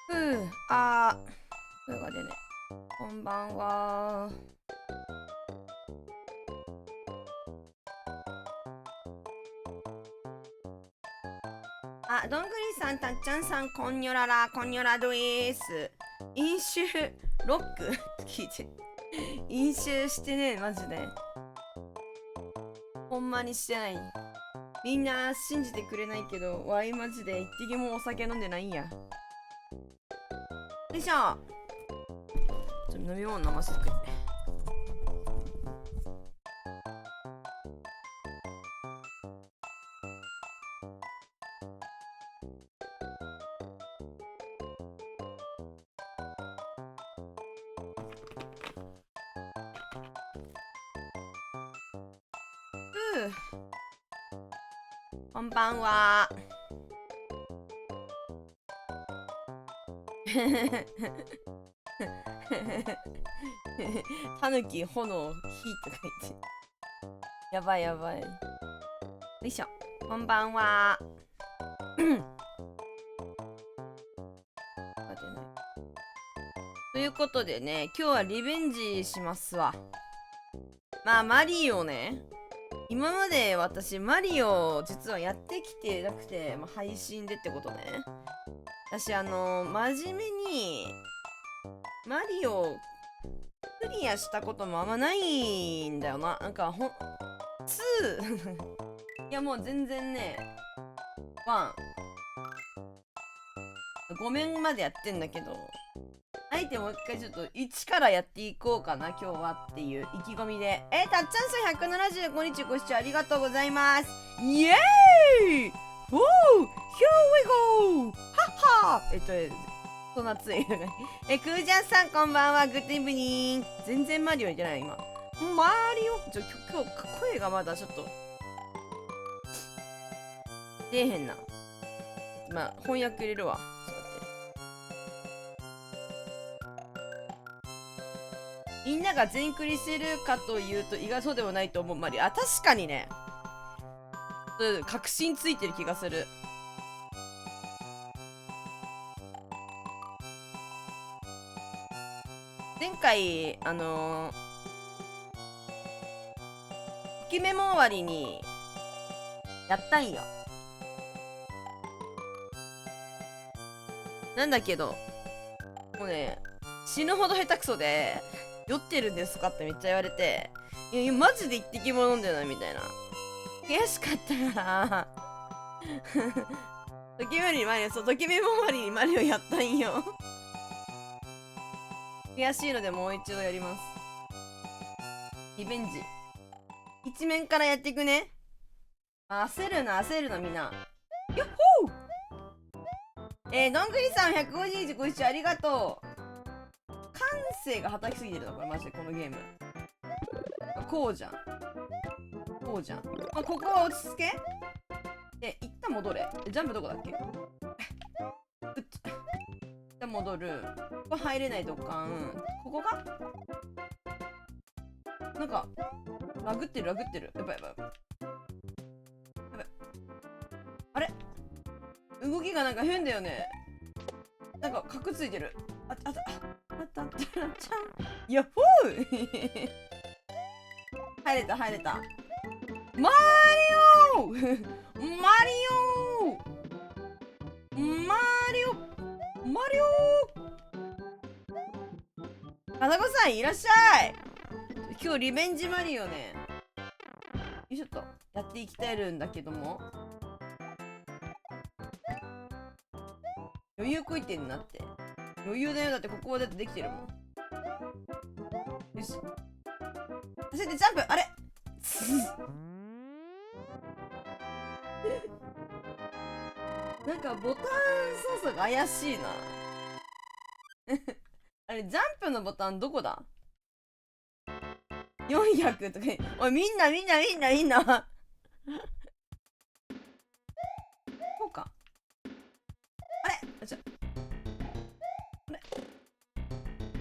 声が出ね。こんばんは。どんぐりさん、たっちゃんさん、こんにょらら、こんにょらどーす。飲酒、ロック聞いて。飲酒してね、マジで。ほんまにしてない。みんな信じてくれないけど、ワイマジで一滴もお酒飲んでないんや。よいしょ。飲み物飲ませてくれ。こんばんは。たぬき、炎、火とか言って。やばいやばい。よいしょ。こんばんは。ということでね、今日はリベンジしますわ。まあ、マリオね。今まで私、マリオ実はやってきてなくて、まあ、配信でってことね。私、真面目に、マリオ、クリアしたこともあんまないんだよな。なんか、2 いや、もう全然ね、1、5面までやってんだけど、あえてもう一回ちょっと1からやっていこうかな、今日はっていう意気込みで。たっちゃんさん175日ご視聴ありがとうございます。イエーイ !Woo! Here we go! はっはそんなつい。クージャンさんこんばんは、グッドイブニング。全然マリオいけない今。マリオ今日声がまだちょっと出えへんな。まあ翻訳入れるわ。みんなが全クリしてるかというと意外そうでもないと思う。マリオ。確かにね。確信ついてる気がする。前回ときメモ終わりにやったんよ。なんだけどもうね、死ぬほど下手くそで、酔ってるんですかってめっちゃ言われて、いやマジで一滴も飲んでないみたいな。悔しかったからときメモ終わりにマリオやったんよ悔しいのでもう一度やります。リベンジ。一面からやっていくね。焦るなみんな。よっほー。どんぐりさん150日ご視聴ありがとう。感性が働きすぎてるのこれマジでこのゲーム。こうじゃん。まあ、ここは落ち着け。一旦戻れ。ジャンプどこだっけ。一旦戻る。ここ入れないドカン。ここか。なんかラグってる。やばい。あれ動きがなんか変だよね。なんかカクついてる。あったちゃん。ヤッホー入れた。マリオかなこさんいらっしゃい。今日リベンジマリオね、よいしょっとやっていきたいるんだけども、余裕こいてんなって。余裕だよ。だってここはだってできてるもん。よし、そしてジャンプ。あれなんかボタン操作が怪しいなあれジャンプのボタンどこだ。400とか。おいみんなこうか。あれ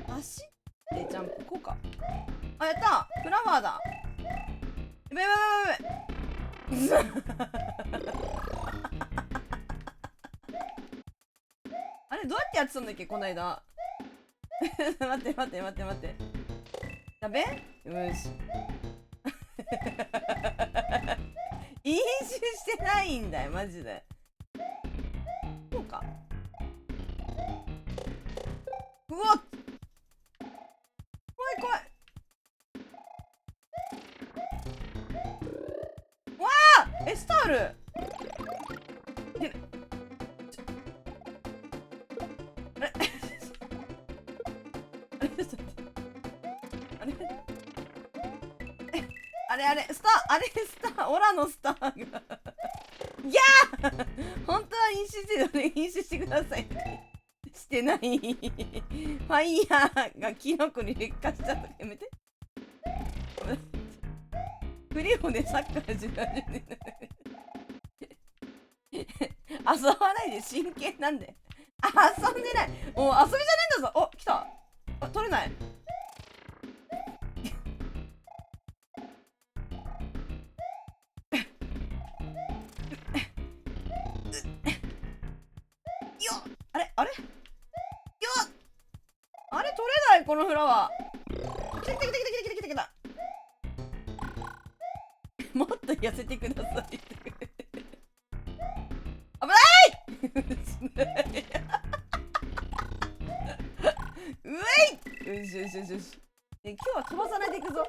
足でジャンプこうか。やったフラワーだ。やばいあれどうやってやってたんだっけこの間。待って待って待って待って。ダメ？よし。飲酒してないんだよマジで。こうか。うわっ、怖い怖い。わあ、スタール。あれあれスター、あれスター、オラのスターがいやー本当は飲酒してるので飲酒してくださいしてない。ファイヤーがキノコに劣化したとかやめて。フリオでサッカーし始めて遊ばないで、真剣なんで。遊んでない、もう遊びじゃねえんだぞ。お、来た。あ、取れない。あれあれ、よっ、あれ取れない、このフラワー。来た来た来た来た来た来た来た。もっと痩せてください。危ないうえい、よしよしよしよし。今日は飛ばさないでいくぞ。よ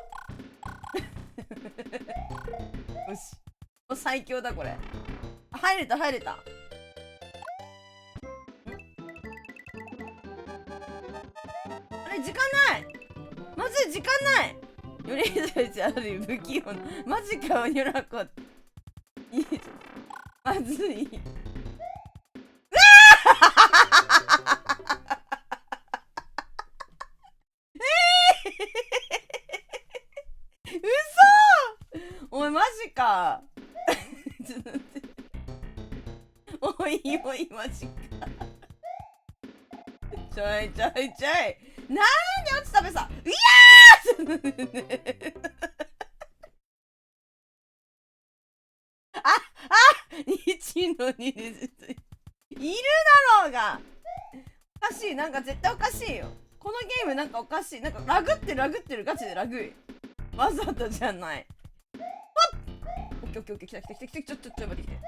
し、もう最強だこれ。入れた入れた。あれ時間ない、まずい時間ない。よりどちある不器用なマジかおにょらこ。まずい。おいマジか。ちょっと待って。おいおいマジか。ちょいちょいちょい。なんで落ちたべさ。いやー1の2でずっといるだろうが。おかしい、なんか絶対おかしいよこのゲーム。なんかおかしい、なんかラグってるラグってる、ガチでラグい。わざとじゃない。オッケーオッケーオッケー、来た来た来た来た、ちょっと待ってきて。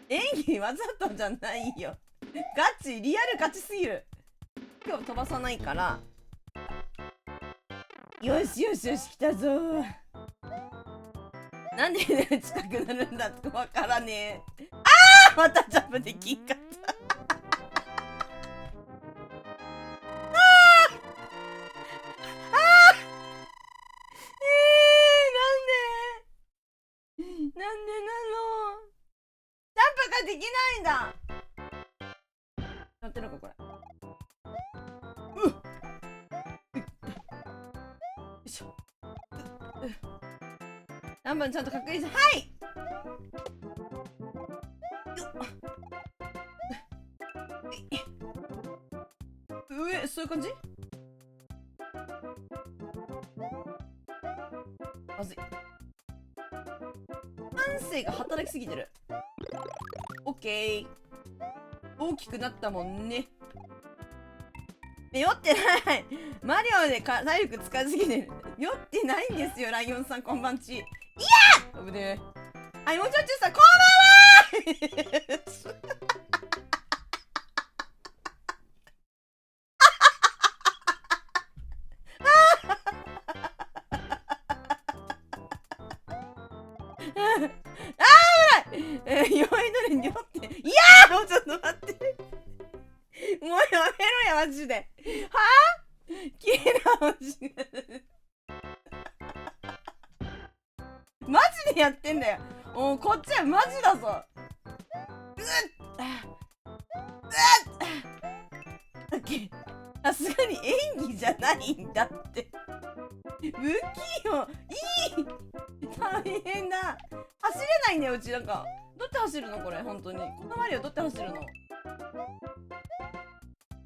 演技わざとじゃないよ。ガチリアルガチすぎる。今日飛ばさないから。よしよしよし、来たぞー。なんで、ね、近くなるんだってわからねえ。あー、またジャンプできんかった。なんでなの。ジャンプができないんだ。やってるのかこれ。よいしょ。何番ちゃんと確認して、はい。上、そういう感じ。まずい。感性が働きすぎてる。オッケー。大きくなったもんね。酔ってない。マリオで体力使いすぎてる。酔ってないんですよ、ライオンさん、こんばんち。いやー、危ねえ。はい、もちろんさん、こんばんは酔いどれに酔って。いやー、もうちょっと待って。もうやめろや、マジで。はぁ、キラーしマジでやってんだよ。お、こっちはマジだぞ。さすがに演技じゃないんだって。不器用。いい、大変だ。走れないんだよ、うち。なんかどうやって走るのこれ、本当に。このマリオどうやって走るの。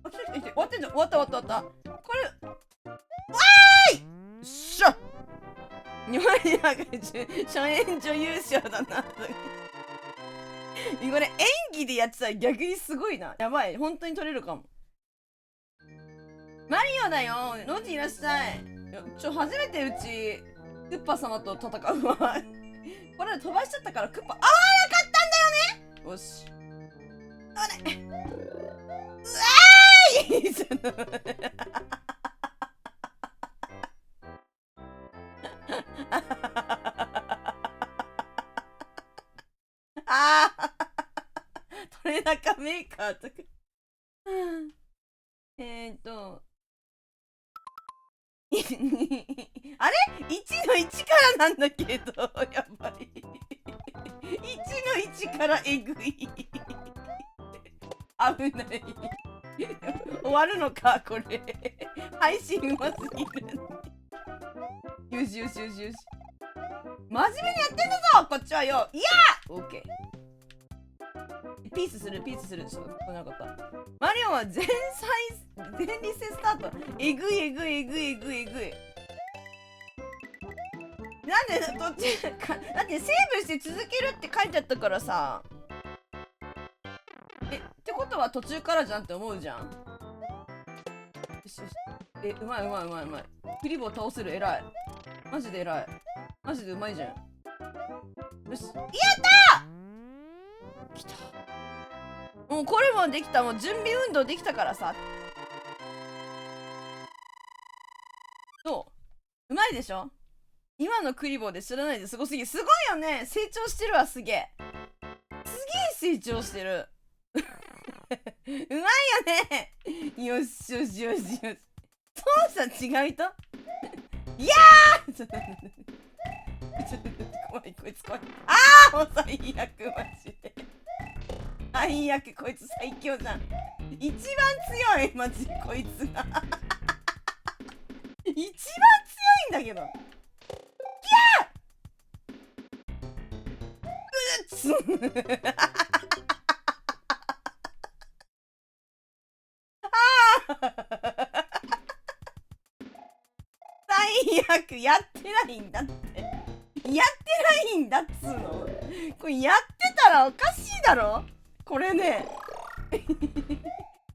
あ、来た来た来た。終わってんじゃん。終わった終わった終わった。これわーい、っしゃ。日本初演女優賞だな。これ演技でやってたら逆にすごいな。やばい、本当に取れるかも。マリオだよ、ロジいらっしゃい。初めてうちクッパ様と戦うわ。これ飛ばしちゃったからクッパ、あわなかったんだよね。よし、あれ、うわーいああ取れ高メーカーとかあれ ?1 の1からなんだけど、やばい。1の1からえぐい。危ない。終わるのか、これ。配信うますぎる。よしよしよしよし。真面目にやってんだぞ、こっちはよ。いやー、オッケー。ピースする、ピースする。ちょっと聞こえなかった。マリオは全リセスタート。えぐいえぐいえぐいえぐいえぐい。なんで途中か、だってセーブして続けるって書いてあったからさ。ってことは途中からじゃんって思うじゃん。よしよし。うまいうまいうまいうまい。クリボー倒せる、偉い。マジで偉い。マジでうまいじゃん。よし。やったー！来た。もうこれもできた。もう準備運動できたからさ。どう？うまいでしょ？今のクリボーで知らないですごすぎる。すごいよね。成長してるわ、すげえ。すげえ成長してる。うまいよね。よしよしよしよし。操作違う人？いやーちょっと怖い、こいつ怖い。ああもう最悪、マジで。最悪、こいつ最強じゃん。一番強い、マジでこいつが。一番強いんだけど。最悪、やってないんだって。やってないんだっつうの。これやってたらおかしいだろこれね。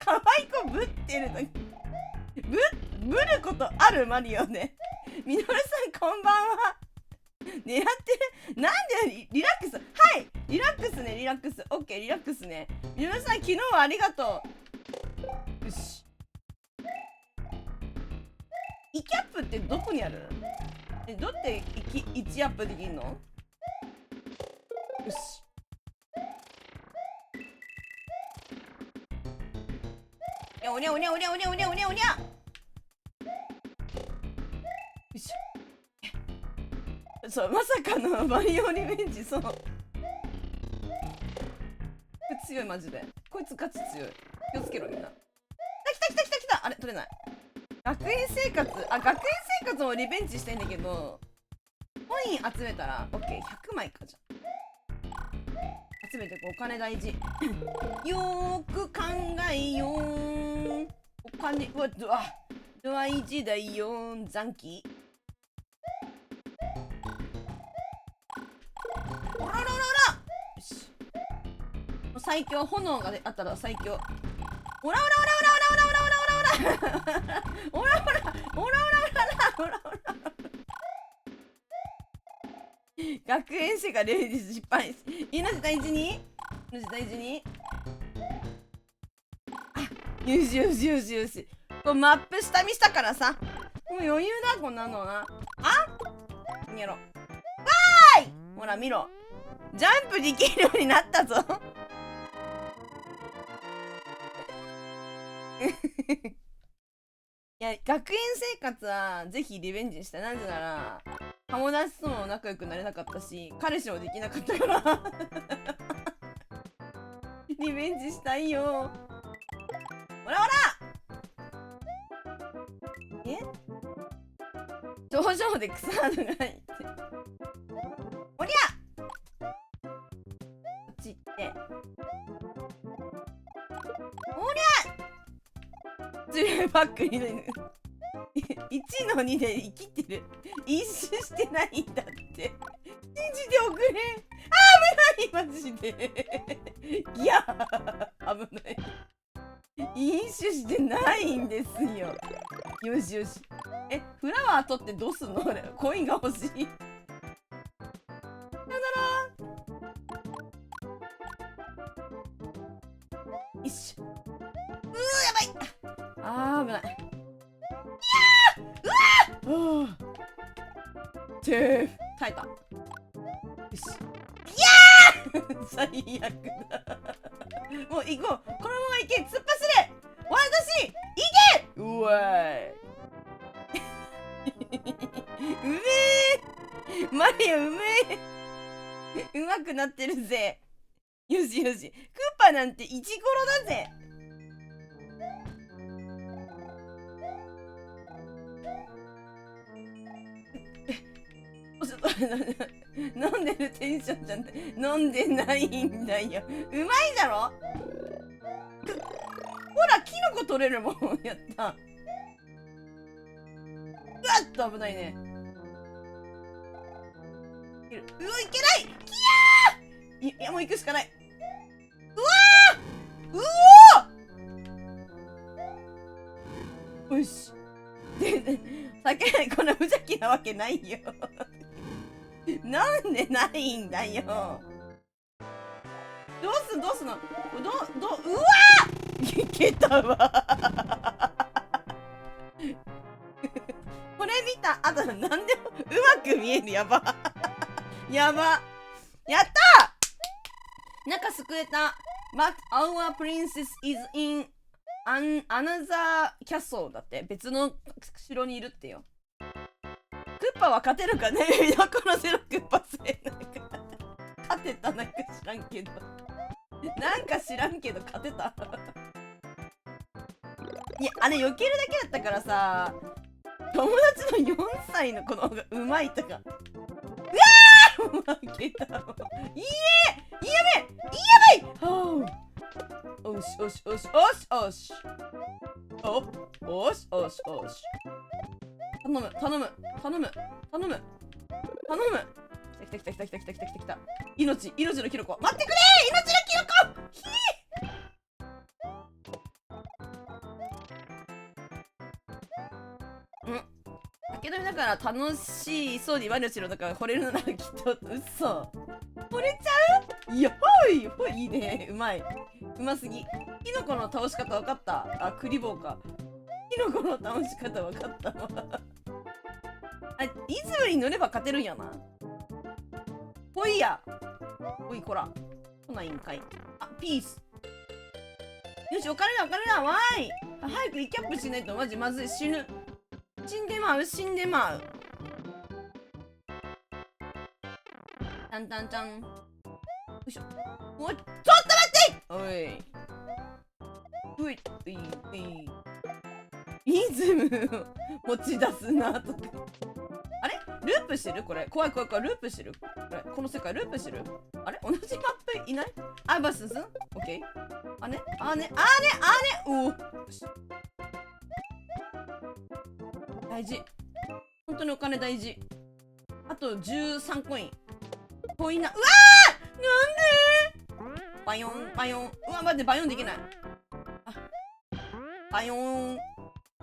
可愛い子ぶってるのに。ぶることあるマリオね。みのるさんこんばんは。狙ってる。なんでリラックス。はい、リラックスね、リラックス。オッケー、リラックスね。みのるさん昨日はありがとう。よし。イキャップってどこにある？どうやって1アップできんの？よし。おにゃおにゃおにゃおにゃおにゃおにゃおにゃ。よいしょ。そう、まさかのマリオリベンジ、そう。強い、マジで。こいつガチ強い。気をつけろ、みんな。来た来た来た来た。あれ、取れない。学園生活。あ、学園生活もリベンジしたいんだけど、コイン集めたら、オッケー、100枚か、じゃん。集めてこう、お金大事。よーく考えよー。お金、大事だよー、残機。おらららら。よし。最強、炎があったら最強。おらおらおらおらおらおらおらおらおらおらおらおらおらおらおらおらおら。学園生が0日失敗。命大事に、命大事に。あ、よしよしよしよし。これマップ下見したからさ、もう余裕だ、こんなのな。あ、やろ。わーい、ほら見ろ、ジャンプできるようになったぞ。いや、学園生活はぜひリベンジした。なぜなら友達とも仲良くなれなかったし、彼氏もできなかったからリベンジしたいよ。ほらほら。頂上で草が入って、おりゃ、こっち行って、おりゃ、ズルバックに1の2で生きてる。一周してないんだって。信じておくれ。危ないマジで。いや危ない。飲酒してないんですよ。よしよし。フラワー取ってどうすんの？俺コインが欲しい。さよなら。よいしょ。やばい。危ない。いやー、うわー、セーフ。耐えた。よし。いやー最悪だ。もう行こう。このまま行け。突っ走れ。私行け。うわーい。うめえ。マリオうめえ。うまくなってるぜ。よしよし。クッパなんてイチコロだぜ。ちょっと飲んでるテンションじゃない。飲んでないんだよ。うまいだろ。ほらキノコ取れるもん。やった。うわっと危ないね。うわいけない。きやー。いやもう行くしかない。うわー、うおー。よし。で酒ない。こんな無邪気なわけないよ。なんでないんだよ。どうすんのうわーいけたわ。これ見たあと何でもうまく見える。やばやば。やったー。なんか救えた。But our princess is in another castle だって。別の城にいるってよ。クッパは勝てるかね。見どころゼロクッパせなんか勝てた。なんか知らんけど勝てた。いやあれ避けるだけだったからさ、友達の4歳の子の方がうまいとか。うわー負けた。やばい。おしおしおしおしおしおしおしおし。頼む。来た。命のキノコ。待ってくれ。命のキノコ。酒飲みだから楽しそうにワニの城とか惚れるのならきっと。嘘。惚れちゃう。いやほいいいね。うまい。うますぎ。キノコの倒し方わかった。あ、クリボーか。キノコの倒し方わかったわ。あ、リズムに乗れば勝てるんやな。ほいや。おいこら。来ないんかい。あ、ピース。よし、お金だわーい。早くリキャップしないとマジまずい。死ぬ。死んでまう。タンタンタン。よいしょ。おい、ちょっと待って。おい。リズムを持ち出すなとか。あれループしてるこれ。怖い。ループしてるこの世界ループしてる。あれ同じマップいない。あ、バスすんオッケー。あねおお。大事。本当にお金大事。あと13コイン。コインな。うわーなんでバヨン。うわ、待って、バヨンできない。バヨン。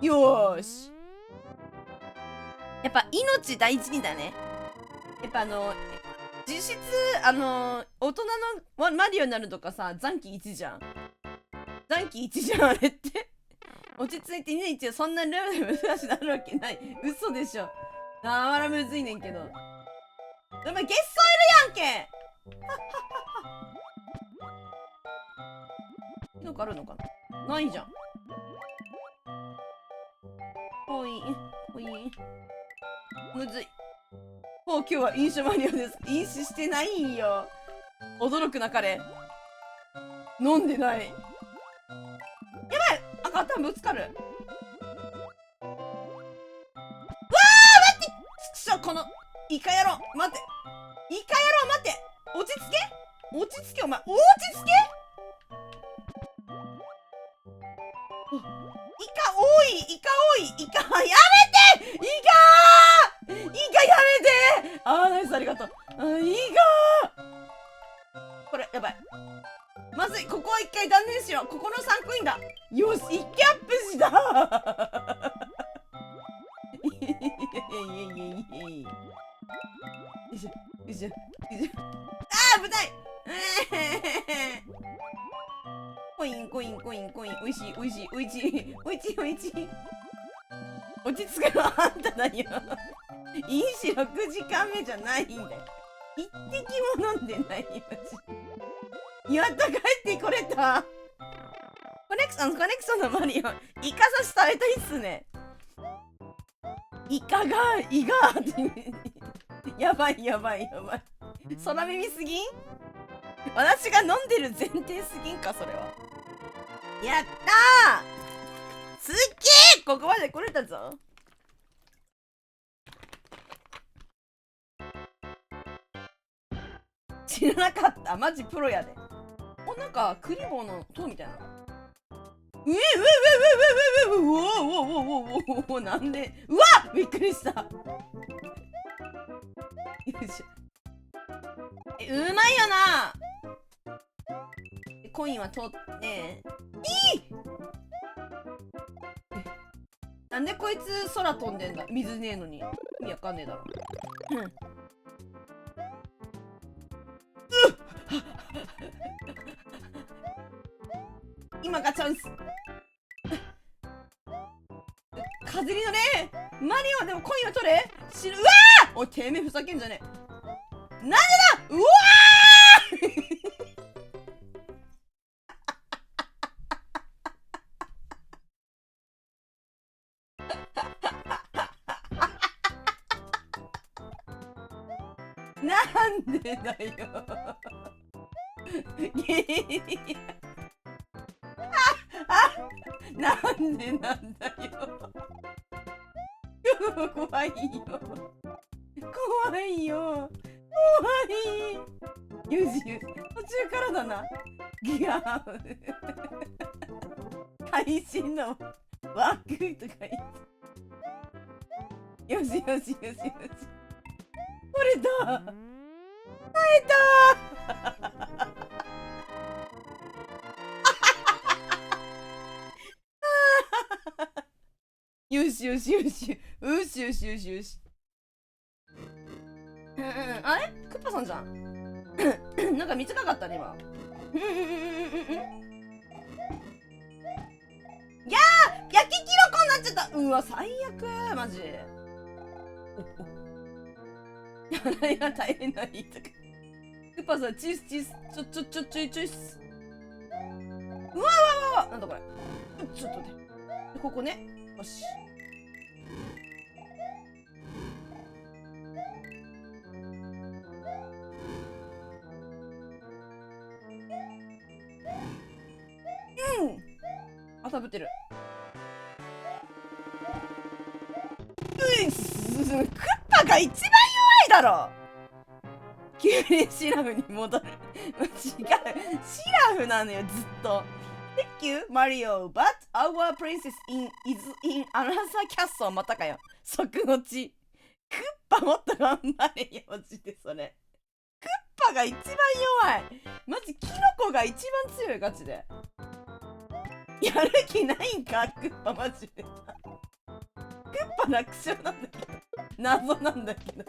よーし。やっぱ命大事にだね。やっぱ実質大人のマリオになるとかさ、残機1じゃん。あれって。落ち着いて2、1そんなレベル難しくなるわけない。嘘でしょ。あらむずいねんけど。お前ゲッソいるやんけ。キノコあるのかな。ないじゃん。ほいむずい。今日は飲酒マリオです。飲酒してないんよ。驚くな彼。飲んでない。やばい。頭ぶつかる。うわー待って。このイカ野郎待って。落ち着けお前。落ち着け。イカ多い。やめて。よいしょよいしょよいしょ。あー危ない。コインコインコインコイン。おいしいおいしいおいしいおいしいおいしい。落ち着くのあんただよ。飲酒6時間目じゃないんだよ。一滴も飲んでないよ。やった帰ってこれた。コネクションのマリオイカ刺し食べたいっすね。イカがやばいやばいやばい。空耳すぎん？私が飲んでる前提すぎんかそれは。やったーすっげーここまで来れたぞ。知らなかった。マジプロやで。お、なんかクリボーの塔みたいな。うわなんでうわびっくりした。よいしょ。うまいよな。コインは取ってなんでこいつ空飛んでんだ。水ねえのに意味わかんねえだろ。今がチャンス。風に乗れマリオ。でもコインは取れ。うわーおいてめえふざけんじゃねえ。なんでだうわーなんでだよなんでなんだよ怖いよ怖いよ怖い。よしよし途中からだな。ギャー配信のワークとか言ってよしよしよしよし取れた耐えたよしよしよしよしよしよしよし。あれクッパさんじゃん。なんか短かったね今。いやー焼きキノコになっちゃった。うわ最悪マジ。あれが大変ないとか。クッパさんチースチースちょいチース。うわうわなんだこれ。ちょっと待ってここね。よし食べてる。クッパが一番弱いだろ。急にシラフに戻る。違うシラフなのよずっと。Thank you Mario but our princess is in another castle。 またかよ即のち。クッパもっと頑張れよマジでそれ。クッパが一番弱いマジ。キノコが一番強いガチで。やる気ないんかクッパマジで。クッパ楽勝なんだけど謎なんだけど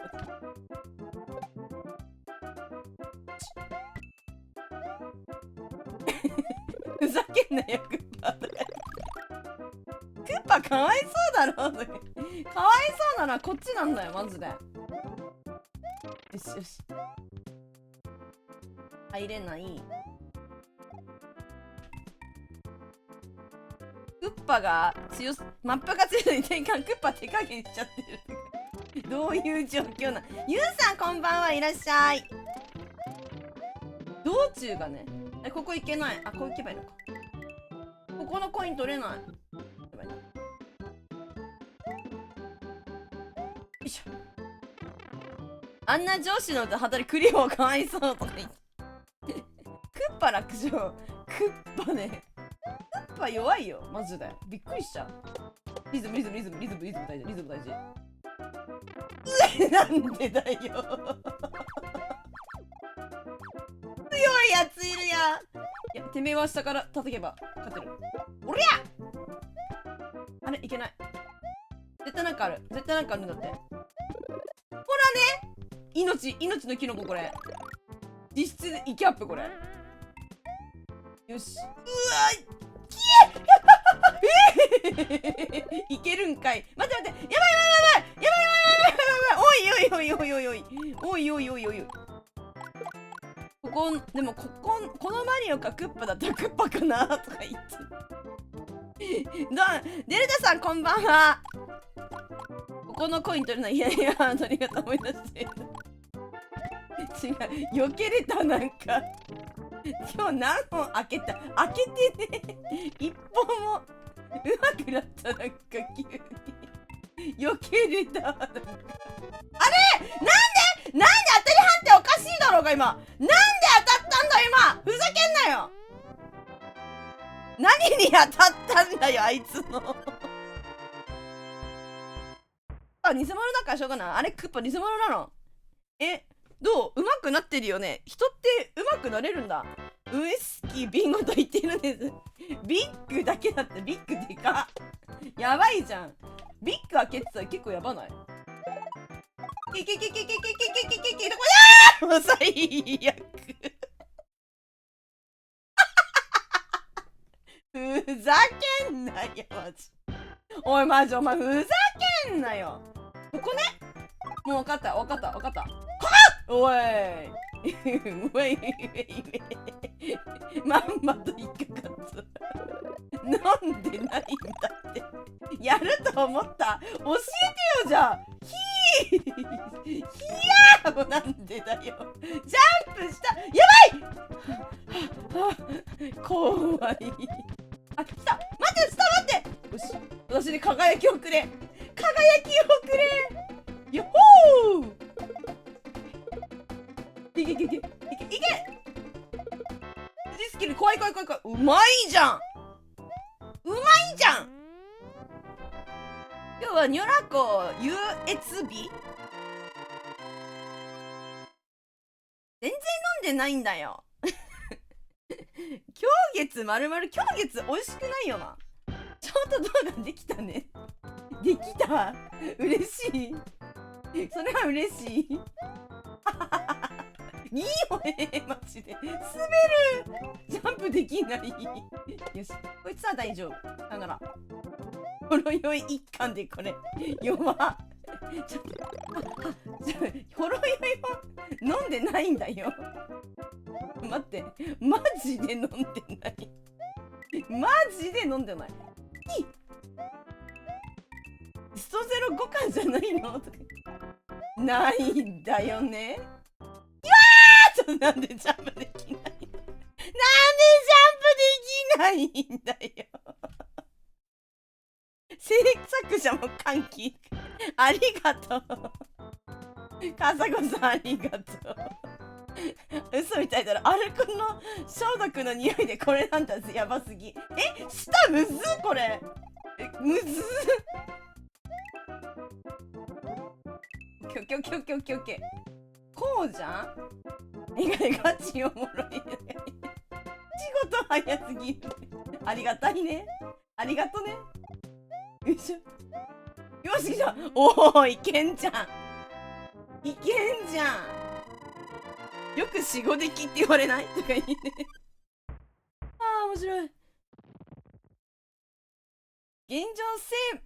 ふざけんなよクッパとか。クッパかわいそうだろとか。かわいそうなのはこっちなんだよマジで。よしよし入れない。クッパがマップが強いのに転換クッパ手加減しちゃってる。どういう状況な。ゆうさんこんばんはいらっしゃい。道中がねここ行けない。あここ行けばいいのか。ここのコイン取れない。よいしょ。あんな上司の働きクリボーかわいそうとか言ってクッパ楽勝。クッパねクッパ弱いよマジで。びっくりしちゃう。リズム大事リズム大事なんでだよ強いやついるやん。いやてめえは下から叩けば勝てる。おりゃあれいけない。絶対なんかあるんだって。命のキノコこれ。実質イキャップこれ。よし。うわきえいけるんかい。待って。やばい。おい。でもこのマリオかクッパだったらクッパかなとか言って。デルタさんこんばんは。ここのコイン取るの嫌やありがとう思い出してる。違う、避けれた。なんか今日何本開けてね一本もうまくなった。なんか急に避けれた。なんかあれなんで当たり判定おかしいだろうが今。なんで当たったんだ今。ふざけんなよ。何に当たったんだよあいつのあ、偽物だからしょうがない。あれクッパ偽物なの。どう？うまくなってるよね。人ってうまくなれるんだ。ウイスキービンゴと言っているんです。ビッグだけだって。ビッグでかっ。やばいじゃん。ビッグ開けてたら結構やばない？どこだー。もう最悪。ふざけんなよマジ。おいマジお前ふざけんなよ。ここね。もう分かった。おいまんまと引っかかった。なんでないんだって。やると思った。教えてよじゃあ。ひやーもうなんでだよ。ジャンプした。やばい怖い。あ、来た。待って。よし。私に輝きをくれ。よっほー。いけリスキル怖い。うまいじゃん。今日はニョラコ優越日。全然飲んでないんだよ。今日月まるまる美味しくないよな。ショート動画できたね。できた。嬉しい。それは嬉しい。いいよマジで。滑る。ジャンプできない。よし、こいつは大丈夫。だからほろ酔い一貫でこれ弱っ。ほろ酔いは飲んでないんだよ。待って、マジで飲んでない。ストゼロ5巻じゃないのとかないんだよね。なんでジャンプできないんだよ。制作者も歓喜。ありがとう。かさこさんありがとう。嘘みたいだろ。アルコンの消毒の匂いでこれなんだぜ。やばすぎ。舌むずっこれ。むずっ。オッケー。こうじゃん。ガチおもろい。仕事早すぎる。ありがたいね。ありがとね。よいしょ。よし来た。おお、いけんじゃん。よく死後できって言われないとか言って。面白い。現状セー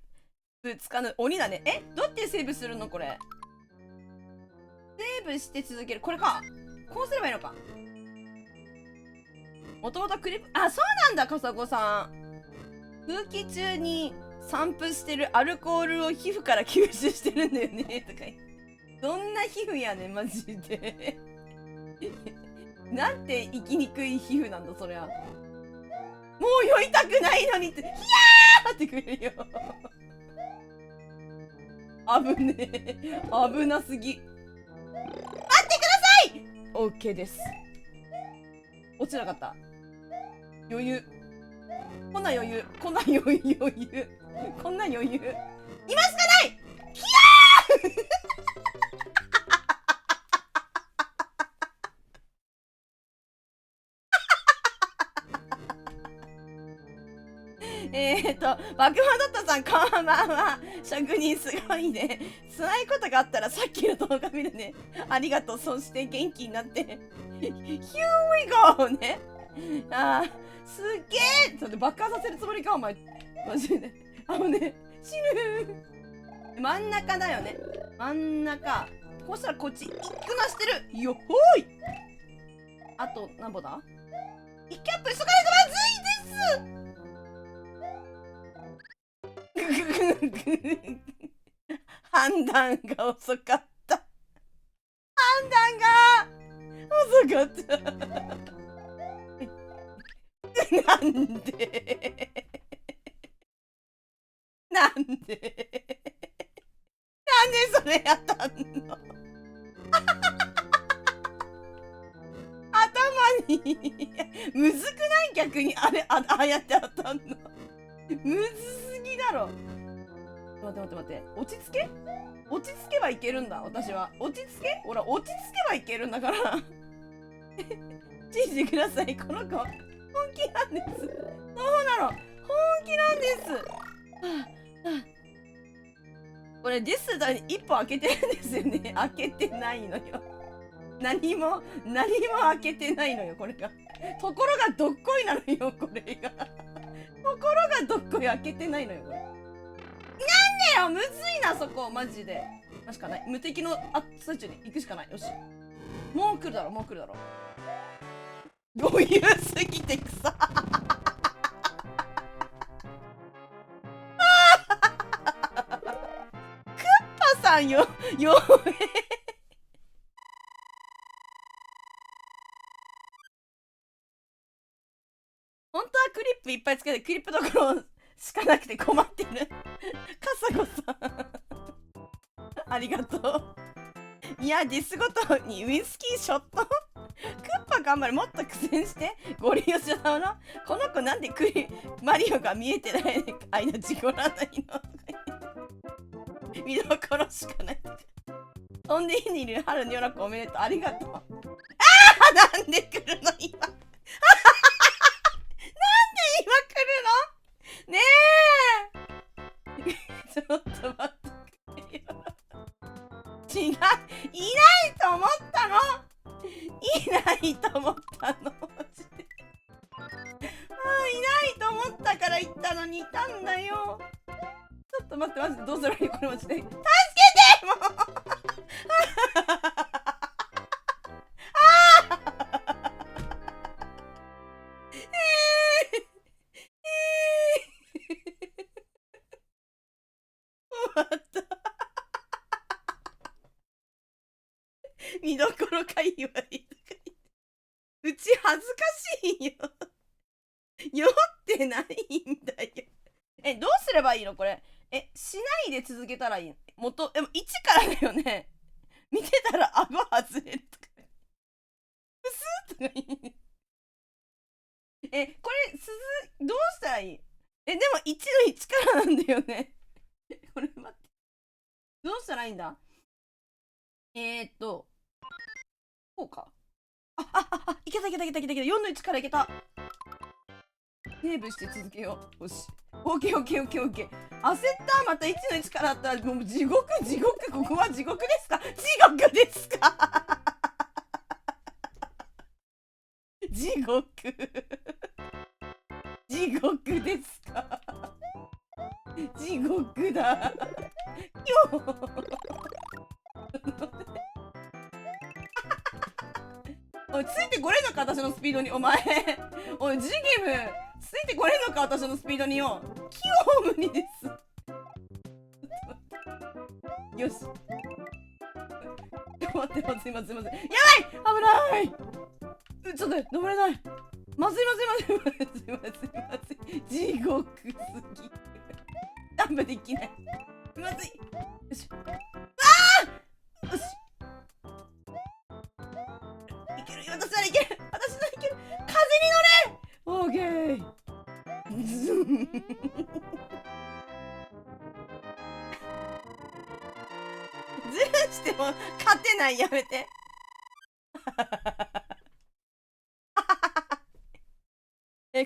ブつかぬ鬼だね。どうやってセーブするのこれ。セーブして続ける。これか。こうすればいいのか。もともとクリップ。あ、そうなんだ、かさこさん。空気中に散布してるアルコールを皮膚から吸収してるんだよね。とか言って。どんな皮膚やねん、マジで。なんて生きにくい皮膚なんだ、そりゃ。もう酔いたくないのにって、ヒヤーってくれるよ。危ねえ。危なすぎ。待ってください。 OK です。落ちなかった。余裕。こんな余裕。今しかないヒヤーバクマドットさんこんばんは。職人すごいね。辛いことがあったらさっきの動画見るね。ありがとう。そして元気になって。Here we go! ね。あー、すっげえちょっと爆破させるつもりか、お前。マジで。死ぬ。真ん中だよね。真ん中。こうしたらこっち。くなしてる。よっほーい。あと、なんぼだ？キャップしとかないとまずいです。判断が遅かった。判断が遅かった。なんでなんでそれ当たんの？頭にむずくない？逆にああやって当たんのむずすぎだろ。待って。落ち着けばいけるんだ。私は落ち着けばいけるんだから信じてください。この子本気なんです。そうなの、本気なんです。これディスだに一歩開けてるんですよね。開けてないのよ。何も開けてないのよ、これが。ところがどっこいなのよ、これが。ところがどっこい開けてないのよ、これ。なんでよ、むずいな、そこ、マジで。しかない。無敵の最中に行くしかない。よし。もう来るだろ。余裕すぎてくさ。クッパさんよ、本当はクリップいっぱいつけて、クリップどころしかなくて困ってる。カサゴさん。ありがとう。いや、ディスごとにウイスキーショットクッパ頑張る。もっと苦戦して。ゴリ押し様のこの子なんでマリオが見えてない間事故らないの見どころしかない。飛んでいにいる春によらくおめでとう。ありがとう。なんで来るの今。なんで今来るのねえちょっと待ってよ。違う、いないと思ったの。いないと思ったの。マジで。いないと思ったから言ったのにいたんだよ。ちょっと待って、マジでどうするのこれマジで。助けてもう見どころ界隈とか言って。うち恥ずかしいよ。酔ってないんだよ。どうすればいいのこれ。しないで続けたらいいの？でも1からだよね。見てたら顎外れるとか。うすーとか言う。これ、どうしたらいい？でも1の1からなんだよね。これ待って。どうしたらいいんだ？こうか。いけた。4の1からいけた。セーブして続けよう。よし。オッケー。焦った。また1の1からあったら、もう地獄。ここは地獄ですか？地獄ですか？地獄ですか？地獄だ。おい、ついてこれんのか私のスピードに。お前おい、ジゲムついてこれんのか私のスピードによ。器用無理ですよし。待って、すいません。やばい、危ない。ちょっと登れない。まずい。地獄すぎる。ダンプできない。まずい。よし。よし。いける。私ならいける。風に乗れ。オーケー。ズルしても勝てない。やめて。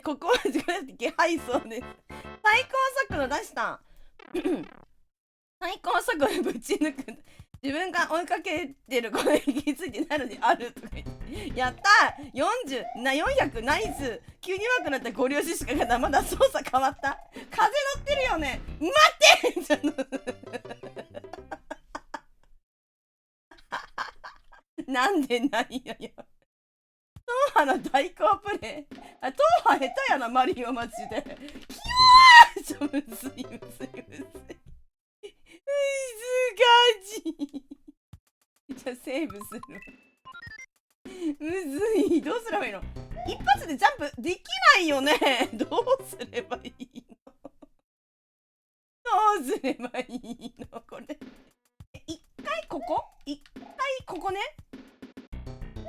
ここは自己下配送です。最高速度出した最高速でぶち抜く。自分が追いかけてる子に気づいてないのにあるとか言って。やったー !400 ナイス。急に上手くなったご両親しかがまだ操作変わった。風乗ってるよね。待ってなんでないのよ。トーハの大好プレイ。あ、トーハ下手やな、マリオマジで。キモーむずいむずいむずい。難しい。じゃあセーブする。むずい。どうすればいいの？一発でジャンプできないよね。どうすればいいの？どうすればいいのこれ。一回ここ？一回ここね。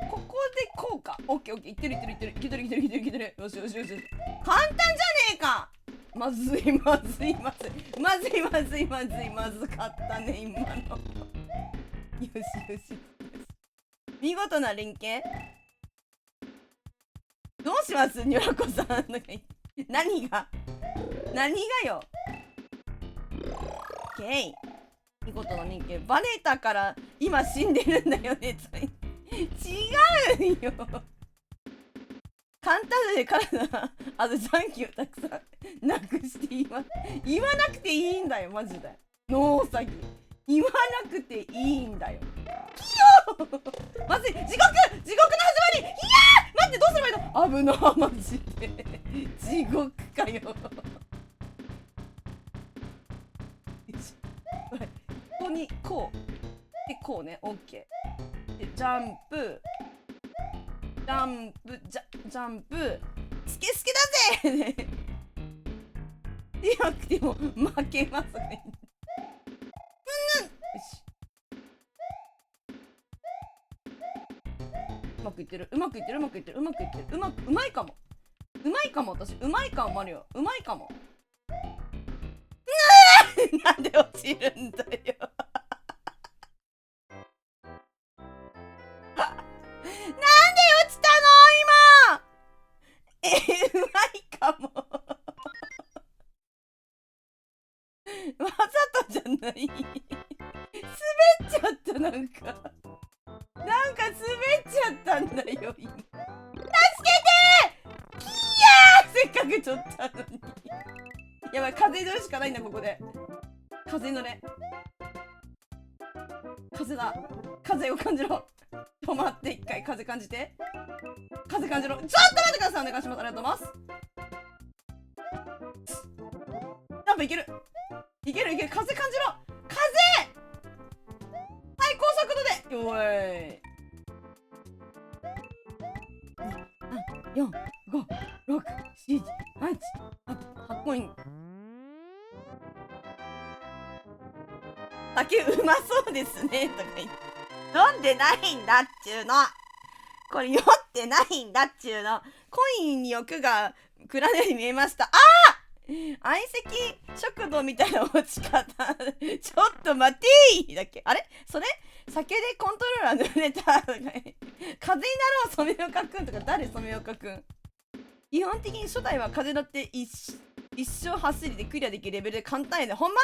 ここでこうか。オッケーオッケー。いってるいってるいってる。いけてるいけてるいけてるいけてる。よしよしよし。簡単じゃねえか。まずいまずいまずいまずいまずいまずいまずかったね今の。よしよし。見事な連携。どうしますニョラコさん。何がよ。オッケー。見事な連携。バレたから今死んでるんだよね。違うよ。簡単で体あと残機をたくさんなくして言わなくていいんだよマジで。ノーサギ言わなくていいんだよ。キヨまずい。地獄の始まり。いやー待ってどうすればいいの。危なマジで地獄かよ。ここにこうでこうね。オッケーでジャンプジャンプスケスケだぜでなくても負けますね。よしうまくいってるうまくいってるうまくいってるうまくいってるうまいかも私うまいかもマリオうまいかも。なんで落ちるんだようまいかもわざとじゃない滑っちゃったなんか滑っちゃったんだよ今。助けてキヤーせっかく取ったのにやばい風乗るしかないんだここで。風乗れ風だ風を感じろ。止まって一回風感じて風感じろ。ちょっと待ってくださいお願いします。ありがとうございます。ジャンプいけるいけるいける。風感じろ風最高速度でおい4、5、6、7、8、8コイン。竹うまそうですねとか言って飲んでないんだっちゅうの。これ酔ってないんだっちゅうの。コインに欲がくらんでるように見えました。相席食堂みたいな落ち方ちょっと待てーだっけあれそれ酒でコントローラー濡れたとか風になろう染岡くんとか誰染岡くん。基本的に初代は風だって一生走りでクリアできるレベルで簡単やで。ほんま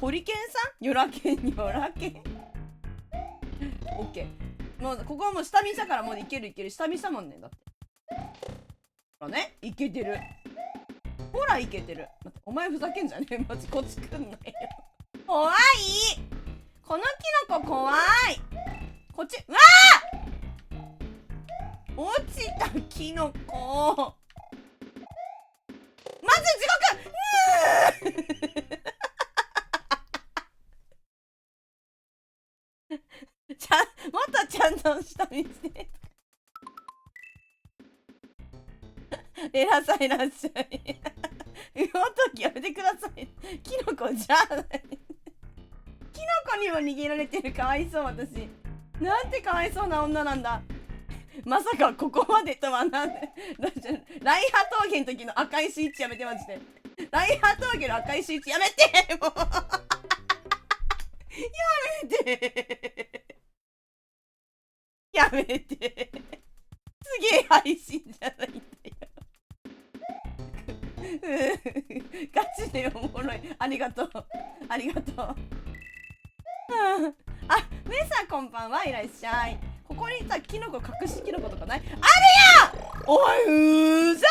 ホリケンさんニョラケンオッケー。もうここはもう下見したからもういける下見したもんね。だってほらねいけてるほらいけてる。待ってお前ふざけんじゃねえマジこっち来んなよ怖いこのキノコ怖いこっちわー落ちたキノコまず地獄もっとちゃんと下見して偉さいらっしゃいもっとやめてください。キノコじゃないキノコにも逃げられてる。かわいそう私なんてかわいそうな女なんだ。まさかここまでとはなんでライハ峠の時の赤いスイッチやめてマジで。ライハ峠の赤いスイッチやめてもうやめてやめてすげえ配信じゃないんだよガチでおもろい。ありがとうありがとうメサこんばんはいらっしゃい。ここにさ、キノコ隠しキノコとかない？あるやん。おい、ふざ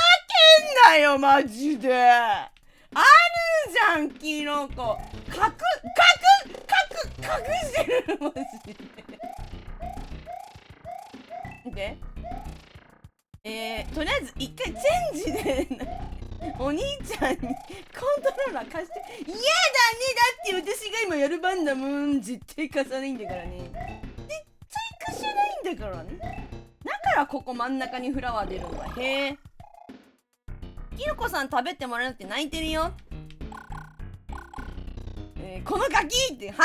けんなよマジで。あるじゃんキノコ。隠してるマジで。とりあえず一回チェンジでお兄ちゃんにコントローラー貸して。嫌だね。だって私が今やる番だもん。絶対貸さないんだからね。絶対貸さないんだからね。だからここ真ん中にフラワー出るんだ。へえ。キノコさん食べてもらえなくて泣いてるよ。このガキって、は？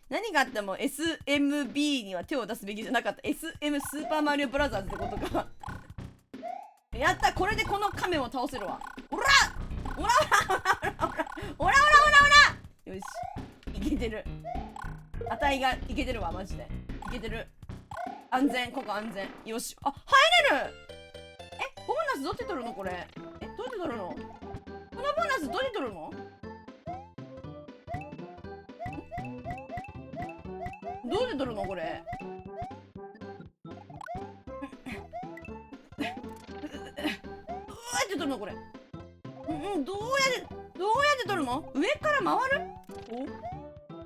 何があっても SMB には手を出すべきじゃなかった。SM スーパーマリオブラザーズってことか。やった、これでこの亀を倒せるわ。おらおらおらおらおらおらおらおら。よし、いけてる。値がいけてるわマジで。いけてる。安全、ここ安全。よし、あ、入れる。ボーナスどうやって取るのこれ。どうやって取るの？このボーナスどうやって取るの？どうやって取るのこれ。どうやって取るのこれ。どうやって取るの？上から回る？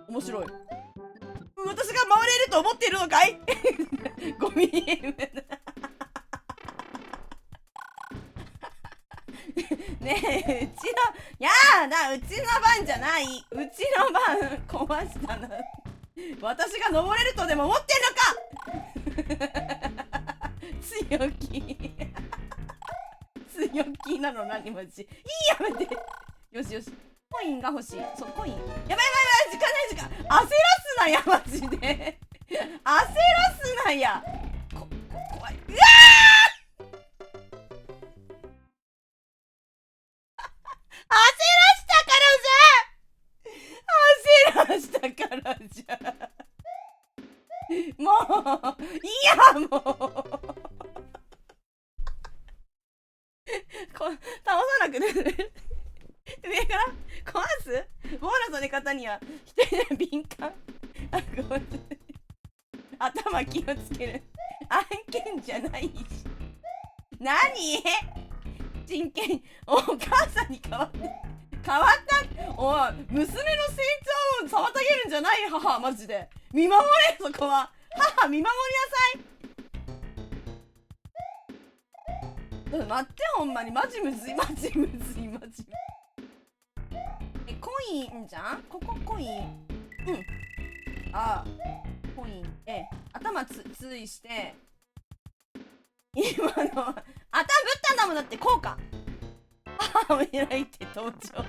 お、面白い。私が回れると思っているのかい？ゴミゲームねえ、やだ、うちの番じゃない。うちの番壊したな。私が登れるとでも思ってんのか。強気なの何マジ。いい、やめて。よしよし、コインが欲しい。そう、コイン。やばいやばい、時間焦らすなやマジで。焦らすなや。怖い。うわ焦らしたからじゃ。もういや、もう倒さなくて上から壊す。ボーナスの出方には一人で敏感。頭気をつける。案件じゃないし。何？真剣。お母さんに変わった。おい、娘の成長を妨げるんじゃない。母マジで見守れ。そこは母見守りなさい。待って、ほんまにマジむずい。コインじゃん。ここコイン。コインで頭ついして、今の頭ぶったんだもん。だってこうか。母を開いて登場。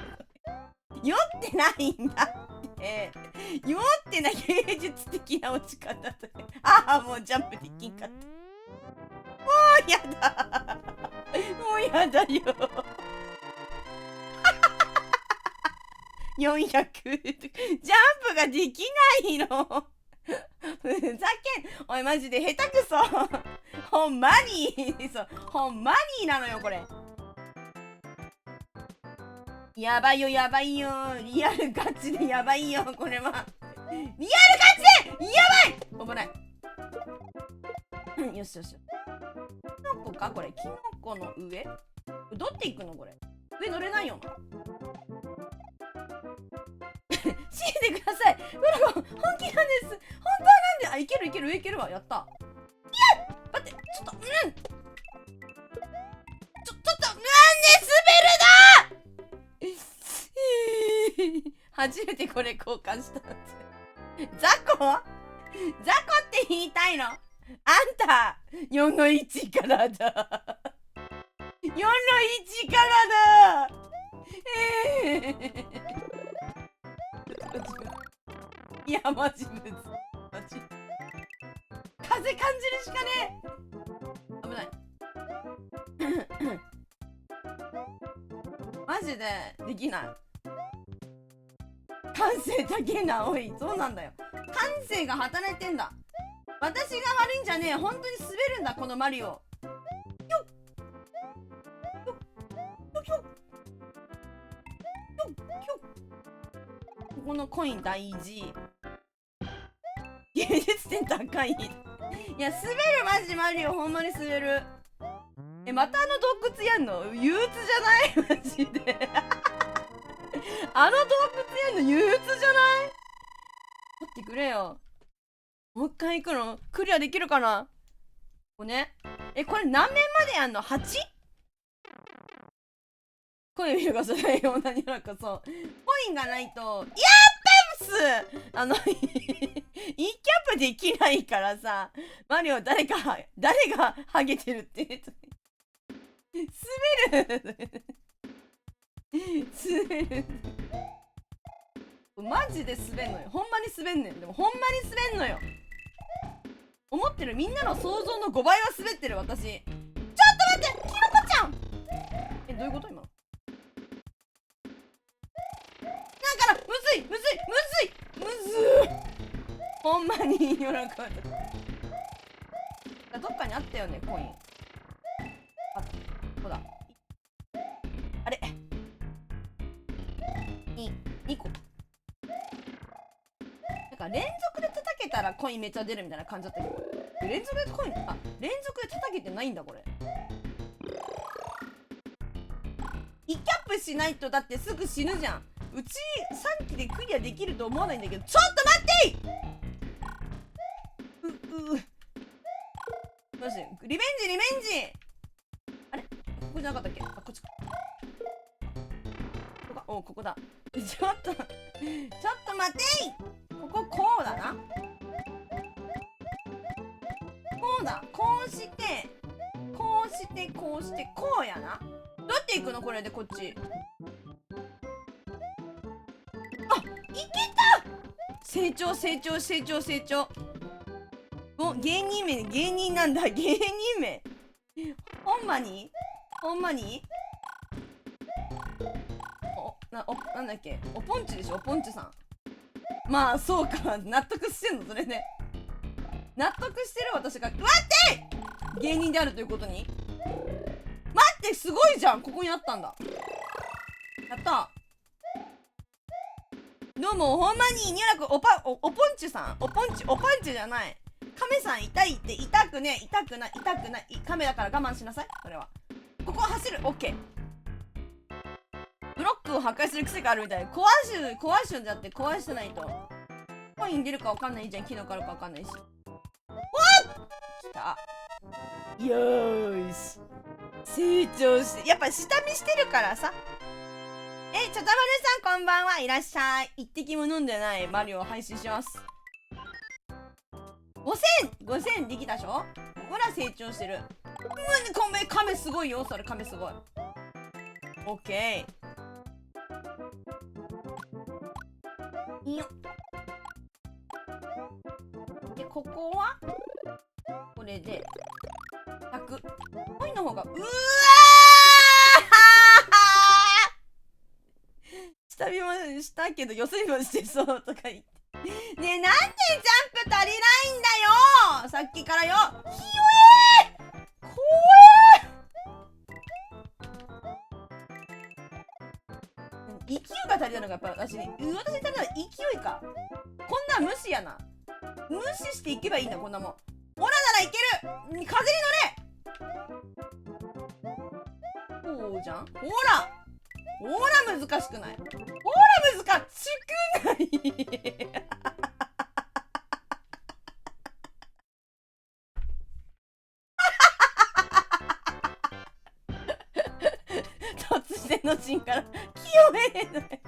酔ってないんだって。酔ってない芸術的な落ち方で。もうジャンプできんかった。もうやだ。もうやだよ。400。ジャンプができないの。ふざけん。おいマジで下手くそ。ほんまにほんまになのよこれ。やばいよ。リアルガチでやばいよこれは。リアルガチでやばい。危ない。よし。キノコかこれ。キノコの上どうやって行くのこれ。上乗れないよな。強いてください。これは本気なんです。本当なんで。いける上いけるわ。やった。いや待って、ちょっとなんで滑るな。初めてこれ交換したって。雑魚って言いたいの？あんた4の1からだ。4の1からだ。いやマジむず。マジ風感じるしかねえ。危ない。マジでできない。感性だけな。おい、そうなんだよ。感性が働いてんだ。私が悪いんじゃねえ。本当に滑るんだこのマリオ。ここのコイン大事。芸術点高い。いや、滑る、マジマリオ、ほんまに滑る。またあの洞窟やんの憂鬱じゃないマジで。あの洞窟やんの憂鬱じゃない？待ってくれよ。もう一回行くのクリアできるかな？これね。これ何面までやんの？ 8？ これ見るか、それよ。何なんかそう。コインがないと、やっぱすいいキャップできないからさ、マリオ誰がハゲてるって滑る滑るマジで滑んのよ。ほんまに滑んねん。でもほんまに滑んのよ。思ってるみんなの想像の5倍は滑ってる私。ちょっと待って、キノコちゃん。どういうこと？今のだからむずいほんまに夜中どっかにあったよね、コイン。あった、ここだ。あれ2個。なんか連続で叩けたらコインめっちゃ出るみたいな感じだったけど、連続でコイン、連続で叩けてないんだこれ。1キャップしないとだってすぐ死ぬじゃん。うち3機でクリアできると思わないんだけど、ちょっと待ってマジリベンジ。あれここじゃなかったっけ？こっちか。ここだ。ちょっと待ってこうだな。こうだ。こうしてこうやな。どうやっていくのこれでこっち。いけた。成長。芸人なんだ。芸人名ほんまになんだっけ、おぽんちでしょ、おぽんちさん。まあそうか、納得してんのそれで。納得してる私が。待って芸人であるということに。待って、すごいじゃん。ここにあったんだ。やった。どうも、ほんまに入楽おぽんちさん。おぽんちじゃない。亀さん痛いって。痛くない。亀だから我慢しなさい。それはここ走る。オッケー。ブロックを破壊する癖があるみたい。壊しだって壊してないとコイン出るか分かんないじゃん。キノコあるか分かんないし。おっ来た。よーし、成長して、やっぱ下見してるからさ。ちょたまるさんこんばんは。いらっしゃい。一滴も飲んでないマリオを配信します。5000できたでしょ。ほら成長してる。亀すごいよ。それ亀すごい。オッケー。いいよ。でここはこれで100。コインの方がうわ下見もしたけどよそ見もしてそうとか言って。ねえ、なんでジャンプ足りないんだよさっきからよ。ひよ怖勢いが足りないのがやっぱ私に。私に足りない勢いか。こんなん無視やな。無視していけばいいんだこんなもん。オラならいける。風に乗れ。こうじゃん。ほら難しくない。難しくない突然のシーンから清めない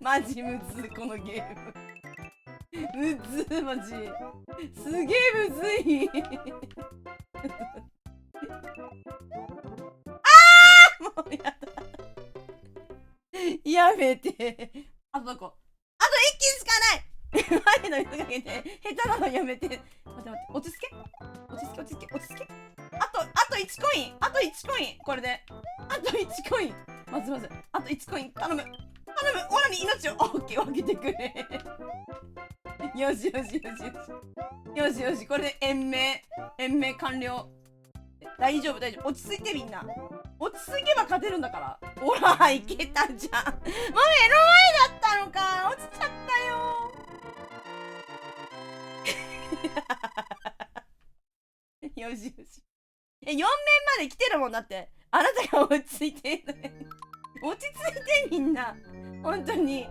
マジむずいこのゲーム。むずいマジ。すげえむずいもうやだやめて。あとどこ？あと1機しかない前の水かけて下手なのやめて。待って落ち着け。あと1コイン。これであと1コイン。まずあと1コイン頼む。オラに命をオッケー分けてくれよしこれで延命完了。大丈夫。落ち着いてみんな。落ち着けば勝てるんだから。ほらいけたじゃん。もう目の前だったのか。落ちちゃったよ。よしよし。4面まで来てるもんだって。あなたが落ち着いて落ち着いてみんな。本当に。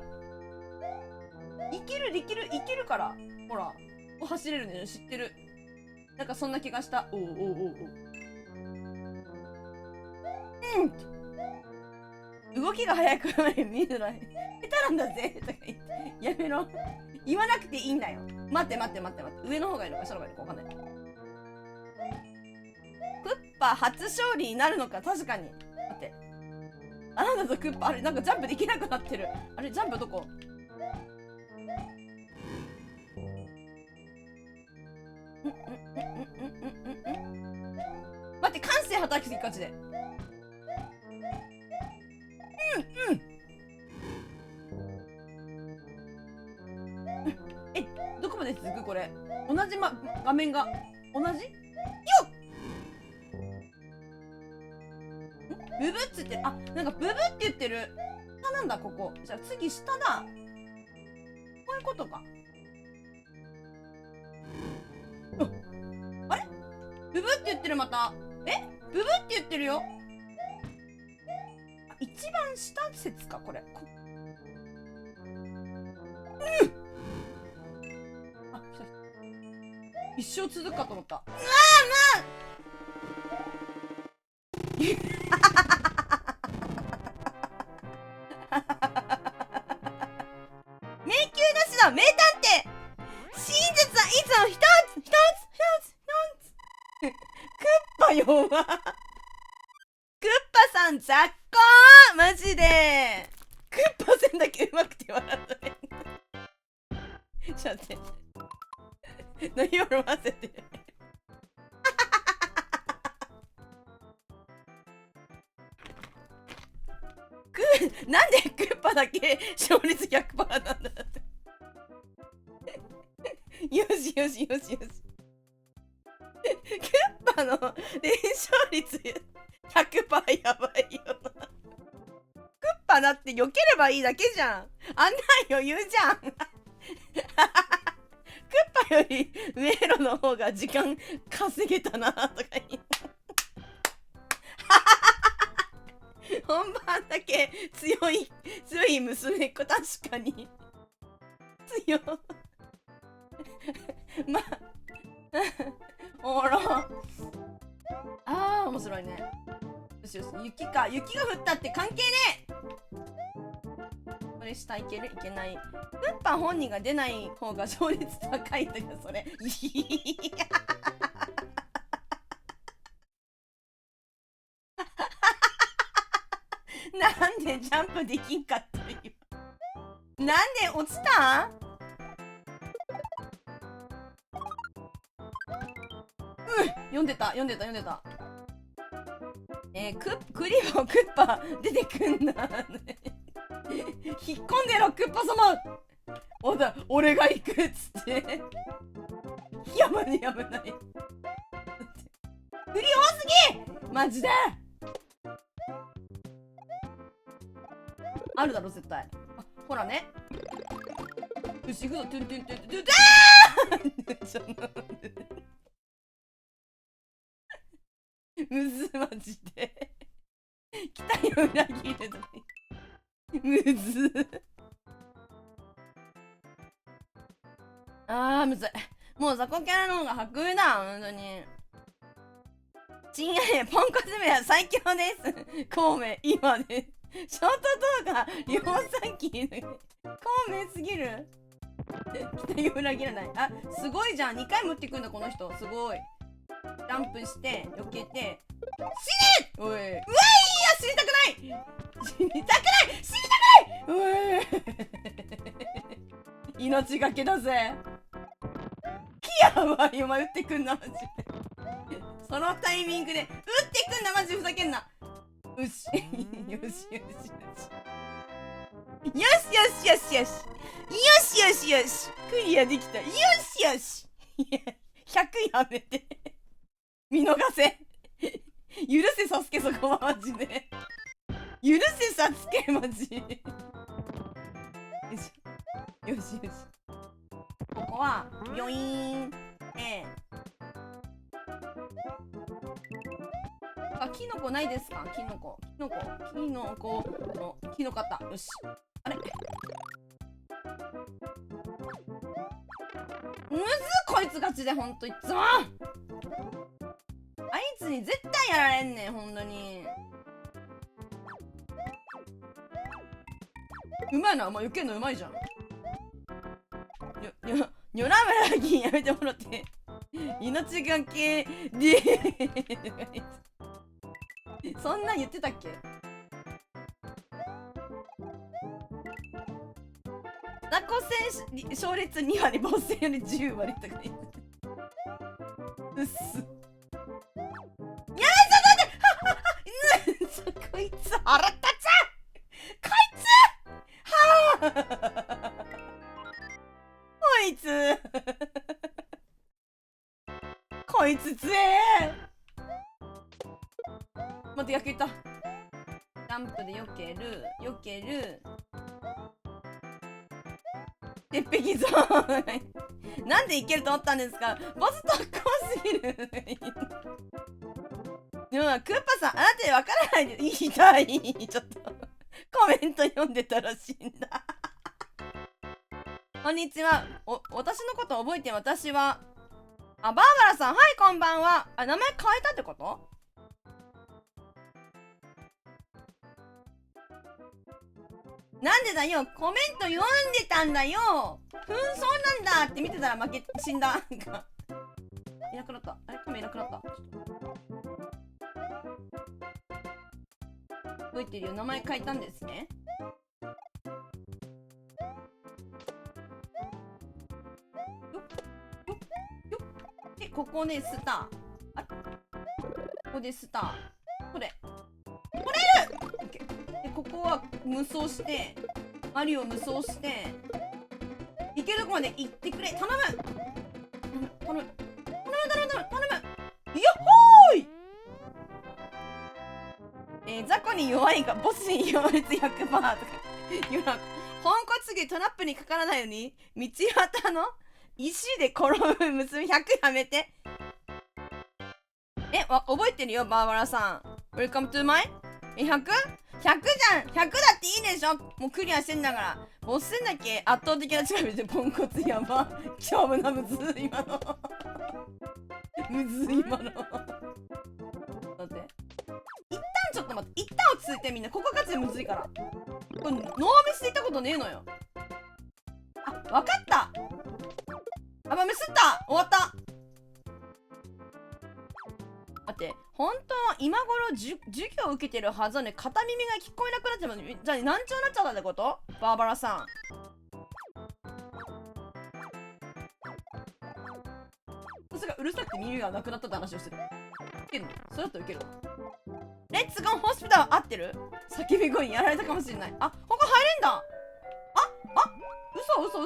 いけるから。ほら。走れるね。知ってる。なんかそんな気がした。おうおうおうおう。動きが速く見えない。下手なんだぜとか言って。やめろ。言わなくていいんだよ。待って。上の方がいいのか下の方がいいのかわかんない。クッパ初勝利になるのか。確かに。待って。あなたとクッパ、あれなんかジャンプできなくなってる。あれジャンプどこ？待って、感性働きすぎかちで。どこまで続くこれ。同じ、画面が同じ？よっ！ブブっつって、あ、なんかブブって言ってる。下なんだここ。じゃあ次下だ。こういうことか。あれ？ブブって言ってるまた。ブブって言ってるよ。一番下説かこれ。あ、一生続くかと思った。迷宮なしの名探偵。真実はいつも一つ。クッパ弱。クッパさん雑魚マジで。クッパ戦だけうまくて笑ったね。ちょっと待って。何を混ぜて。なんでクッパだけ勝率 100% なんだって。よし。クッパの連勝率 100% やばいよな。クッパだって避ければいいだけじゃん。あんな余裕じゃん。クッパより迷路の方が時間稼げたなとか言う。本番だけ強い娘っ子。確かに強。まあおもろ。あー面白いね。よし雪が降ったって関係ねえ。これ下いける？いけない。クッパ本人が出ない方が勝率高いとかそれ。なんでジャンプできんかったよ。なんで落ちた？読んでた。クリボークッパ出てくんな。引っ込んでろクッパ様。俺が行くっつって。やばい。振り多すぎマジで。あるだろ絶対。あ、ほらね。よし、行くぞ。トゥントゥントゥントゥン。むずマジで。期待を裏切るとか。むず。むずい。もう雑魚キャラの方が白衣だ。本当に。チンアレポンコツメは最強です。孔明今です。ショート動画量産機。孔明すぎる。期待を裏切らない。あ、すごいじゃん。2回も打ってくんだこの人。すごい。ジャンプして避けて死ね。おい、うわいや、死にたくない。命がけだぜ。やばい、お前撃ってくんなマジで。そのタイミングで撃ってくんなマジで。ふざけんな。よしクリアできた。100やめて。見逃せ。許せサスケ、そこはマジで。許せサスケマジ。よし。ここはビョイーン。て、あ、キノコないですか？キノコのキノコあった。よし。あれむずっ、こいつガチでほんといつもあいつに絶対やられんねん、ほんとに。うまいな、お前余計のうまいじゃん。ニョラムラギンやめてもらって。命がけでそんなん言ってたっけ？ザコ戦勝率2割、ボス戦より10割とか言ってうっす。やめてちょっと待ってこいつ腹立つこいつはあこいつこいつつえ待って、焼けた。ジャンプで避ける鉄壁ゾーンなんでいけると思ったんですか？ボス特攻すぎるでもクッパさん、あなたでわからないで言いたいちょっとコメント読んでたらしいんだこんにちは。私のこと覚えて、私はバーバラさん、はい、こんばんは。名前変えたってこと？なんでだよ、コメント読んでたんだよ。そうなんだって見てたら死んだ。いなくなった。あれ、カメいなくなった。覚えてるよ、名前変えたんですね。で、ここね、スター。あ、ここでスター。これ。取れる！で、ここは無双して、マリオ無双して、行けるとこまで行ってくれ。頼む！頼む！よっほーい！雑魚に弱いが、ボスに弱烈 100% とか。ポンコツ芸トラップにかからないように、道端の石で転ぶ娘100やめて。覚えてるよ、バーバラさん。Welcome to my? 100？100 じゃん！ 100 だっていいでしょ！もうクリアしてんだから。ボス戦だけ圧倒的な違いでポンコツやば。勝負なむず今の。むず今の。待って。一旦ちょっと待って。一旦落ち着いてみんな。ここガチでむずいから。これノーミスでいったことねえのよ。あ、わかった！ミスった！終わった！待って、本当は今頃授業受けてるはずなのに片耳が聞こえなくなっちゃう。じゃあ難聴になっちゃったってこと？バーバラさん。それがうるさくて耳がなくなったって話をしてる。いけるの？それだといけるの？レッツゴーホスピタル合ってる？叫び声にやられたかもしれない。あ、ここ入れんだ。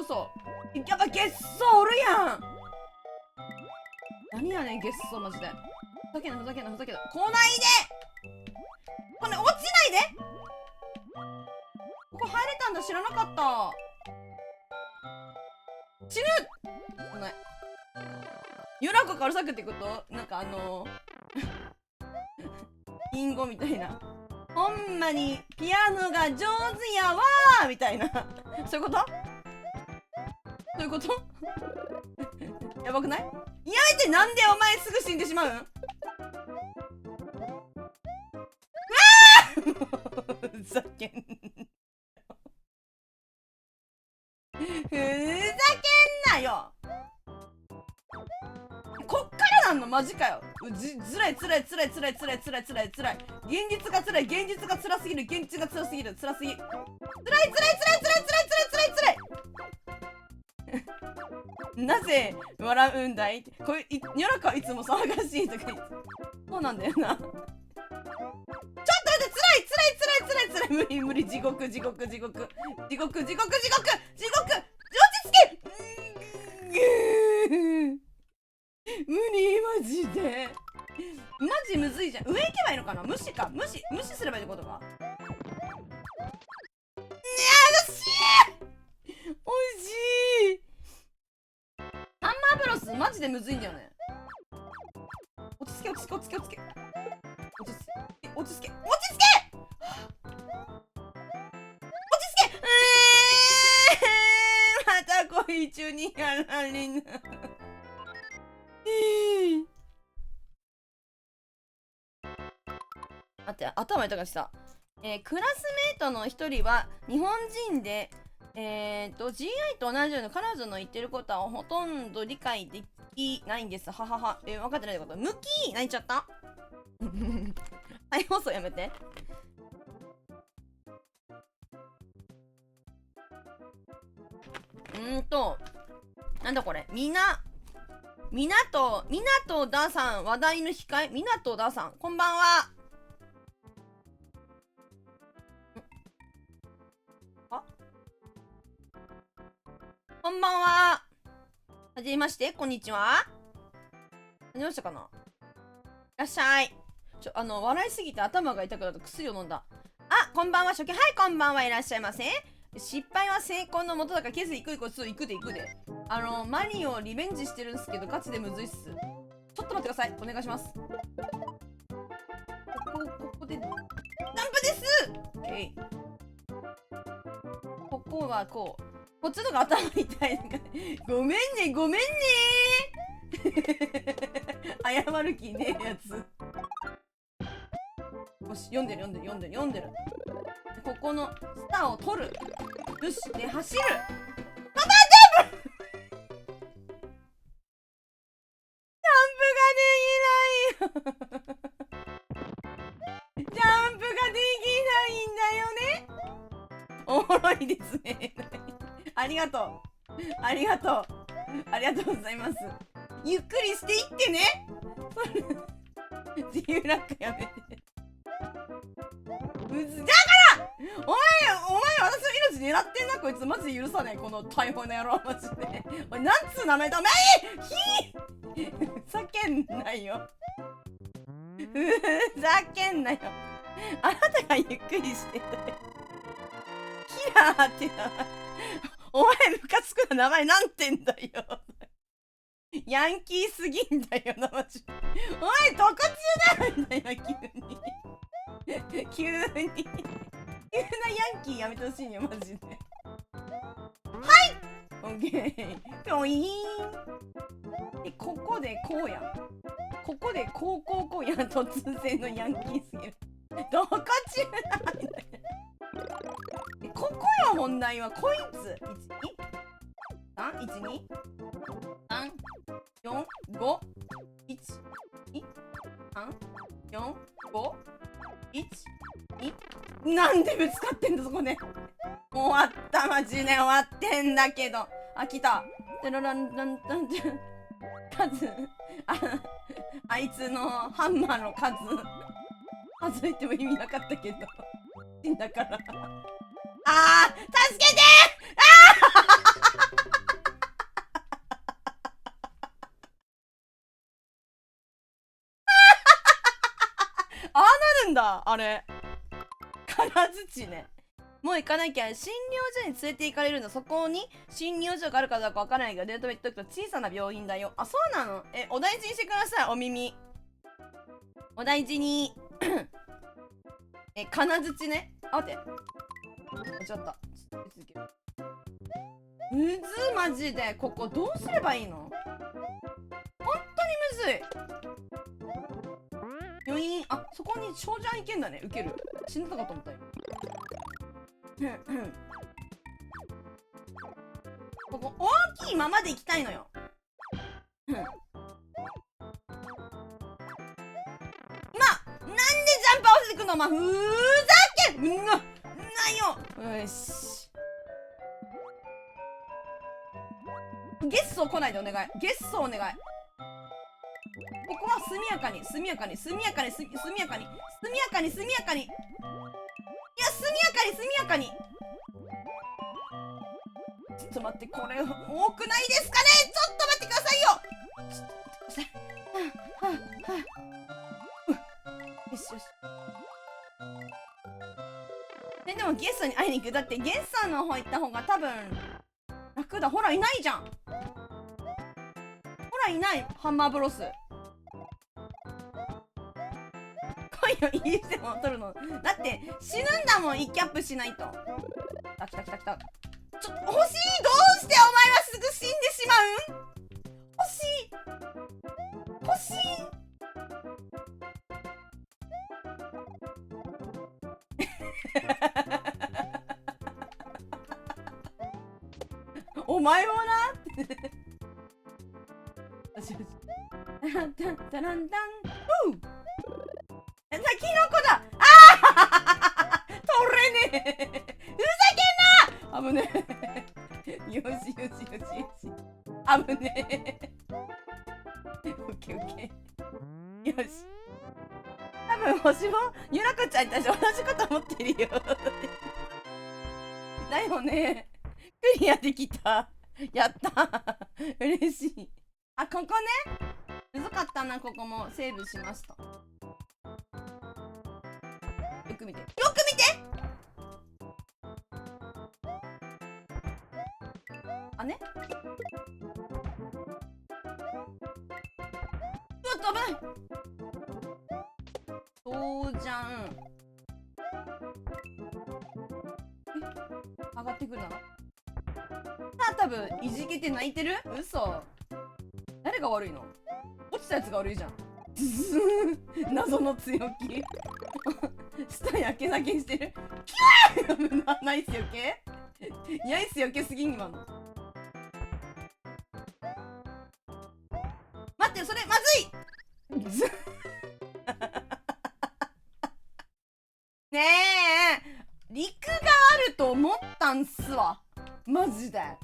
嘘。やっぱゲッソおるやん。何やねんゲッソマジで。ふざけんな。来ないで！これ落ちないで！ここ入れたんだ、知らなかった。死ぬ！ない。ユラコがうるさくってこと？なんか隠語みたいな。ほんまにピアノが上手やわーみたいな。そういうことやばくない？やめて！なんでお前すぐ死んでしまうん？ふざけんなよ。こっからなんのマジかよ。つらい。現実が辛すぎる。辛すぎ。なぜ笑うんだい？これニョラカはいつも騒がしいとか言って。そうなんだよな。ちょっと待って、辛い。無理。地獄。落ち着け！無理、マジで。マジむずいじゃん。上行けばいいのかな？無視すればいいってことか。惜しい！ハンマーブロスマジでむずいんだよね。落ち着け落ち着け落ち着け落ち着け落ち着け落ち着け落ち着けまた恋中にやられぬ待って、頭痛かした。クラスメートの一人は日本人で、GI と同じように彼女の言ってることはほとんど理解できないんです。ははは。分かってないってこと？向き泣いちゃった再放送やめて。なんだこれ。みなとださん、話題の控え、みなとださん、こんばんは。こんばんは。はじめまして、こんにちは。はじめましてかな。いらっしゃい。笑いすぎて頭が痛くなった薬を飲んだ。あ、こんばんは、初期。はい、こんばんは、いらっしゃいませ。失敗は成功のもとだからケース行く行くで。マリオリベンジしてるんですけど、ガチでむずいっす。ちょっと待ってください。お願いします。ここで、ジャンプです。ここはこう。こっちのが頭痛い。ごめんね。謝る気ねえやつ。よし、読んでる。ここのスターを取る。よし、で、走る。パパジャンプジャンプができないよ。ジャンプができないんだよね。おもろいですね。ありがとうございます。ゆっくりしていってね。自由落下やめて。だからお前私の命狙ってんな、こいつ。マジで許さねえ、この大砲の野郎。マジでおい、なんつう名前だお前。叫んないよ。叫んなよ。あなたがゆっくりしてたよ。キラーって名前。お前ムカつくな名前なんてんだよ。ヤンキーすぎんだよな、マジ。お前どこ中なんだよ、急なヤンキーやめてほしいよ、マジで。はいオッケー。ピョイーン。ここでこうやん。ここでこうやん。突然のヤンキーすぎる。どこ中なんだよ。ここよ、問題は。こいつ。1、2、3、1、2、3、4、5、1、2、3、4、5、1、2。なんでぶつかってんだ、そこで。終わった、マジで終わってんだけど。あ、来た。数。あいつのハンマーの数。数えても意味なかったけど。死んだから。助けてなるんだ、あれ。金槌ね。もう行かなきゃ。診療所に連れて行かれるんだ。そこに診療所があるかどうかわからないが、データベッドと小さな病院だよ。あ、そうなの？お大事にしてください、お耳。お大事に。金槌ね。待って。ちょっと。むず、マジで。ここどうすればいいの？本当にむずい。病院、そこに少女行けんだね。ウケる。死んだかと思ったよ。ここ大きいままで行きたいのよ。なんでジャンプ合わせてくんの？ふざけんなよ。よし。ゲッソー来ないでお願い。ゲッソーお願い。ここは速やかに。いや、速やかに。ちょっと待って、これ多くないですかね。ちょっと待ってくださいよ。よし。でもゲストに会いに行く。だってゲストの方行った方が多分楽だ。ほら、いないじゃん。ほらいないハンマーブロス。来いよ、いいしても取るの。だって死ぬんだもん、1キャップしないと。来た来た来た来た。欲しい。どうしてお前はすぐ死んでしまうん。欲しい欲しい。お前もな。よしよし。タランタンタランタン。キノコだ。ああ取れねえ。ふざけんな。危ねえ。よしよしよしよし。危ねえ。オッケーオッケー。よし。多分星もゆらこちゃんに対して同じこと思ってるよ。だよね。クリアできた。やった。嬉しい。あ、ここね。難かったな、ここも。セーブしました。よく見て。よく見て。あね。うわっと危ない。そうじゃん。上がってくるな。多分いじけて泣いてる。嘘。誰が悪いの。落ちたやつが悪いじゃん。謎の強気。下やけ酒してる。キャーナイスよけ。ナイスよけすぎん今の。待って、それまずい。ねえ、陸があると思ったんすわ。マジで。なん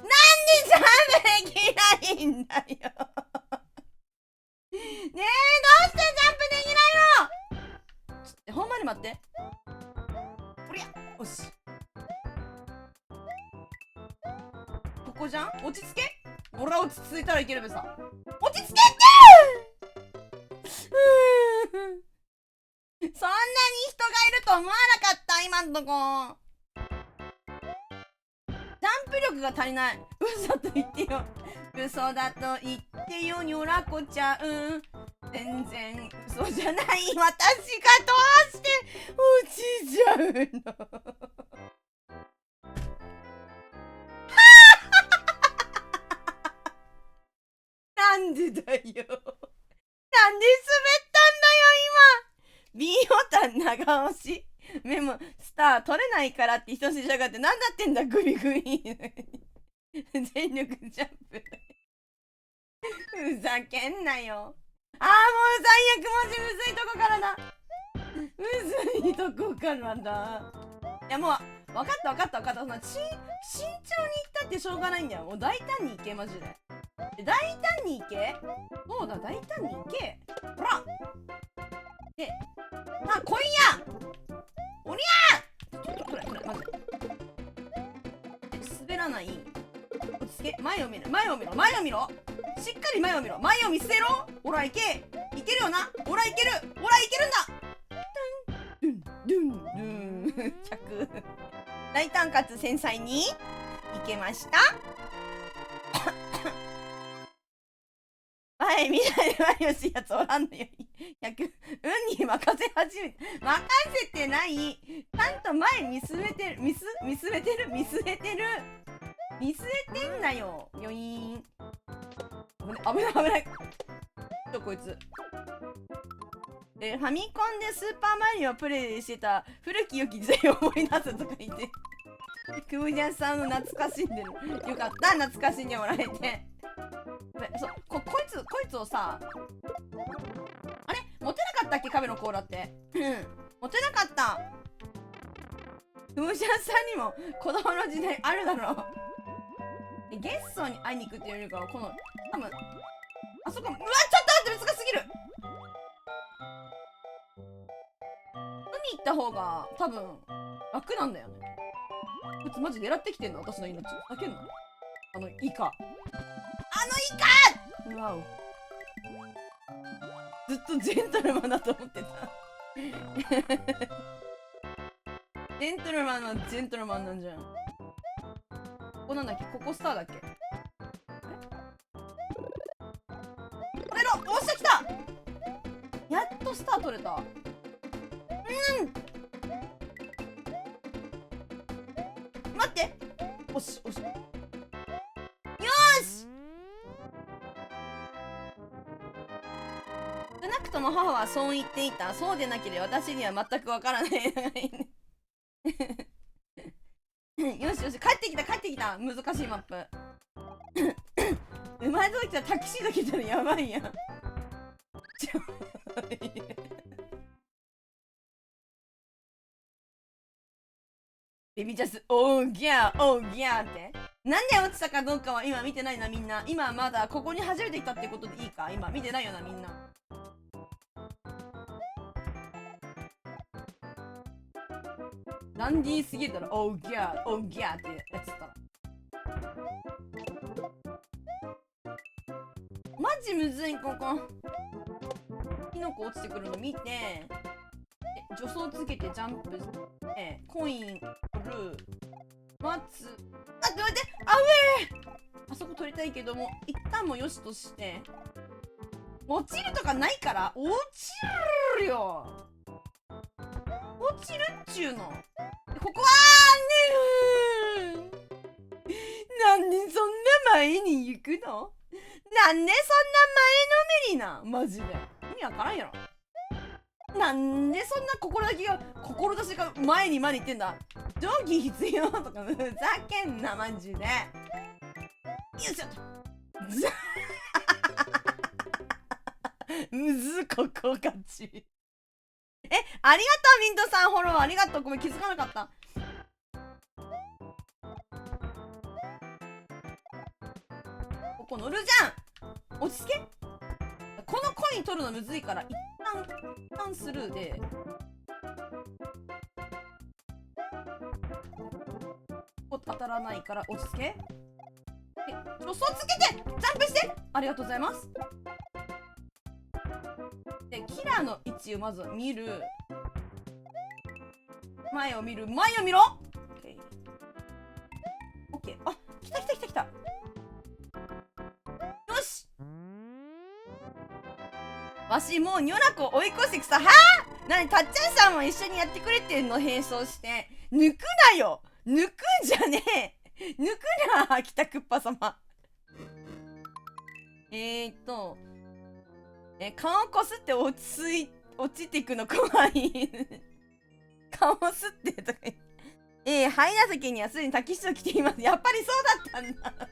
でジャンプできないんだよ。ねえ、どうしてジャンプできないの。ちょっとほんまに待って。こりゃ、よし。ここじゃん。落ち着け。俺は落ち着いたらいけるべさ。落ち着けって。そんなに人がいると思わなかった。今んとこジャンプ力が足りない。嘘と言ってよ。嘘だと言ってよ、にょらこちゃん。全然嘘じゃない。私がどうして落ちちゃうの。なんでだよ。なんで滑ったんだよ今。B ボタン長押し。メモスター取れないからって人しやがって、なんだってんだグビグビ。全力ジャンプ。ふざけんなよ。ああ、もう最悪。マジむずいとこからだ。むずいとこからだ。いやもう分かった分かった分かった。そんな慎重にいったってしょうがないんだよ。もう大胆にいけ。マジで大胆にいけ。そうだ、大胆にいけ。ほらで、あ、来いやおりゃー。ちょっとこれマジで滑らない。落ち着け。前を見る。前を見ろ。前を見ろ。しっかり前を見ろ。前を見せろ。ほら、いけ。いけるよな。ほら、いける。ほら、いけるんだ。ドゥン、ドゥン、ドゥン。100。大胆かつ繊細にいけました。前見ないで前をしいやつおらんのよ。100。運に任せ始めて。任せてない。ちゃんと前見据えてる。見据えてる。見据えてる。見据えてんだよ。よいーん。危ない危ないこいつ。ファミコンでスーパーマリオプレイしてた古き良き時代を思い出すとか言って、くむにゃさんの懐かしんでる。よかった、懐かしんでもらえて。こいつをさ、あれ持てなかったっけ、壁の甲羅って。持てなかった。くむにゃさんにも子供の時代あるだろう。ゲッソーに会いに行くっていうよりかは、この多分あそこ、うわ、ちょっと待って、難しすぎる。海行った方が多分楽なんだよね。こいつマジ狙ってきてんの、私の命。開けんのイカ。うわお。ずっとジェントルマンだと思ってた。ジェントルマンはジェントルマンなんじゃん。ここなんだっけ、ここスターだっけ。とスター取れた。待って。おしおし。よし。少なくとも母はそう言っていた。そうでなければ私には全くわからない。よしよし、帰ってきた帰ってきた。難しいマップ。生まれた時からタキシード着たらやばいやん。ベビージャス、オーギャー、オーギャーって。なんで落ちたかどうかは今見てないな、みんな。今まだここに初めて来たってことでいいか？今見てないよな、みんな。ランディーすぎるだろ、オーギャー、オーギャーってやつったら。マジむずい、ここ。キノコ落ちてくるの見て、助走つけてジャンプして、コイン取る、待つ。待って待って、あウェー、あそこ取りたいけども、一旦もよしとして、落ちるとかないから、落ちるよ。落ちるっちゅうの。ここはねなんでそんな前に行くの？なんでそんな前のめりなマジで。意味わからんやろ。なんでそんな志が前に行ってんだ。定規必要とかふざけんなマジで。よいしょむずここ勝ち。ありがとうミントさん、フォローありがとう。ごめん気づかなかった。ここ乗るじゃん。落ち着け。このコイン取るのむずいから一旦スルーで、ここ当たらないから落ち着け。助走つけてジャンプして。ありがとうございます。でキラーの位置をまず見る。前を見ろ。オッケー。あ、来た。よし。わしもうニョラコ追い越してくさ。はあ？なにたっちゃんさんも一緒にやってくれてんの？並走して抜くなよ。抜くんじゃねえ。抜くな北クッパ様。顔こすって落ちていくの怖い。顔すってとかハイナ席にはすでにタキシード着ています。やっぱりそうだったんだ。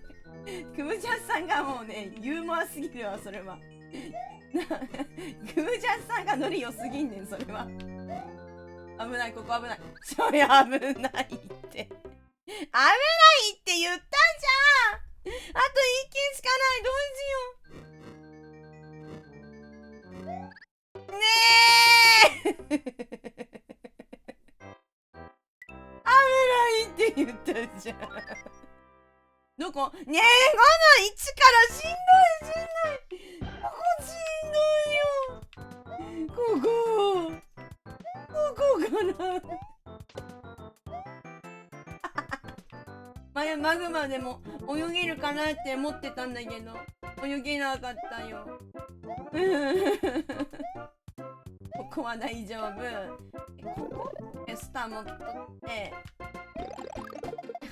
クムジャンさんがもうねユーモアすぎるわそれは。クムジャンさんがノリ良すぎんねんそれは。危ない、ここ危ない。それ危ないって。危ないって言ったんじゃん。あと1件しかない。どうしよう。ねえ。危ないって言ったじゃん。どこ？ねえ、この1からしんどい。ここしんどいよ。ここかな。マグマでも泳げるかなって思ってたんだけど泳げなかったよ。ここは大丈夫。ここスター持っとって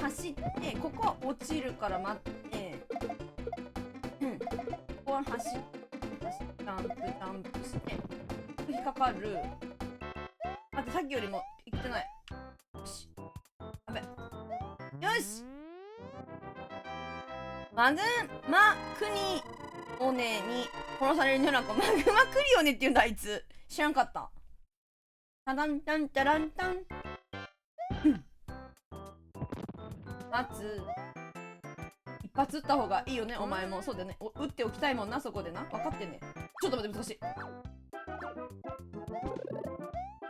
走ってここは落ちるから待ってここは走ってジャンプして引っかかる。待ってさっきよりもいってない。よしやべよし。マグマクニオネに殺されるニョラコ。マグマクリオネって言うんだあいつ。知らんかった。タランタンタランタン。待つ。一発撃った方がいいよねお前も。そうだよね。撃っておきたいもんなそこでな。分かってんね。ちょっと待って難しい。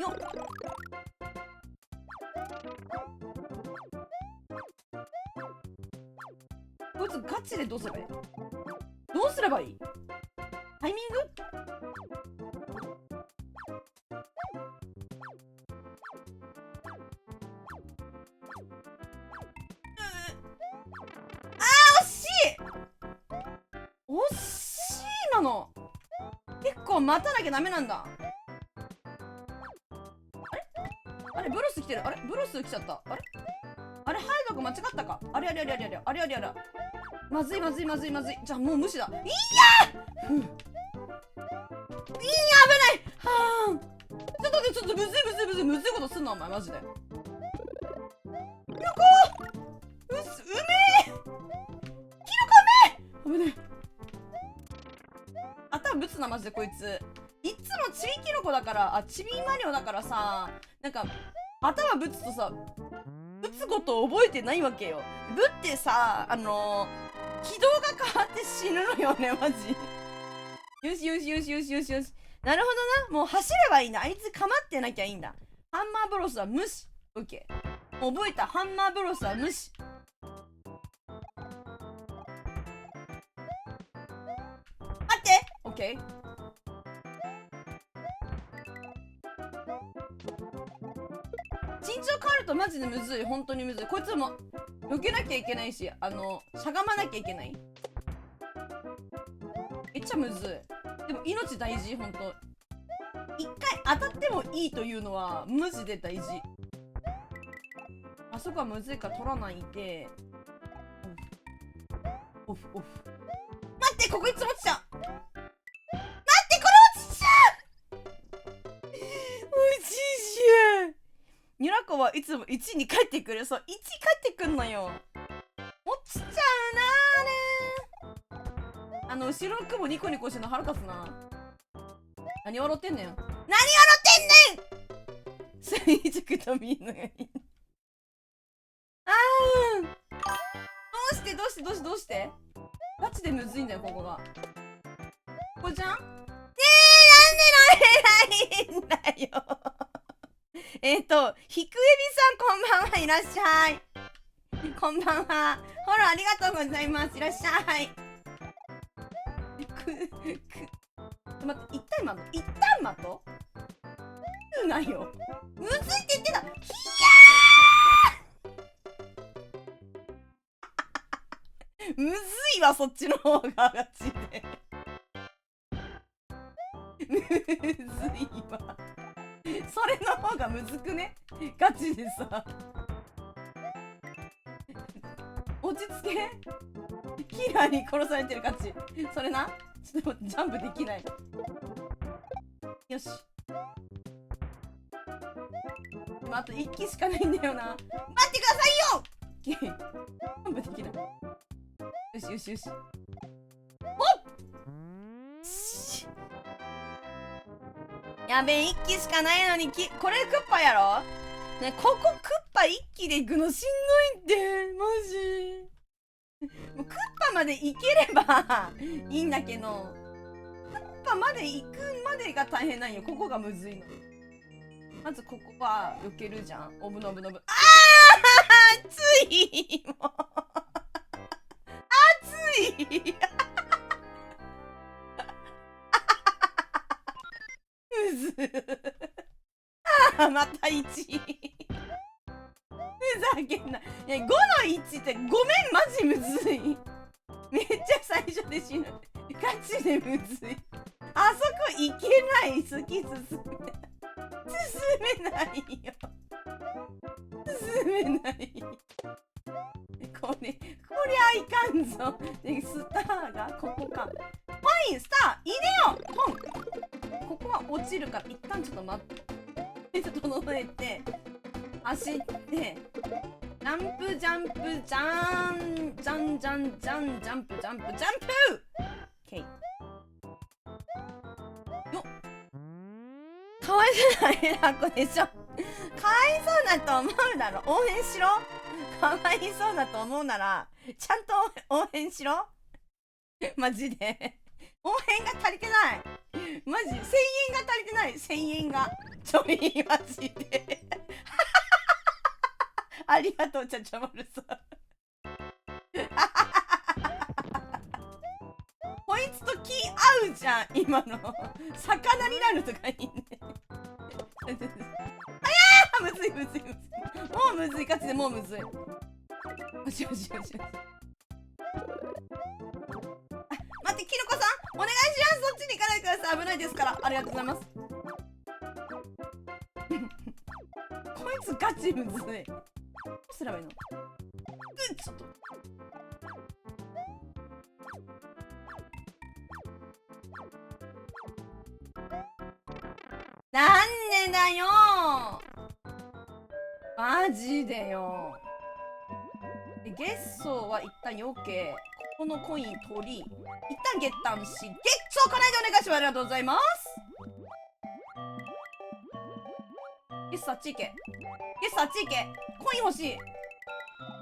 よっ。こいつガチでどうすればいい？どうすればいい？タイミング？惜しいなの。結構待たなきゃダメなんだ。れブロス来てる。あれブロス来ちゃった。あれ入るとこ間違ったか。あれあれあれあれあれあれあれあれ。まずいまずいまずいまずい。じゃあもう無視だ。いやー、いや危ない。はあ。ちょっと待って、ちょっとむずいむずいむずいむずいことすんなお前マジで。キノコうめえ。キノコうめえ。危ねえ。頭ぶつなマジでこいつ。いつもちびキノコだから、あ、ちびマリオだからさ、なんか頭ぶつとさ、ぶつこと覚えてないわけよ。ぶってさ、軌道が変わって死ぬのよねマジ。よしよしよしよしよしよし。なるほどな。もう走ればいいんだ。あいつ構ってなきゃいいんだ。ハンマーブロスは無視。オッケー。覚えた。ハンマーブロスは無視。待って。オッケー。身長変わるとマジでむずい。本当にむずい。こいつも避けなきゃいけないし、しゃがまなきゃいけない。めっちゃむずい。でも命大事、ほんと。一回当たってもいいというのはマジで大事。あそこはむずいから取らないで。オフオフ。待って、ここいつも落ちちゃう。待って、これ落ちちゃう。落ちちゃう。ニュラコはいつも1に帰ってくる。そう、1帰ってくんのよ。落ちちゃうなーね。後ろの雲ニコニコしてんの腹立つな。何笑ってんねん。何笑ってんねん。垂直と見えるのがいい。あー。どうしてどうしてどうしてどうしてガチでむずいんだよ、ここが。これじゃん。なんで乗れないんだよ。ひくえびさんこんばんはいらっしゃい。こんばんは。フォローありがとうございます。いらっしゃい。待って、一旦待と言うなよ。むずいって言ってた。ひやーむずいわ、そっちの方がガチで。むずいわ。それの方がむずくね。ガチでさ。落ち着け。キラーに殺されてるガチ。それな。ちょっとジャンプできない。よし。あと1機しかないんだよな。待ってくださいよ。ジャンプできない。よしよしよし。おっやべえ、1機しかないのにこれクッパやろね。ここクッパ1機で行くのしんどいってマジ。もうクッパまで行ければいいんだけど、クッパまで行くまでが大変なんよ。ここがむずいの。まずここは避けるじゃん。オブノブノブ。あー熱いもう熱いむずまた1ふざけんな。5の1ってごめんマジむずい。めっちゃ最初で死ぬ。ガチでむずい。あそこ行けない。好き進めないよ。進めないこれはいかんぞ。でスターがここか。ポインスター入れよポン。ここは落ちるから一旦ちょっと待って。整えて走ってジャンプジャンプジャンジャンジャンジャンジャンプジャンプジャンプオッケー。よっかわいそうなヘラコでしょ。かわいそうだと思うだろ。応援しろ。かわいそうだと思うならちゃんと応援しろ。マジで応援が足りてない。マジ1000円が足りてない。1000円がちょいマジでありがとうちゃちゃまるさんこいつと気合うじゃん今の。魚になるとかいいねあやーむずいむずいむずい。もうむずい。ガチでもうむずい。よしよしよしよし。待って、キノコさんお願いします。そっちに行かないでください。危ないですから。ありがとうございますこいつジむずい。どうすればいいの？ちょっと。なんでだよマジでよ。でゲッソーは一旦よけ、ここのコイン取り、一旦ゲッタンし、ゲッソー来ないでお願いします。ありがとうございます。ゲッソーあっち行け。ゲッソーあっち行け。コイン欲しい。ゲ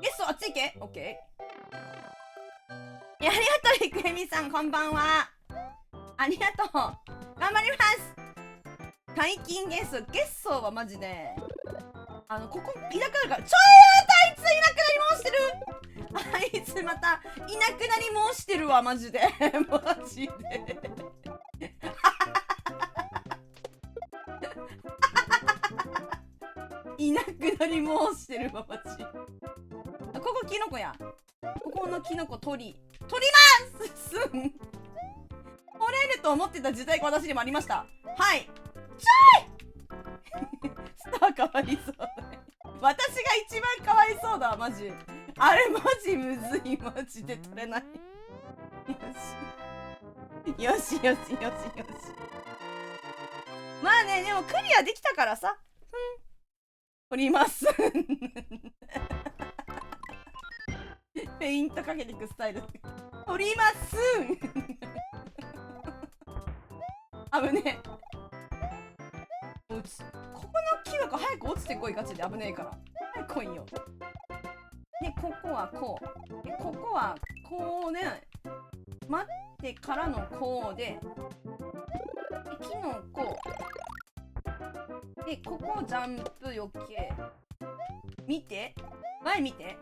ッソーあっち行け。オッケー。ありがとう、リクエミさん、こんばんは。ありがとう。頑張ります。解禁ゲッソー。ゲッソーはマジで、ここいなくなるから。ちょいあいついなくなり申してる。あいつまたいなくなり申してるわ、マジで。マジで。いなくなり申してるわ、マジ。ここキノコや。ここのキノコ取りますすん。取れると思ってた時代が私にもありました。はい。ちょいスターかわいそうだね。私が一番かわいそうだわ、マジ。あれマジむずい、マジで取れない。よしよしよしよしよし。まあね、でもクリアできたからさ。取ります。フェイントかけていくスタイル。取ります。危ねえ。ここのキノコ早く落ちてこい、ガチで危ねえから。早く来いよ。で、ここはこう。で、ここはこうね。待ってからのこうで。で、キノコ。で、ここジャンプよけ。見て。前見て。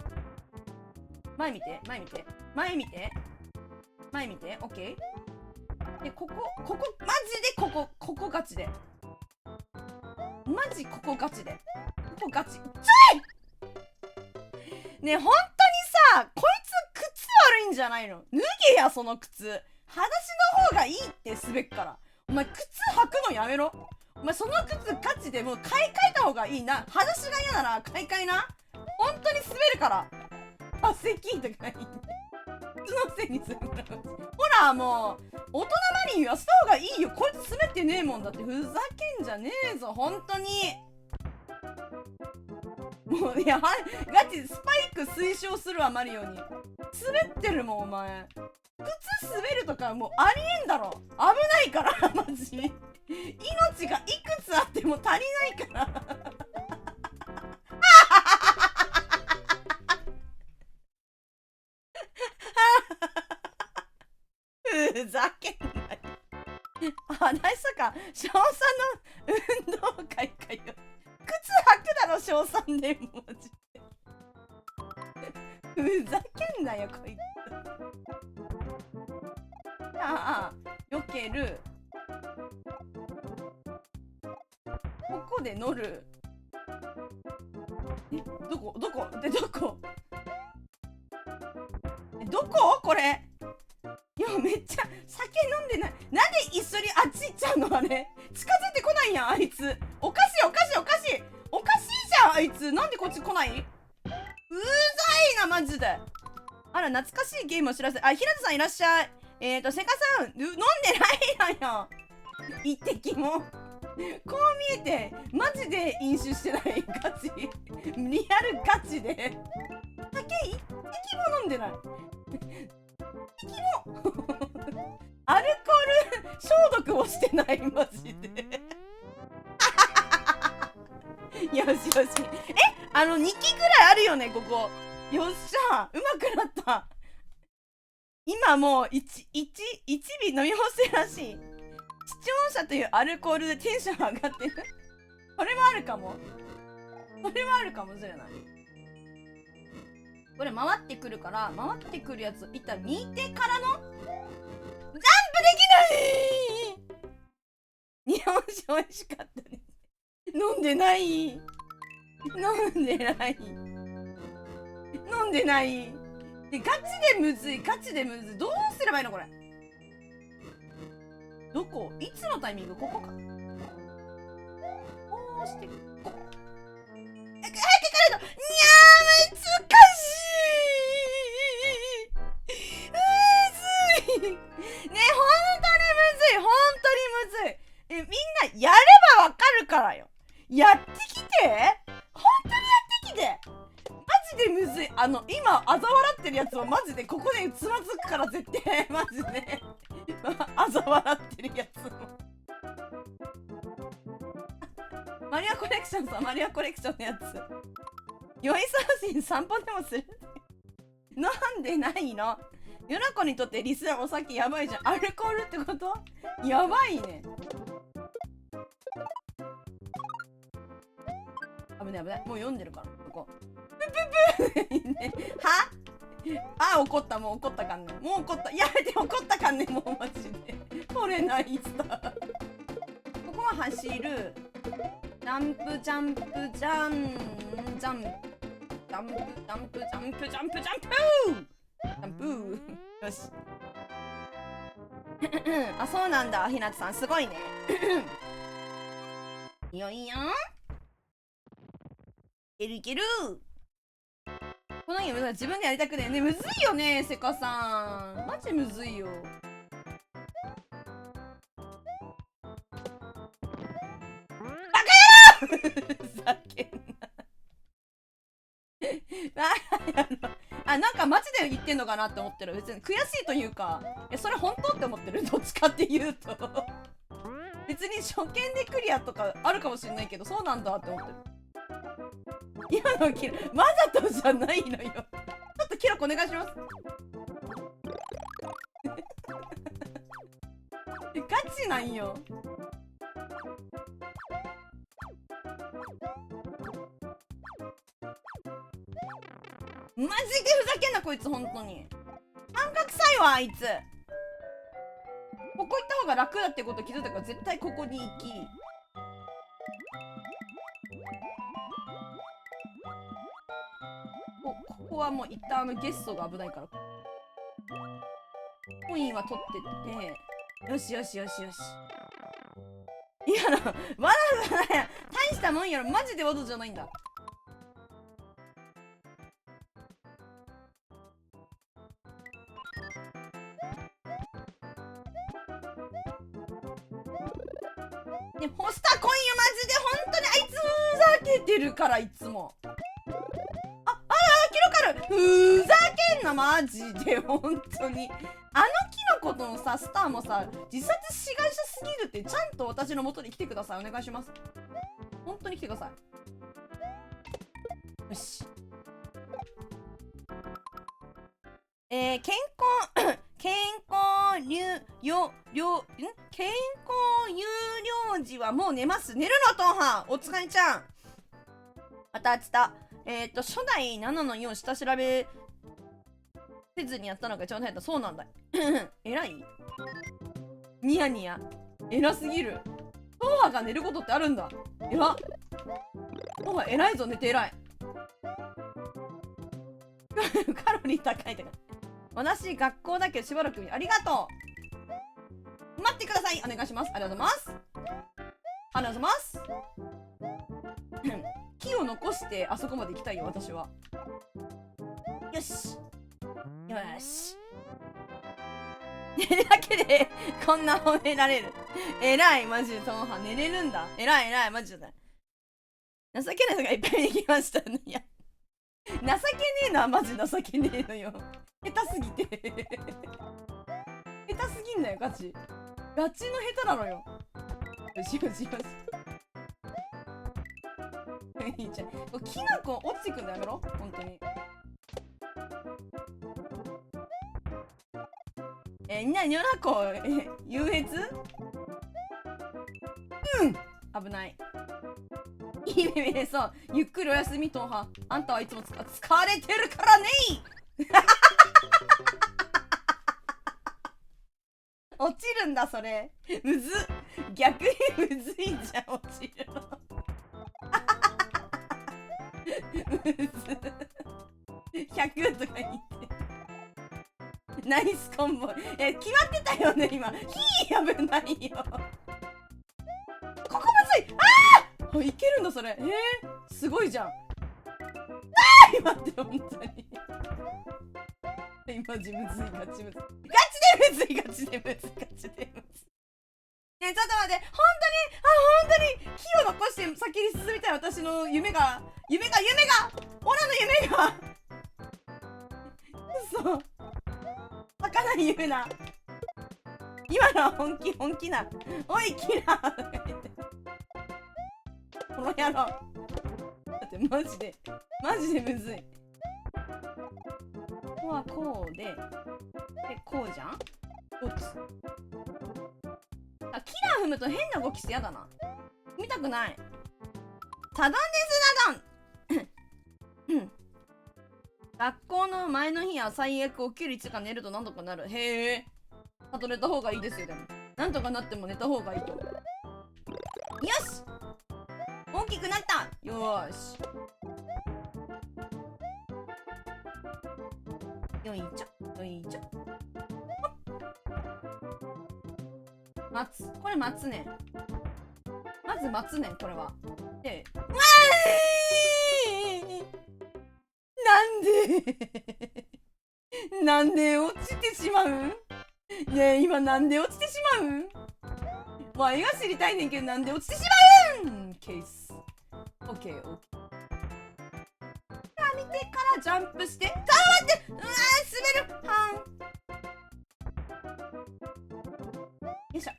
前見て。前見て。前見て。前見て。オッケー。で、ここ、マジでここガチで。マジここガチで。ここガチ。ちょいねえ、ほんとにさ、こいつ靴悪いんじゃないの？脱げや、その靴。裸足の方がいいってすべっから。お前、靴履くのやめろ。お前、その靴ガチでもう買い替えた方がいいな。裸足が嫌なら買い替えな。ほんとに滑るから。あ、咳とかいいんで。靴のせいにするから。ほら、もう、大人マリンはした方がいいよ。こいつ滑ってねえもんだって。ふざけんじゃねえぞ、ほんとに。もう、いや、ガチ、スパイク推奨するわ、マリオに。滑ってるもん、お前。靴滑るとかもうありえんだろ。危ないから、マジ。命がいくつあっても足りないから。ふざけんなよ。あ、大さか、小3の運動会かよ。靴履くだろ、小3でもマジで。ふざけんなよ、こいつ。ああ、よける。ここで乗る。え、どこどこで、どこどここれ。いや、めっちゃ酒飲んでない。なんで一緒にあっち行っちゃうの？あれ近づいてこないやん、あいつ。おかしいおかしいおかしいおかしいじゃん、あいつ。なんでこっち来ない？うざいな、マジで。あら、懐かしいゲームを知らせ。あ、平田さんいらっしゃい。セカさん、飲んでないのよ。一滴も。こう見えて、マジで飲酒してない。ガチ。リアルガチで。酒一滴も飲んでない。一滴も。アルコール消毒をしてない、マジで。よしよし。2機ぐらいあるよね、ここ。よっしゃ、うまくなった。今もう1尾飲み干してるらしい。視聴者というアルコールでテンション上がってる。これもあるかも。それはあるかもしれない。これ回ってくるから、回ってくるやつ一旦見てからのジャンプできない。日本酒美味しかったね。飲んでない。飲んでない。飲んでない。で、ガチでむずい。ガチでむずい。どうすればいいのこれ。どこ？いつのタイミング？ここか。こうして、こう。やってきて、本当にやってきて、マジでむずい。今嘲笑ってるやつはマジでここでつまずくから絶対マジで嘲笑ってるやつもマリアコレクションさ、マリアコレクションのやつ酔いさましに散歩でもするなんでないの。ヨナコにとってリスナーお酒やばいじゃん。アルコールってこと？やばいね。危ない危ない。もう読んでるからここ。プププはあ、怒った。もう怒ったかんね。もう怒った。やめて、怒ったかんね。もうマジでこれないさ。ここは走る。ジャンプジャンプジャンジャンプジャンプジャンプジャンプジャンプジャンプジャンプよしあ、そうなんだ。ひなつさんすごいねいいよいいよ、いけるいける。このゲーム自分でやりたくねえね。むずいよねセカさん、マジむずいよ。バカ野郎ふざけんななんかマジで言ってんのかなって思ってる。別に悔しいというか、それ本当って思ってる。どっちかっていうと別に初見でクリアとかあるかもしれないけど、そうなんだって思ってる。今のキロわざとじゃないのよ。ちょっとキロコお願いしますガチなんよ。マジでふざけんなこいつ、本当に感覚臭いわあいつ。ここ行った方が楽だってこと気づいたから絶対ここに行き、ここはもう一旦ゲストが危ないからコインは取ってって、よしよしよしよし。いやな、わざじゃないや、大したもんやろ。マジでわざじゃないんだ。ね、ホスターコインよマジで。本当にあいつふざけてるからいつも。キロカルふざけんなマジで本当に。キノコとのさスターもさ自殺志願者すぎるって。ちゃんと私の元に来てください。お願いします。本当に来てください。よし。健康健康健康有料時はもう寝ます。寝るのトンハンおつかいちゃん。またつた。初代7の4下調べせずにやったのが一番大変だ。そうなんだ偉いニヤニヤ偉すぎる。トンハが寝ることってあるんだ。偉っ。トンハ偉いぞ。寝て偉いカロリー高いとか。私学校だけどしばらくありがとう。待ってください。お願いします。ありがとうございます。ありがとうございます木を残してあそこまで行きたいよ私は。よしよし。寝るだけでこんな褒められる。偉いマジで。トンハ寝れるんだ。偉い偉いマジで。情けないのがいっぱいできましたね。いや情けねえのはマジ情けねえのよ。下手すぎて下手すぎんだよガチ。ガチの下手なのよ。よしよしよしいいじゃん。キノコ落ちてくんのやめろ本当に。みんなニョラコ優越危ない。いいねね。そうゆっくりお休みトンハ。あんたはいつも疲れてるからね落ちるんだそれ。むずっ。逆にむずいじゃん落ちるのむずっ。100とか言ってナイスコンボ。決まってたよね今。危ないよ。ここむずい。いけるんだそれ。すごいじゃん。待って本当にマジむずい。ガチむずい。ガチでむずい。ガチでむずい。ガチでむずい。ねえちょっと待って。本当に火を残して先に進みたい私の夢がオラの夢が嘘儚い夢な。今のは本気な。おいキラーこの野郎。だってマジでむずい。ここはこうでこうじゃん。こっちあ、キラー踏むと変な動きしてやだな。見たくない。サダンですなだん学校の前の日は最悪起きる位置が寝ると何とかなる。へえ。あと寝た方がいいですよ。でもなんとかなっても寝た方がいいと。よし大きくなった。よーしよいちょよいちょ。待つ。これ待つね。まず待つねんこれは。でわーいなんで落ちてしまうんねえ今なんで落ちてしまうんわいが知りたいねんけどなんで落ちてしまうんケースオッケーオッケー。見てからジャンプして待って滑るはんよいしょ。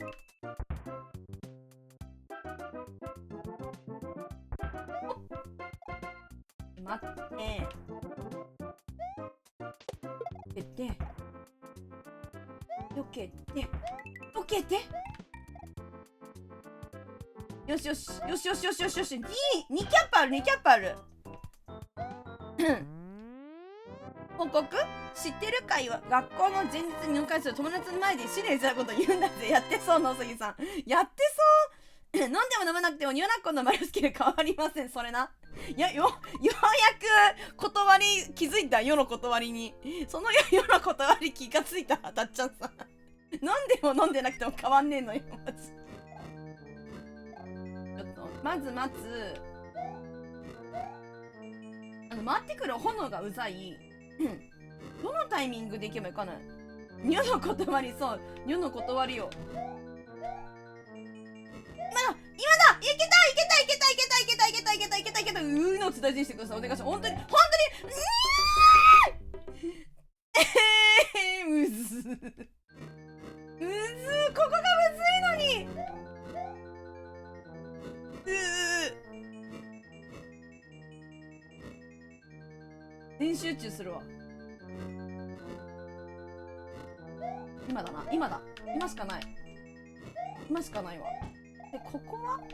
待って避けてよし2キャップある2キャップある報告知ってるかいは学校の前日に入会する友達の前で失礼したこと言うんだぜ。やってそう野杉さんやってそう飲んでも飲まなくてもニョナコの丸スキル変わりません。それなようやく断り気づいた。世の断りにその世の断り気がついた。たっちゃんさん飲んでも飲んでなくても変わんねえのよマジ。ちょっとまず待つ。回ってくる炎がうざいどのタイミングでいけばいかない。世の断り。そう世の断りよ。いけた命大事にしてください。お願いします。本当にむずここがむずいのに全集中するわ。今だな今しかないわ。でここはク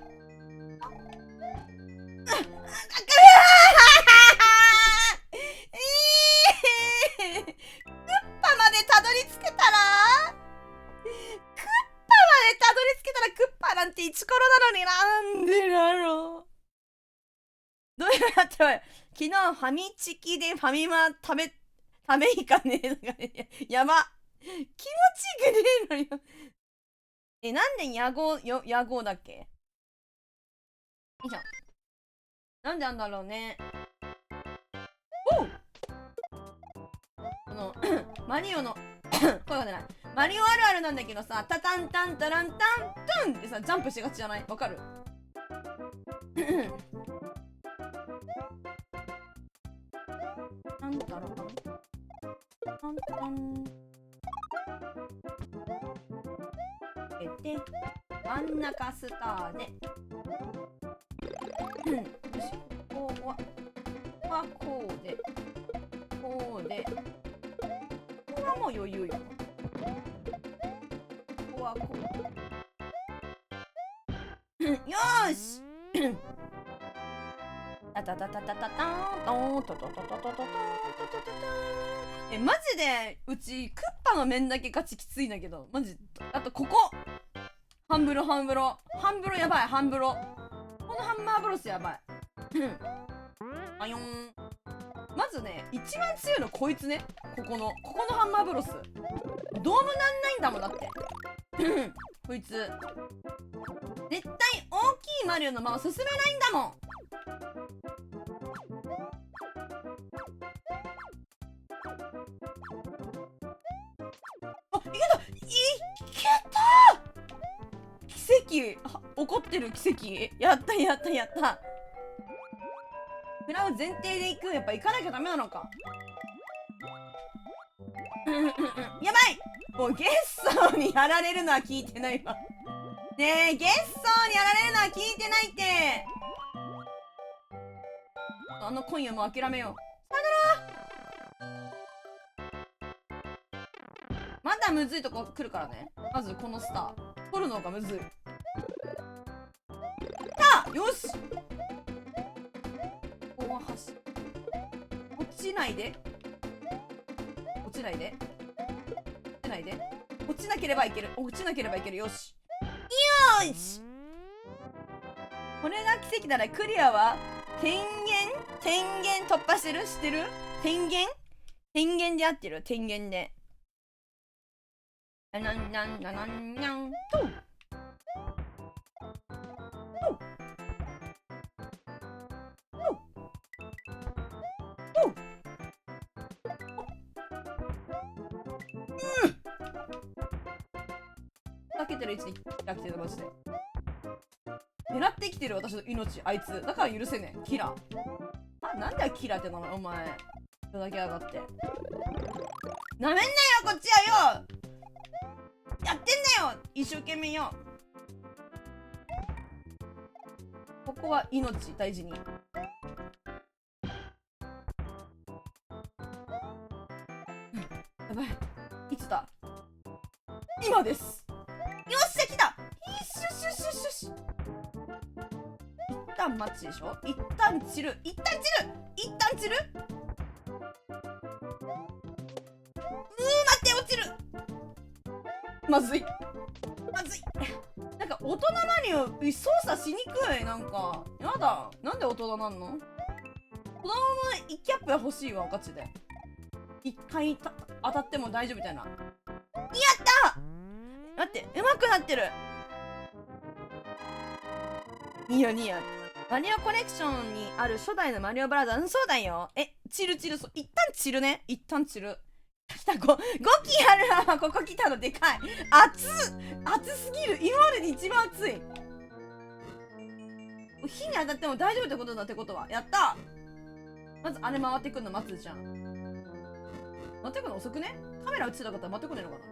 ッパまでたどり着けたらクッパなんてイチコロなのになんでだろう。どうやって昨日ファミチキでファミマ食べいかねえのがやば気持ちいくねえのよ。なんで野号だっけ。いいじゃん。なんでなんだろうね。おうこのマリオの声が出ない。マリオあるあるなんだけどさ、タタンタンタランタントゥンってさジャンプしがちじゃない？わかる？なんだろうタンタンで真ん中スターでよしここはこうでここはもう余裕よ。ここはこうよーしタタタタタタタントントトトトトトトトトトマジでうちクッパの面だけガチきついんだけどマジ。あとここハンブロやばい。このハンマーブロスやばいあよん。まずね一番強いのこいつね。ここのハンマーブロスどうもなんないんだもんだってこいつ絶対大きいマリオのまま進めないんだもん。あ、いけた奇跡奇跡起こってる。奇跡やったやったやった。食らう前提で行く。やっぱ行かなきゃダメなのか。やばい。もうゲッソーにやられるのは聞いてないわ。ねえ、ゲッソーにやられるのは聞いてないって。あの今夜も諦めよう。さよなら。まだむずいとこ来るからね。まずこのスター取るのがむずい。さあ、よし。ここは落ちないで。落ちないで。落ちないで。落ちなければいける。落ちなければいける。よし。よし。これが奇跡ならクリアは天元突破してる。知ってる？天元で合ってる。天元で。なんと。ふざけてる位置で来てるマジで。狙ってきてる私の命、あいつ。だから許せねえ。キラー。あ、なんだよキラーって名前、お前。ふざけやがって。なめんなよ、こっちはよ。やってんだよ、一生懸命よ。ここは命大事に。やばい。いつだ？今です。よっしゃ、来た。よしよしよしよしよし。一旦待ちでしょ。一旦散る。一旦散る。一旦散る。待って、落ちる。まずい。まずい。なんか大人マリオ操作しにくい。なんかやだ。なんで大人なんの？子供のキャップは欲しいわ、ガチで。一回当たっても大丈夫みたいな。やった！待って、上手くなってる。いいよいいよ。マリオコレクションにある初代のマリオブラザー。そうだよ。散る。そう、一旦散るね。一旦散る。来た。5機あるわ。ここ来たのでかい。熱すぎる。今までで一番熱い。火に当たっても大丈夫ってことだってことは。やった。まずあれ回ってくんの待つじゃん。回ってくの遅くね？カメラ映ってたかったら回ってこねえのかな。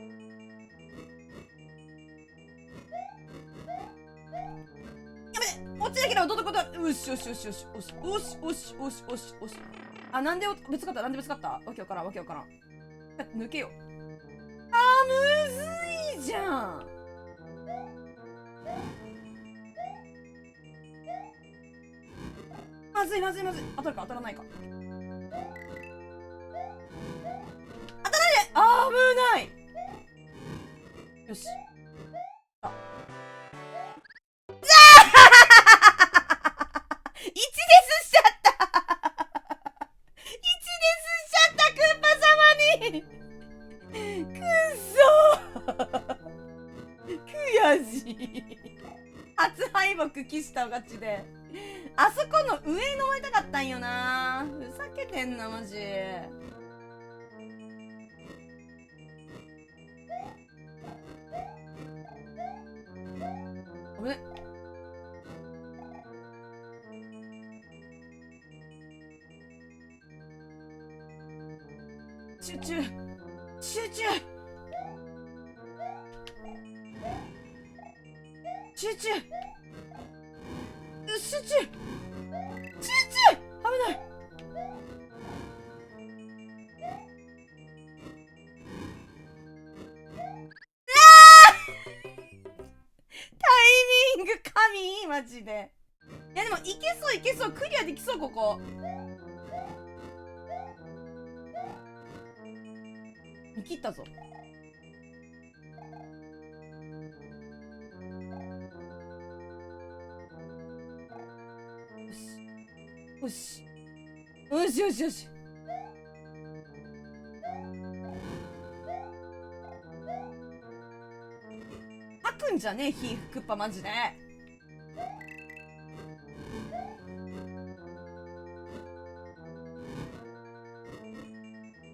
やめて。落ちなければどんどん。よしよしよしよしよしよしよしよしよしよし。あ、なんでぶつかった？なんでぶつかった？わけわからんわけわからん。抜けよ。むずいじゃん。まずい。当たるか当たらないか。当たらない。危ない。よし。あ。1ですしちゃった1ですしちゃった。クッパ様にくっそ悔しい。初敗北期したガチで。あそこの上に登りたかったんよな。ふざけてんなマジ。ごめん。集中。危ない。タイミング神マジで。いやでもいけそうクリアできそう。ここ見切ったぞ。よし。吐くんじゃねえ火クッパマジで。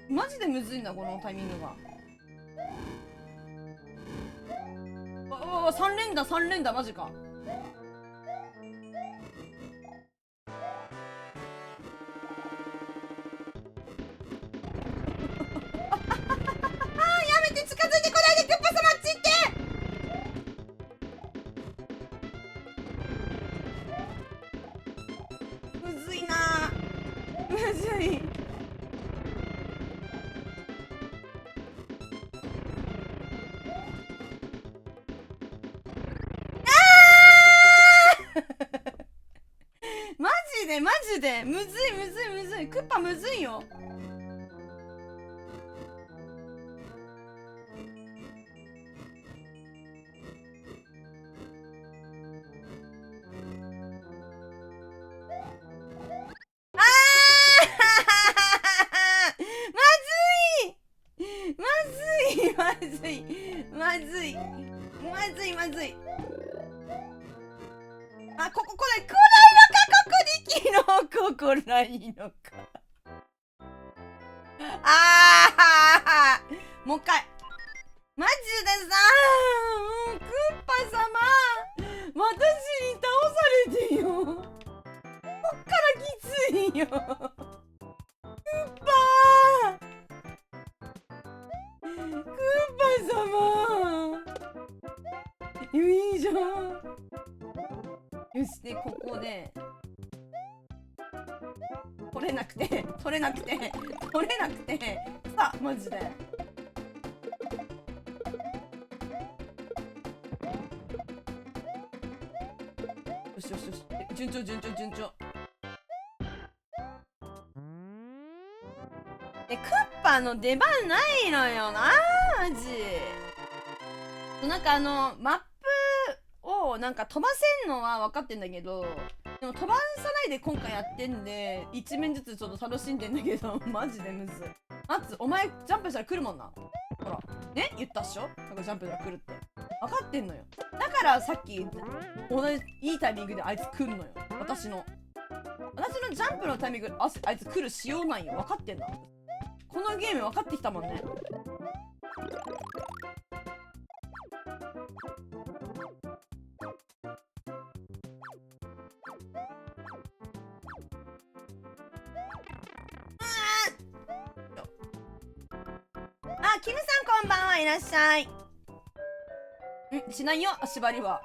マジでむずいんだこのタイミングが。わ3連打3連打マジか。近づいてこないで、クッパ様あっち行って。むずいなぁ、むずい。マジでマジでむずいむずいむずい。クッパむずいよ。まずいまずいまずいまずい。あ、ここ来ないのか、ここないのか。あー、もう一回。マジでさ、もうクッパ様、私に倒されてよ。こっからきついよ。クッパ様、いいじゃん。よし、でここで取れなくてさあ、マジでよしよしよし、順調順調順調で、クッパの出番ないのよな、マジ。なんかマップをなんか飛ばせんのは分かってんだけど、でも飛ばさないで今回やってんで、一面ずつちょっと楽しんでんだけど、マジでむずい。マツ、お前ジャンプしたら来るもんな。ほらね、言ったっしょ、なんかジャンプしたら来るって分かってんのよ。だからさっき同じいいタイミングであいつ来るのよ。私のジャンプのタイミングであいつ来る仕様なんよ。分かってんだ。このゲーム分かってきたもんね。あ、キムさんこんばんは、いらっしゃい。しないよ、縛りは。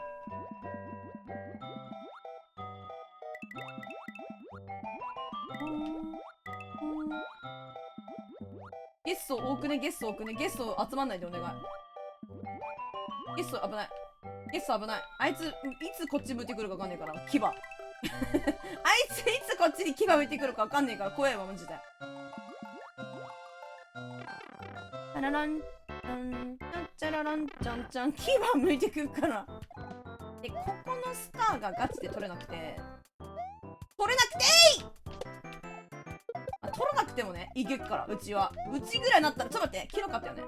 ゲスト多くね、ゲスト多くね、ゲスト集まんないでお願い。ゲスト危ない、ゲスト危ない。あいついつこっち向いてくるか分かんねえから牙あいついつこっちに牙向いてくるか分かんねえから怖えわマジで。チャラランチャンチャラランチャンチャン、牙向いてくるから。で、ここのスターがガチで取れなくて取らなくてもね、いけっから。うちぐらいになったら、ちょっと待って、キノかったよね。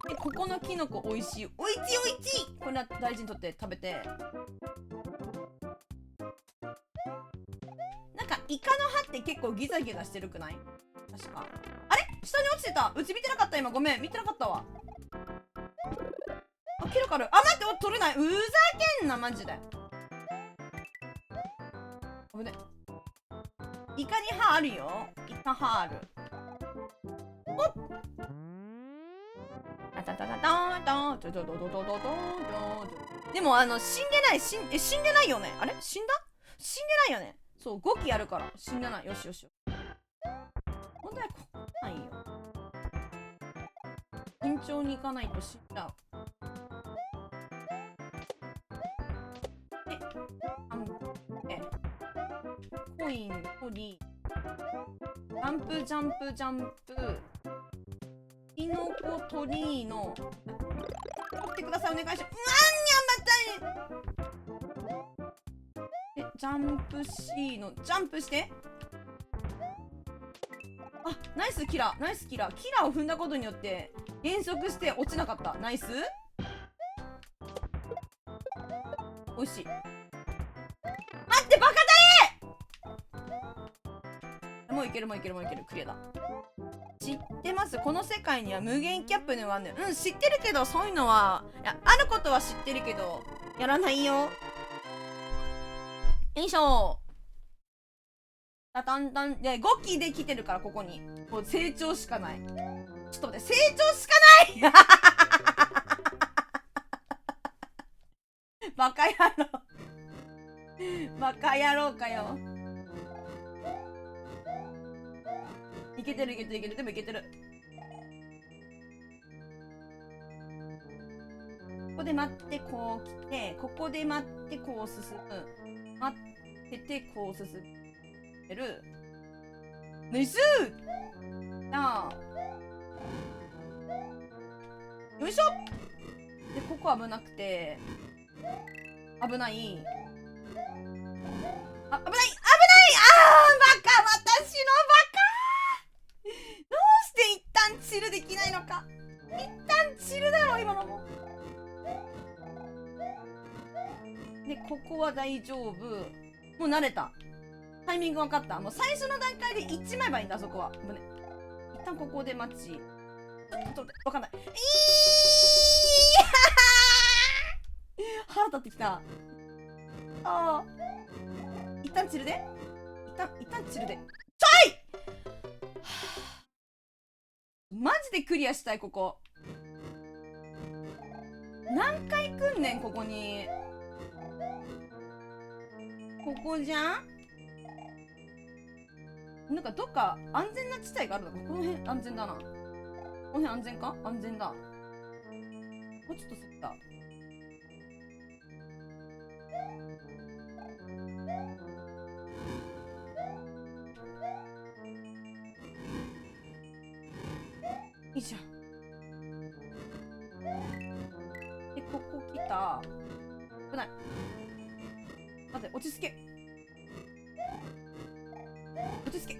で、ここのキノコおいしい。おいちいおいちい。これは大事にとって食べて。なんか、イカの歯って結構ギザギザしてるくない？確か。あれ？下に落ちてた。うち見てなかった今。ごめん。見てなかったわ。あ、キノコある。あ、待って、取れない。うざけんな、マジで。危ね。イカに歯あるよ。イカ歯ある。ほっ。でも死んでない。死んでないよね。あれ死んだ？死んでないよね。そう、5機あるから死んでない。よしよしよ。問題ここないよ。慎重にいかないと死んじゃう。コイン取り、ジャンプジャンプジャンプ、キノコ取りの取ってください、お願いします。うわんにゃまたジャンプ C のジャンプして。あ、ナイスキラー、ナイスキラー。キラーを踏んだことによって減速して落ちなかった。ナイス。おいしい。待って、バカだえ。もういけるクリアだ。知ってます。この世界には無限キャップのがあるんだよ。うん、知ってるけど、そういうのは、あることは知ってるけど、やらないよ。よいしょ。だんだん、で、5期で来てるから、ここに。もう成長しかない。ちょっと待って、成長しかないバカ野郎。バカ野郎かよ。いけてる、でもいけてる。ここで待って、こう来て、ここで待って、こう進む。待ってて、こう進める。ナイスー。なあ。よいしょ。で、ここ危なくて。危ない。あ、危ない。バカ、私のバカ。どうして一旦チルできないのか。一旦チルだろ、今のも。で、ここは大丈夫。もう慣れた。タイミング分かった。もう最初の段階で行っちまえばいいんだ、そこは。もうね、一旦ここで待ち。ちょっと分かんない。腹立ってきた。ああ。一旦チルで。一旦チルで。ちょいマジでクリアしたい、ここ。何回来んねん、ここに。ここじゃん。なんかどっか安全な地帯があるのか。この辺安全だな。この辺安全か。安全だ。もうちょっとすった。いいじゃん。で、ここ来た。危ない。待って、落ち着け。落ち着け。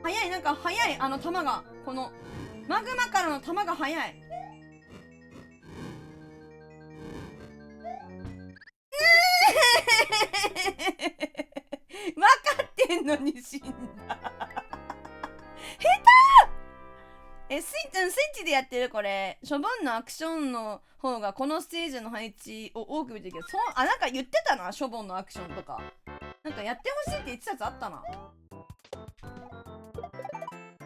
早い、なんか早い、弾が。この、マグマからの弾が早い。分かってんのに死んだ。下手。スイッチでやってるこれ。初版のアクションの方がこのステージの配置を多く見てるけど、なんか言ってたな、初版のアクションとか。なんかやってほしいって言ってたやつあったな。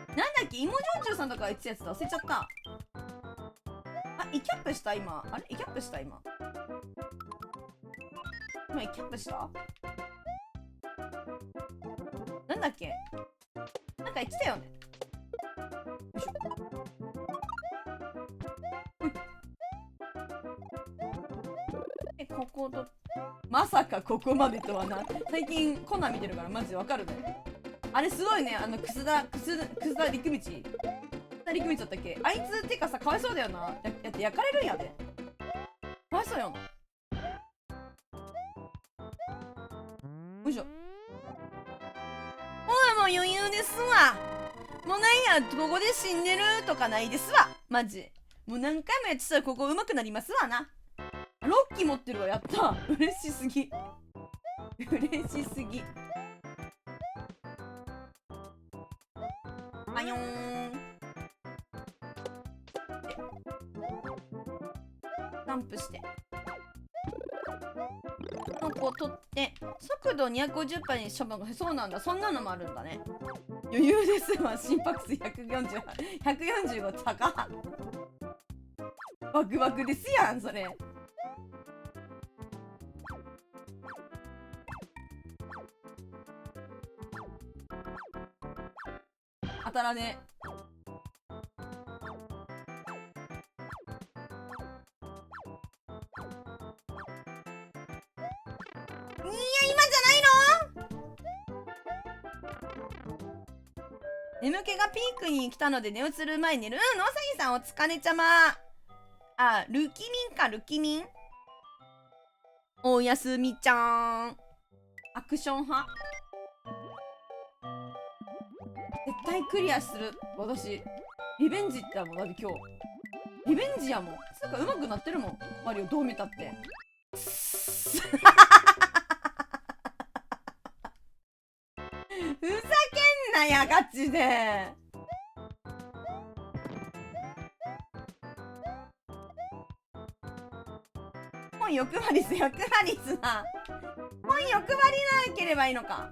なんだっけ、芋焼酎さんとか言ってたやつだ。忘れちゃった。あ、イキャップした今。あれイキャップした今。今イキャップしたなんだっけ、なんか言ってたよね。よいしょ。で、こことまさかここまでとはな。最近コナン見てるからマジでわかるね。あれすごいね。くすだ陸道。陸道だったっけ。あいつってかさ、かわいそうだよな。焼かれるんやで。かわいそうよな。よいしょ。ほらもう余裕ですわ。もうなんや、ここで死んでるとかないですわ。マジ。もう何回もやってたらここ上手くなりますわな。6機持ってるわ。やった。嬉しすぎ。嬉しすぎ。あよーん。ジャンプして。ここ取って、速度250に処分が、そうなんだ。そんなのもあるんだね。余裕ですわ。心拍数140、145高っ。バクバクですやん、それ。当たらねえ。いや、今じゃないの？眠気がピークに来たので寝落ちする前に寝る。うん、おさぎさんお疲れちゃま。あ、ルキミンか、ルキミン。おやすみちゃん。アクション派。絶対クリアする。私リベンジってもん。だって今日リベンジやもん。つうか上手くなってるもん、マリオ。どう見たってふざなや、ガチで。本欲張りす、欲張りすな。本欲張りなければいいのか。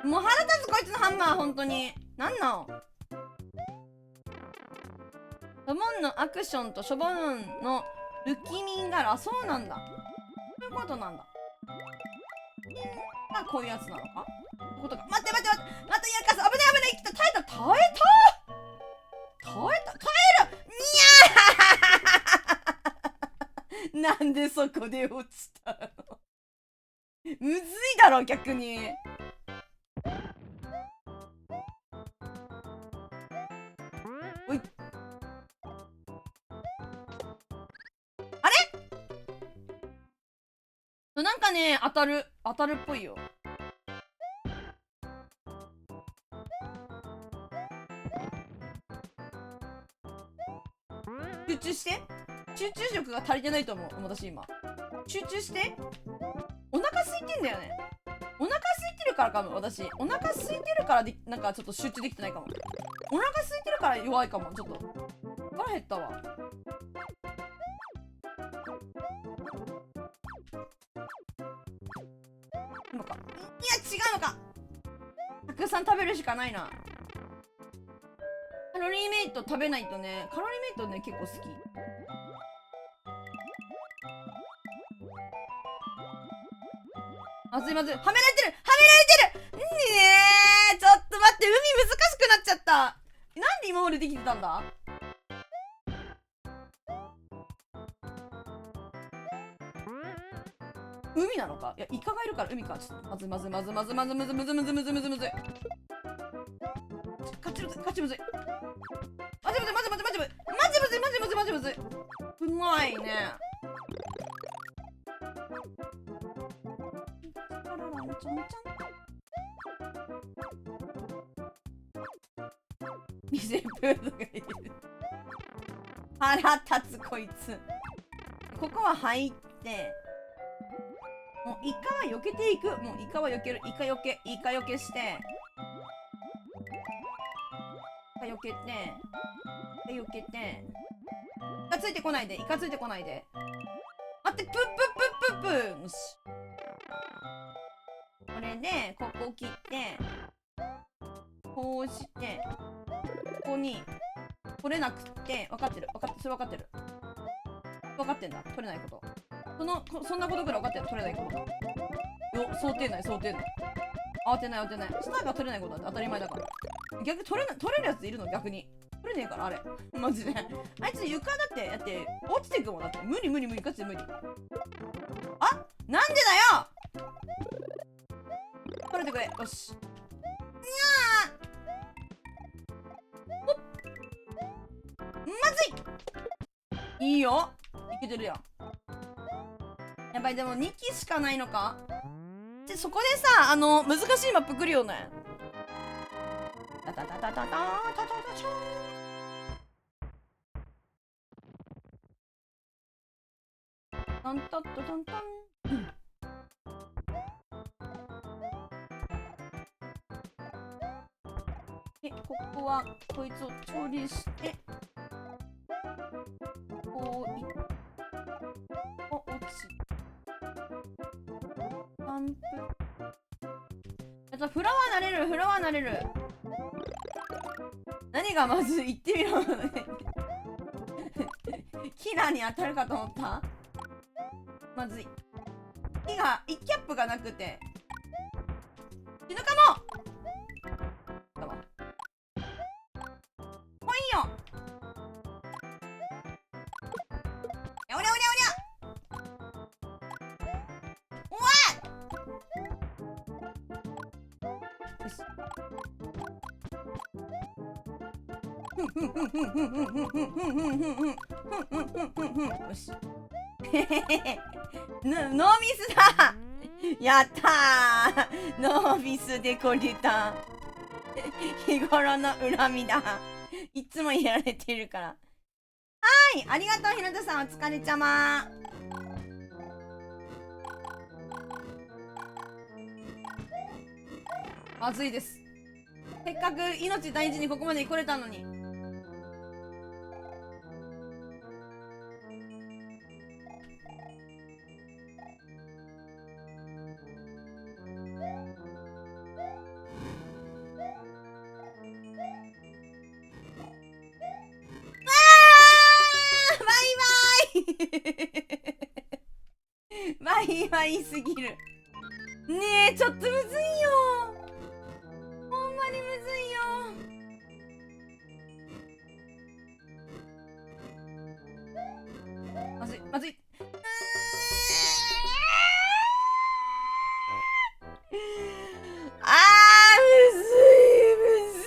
もう腹立つこいつのハンマー、本当に。なんなの。ドボンのアクションとショボンのルキミンガラ、そうなんだ。そういうことなんだ。こういうやつなのか。ことか。待って、やかす。危ない、来た。耐えた。にゃーなんでそこで落ちたの。むずいだろ、逆に。おい。あれなんかね、当たるっぽいよ。集中して。集中力が足りてないと思う、私今。集中して。お腹空いてんだよね。お腹空いてるからかも、私。お腹空いてるからなんかちょっと集中できてないかも。お腹空いてるから弱いかも、ちょっと。腹減ったわ。今か。いや、違うのか。たくさん食べるしかないな。カロリーメイト食べないとね、カロリーメイトね、結構好き。まずい、はめられてるねえ、ちょっと待って、海難しくなっちゃった。なんで今までできてたんだ。海なのか。いや、イカがいるから海か。ちょっとまずい。むず。ガチむずい。マジむずい。うまいね。ミゼプードがいる。腹立つこいつ。ここは入って、もうイカは避けていく。もうイカは避ける。イカ避けして、イカ避けて、イカついてこないで。待って、プッよし。これで、ここ切って、こうして、ここに、取れなくて、分かってる。それ分かってる。分かってんだ。取れないこと。そんなことくらい分かってる。取れないこと。よ、想定内。慌てない。舌が取れないことは当たり前だから。逆取れるやついるの、逆に。取れねえから、あれ。マジで。あいつ床だって、落ちてくもんだって。無理、ガチで無理。あ、なんでだよ。取れてくれ。よし。にゃー。まずい。いいよ。いけてるやん。やばい、でも2機しかないのか。で、そこでさ、難しいマップ来るよね。タタタタタタタタタタ。タンタッタタンタン。で、ここはこいつを調理して、こういっ落ち。ランプ。フラワーなれる。何がまず言ってみろ。キラーに当たるかと思った。まずい。キャップがなくて死ぬかも。来いよ。おりゃ。おわよし。よし。ノーミスだ。やったー。ノーミスでこれた。日頃の恨みだ。いつもやられてるから。い。ありがとうひなたさん、お疲れちゃま。まずいです。せっかく命大事にここまで来れたのに。バイバイすぎる。ねえ、ちょっとむずいよ。ほんまにむずいよ。まずい、まずい。あー、むずい、むず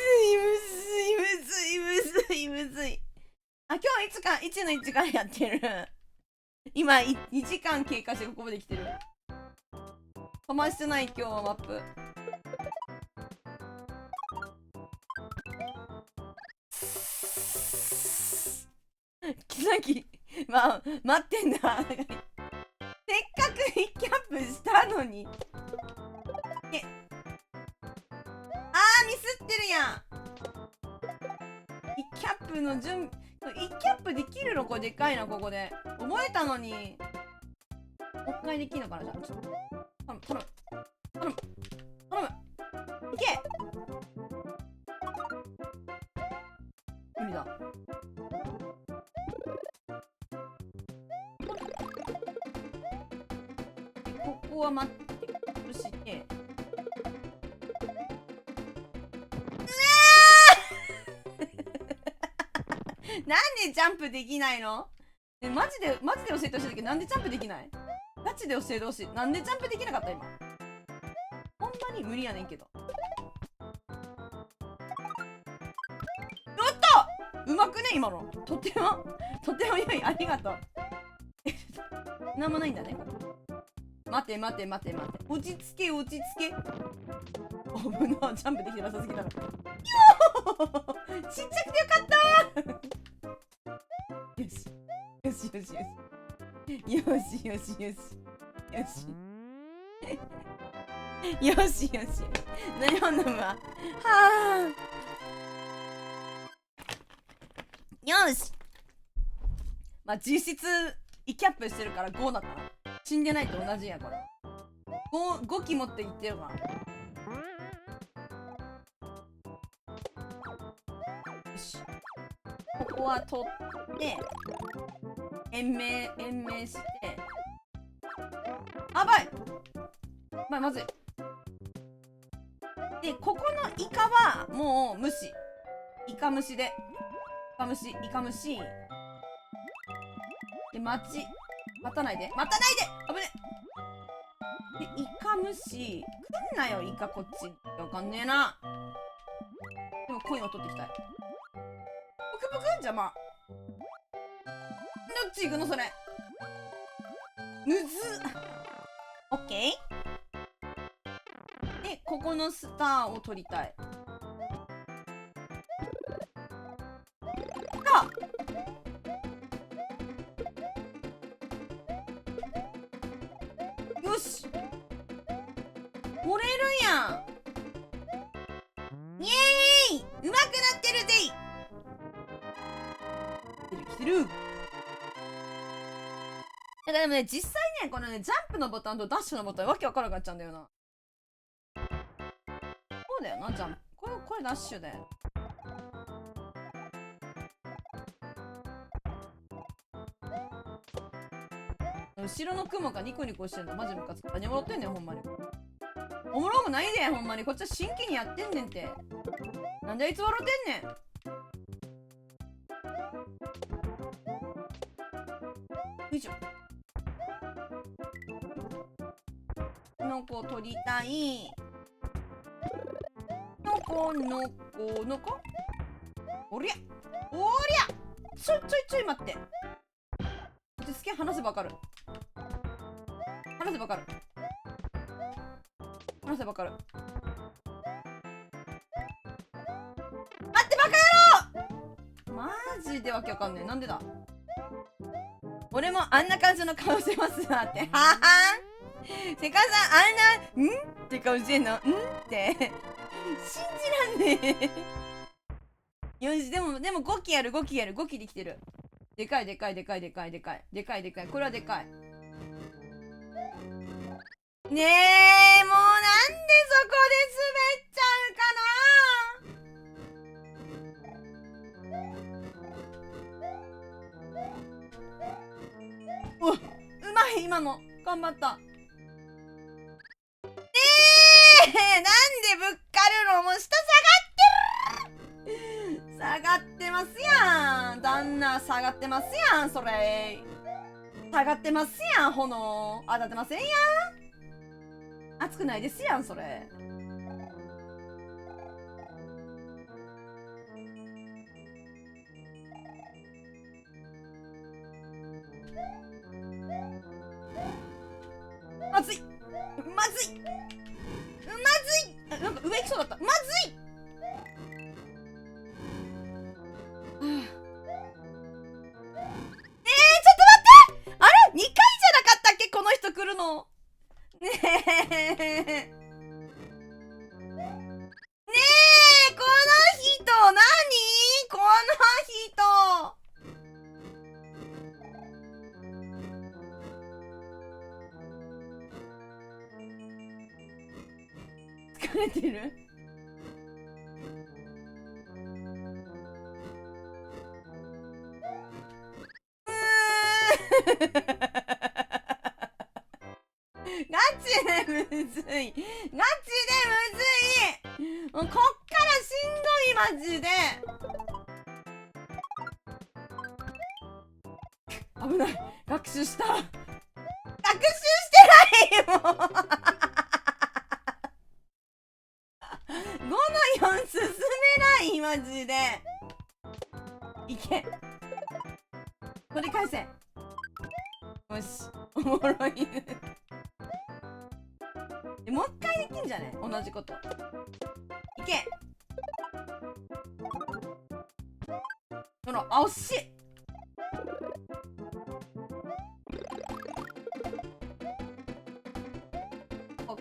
い、むずい、むずい、むずい、むずい。あ、今日1の1からやってる。今、2時間経過してここまで来てる。飛ばしてない今日はマップ。さっき、まあ、待ってんだ。せっかくキャンプしたのに。ミスってるやん。キャンプの準備、キャンプできるのこれでかいな、ここで。覚えたのに。もう一回できんのかな、じゃあ。ちょっと頼む。頼む。頼む。いけ。無理だ。ここは待ってるしね。なんでジャンプできないの？マジで教えてほしいんだけど、なんでジャンプできない？ガチで教えてほしい。なんでジャンプできなかった今。ほんまに無理やねんけど。おっと！うまくね今の。とても良い。ありがとう。なんもないんだね。待て。落ち着け。危な、ジャンプできてなさすぎだろ。ちっちゃくてよかったー。よし。何を飲むわ。はあ。よし。まあ実質イキャップしてるから5だったな。死んでないと同じやこれ。5機持っていってるから。よし。ここは取って延命して。あばい。まずい。でここのイカはもう無視。イカ虫で待たないで危ね。でイカ虫来んなよ。イカこっちわかんねえな。でもコインを取っていきたい。ぷく邪魔。どっち行くのそれ。むずっ。オッケー。でここのスターを取りたい。よし取れるやん。イエーイ。うまくなってるぜ。来てる。だからでもね、実際ね、このね、ジャンプのボタンとダッシュのボタンわけわからなくなっちゃうんだよな。そうだよな、ジャンプ。これダッシュで。後ろの雲がニコニコしてんのマジムカつく。何笑ってんねんほんまに。おもろもないでほんまに。こっちは真剣にやってんねんて。なんであいつ笑ってんねん。よいしょ。のこ取りたい。のこおりゃちょい待って。落ち着け。話せばわかる。待ってバカ野郎。マジでわけわかんねえ。なんでだ。俺もあんな感じの顔してますわって。ははんセカさん、あんな、んって顔してんのんって信じらんねえよし、でも5機やる、5機やる、5機できてる。でかいでかいでかいでかいでかいでかいでかい、これはでかい。ねえ、もうなんでそこで滑っちゃうかな。うまい、今の頑張った。なんでぶっかるの。もう下下がってますやん。旦那下がってますやん。それ下がってますやん。炎当たってませんやん。熱くないですやんそれ。まずいまずいなんか上行きそうだった。まずいちょっと待って、あれ2回じゃなかったっけこの人来るの。ねえこの人何この人疲れてる。ガチでむずいガチでむずい。もうこっからしんどいマジで。危ない。学習した。学習してないもう5の4進めないマジで。いけ。取り返せ。よし。おもろいもう一回できんじゃね同じこと。いけ。ほら、あ、惜しい。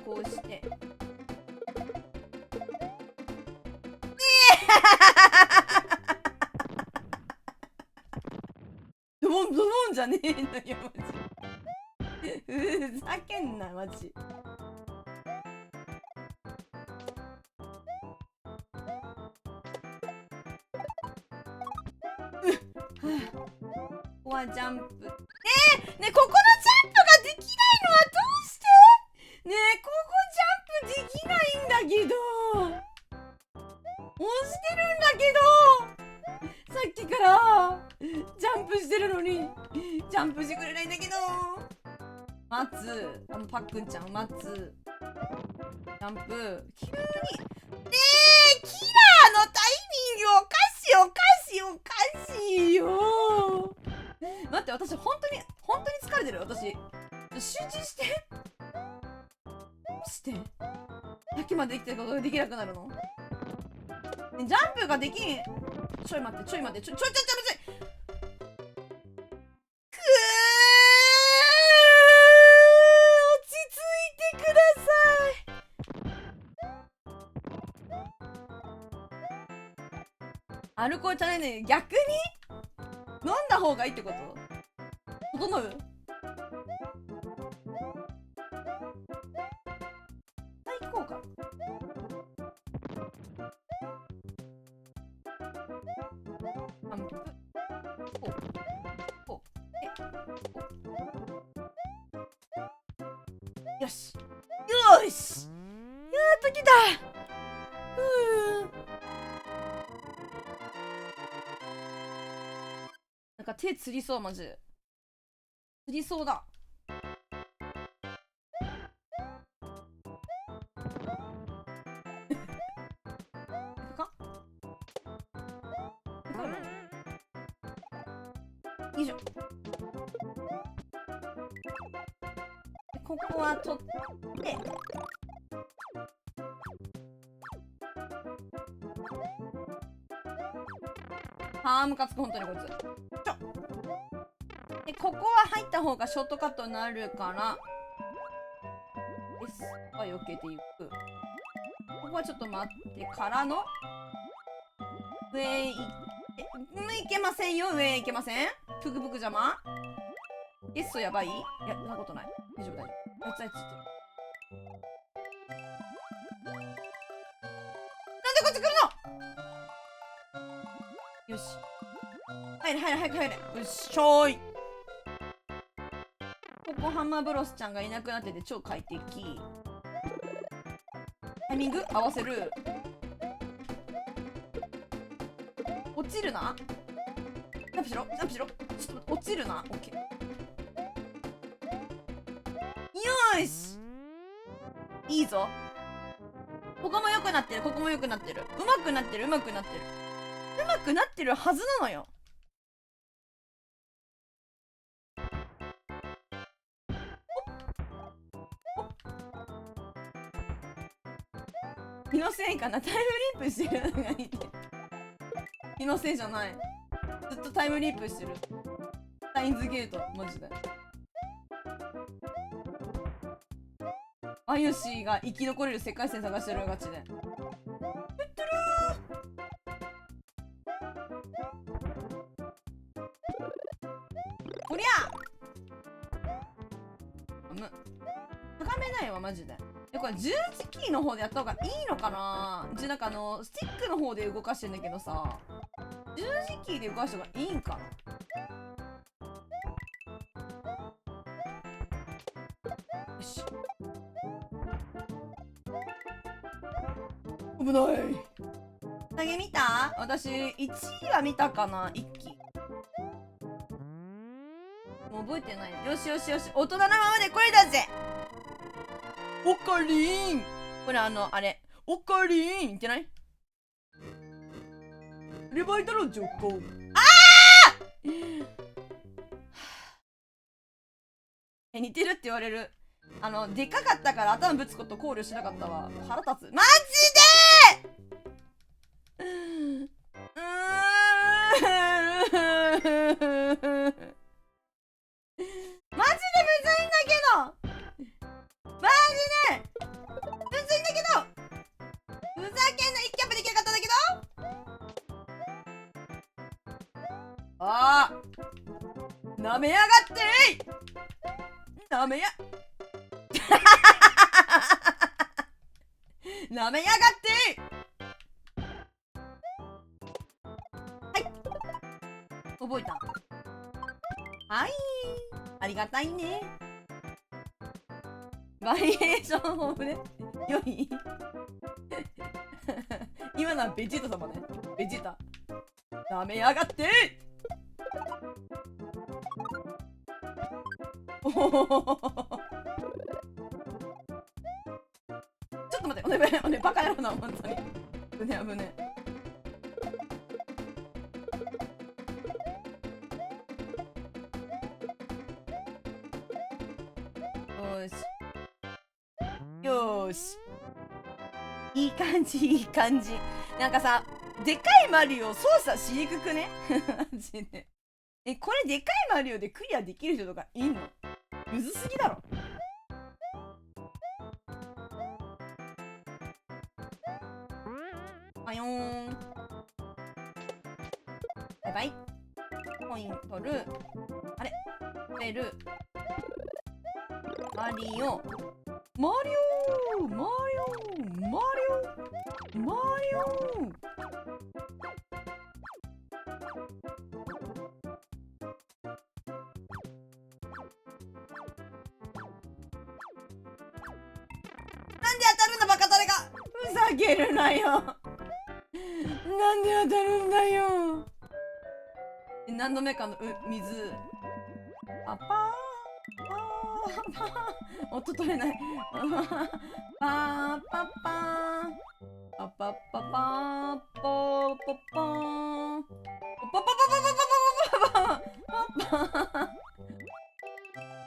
こうしてドボンドボンじゃねえのよマジふざけんなマジ。ここはジャンプ。ねえここのジャンプができないのはどうして。ねえここジャンプできないんだけど。押してるんだけどさっきからジャンプしてるのにジャンプしてくれないんだけど。待つ。パックンちゃん待つ。ジャンプ急に。ねえキラーのタイミングおかしいおかしいおかしいよ。待って、私本当に疲れてる。私集中して。どうしてさっきまでできたことができなくなるの。ジャンプができん。ちょい待ってちょい待ってちょいむずい。落ち着いてください。アルコールチャレンジ逆に飲んだ方がいいってこと。整う最高か。アンプこうこうよしよしやっときた。なんか手つりそうマジで。つりそうだ。よいしょ。ここは取ってムカつく本当にこいつ。ちょで、ここは入った方がショートカットになるから、S は避けていく。ここはちょっと待ってからの、上へ行って、いけませんよ、上へ行けません。ぷくぷく邪魔。S やばい？いや、そんなことない。大丈夫大丈夫。やつあいつってる。なんでこっち来るの？よし。入れ入れ早く入れ。よっしゃーい。ここハンマーブロスちゃんがいなくなってて超快適。タイミング合わせる。落ちるな。ジャンプしろジャンプしろ。ちょっと落ちるな。オッケー。よーし、いいぞ。ここも良くなってる、ここも良くなってる。うまくなってる、うまくなってる。うまくなってるはずなのよ。気のせいかな。タイムリープしてるのがいて。気のせいじゃない。ずっとタイムリープしてる。タインズゲート、マジで。あゆしが生き残れる世界線探してるガチで。こりゃ高めないわマジで。これ十字キーの方でやった方がいいのかな。なんかスティックの方で動かしてんだけどさ、十字キーで動かした方がいいんかな。よし、危ない。投げ見た？私1位は見たかな。1期もう覚えてない。よしよしよし、大人のままでこれだぜ。オカリン、これあれオカリン言ってない？レバイだろジョコ。ああ似てるって言われる。でかかったから頭ぶつこと考慮しなかったわ。腹立つマジで。マジでむずいんだけど、マジでむずいんだけど、ふざけんな。1キャップできなかったんだけど。ああなめやがってい。なめやなめやがってい。はい覚えた。はいありがたいね。バリエーション豊富ね。良い今のはベジータ様ね。ベジータなめやがって。おちょっと待って、おねバカ野郎な、本当に。危ね危ね。よしよーし、いい感じいい感じ。なんかさ、でかいマリオ操作しにくくねマジで。これでかいマリオでクリアできる人とかいんの？むずすぎだろ。あよーん。バイバイ。コイン取る。あれ取れる。マリオマリオマリオマリオマリオ。なんで当たるんだバカタレが。ふざけるなよなんで当たるんだよ。何度目かの水。パパー音取れないパーパーパーパパパパパーポーポパーポパパパパパパパパパ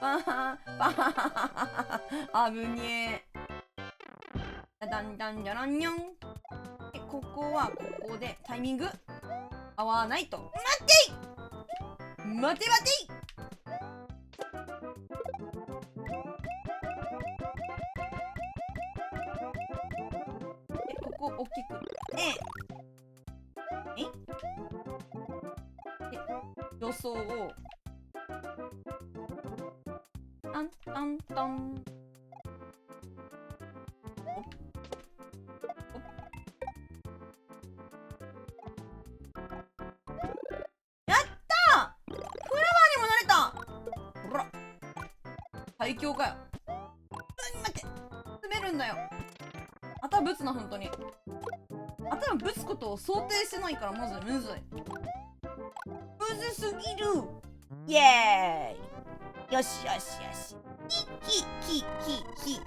パパパあぶにえ。だんだんじゃらんにょん。ここはここでタイミング合わないと。待ってい待て待てい大きく助走をタンタンタン。やったー！フラワーにもなれた。ほら最強かよ。待って詰めるんだよ。頭ぶつな、本当に頭ぶつことを想定してないからマジでむずい。むずすぎる。イエーイ。よしよしよし。ヒヒヒヒヒヒ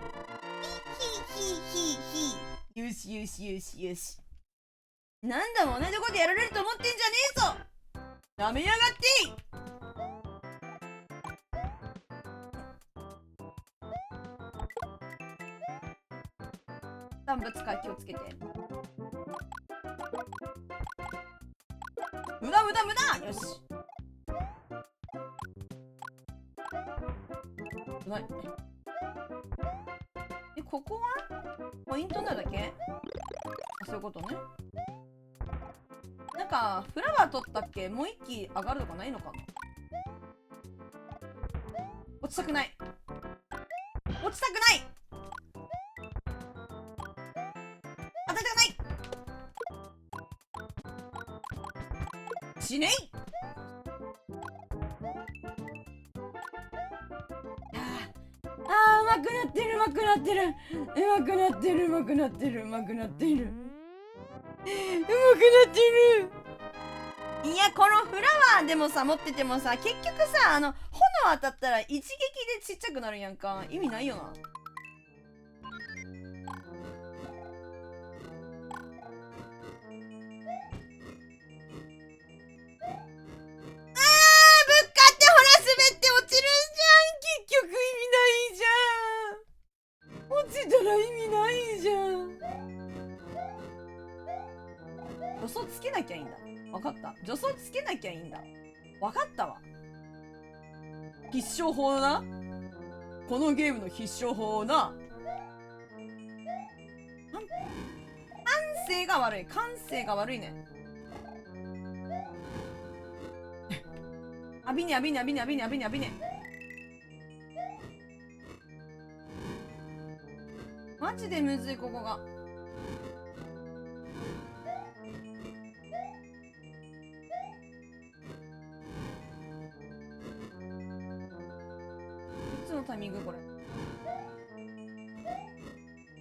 ヒヒヒ。よしよしよしよし。なんだも同じことやられると思ってんじゃねえぞ。やめやがって。断物から気をつけて。無駄無駄無駄。よし。ないここはポイントになるだけ？あ、そういうことね。なんかフラワー取ったっけ？もう一機上がるとかないのかな。落ちたくない、落ちたくない、当たりたくない。死ねい。うまくなってる、うまくなってる、うまくなってる、うまくなってる、うまくなってる、うまくなってる。いや、このフラワーでもさ、持っててもさ、結局さ、炎当たったら一撃でちっちゃくなるやんか。意味ないよな。ぶっかってほら滑って落ちるんじゃん。結局意味ないじゃん。落ちたら意味ないじゃん。助走つけなきゃいいんだ。わかった。助走つけなきゃいいんだ。わかったわ。必勝法な。このゲームの必勝法な。感性が悪い。感性が悪いね。あびねあびねあびねあびねあびねあびね。マジでむずい、ここが。いつのタイミングこれ。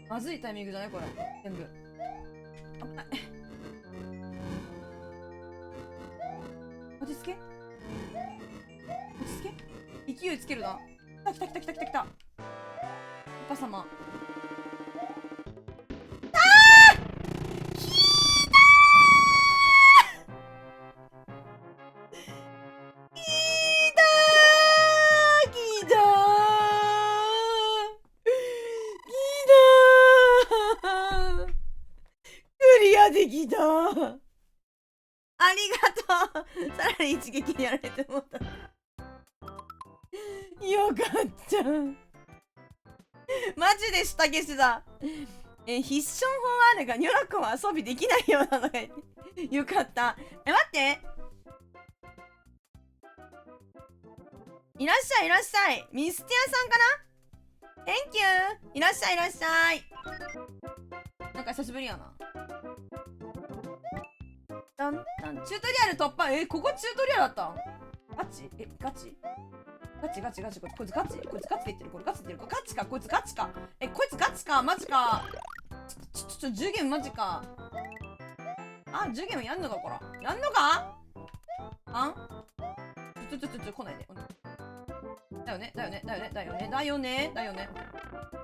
まずいタイミングじゃないこれ。全部。危ない。落ち着け。落ち着け。勢いつけるな。来た来た来た来た来た。お母様。できた。ありがとう。さらに一撃にやられて思った。よかった。マジで下消しだ。必勝法あるがニョロコは装備できないようなのがよかった。待って、いらっしゃいいらっしゃい。ミスティアさんかな。 Thank you。 いらっしゃいいらっしゃい。なんか久しぶりやな。チュートリアル突破。ここチュートリアルだったん？ガチ？ガチ？ガチガチガチ。こいつガチ？こいつガチで言ってる。これガチで言ってる。これガチか。こいつガチか。こいつガチか。マジか。10ゲームマジか。あ、10ゲームやんのか、こら。やんのか？あん？来ないで。だよねだよねだよねだよねだよねだよね。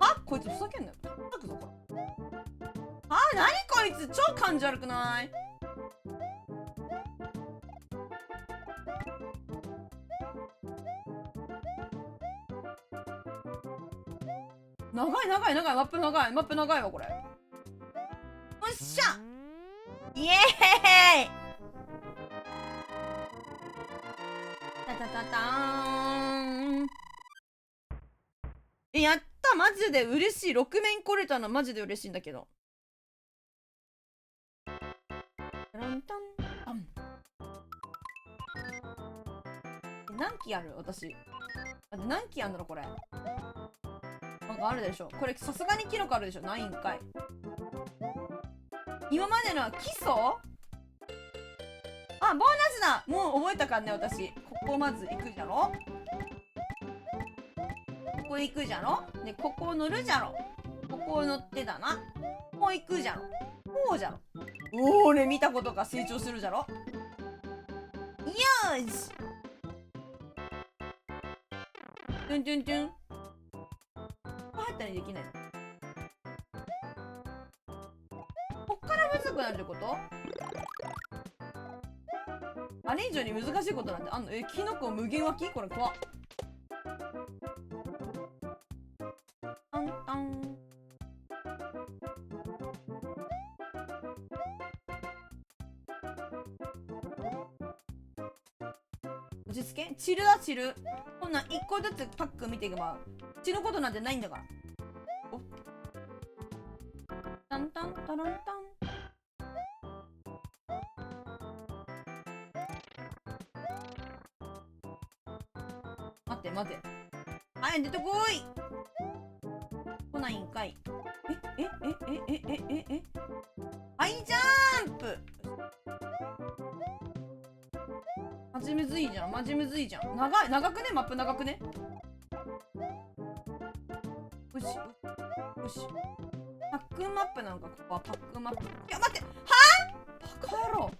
あ、こいつふざけんなよ。叩くぞ、これ。あ、なにこいつ超感じ悪くない？長い長い長い。マップ長い。マップ長いわこれ。よっしゃイエーイ。タタタターン。やった。マジで嬉しい。6面来れたのマジで嬉しいんだけど。タランタンタン。何機ある私。あ、何機あんだろこれ。なんかあるでしょ。これさすがに記録あるでしょ。ないんかい。今までのは基礎？あ、ボーナスだ。もう覚えたかんね、私。ここまず行くじゃろ。ここ行くじゃろ。で、ここ乗るじゃろ。ここ乗ってだな。こう行くじゃろ。こうじゃろ。おー、俺見たことが成長するじゃろ。よーし。トゥントゥントゥン。ここ入ったりできないの？こっからむずくなるってこと？あれ以上に難しいことなんてあんの？キノコ無限湧き？これ怖っ。タンタン。落ち着け。チルだチル。こんなん一個ずつパック見ていけば散ることなんてないんだから。おタンタンタランタン。待って待って。はい、出てこい。来ないんかい。ハイジャンプ。マジむずいじゃん。マジむずいじゃん。長くね？マップ長くね？よしよし。パックンマップなのか。ここはパックンマップ。いや待って、はぁバカ野郎。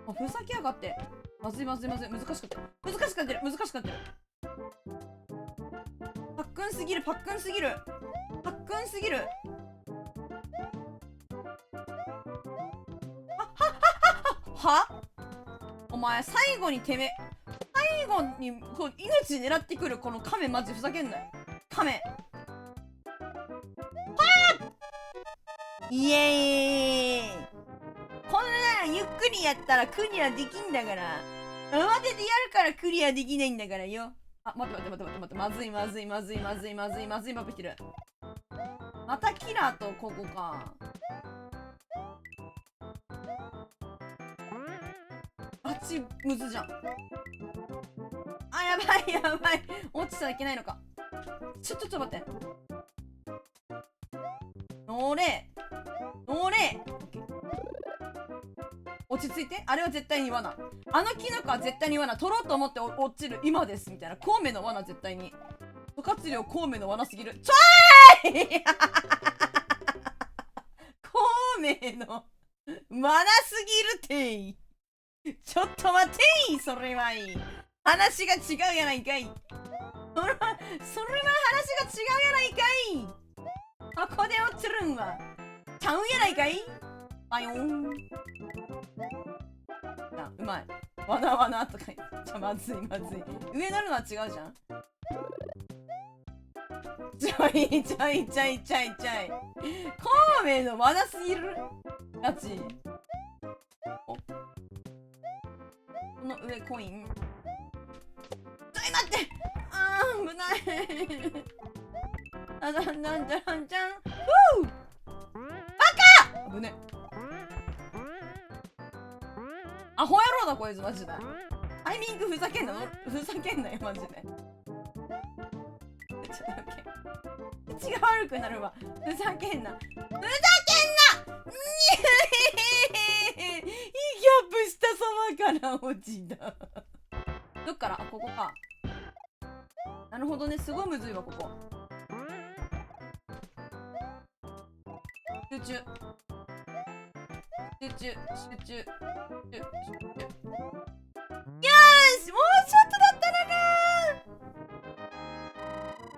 あ、ふざけやがって。まずいまずいまずい。難しかった。難しかってる。難しかってる。パックンすぎる。パックンすぎる。パックンすぎる。はお前最後に最後にこう命狙ってくるこの亀マジふざけんなよ。亀はぁイエーイ。こんなゆっくりやったらクリアできんだから。慌ててやるからクリアできないんだからよ。あ、待って待って待って待って。まずいまずいまずいまずいまずいまずいマップしてる。またキラーとここか。あっちむずじゃん。あ、やばいやばい。落ちちゃいけないのか。ちょっと待って。乗れ乗れ。落ち着いて。あれは絶対に罠。あのキノコは絶対に罠。取ろうと思って落ちる今ですみたいな。孔明の罠絶対に。諸葛亮孔明の罠すぎる。ちょーい孔明の罠すぎるてい。ちょっと待てい。それはいい。話が違うやないかい。それは話が違うやないかい。そこで落ちるんはちゃうやないかい。バヨーン。あ、うまい。わなわなとか言っちゃまずいまずい。上乗るのは違うじゃん。ちょいちょいちょいちょいちょい。孔明のわなすぎるやち。お、この上コイン。ちょい待って。あー危ない。あだんだんじゃんじゃん。ふう。バカ。危ね。アホ野郎だこいつマジで。タイミングふざけんなよマジで。ちょっと口が悪くなるわ。ふざけんな。ふざけんな。ギャップ下様から落ちた。どっから？あ、ここか。なるほどね。すごいむずいわここ。集中。集中集中集中。よーし、もうちょっとだったらな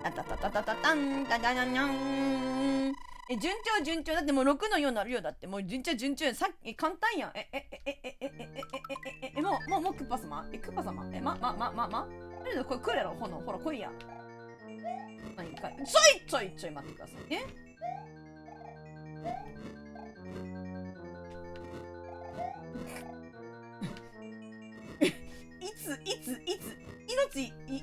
ー。たたたたたたたんたたたにゃん。順調順調。だってもう6の4なるよ。だってもう順調順調。さっき簡単やん。もうクッパ様クッパ様とりあえずこれ来るやろ。ほら来いや。何かちょい待ってくださいね。いつ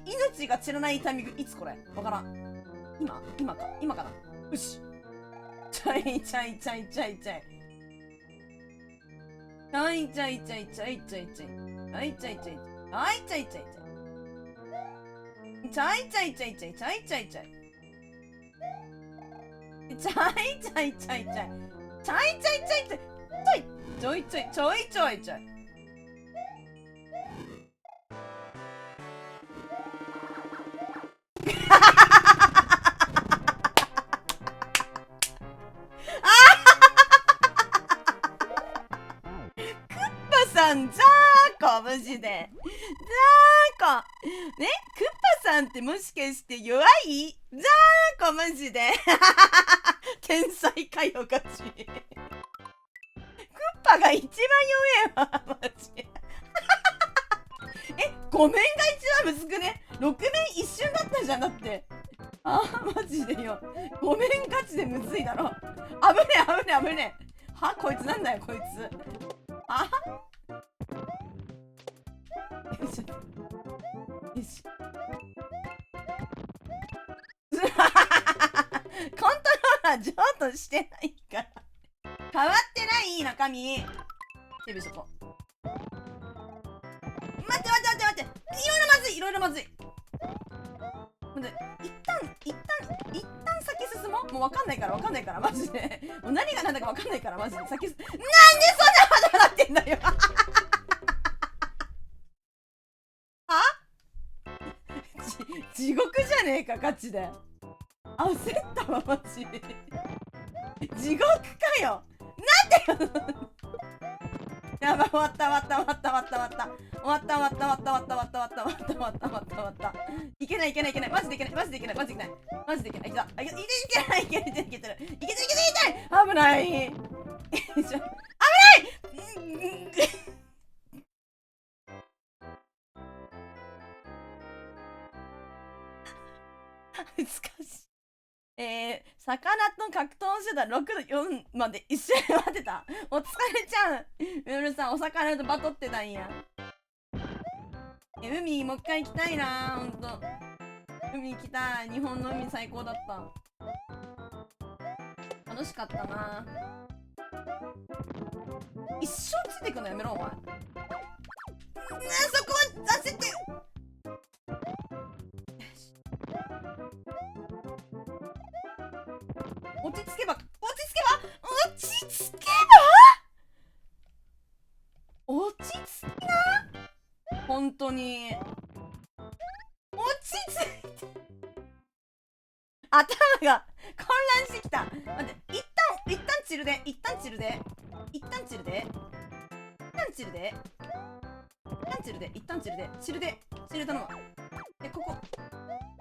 命が散らないタイミングいつ？これわからん。今かな。よし。ちゃい。あいちゃいちゃいちゃいちゃいちゃい。あいちゃいちゃいちゃい。あいちゃいちゃいちゃい。ちゃいちゃいちゃいちゃいちゃいちゃいちゃい。ちゃいちゃいちゃいちゃい。ちゃいちゃいちゃいちゃい。ちょいちょいちょいちょいちょい。さん、ザーコマジでザーコね、クッパさんってもしかして弱い？ザーコマジで天才かよガチクッパが一番弱えわマジ5面が一番むずくね。6面一瞬だったじゃん。だってマジでよ、5面ガチでむずいだろ。危ねえ危ねえ危ねえ。はこいつなんだよこいつ。あよいしょよいしょコントローラー譲渡してないから変わってない中身。テレビそこ待って待って待って待って、いろいろまずい一旦先進もう。もうわかんないからマジで。もう何が何だかわかんないからマジで。なんでそんなことなってんだよ地獄じゃねえかガチで。焦ったわマジで。地獄かよ。なんでよやばい、終わったいけないマジでいけないいけない危ない難しい。魚と格闘してた6の4まで一緒に待ってた。お疲れちゃん。うるさん、お魚とバトってたんや。海もう一回行きたいな。ほんと海行きたい。日本の海最高だった。楽しかったな。一生ついてくのやめろお前。そこは焦ってよ。落ち着けばな。本当に落ち着いて。頭が混乱してきた。待って、一旦チルで頼むわ。ここ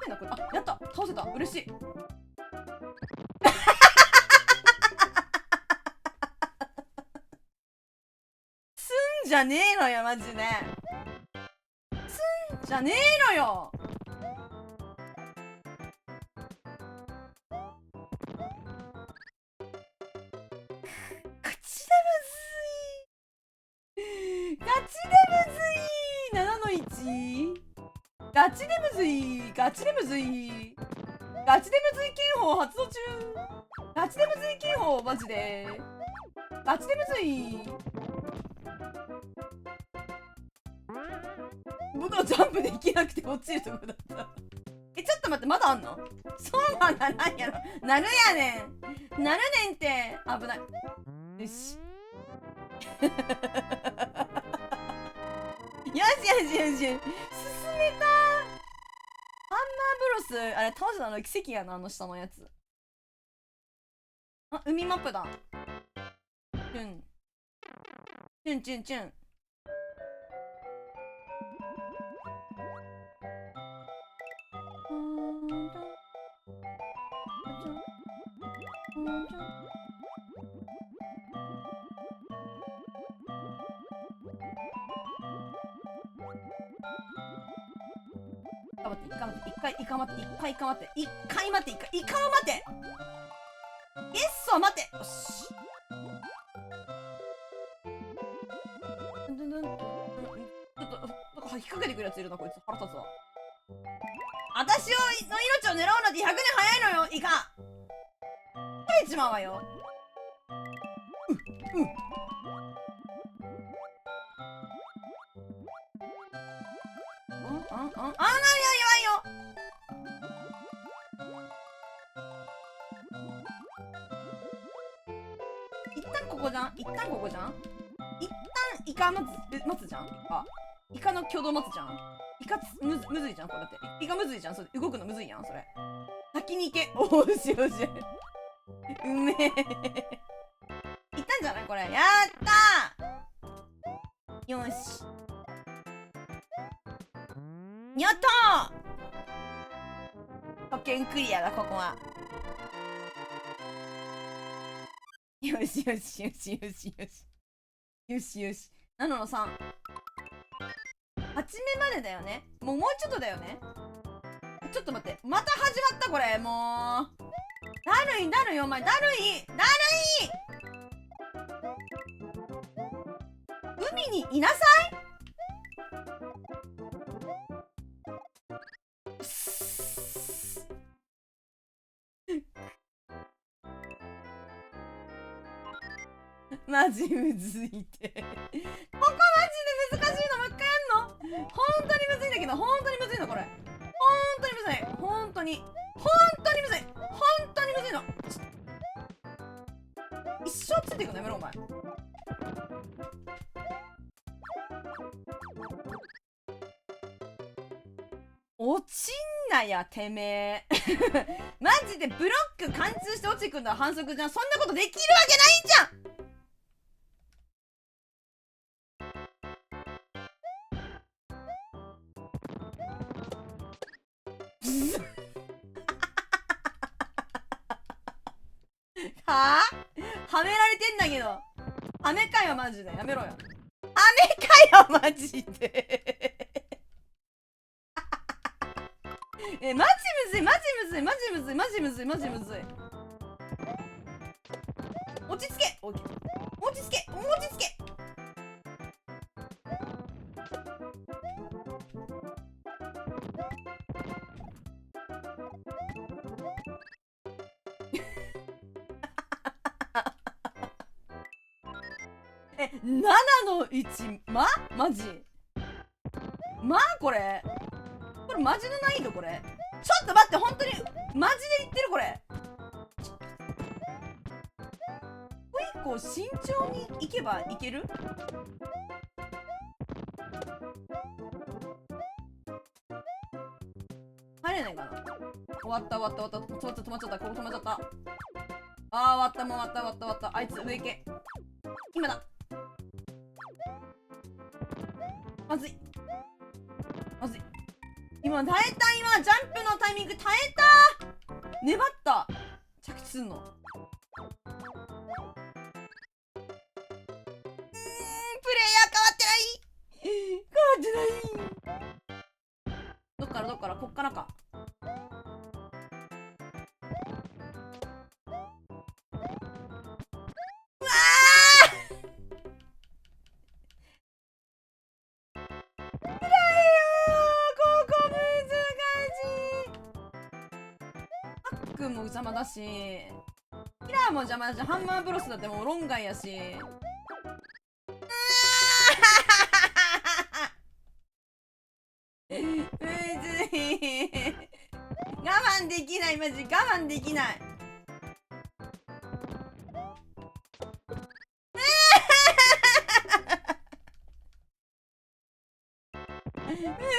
変なこれ。やった、倒せた、嬉しいすんじゃねえのよマジで。すんじゃねえのよ。ガチでむずい。7の1ガチでむずい警報発動中。ガチでむずい警報マジでガチでむずい。僕のジャンプできなくて落ちるとこだったちょっと待って、まだあんの？そうなんだ、なんやろ。なるねんって危ない。よしよし進めた。ハンマーブロスあれ倒したの奇跡やな。あの下のやつ。海マップだ。チュン一回待ってゲッソ待って。よしちょっと引っ掛けてくるやついるなこいつ。腹立つわ。私の命を狙うなんて100年早いのよ。いかん食べちまうわよ。あ、なにやばいよ。一旦ここじゃん。一旦ここじゃん。一旦イカ待つじゃん。イカの挙動待つじゃん。イカむずいじゃん、これだって。イカむずいじゃん。それ動くのむずいやん、それ。先に行け。おーしよし。うめえ。いったんじゃないこれ。やったー。よし。やったー。保険クリアだ、ここは。よしよしよしよしよし。よしよし。7の3。8目までだよね。もうちょっとだよね。ちょっと待って。また始まったこれ。もう。だるいお前。だるい海にいなさい。マジむずいって。ここマジで難しいのもう一回やんの。本当にむずいんだけど、本当にむずいのこれ。本当にむずい。本当にむずい。本当にむずいの。一生ついていくのやめろお前。落ちんなやてめえ。マジでブロック貫通して落ちてくんだ反則じゃん。そんなことできるわけないんじゃん。はぁ？はめられてんだけど。はめかよマジで。やめろよ。はめかよマジで。マジむずい。落ち着け。7の1マジこれマジの難易度これ。ちょっと待って、本当にマジで言ってるこれ。こう慎重に行けばいける。入れないかな。終わった。止まっちゃった。ここ止まっちゃった。終わった。あいつ上行け。今だ。まずい。今耐えた。今ジャンプのタイミング耐えた。粘った着地すんの。プレイヤー変わってない。どっからこっからか。うわくんも邪魔だし、キラーも邪魔だし、ハンマーブロスだってもう論外やし。むずい。我慢できない。マジ我慢できない。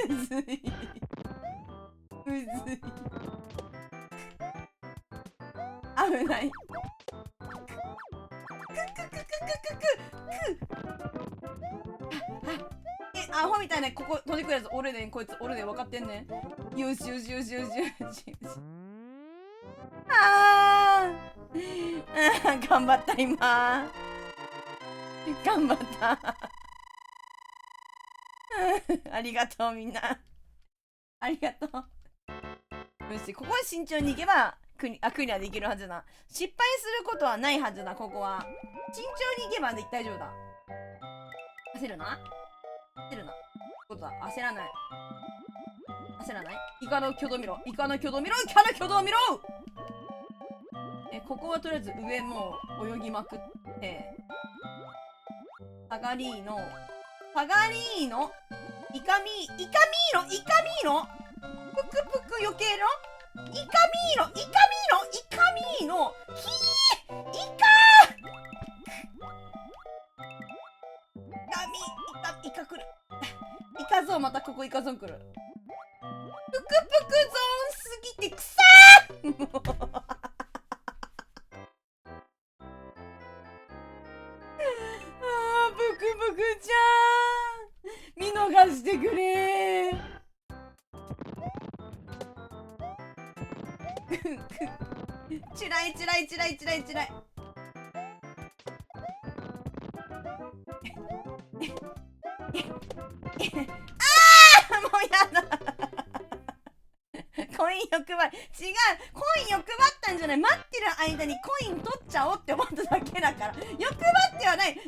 むずい。危ない。アホみたいなここ飛んでくるやつ俺ね。こいつ俺ね分かってんねん。よし。頑張った今。頑張った。ありがとうみんな。ありがとう。よし、ここは慎重に行けばクリアできるはずだ。失敗することはないはずだ。ここは慎重に行けば大丈夫だ。焦るなことだ。焦らない。イカの挙動見ろ。ここはとりあえず上もう泳ぎまくって、サガリーノイカミーノぷくぷく余計のイカミーノキーイカ来る。イカゾーン、またここイカゾーン来る。ぷくぷくゾーンすぎてくさーぷくぷくちゃん見逃してくれーチライチライチライチライチライもうやだコイン欲張り違うコイン欲張ったんじゃない。待ってる間にコイン取っちゃおうって思っただけだから欲張ってはない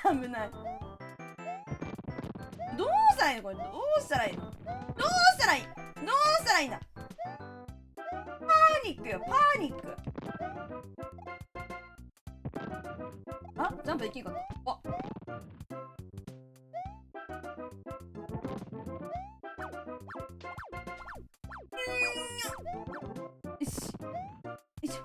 危ないどうしたらいいのこれどうしたらいいのどうしたらいいんだパニックよパニックあジャンプできんかったあよしよいしょ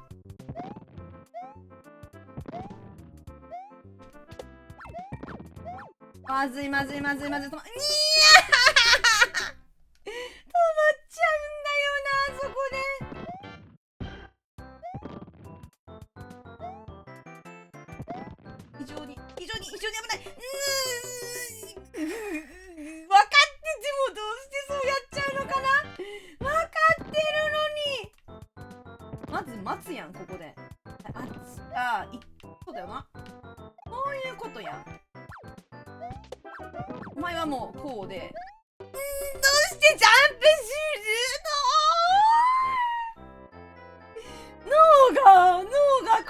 まずい止まっちゃうんだよなそこで非常に危ない分かっててもどうしてそうやっちゃうのかな分かってるのにまず待つやんここでそうだよなそういうことやんお前はもうこうでどうしてジャンプするの脳が混乱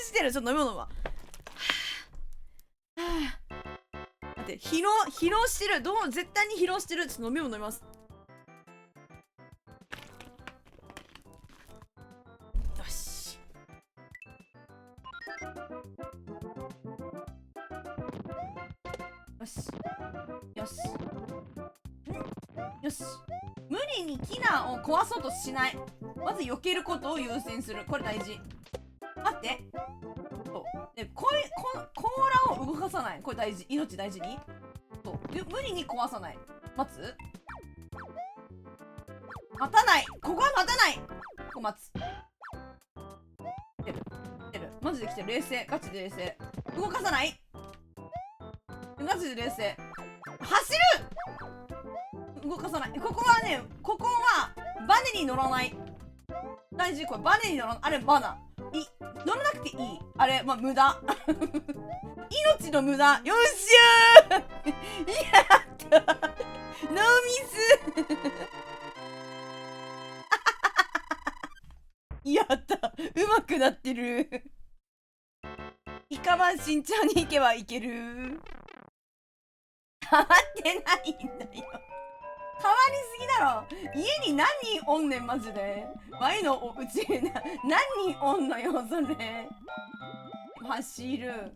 してるちょっと飲み物は待って疲労してる絶対に疲労してるちょっと飲み物飲みますよしよし無理にキナーを壊そうとしないまず避けることを優先するこれ大事待ってそうで甲羅を動かさないこれ大事命大事にそう無理に壊さない待つ待たないここは待たないここ待つ来てるマジで来てる冷静ガチで冷静動かさないガチで冷静走る動かさないここはバネに乗らない大事これバネに乗らないあれバナ乗らなくていいあれ無駄命の無駄よっしゃーやったノーミスやったうまくなってるイカマン慎重に行けばいける変わってないんだよ変わりすぎだろ家に何人おんねんマジでワイのおうち何人おんのよそれ走る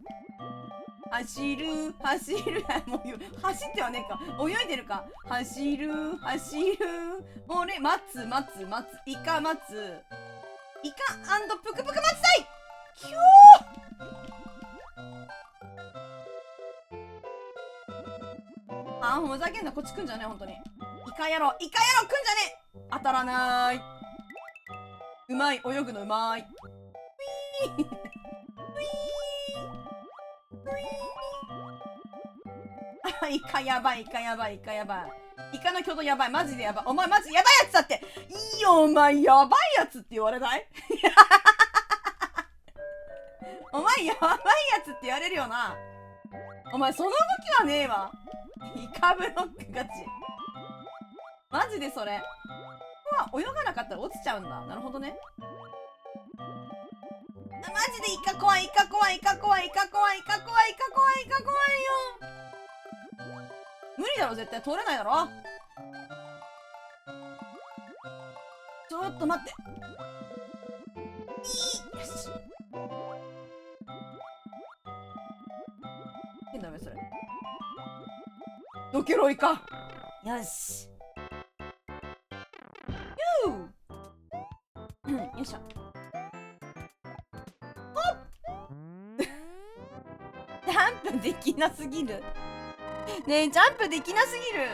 もう走ってはねえか泳いでるか走る俺待つイカ待つイカぷくぷく待ちたいキューふざけんなこっち来んじゃねえほんとにイカ野郎来んじゃねえ当たらない。うまい、泳ぐのうまい。イカやばい。イカの挙動やばい。マジでやばい。お前マジやばいやつだって。いいよ、お前やばいやつって言われないお前やばいやつって言われるよな。お前その動きはねえわ。イカブロックガチ。マジでそれ。ここは泳がなかったら落ちちゃうんだ。なるほどね。マジでイカ怖いよ。無理だろ、絶対通れないだろ。ちょっと待って。よし。変だよそれ。ドケロイか。よし。よいしょ。ジャンプできなすぎる。ねえ、ジャンプできなすぎる。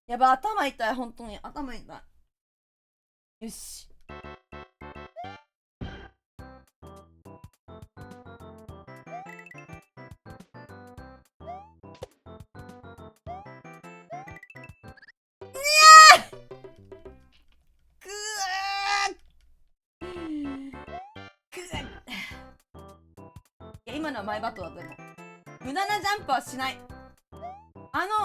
やば、頭痛い、本当に。頭痛い。よし。今のはマイバットだと思う。無駄なジャンプはしない。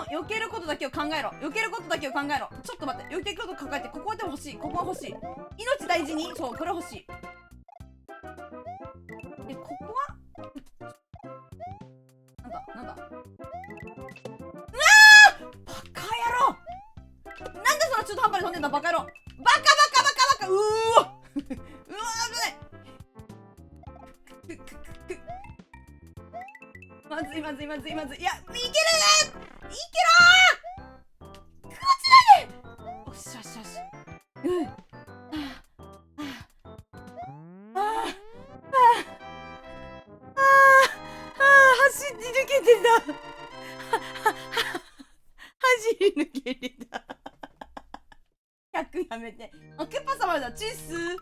避けることだけを考えろ。避けることだけを考えろ。ちょっと待って。避けること考えて、ここで欲しい。ここは欲しい。命大事に。そう、これ欲しい。で、ここはなんだうわーバカ野郎なんでそんな中途半端に飛んでんだバカ野郎バカうーわうわー危ないまずい。いや、いけるねいけろーこちらでよしよしよし走り抜けてた走り抜けてた100やめてクッパ様だチッス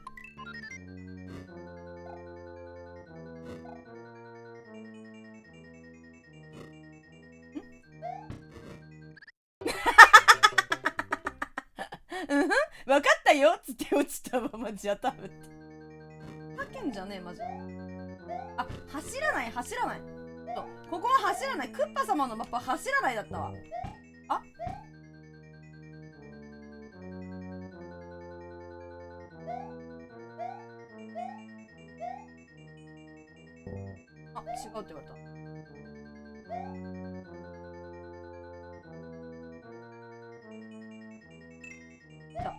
分かったよっつって落ちたままじゃ多分かけんじゃねえマジあ走らないここは走らないクッパ様のマップは走らないだったわ違うって言われた来た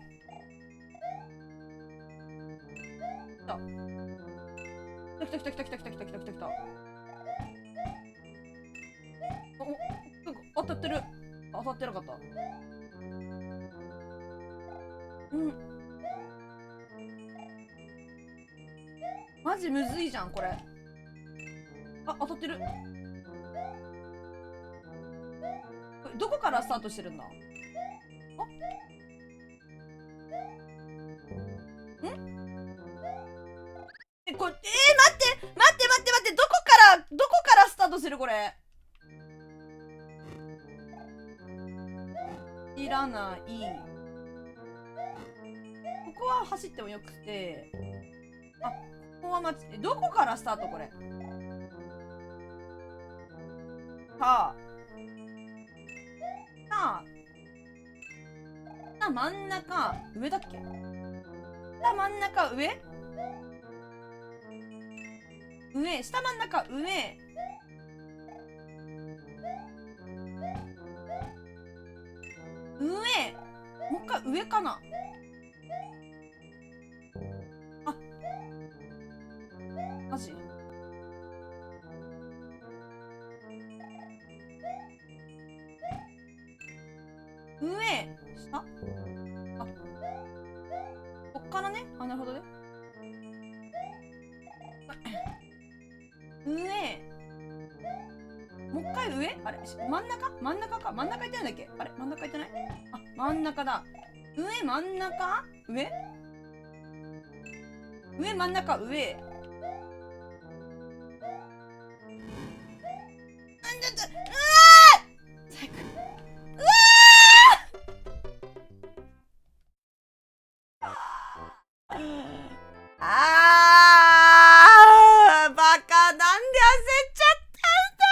当たってる当たってなかったマジむずいじゃんこれ当たってるどこからスタートしてるんだこれ待ってどこからスタートするこれいらないここは走ってもよくてここはどこからスタートこれ真ん中上だっけ真ん中上下真ん中上もう一回上かなマジ下こっからねなるほどねもう一回上あれ真ん中行ってないんだっけあれ真ん中行ってない真ん中だ真ん中真ん中最悪バカなんで焦っちゃったんだ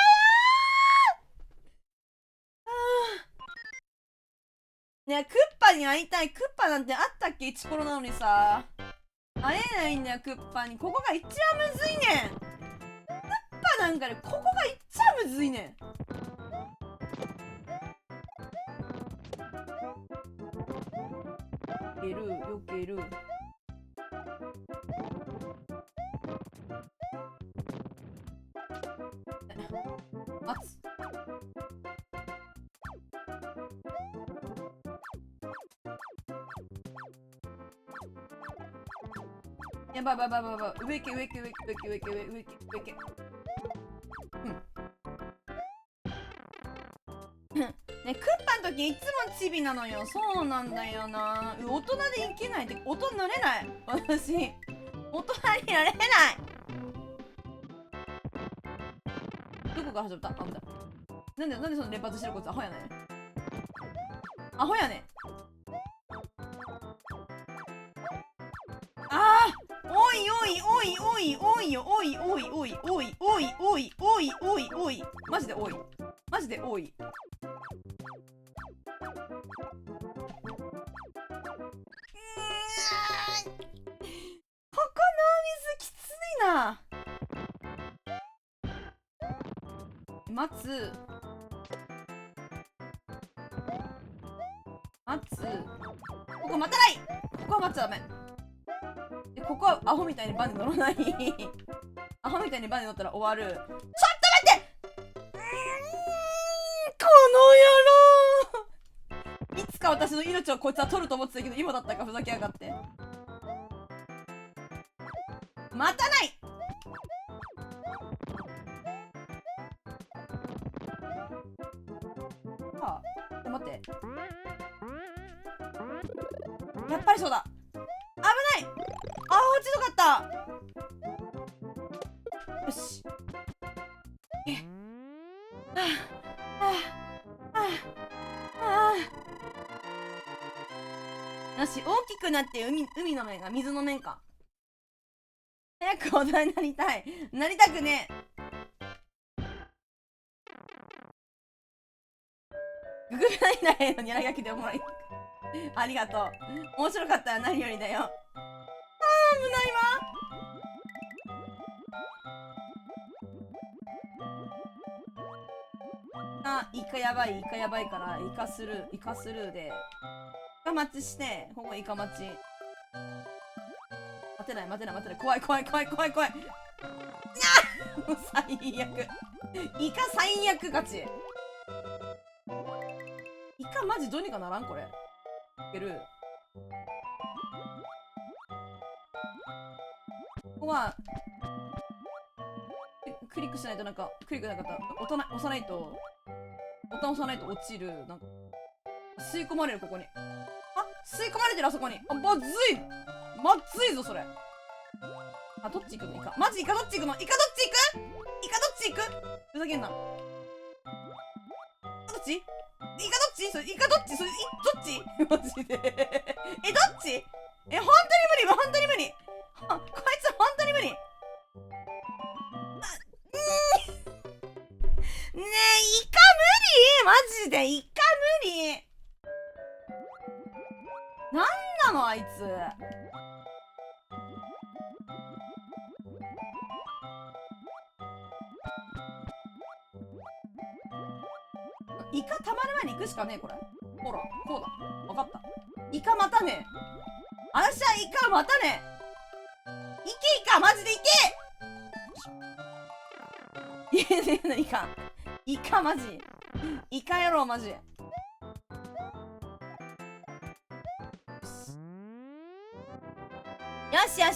よねえクッパに会いたいクッパなんてあったっけイチコロなのにさ会えないんだよクッパにここが一番むずいねんクッパなんかでここが一番むずいねんよける待つ。やばいやばいやばいやばい。上行け上行け上行け上行け上行け上行け上行け。ね、クッパの時いつもチビなのよ。そうなんだよな。大人でいけないって、大人になれない。私、大人になれない。どこから始まった？あ、見た。なんでその連発してるこいつアホやねん。アホやねん。ああ、おいおいおいおいおいおいおいおいおいおいおいおいおいおい、マジでおい、マジでおい。ここのお水きついな。待つ。ここ待たない。ここは待っちゃダメ。で、ここはアホみたいにバネ乗らない。アホみたいにバネ乗ったら終わる。ちょっと待って。この野郎。いつか私の命をこいつは取ると思ってたけど、今だったかふざけやがって。待たない。ああ、待って。やっぱりそうだ。危ない。あ、落ちなかった。よし。よし、大きくなって海の面が水の面か。早く大人になりたい。なりたくねえ。ググらないないのにやらきでおもろい。ありがとう。面白かったら何よりだよ。あー、危ないわ。あ、イカやばい、イカやばいから、イカスルーで。イカ待ちして、ここイカ待ち。待てない。怖い。もう最悪。イカ最悪勝ち。イカマジどうにかならんこれ。いける。ここはクリックしないとなんか、クリックなかった。押さないと、ボタン押さないと落ちる。なんか、吸い込まれる、ここに。あ、吸い込まれてる、あそこに。あ、まずいぞ、それ。あ、どっち行くの？イカ。マジイカどっち行くの？イカどっち行く？ふざけんな。どっち？イカどっち？それ、イカどっち？それ、どっち？マジで。どっち？本当に無理。こいつ本当に無理。ねえ、イカ無理？マジで、イカ無理。なんなのあいつ。イカ溜まる前に行くしかねえ、これ。ほら、こうだ。わかった。イカ待たねえ。あっしゃ、イカ待たねえ。いけ、イカ、マジでいけ。いや、イカ。イカ、マジ。イカ野郎、マジ。よし。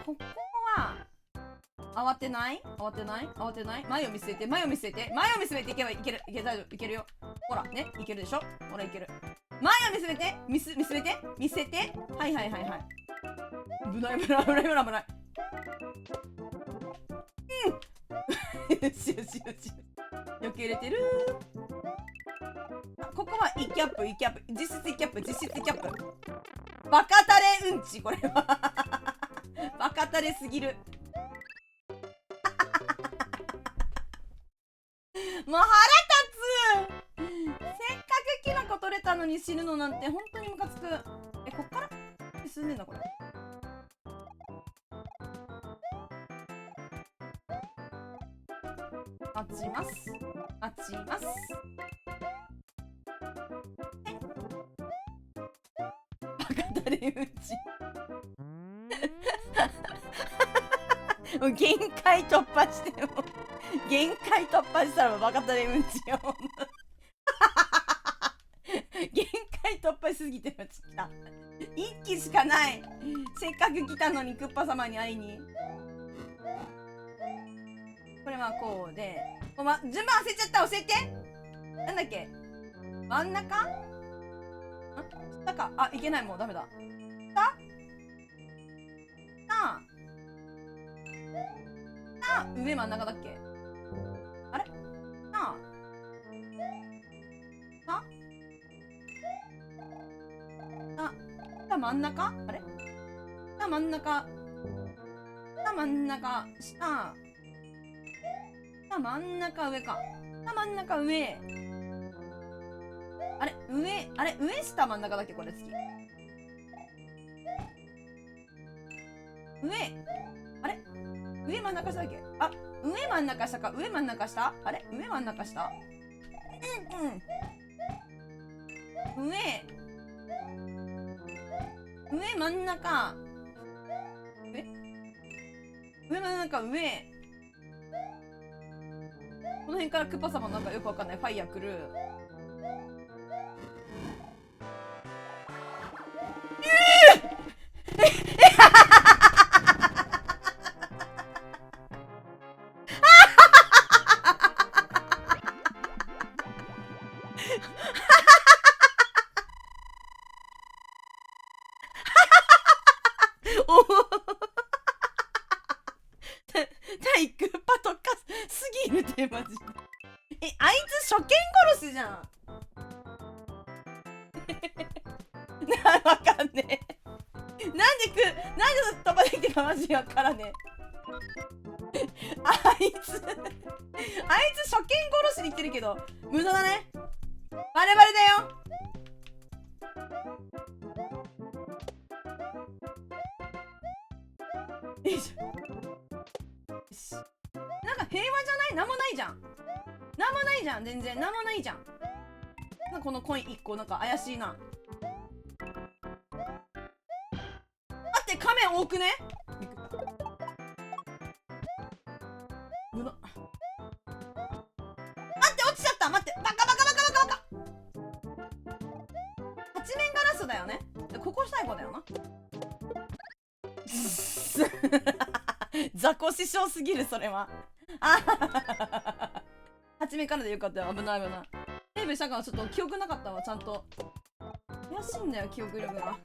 ここは慌てない前を見据えていけばいけるよ。ほらね、いけるでしょ。ほらいける。前を見据えて見据えて。はい。危ない。よし。よけ入れてる。ここは1キャップ。実質1キャップ。バカタレうんち、これは。バカタレすぎる。もう腹立つ。せっかくキノコ取れたのに死ぬのなんて本当にムカつく。こっから進んでんのこれ。待ちます。カタレうんちもう限界突破しても限界突破したらバカタレうんちよ限界突破しすぎてました一機しかない。せっかく来たのにクッパ様に会いに。これはこうで順番忘れちゃった。教えて。なんだっけ、真ん中下か。あ、いけない、もうダメだ。下上真ん中だっけ。あれ下真ん中。あれ下真ん中。下真ん中。下真ん中上か。下真ん中上。あれ上下真ん中だっけこれ。次上。あれ上真ん中下だっけ。あ、上真ん中下か。上真ん中下。あれ上真ん中下。上真ん中。上真ん中上。この辺からクッパ様なんかよくわかんないファイヤー来る。対クッパとかすぎるってマジで。あいつ初見殺しじゃんわかんねえ。なんで飛ばできるかマジわからねえあいつ初見殺しに来てるけど無駄だね。バレバレだよ。よいしょ。よし。なんか平和じゃない？なんもないじゃん。なんもないじゃん。全然なんもないじゃん。なんかこのコイン1個なんか怪しいな。待って、仮面多くね？待って落ちちゃった。待って、バカ8面ガラスだよね。ここ最後だよな雑魚師匠すぎるそれは。8面からでよかったよ。危ない危ない。セーブしたからちょっと記憶なかったわ。ちゃんと怪しいんだよ記憶力が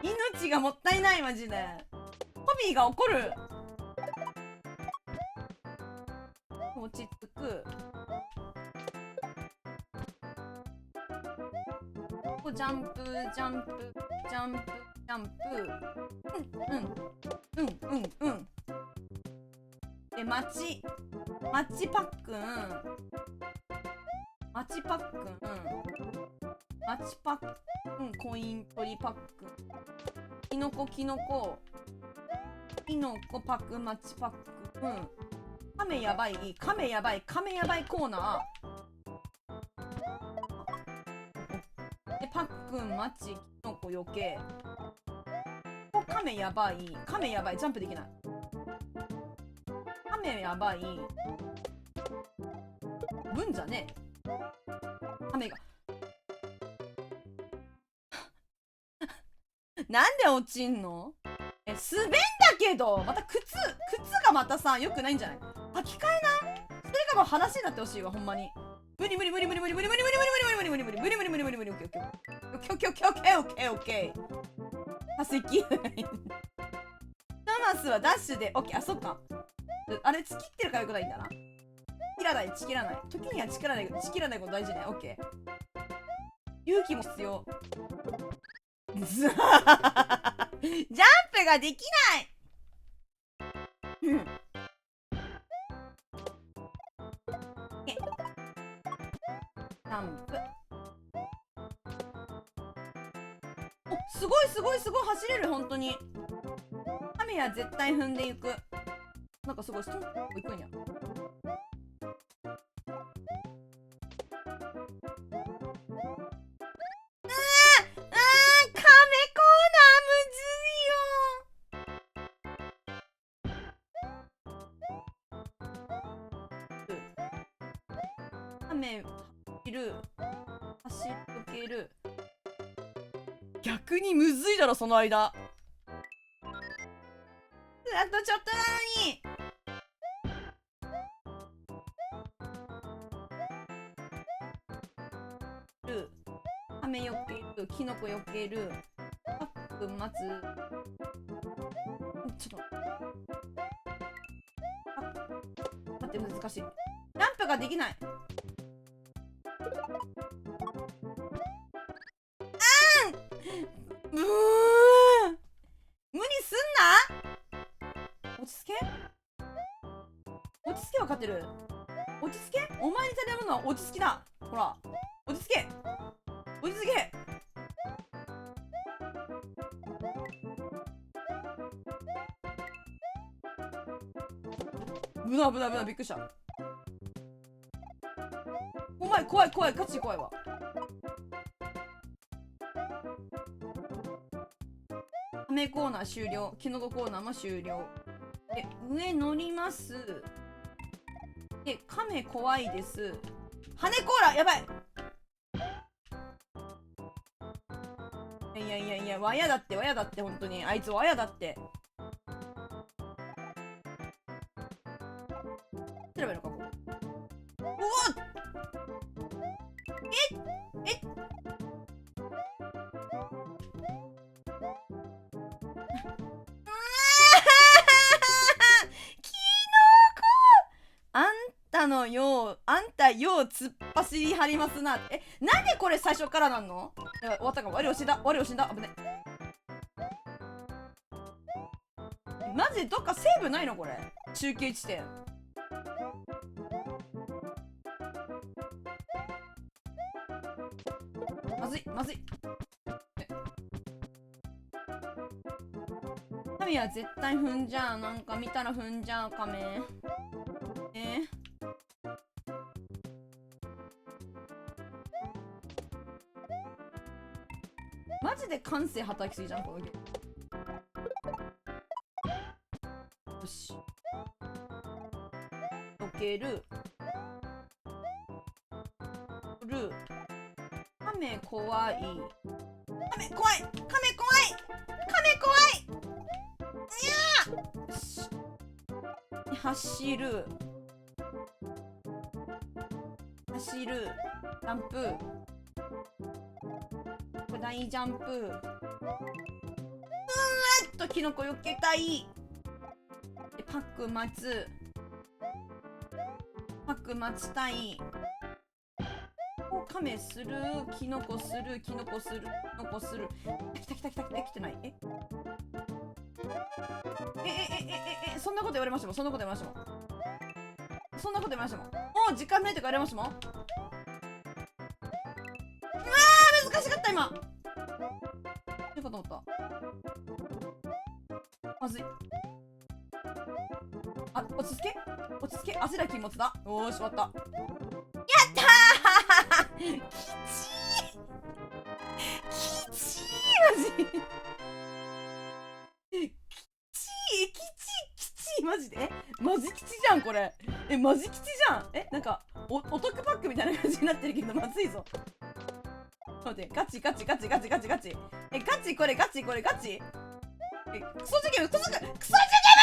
命がもったいないマジで。ホビーが怒る。落ち着く。ジャンプジャンプジャンプジャンプ。でマッチパックン。マッチパックン。マッチパックン。コイン取りパックン。キノコパクマッチパックン。カメやばいコーナーでパックンマッチキノコ余計。カメやばいジャンプできない。カメやばい分じゃねえ。カメがなんで落ちんの？滑んだけどまた靴がまたさよくないんじゃない？履き替えな。それがもう話になってほしいわほんまに。無理化石タマスはダッシュでオッケー。あ、そっか。あれ、チキってるからよくないんだな。チキらない。時にはチキらないこと大事ね。オッケー。勇気も必要。ジャンプができない。ジャンプ。お、すごい走れる。本当にカメは絶対踏んでいく。なんかすごいストンといくんや。雨走る走り抜ける。逆にむずいだろその間。あとちょっとなのに。雨よける、キノコよける、パック待つ。ちょっと待って、難しい。ランプができない。無理すんな。落ち着け。落ち着け。分かってる。落ち着け。お前に頼むのは落ち着きだ。ほら、落ち着け。落ち着け。危ない危ない危ない。びっくりした。お前怖い怖い。ガチ怖いわ。雨コーナー終了。キノココーナーも終了。で、上乗ります。で、亀怖いです。羽コーラやばい。いやいやいや、わやだって、わやだって、本当に。あいつわやだって。すればいいのか、ここ。おおえあんたよう突っ走りはりますな。なんでこれ最初からなんの？やばい、終わったかも。我を死んだ。我を死んだ。危ね。マジでどっかセーブないのこれ？中継地点。まずい、まずい。神は絶対踏んじゃう。なんか見たら踏んじゃう、亀。マジで感性働きすぎじゃん、このゲーム。よし。避ける。る。亀怖い。亀怖い。亀怖い。亀怖い。いやー。よし。走る。走る。ジャンプ。大ジャンプ。キノコよけたい。でパック待つ。パック待ちたい。カメする。キノコする。キノコする。キノコする。来た来た来た来た。来てない。そんなこと言われましたもん。そんなこと言われましたもん。そんなこと言われましたもん。もう時間ないとか言われましたもん。うわー難しかった今。いいかと思った。まずい。あ、落ち着け落ち着け。焦ら禁物だ。おーし、終わった。やったーきちーきちーマジきちマジでマジ吉じゃんこれ。マジ吉じゃん。なんかお得パックみたいな感じになってるけどまずいぞ。待って、ガチガチガチガチガチガチ。ガチこれガチこれガチ。クソ事件クソ事件クソ事件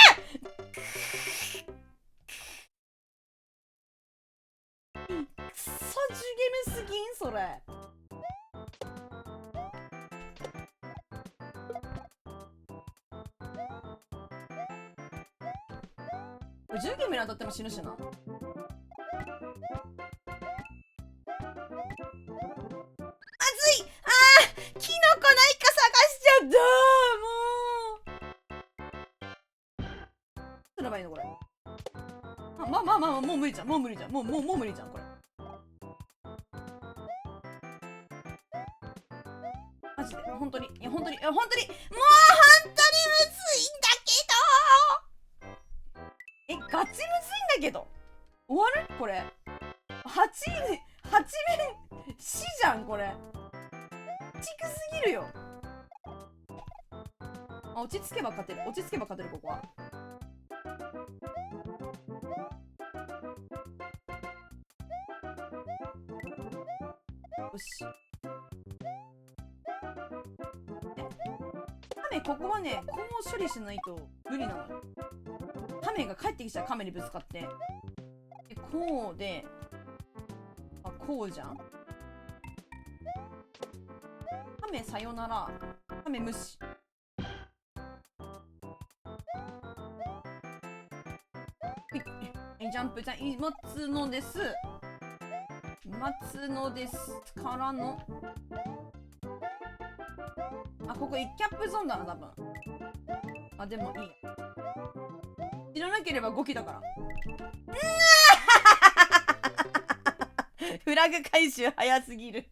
クソジュゲムすぎんそれ。10ゲームに当たっても死ぬしな。まずい。キノコないか探しちゃった。もうすればいいのこれ。まあもう無理じゃん。もう無理じゃん。もう無理じゃんこれ。マジで本当に本当にもう本当にむずいんだけど。ガチむずいんだけど。終わるこれ。8面死じゃんこれ。ちくすぎるよ。落ち着けば勝てる。落ち着けば勝てるここは。よし。亀、ここはね、こう処理しないと無理なの。亀が帰ってきちゃう、亀にぶつかって。で、こうで、あ、こうじゃん。亀さよなら。亀無視。ジャンプじゃん、待つのです。待つのですからの。あ、ここ1キャップゾーンだな、多分。あ、でもいい。知らなければ5機だから。フラグ回収早すぎる。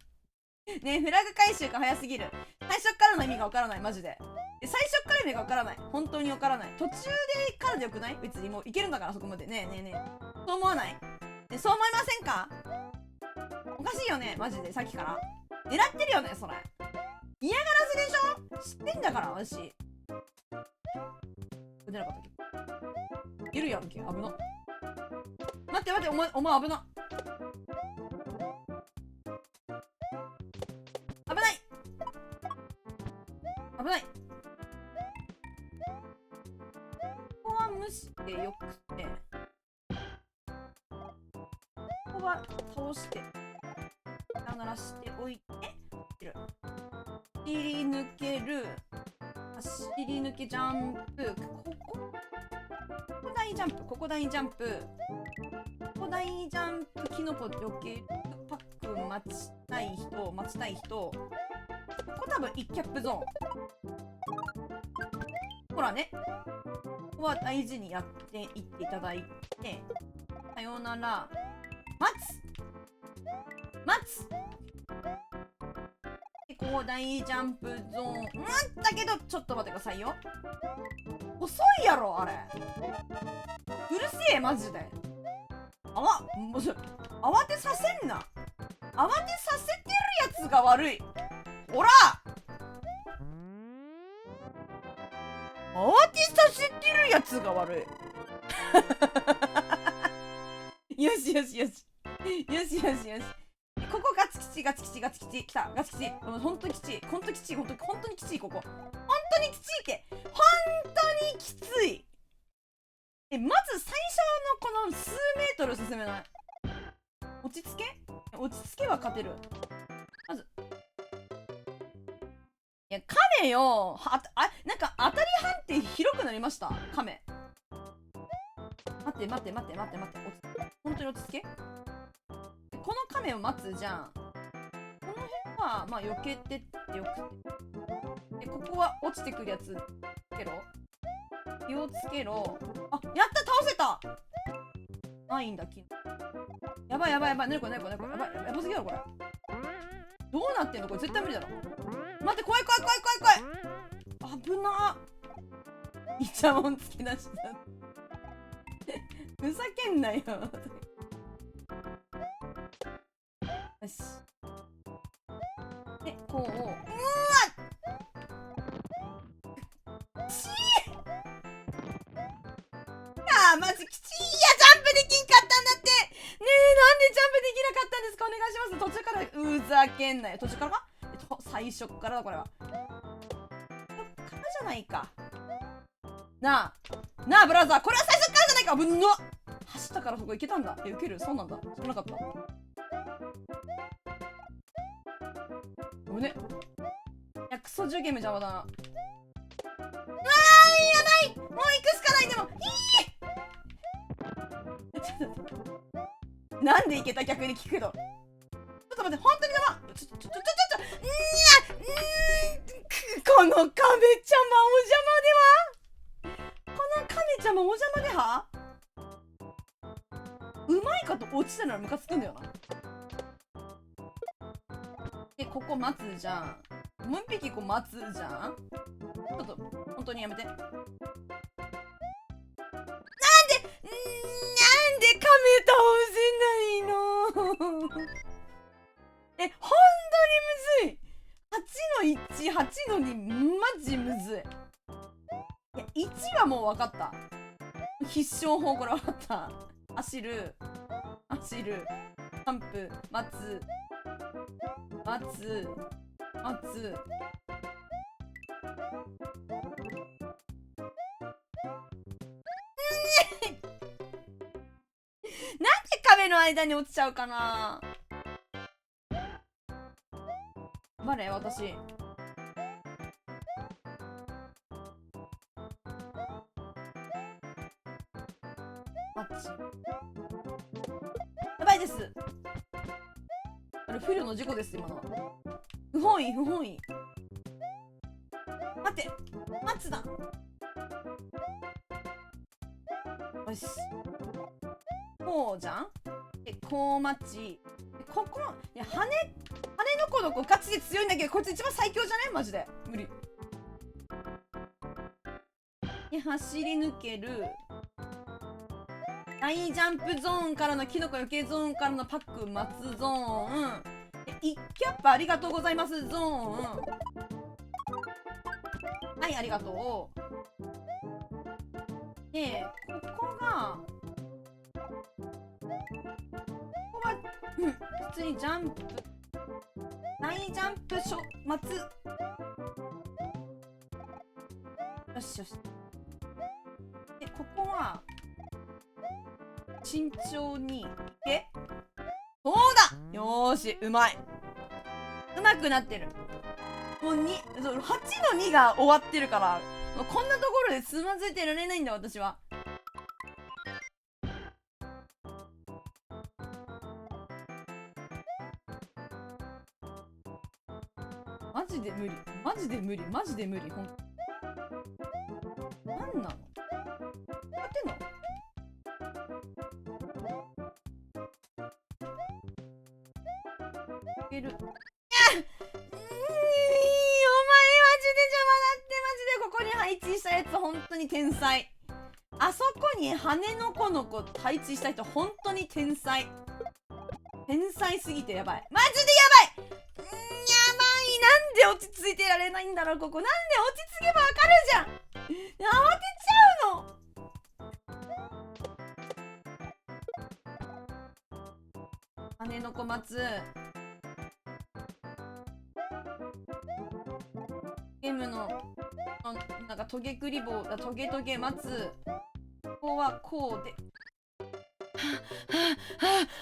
ね、フラグ回収が早すぎる。最初からの意味がわからない、マジで。最初から意味がわからない。本当にわからない。途中でからでよくない？別にもういけるんだから、そこまで。ねえねえねえ。そう思わない？ね、そう思いませんか？おかしいよね、マジで、さっきから。狙ってるよね、それ。嫌がらせでしょ？知ってんだから、私。出なかったっけ？いるやんけ、危な。待って待って、お前危な。危ない危ない。ここは無視でよくて、ここは倒してさよならしておいて、走り抜ける、走り抜けジャンプ、ここ大ジャンプ、ここ大ジャンプ、ここ大ジャンプ、キノコ避ける、パック待ちたい人、ここ多分1キャップゾーン。ほらね、ここは大事にやっていっていただいて、さよなら、待つで、ここ大ジャンプゾーン。だけど、ちょっと待ってくださいよ。遅いやろ、あれ。うるせえ、マジで。もう慌てさせんな。慌てさせてるやつが悪い。ほら！慌てさせてるやつが悪い。よしよしよし。よしよしよし。ここガチ吉、ガチ吉、ガチ吉。来た、ガチ吉。ほんとにきちい。ほんとにきちい、ここ。ほんとにきちいって。ほんとにきつい。まず最初のこの数メートル進めない。落ち着けは勝てる。まず。いや、亀よ。なんか当たり判定広くなりました。亀。待って。本当に落ち着け。この亀を待つじゃん。この辺は、まあ、避けてってよくて。で、ここは落ちてくるやつ。つけろ。気をつけろ。あ、やった、倒せた。ないんだ、やばい。何これ。やばすぎだろ、これ。どうなってんのこれ、絶対無理だろ。待って、怖い。危なー。イチャモンつけ出した。ふざけんなよ。よし。で、こう。マジきちい。ジャンプできんかったんだって。ねえ、なんでジャンプできなかったんですか？お願いします。途中からふざけんなよ。途中からか？最初からだ、これは。そっからじゃないか。なあ、ブラザー。これは最初からじゃないか。ぶんの走ったからそこ行けたんだ。受ける？そうなんだ。知らなかった。ごめんね。いや、クソ10ゲーム邪魔だな。やばい。もう行くしかない。でもなんでいけた？逆に聞くけど。ちょっと待って、本当に邪魔。この亀ちゃまお邪魔ではうまいかと落ちたならムカつくんだよな。で、ここ待つじゃん。もう一匹こう待つじゃん。ちょっと、本当にやめて。なんで亀倒せないの本当にむずい。8の1、8の2、マジむずい。いや、1はもう分かった。必勝法これ分かった。走る、ジャンプ、待つ。待つ。なんで壁の間に落ちちゃうかな。誰？私。マッチ。やばいです。あれ、不慮の事故です、今のは。不本意。待って、マッツだ。よし。こうじゃん。で、こうマッチ。ここ、いや、羽の子の子ガチで強いんだけど、こいつ一番最強じゃね？マジで。無理。で、走り抜ける。大ジャンプゾーンからのキノコ余計ゾーンからのパック待つゾーン。1キャップありがとうございますゾーン。はい、ありがとう。で、ここは、普通にジャンプ、大ジャンプ待つ。よし。で、ここは、慎重にいけ。そうだ。よーし、うまくなってる。もう8の2が終わってるから、もうこんなところでつまずいてられないんだ、私は。マジで無理。ほんと。なんなの？やってんの？いける。いや、お前マジで邪魔だって。マジでここに配置したやつ本当に天才。あそこに羽の子の子配置した人本当に天才すぎてやばい。マジでやばい。やばい。なんで落ち着いてられないんだろう。ここなんで落ち着けばわかるじゃん。慌てちゃうの。羽の子待つ。ゲームのなんかトゲクリボーだ。トゲ待つ。ここはこうで。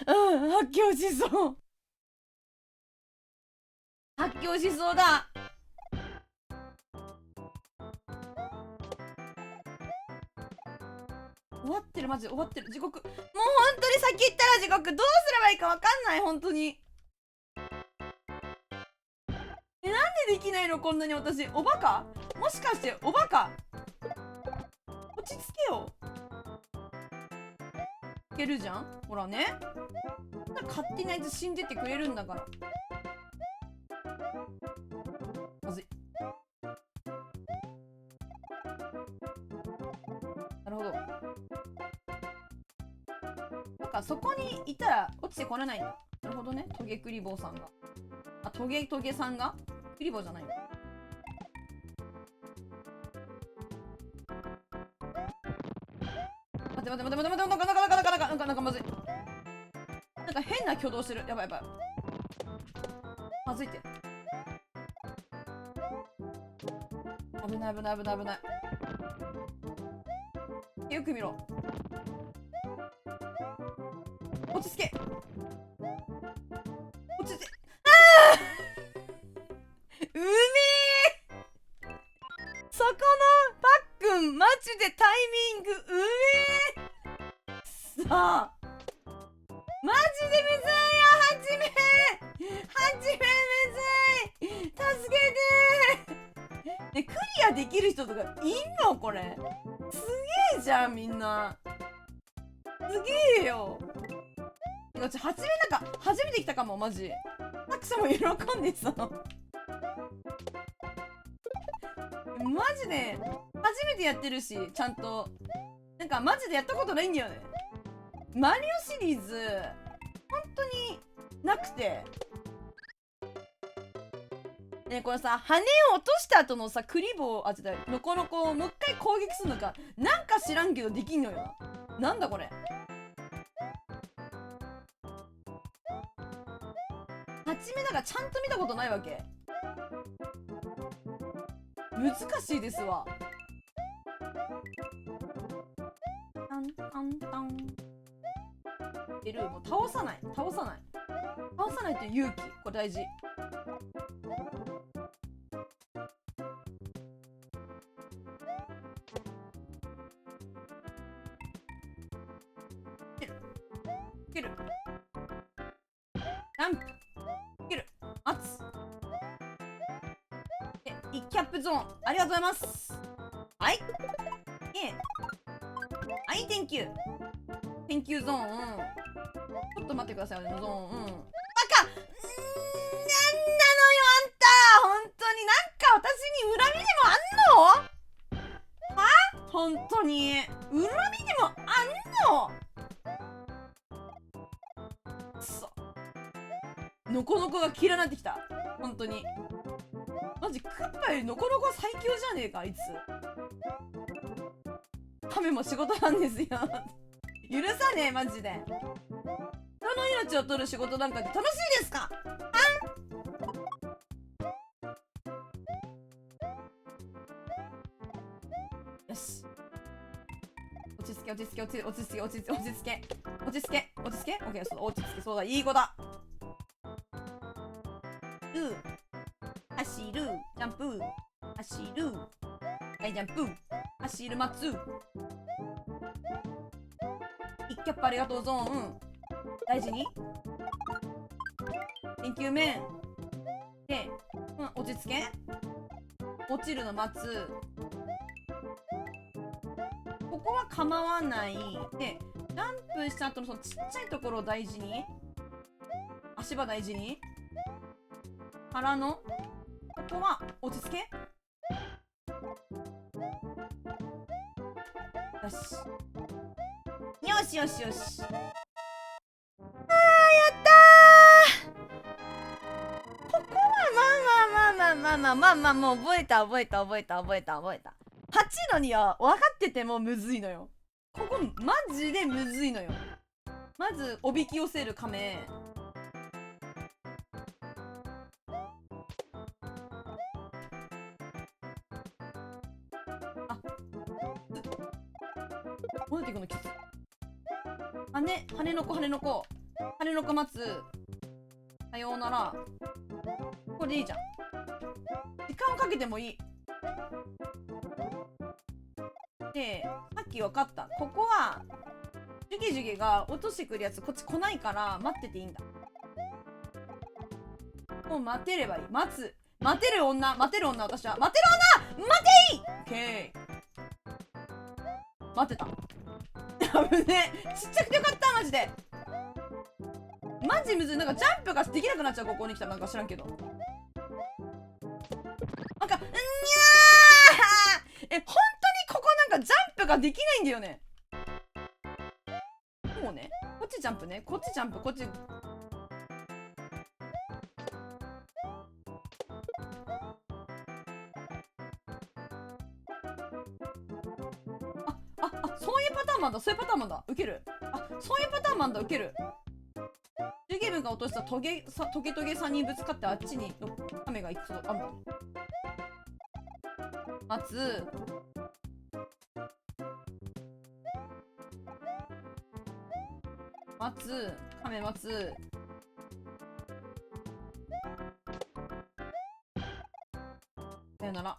発狂しそうだ。終わってる。マジで終わってる。地獄。もう本当に先行ったら地獄。どうすればいいかわかんない。本当に。なんでできないの？こんなに私。おバカ？もしかしておバカ？落ち着けよ。いけるじゃん。ほらね。勝手にあいつ死んでってくれるんだから。まずい。なるほど。なんかそこにいたら落ちてこれないんだ。なるほどね。トゲクリボーさんが。あ、トゲさんがクリボーじゃないの。待って、なんかまずい。なんか変な挙動してる。やばい。まずいって。危ない。よく見ろ。落ち着け。うめえ。そこのパックンマジでタイミングうめえ。さあマジでむずいよ。はじめむずい。助けて。でクリアできる人とかいんの？これすげえじゃん。みんなすげえよ。なんか初めて来たかも。マジタクさんも喜んでさ。マジで初めてやってるし、ちゃんとなんかマジでやったことないんだよね。マリオシリーズ本当になくてね。これさ、羽を落とした後のさ、クリボー、ノコノコをもう一回攻撃するのかなんか知らんけどできんのよな。なんだこれ。8チメだからちゃんと見たことないわけ。難しいですわ。タンタンタン。もう倒さない倒さないっていう勇気、これ大事。切るジャンプ切る待つで1キャップゾーンありがとうございます。はいはい、Thank you ゾーン、ちょっと待ってください。ゾーン、バカなんなのよあんた、本当になんか私に恨みでもあんの？は？本当に恨みでもあんの？くそ、ノコノコが嫌いになってきた。本当にマジクッパよりノコノコ最強じゃねえかあいつ。カメも仕事なんですよ許さねえマジで。人の命を取る仕事なんかって楽しいですか？よし、落ち着け落ち着け落ち着け落ち着け落ち着け落ち着け落ち着け落ち着け。オッケー、そうだ、落ち着け、そうだ、いい子だ。走るジャンプ走るはいジャンプ走る待つ。1キャップありがとうゾーン、大事に研究面で、落ち着け落ちるの待つ。ここは構わないで、ジャンプした後のそのちっちゃいところを大事に、足場大事に腹のここは落ち着け。よしよしよしよし。あー、やったー。ここはまあもう覚えた。8のには分かっててもむずいのよ。ここマジでむずいのよ。まずおびき寄せる亀、戻っていくのきつい。羽の子待つ。さようなら。これでいいじゃん。時間をかけてもいい。で、さっき分かった。ここはジュゲジュゲが落としてくるやつこっち来ないから待ってていいんだ。もう待てればいい。待てる女、私は待てる女、待てい。オッケー、待ってた。危ねえ、ちっちゃくてよかったマジで。マジむずい。なんかジャンプができなくなっちゃう。ここに来たらなんか知らんけど、なんか本当にここなんかジャンプができないんだよね。もうね、こっちジャンプね、こっちジャンプ、こっちそういうパターンなんだ、そういうパターンなんだ、ウケる。そういうパターンなんだ、ウケる。ジュゲムが落としたトゲさんにぶつかってあっちにカメが行くそうあんだ。待つ。カメ待つ。さよなら。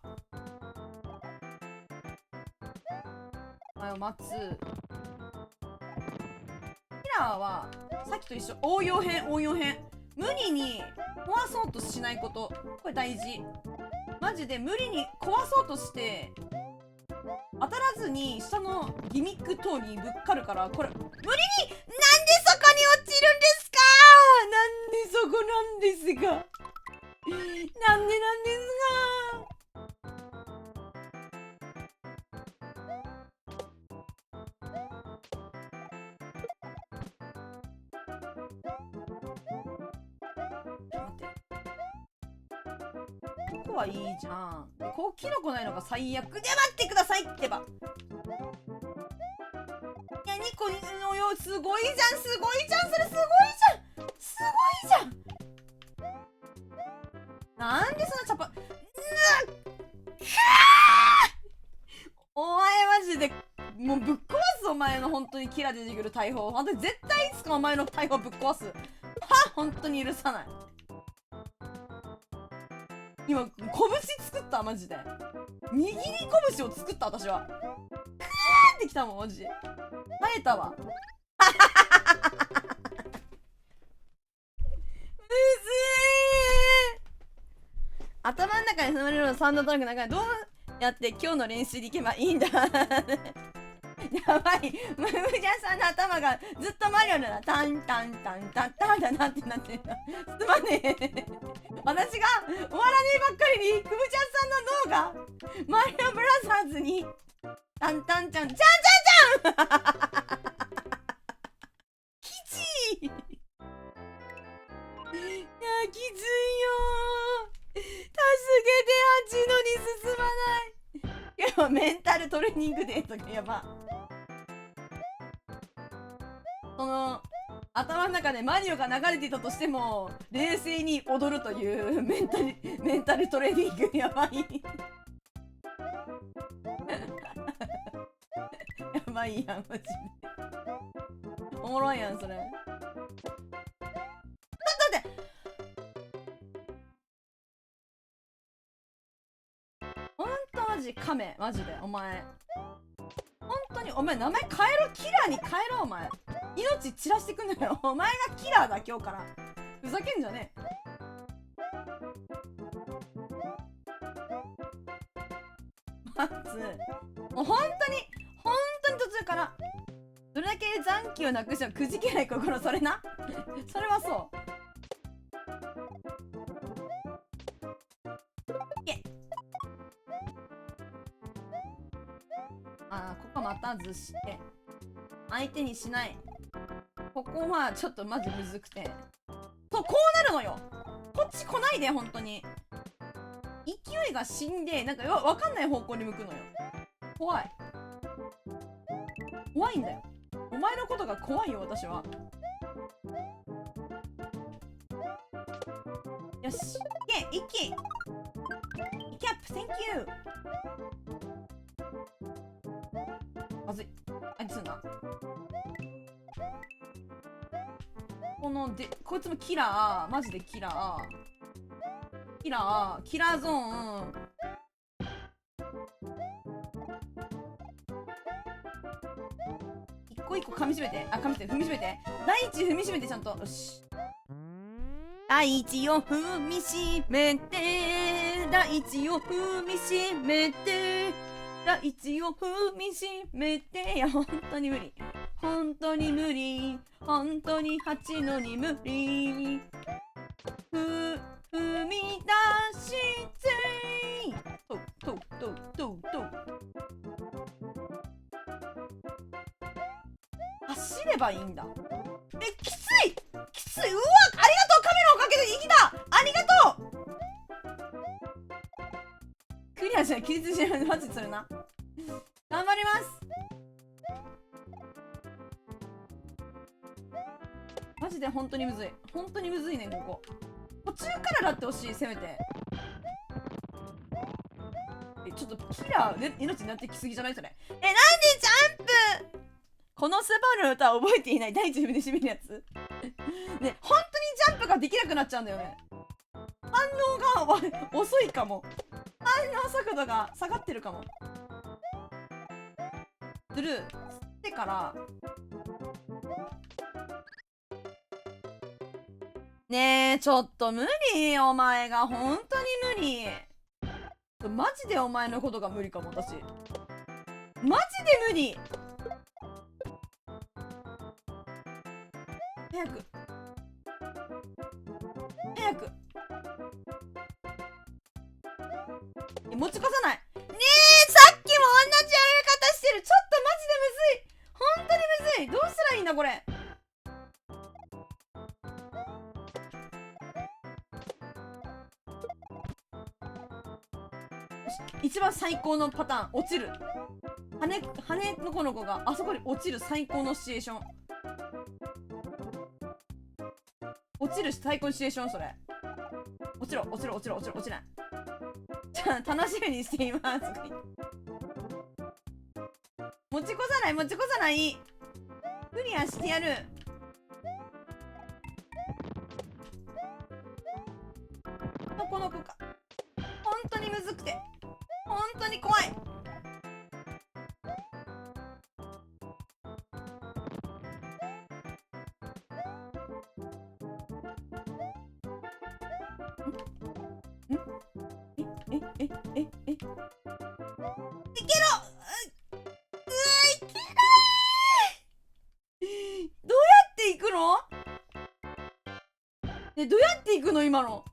待つ。キラーはさっきと一緒。応用編無理に壊そうとしないこと、これ大事。マジで無理に壊そうとして当たらずに下のギミック等にぶっかるから、これ無理に。なんでそこに落ちるんですか？なんでそこなんですか？なんでなんですか？ここはいいじゃん。こうキノコないのが最悪で。待ってくださいってば。いや、2個のよ、すごいじゃん、それすごいじゃん。なんでそんなチャパお前マジでもうぶっ壊す。お前の本当にキラ出てくる大砲。本当に絶対いつかお前の大砲ぶっ壊す。は本当に許さない。今拳作った。マジで握り拳を作った。私はクーってきたもん。マジで耐えたわ。むずい。頭の中に踏まれるのサウンドトラックの中でどうやって今日の練習でいけばいいんだ。やばい。ムージャーさんの頭がずっとマリオだな。タンタンタンタンタンだなってなってるの。すまねえ。私が終わらねえばっかりにクムちゃんさんの動画マリオブラザーズにタンタンちゃんちゃんちゃんちゃんきちい。いやきついよ。助けて。8のに進まない。でもメンタルトレーニングデーとかやば。その頭の中でマリオが流れていたとしても冷静に踊るというメンタルトレーニングやばい。やばいやんマジで。おもろいやんそれ。ちょっと待って。ほんとマジカメ。マジでお前ほんとにお前名前変えろ。キラーに変えろ。お前命散らしてくんなよ。お前がキラーだ今日から。ふざけんじゃねえ。まずもう本当に途中からどれだけ残機をなくしてもくじけない心。それな。それはそう。ここまたずして相手にしない。ここはちょっとマジむずくて、そうこうなるのよ。こっち来ないで。本当に勢いが死んでなんかわかんない方向に向くのよ。怖いんだよ。お前のことが怖いよ私は。よし一気キャップセンキュー。まずい。あいつんな。こいつもキラー。マジでキラーゾーン。一個一個噛みしめて。踏みしめて。第一踏みしめてちゃんと。よし。第一を踏みしめて。第一を踏みしめて。第一を踏みしめて。いや本当に無理。本当に無理。本当に8のに無理。踏み出してと走ればいいんだ。きつい。うわありがとう。カメラをかけて生きた。ありがとう。クリアじゃない。気絶しない。マジするな。頑張ります。マジで本当にむずい。本当にむずいね。ここ途中からだってほしい。せめてちょっとキラー命になってきすぎじゃないそれ。なんでジャンプ。このスバルの歌は覚えていない。第一踏みしめるやつね。本当にジャンプができなくなっちゃうんだよね。反応が遅いかも。反応速度が下がってるかも。スルーしてからねえちょっと無理。お前が本当に無理。マジでお前のことが無理かも。私マジで無理。早く持ち越さない。ねえさっきも同じやり方してる。ちょっとマジでむずい。本当にむずい。どうしたらいいんだこれ。一番最高のパターン。落ちる。羽の子の子があそこに落ちる最高のシチュエーション。落ちる最高のシチュエーションそれ。落ちろ落ちろ落ちろ落ちろ落ちない。じゃあ楽しみにしています。持ち越さない持ち越さない。クリアしてやる。この子か。本当にむずくて本当に怖い。いけろ。いけない。どうやって行くの？ね、どうやって行くの今の。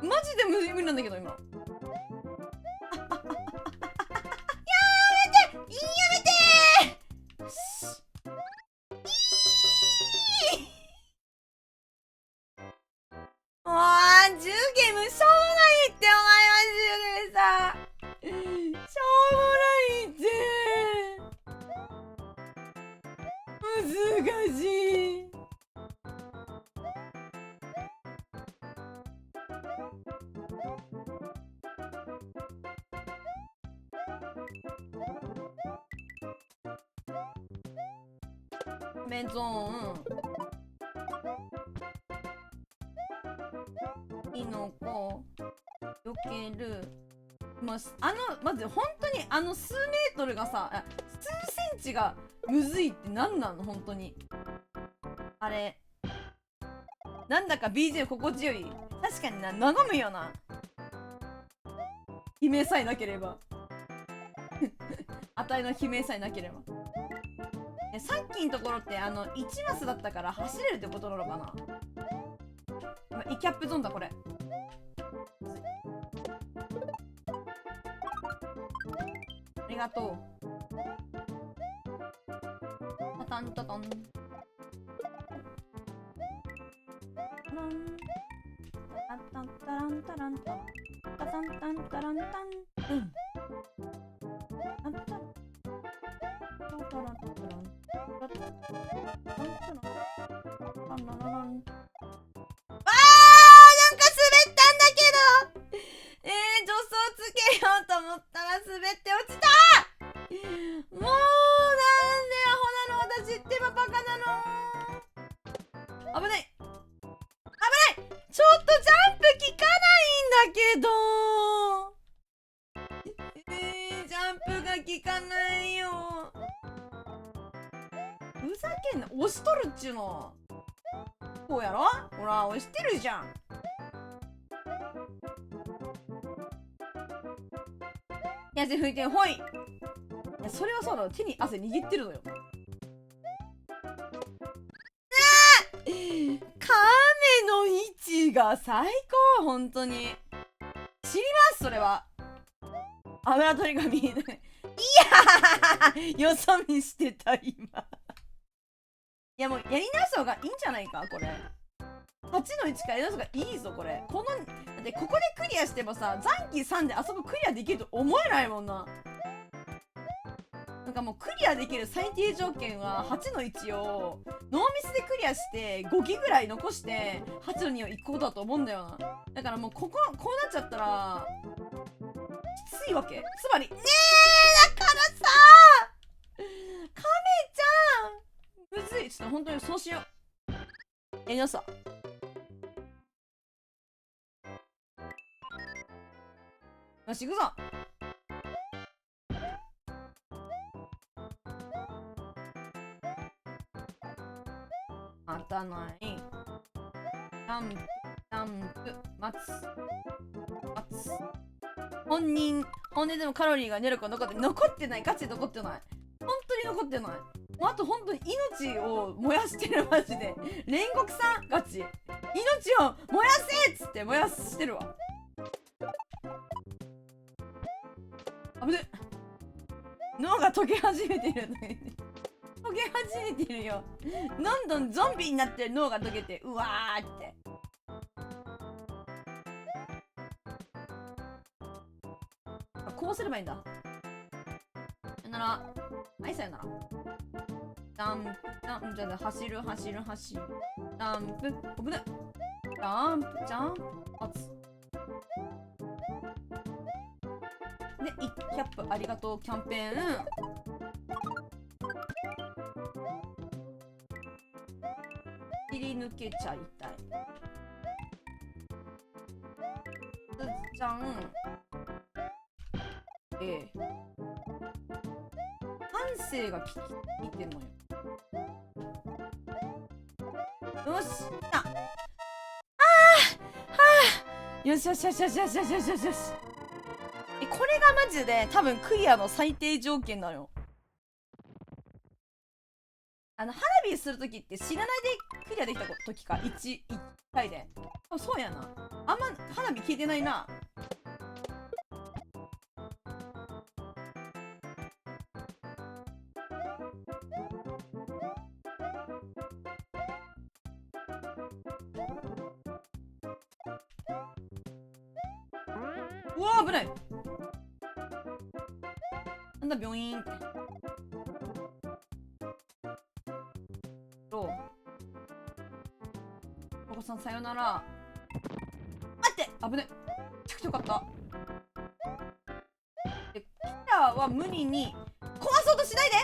マジで無理なんだけど今。やめてやめてもう10ゲームしょうもないってお前は10でさ、しょうもないって難しい。メゾーンキノコ避ける。まず本当に数メートルがさ、数センチがむずいって何なの本当に。あれなんだか BGM 心地よい。確かにな、和むよな。悲鳴さえなければ値の悲鳴さえなければ。さっきのところって1マスだったから走れるってことなのかな。今イキャップゾーンだこれ。ありがとう。タタンタタンタンタランタランタタタンタンタランタン。うんなんか滑ったんだけど、助走つけようと思ったら滑って落ちた。もうなんでアホなの私ってばバカなの。危ない危ない。ちょっとジャンプ効かないんだけど、ジャンプが効かないよ。ふざけんな。押しとるっちゅうの。こうやろ。ほら押してるじゃん。いや汗拭いてほい。いやそれはそうだろ、手に汗握ってるのよ。カメの位置が最高。本当に知りますそれは。油取り紙いやよそ見してた今。いやもうやり直した方がいいんじゃないかこれ。8の1からやり直す方がいいぞこれ。だってここでクリアしてもさ、残機3であそこクリアできると思えないもんな。なんかもうクリアできる最低条件は8の1をノーミスでクリアして5機ぐらい残して8の2を1個だと思うんだよな。だからもうこうなっちゃったらきついわけ。つまりだからさカメちゃんむずい。ちょっと本当にそうしよう。やりなさ。よし行くぞ。待たない。ジャンプジャンプ待つ。本音でもカロリーが出るか残ってない。ガチで残ってない。本当に残ってない。もうあと本当に命を燃やしてるマジで。煉獄さんガチ命を燃やせっつって燃やしてるわ。あぶね。脳が溶け始めてるのにね。溶け始めてるよ。どんどんゾンビになってる脳が溶けてうわーって。こうすればいいんだ。さよなら。はいさよなら。ジャンプ、ジャンプ、じゃあ走る、走る、走る。ジャンプ、危ない。ジャンプ、ジャンプ、待つ。で、キャップありがとうキャンペーン。切り抜けちゃいたい。じゃん。感性が効いてんのよ。よし、来た。よしよしよしよしよしよしよしよしよし。これがマジで多分クリアの最低条件だよ。花火するときって知らないでクリアできたときか、1回で。そうやな。あんま花火消えてないな。うわー危ない。なんだ病院って。お子さんさよなら。待って危ね。めちゃくちゃよかった。で、キラーは無理に壊そうとしないで。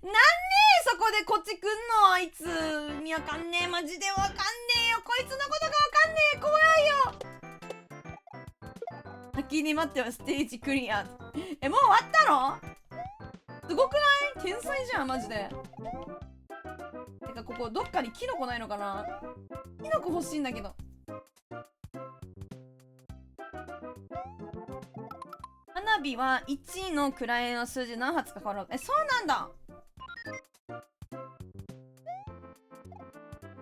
なんでそこでこっち来んのあいつ。にわかんねえ。マジでわかんねえよ。こいつのことがわかんねえ。怖いよ。先に待ってよ。ステージクリア。もう終わったの？すごくない？天才じゃんマジで。てかここどっかにキノコないのかな？キノコ欲しいんだけど。花火は1の位の数字何発か変わる。そうなんだ。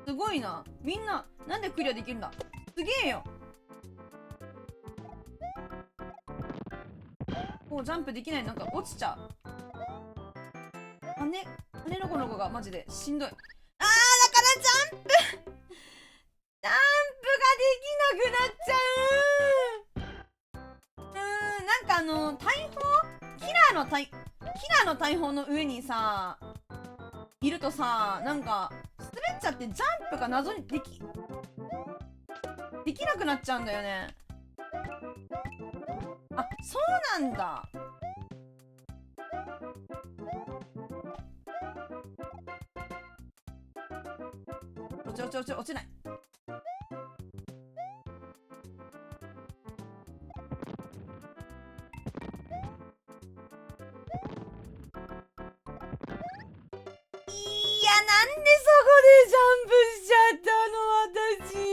すごいな。みんななんでクリアできるんだ。すげえよ。ジャンプできない。なんか落ちちゃう。羽のこの子がマジでしんどい。だからジャンプができなくなっちゃう。なんか大砲キラーの大砲の上にさいるとさ、なんか滑っちゃってジャンプが謎にできなくなっちゃうんだよね。あ、そうなんだ。落ちない。いや、なんでそこでジャンプしちゃったの私。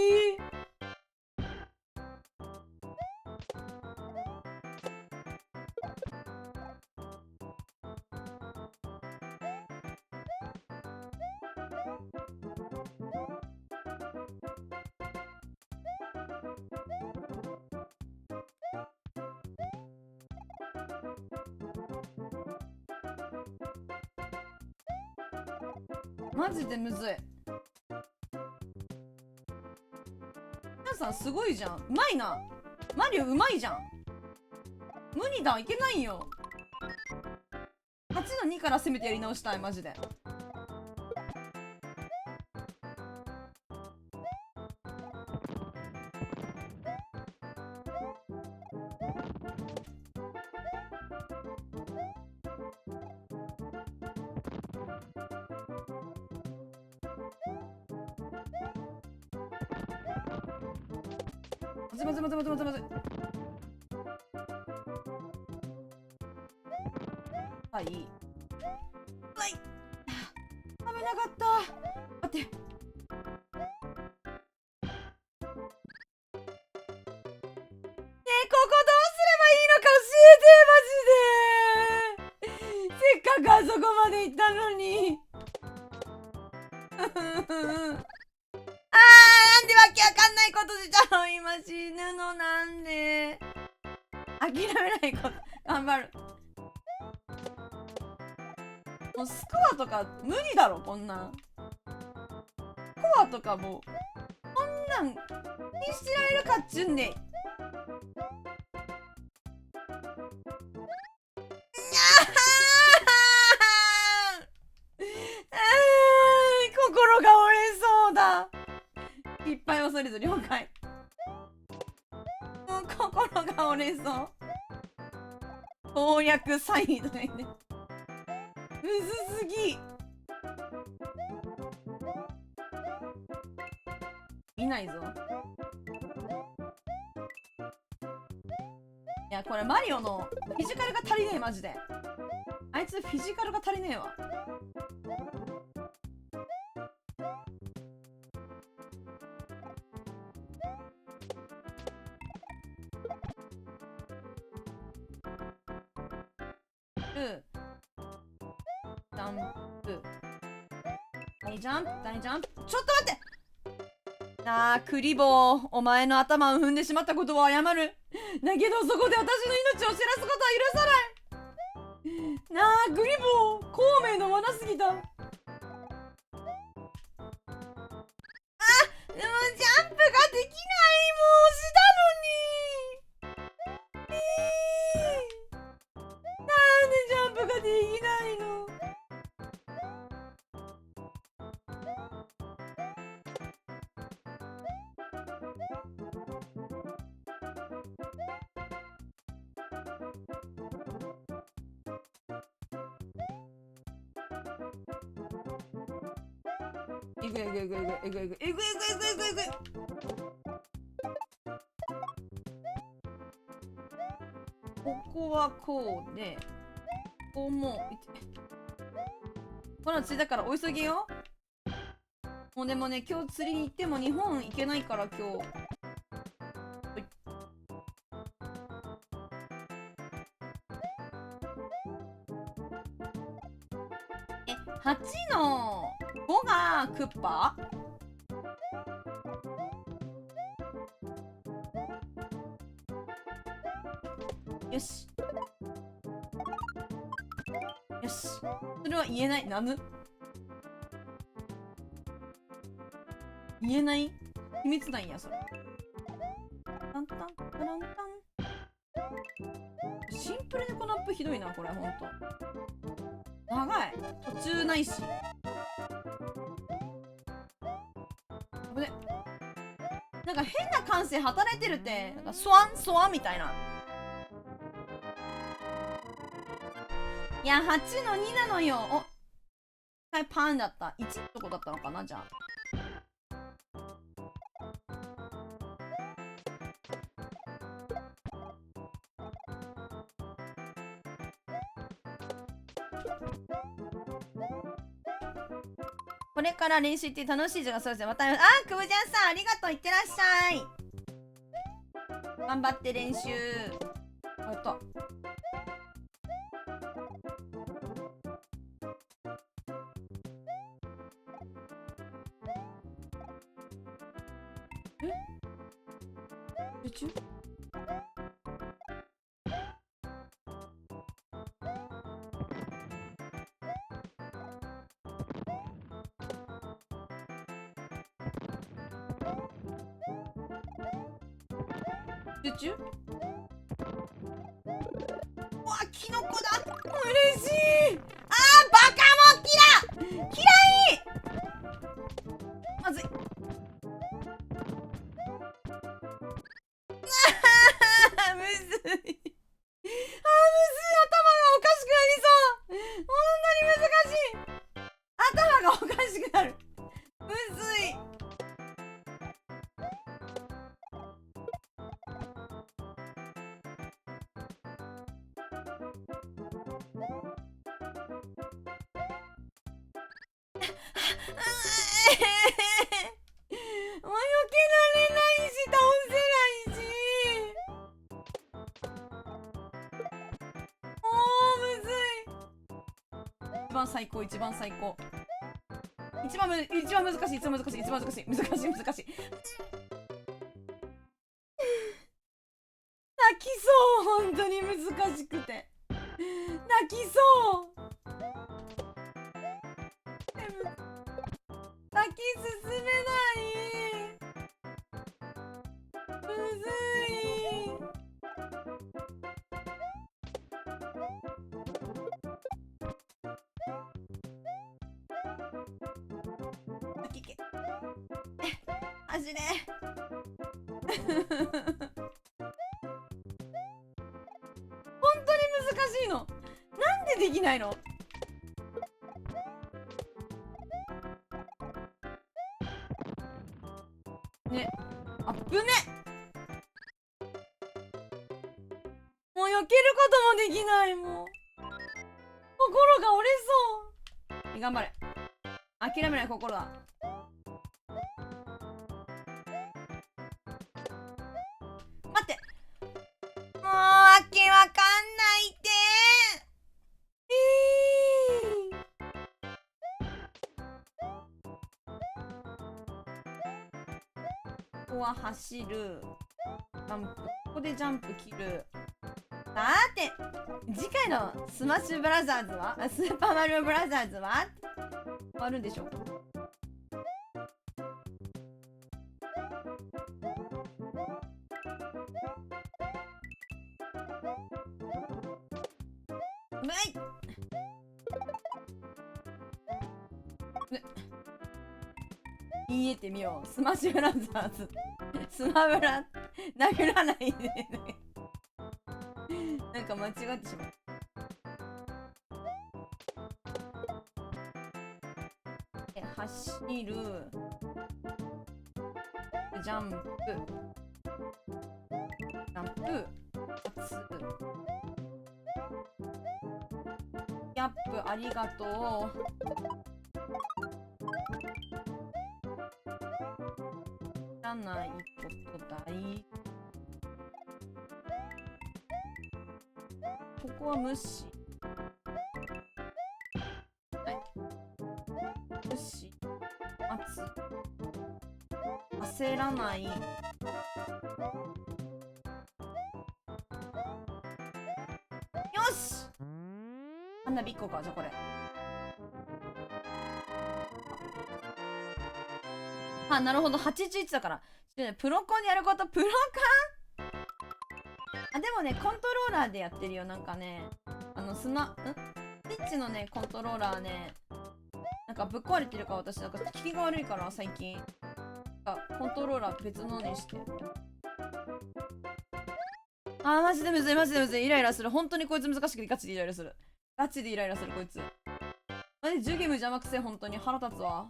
マジでむずい。皆さんすごいじゃん。うまいな。マリオうまいじゃん。無理だ、いけないよ。8の2から攻めてやり直したいマジで。まずはい。危なかった。待って。ここどうすればいいのか教えて、マジで。せっかくあそこまで行ったのに。なんでわけわかんないことしちゃうの。今死ぬの。なんで諦めないこと。頑張る。もうスコアとか無理だろこんなん。スコアとかもうこんなんにしてられるかっちゅんねん。失敗恐れず了解。もう心が折れそう。攻略サイドでね。むずすぎ。見ないぞ。いや、これマリオのフィジカルが足りねえ、マジで。あいつフィジカルが足りねえわ。ジャンプ。大ジャンプ、大ジャンプ。ちょっと待って。ああ、クリボー、お前の頭を踏んでしまったことを謝る。だけど、そこで私の命を知らすことは許さない。なあ、クリボー、孔明の罠すぎた。あ、でもジャンプができない。もうしたのに。なんでジャンプができないの。いくいくいくいくいくいくいくいくいくいくいくいく。ここはこうで、ここもこのついだからお急ぎよ。もうでもね、今日釣りに行っても日本行けないから今日。8の5がクッパ？よし。よし。それは言えない。なぬ？言えない秘密なんや、それ。タンタンタランタン。シンプルにこのアップひどいな、これ、ほんと。長い。途中ないし。危ね。なんか変な感性働いてるって、なんかソワンソワンみたいな。いや、8の2なのよ。お、パンだった。1のとこだったのかな、じゃあ。これから練習って楽しい時間そうですね。また、あ、くぶちゃんさん、ありがとう。いってらっしゃい。頑張って練習。あった。え？集中？集中？うわ、キノコだ。嬉しい。あー、バカモンキラ嫌い。まずい。むずい。あー、むずい。頭がおかしくなりそう。本当に難しい。頭がおかしくなる。むずい。魔除けられないし倒せないし、もうむずい。一番最高、一番最高、一番難しい、一番難しい、一番難しい、難しい、難しい。泣きそう、本当に難しくて泣きそう。先進めない。むずい。走れ。本当に難しいの。なんでできないの？ね、あぶね。もう避けることもできない。もう心が折れそう。頑張れ。諦めない心だ。待って、もうわけわかんないって。ここは走る。ジャンプ。ここでジャンプ切る。さて、次回のスマッシュブラザーズはスーパーマリオブラザーズは終わるんでしょうか。言えてみよう。スマッシュブラザーズ。スマブラ、殴らないでね。なんか間違ってしまう。走る。ジャンプ。ジャンプ。立つ。キャップありがとう。じゃないこと大事。ここは無視。はい。無視。待つ。焦らない。よし。花火1個か。じゃあこれ。あ、なるほど。81だから。プロコンでやること、プロカン。あ、でもね、コントローラーでやってるよ。なんかね、スイッチのね、コントローラーね、なんかぶっ壊れてるから、私、なんか効きが悪いから、最近。コントローラー別のにして。あー、マジでむずい、マジでむずい。イライラする。本当にこいつ難しくてガチでイライラする。ガチでイライラする、こいつ。マジで10ゲーム邪魔くせ、本当に腹立つわ。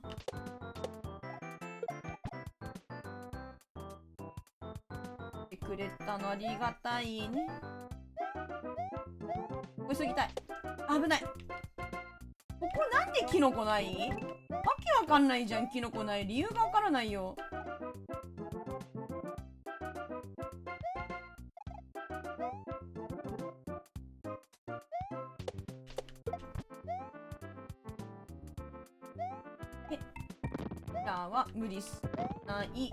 くれたのありがたいね。急ぎたい。危ない。ここなんでキノコない？わけわかんないじゃん。キノコない理由がわからないよ。じゃあは無理しない。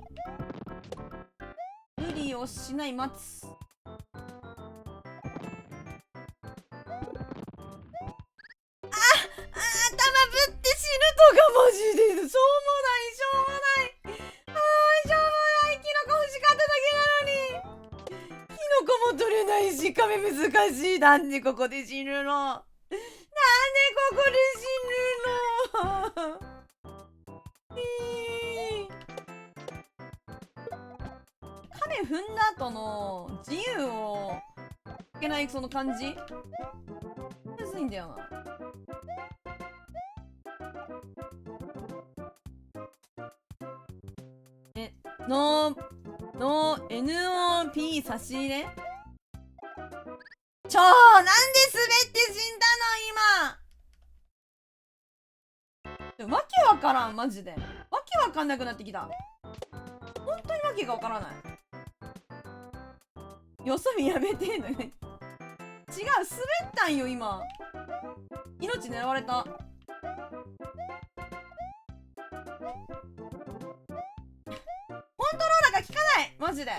無理をしない。待つ。マジでしょうもない、しょうもない。しょうもない。キノコ欲しかっただけなのに。キノコも取れないし、壁難しい。なんでここで死ぬの？なんでここで死ぬの？壁踏んだ後の自由をいけないその感じむずいんだよな。NOP 差し入れなんで滑って死んだの今。わけわからん、マジで。わけわかんなくなってきた。本当にわけがわからない。よそ見やめてんのね。違う、滑ったんよ、今。命狙われた。コントローラーが効かないマジで。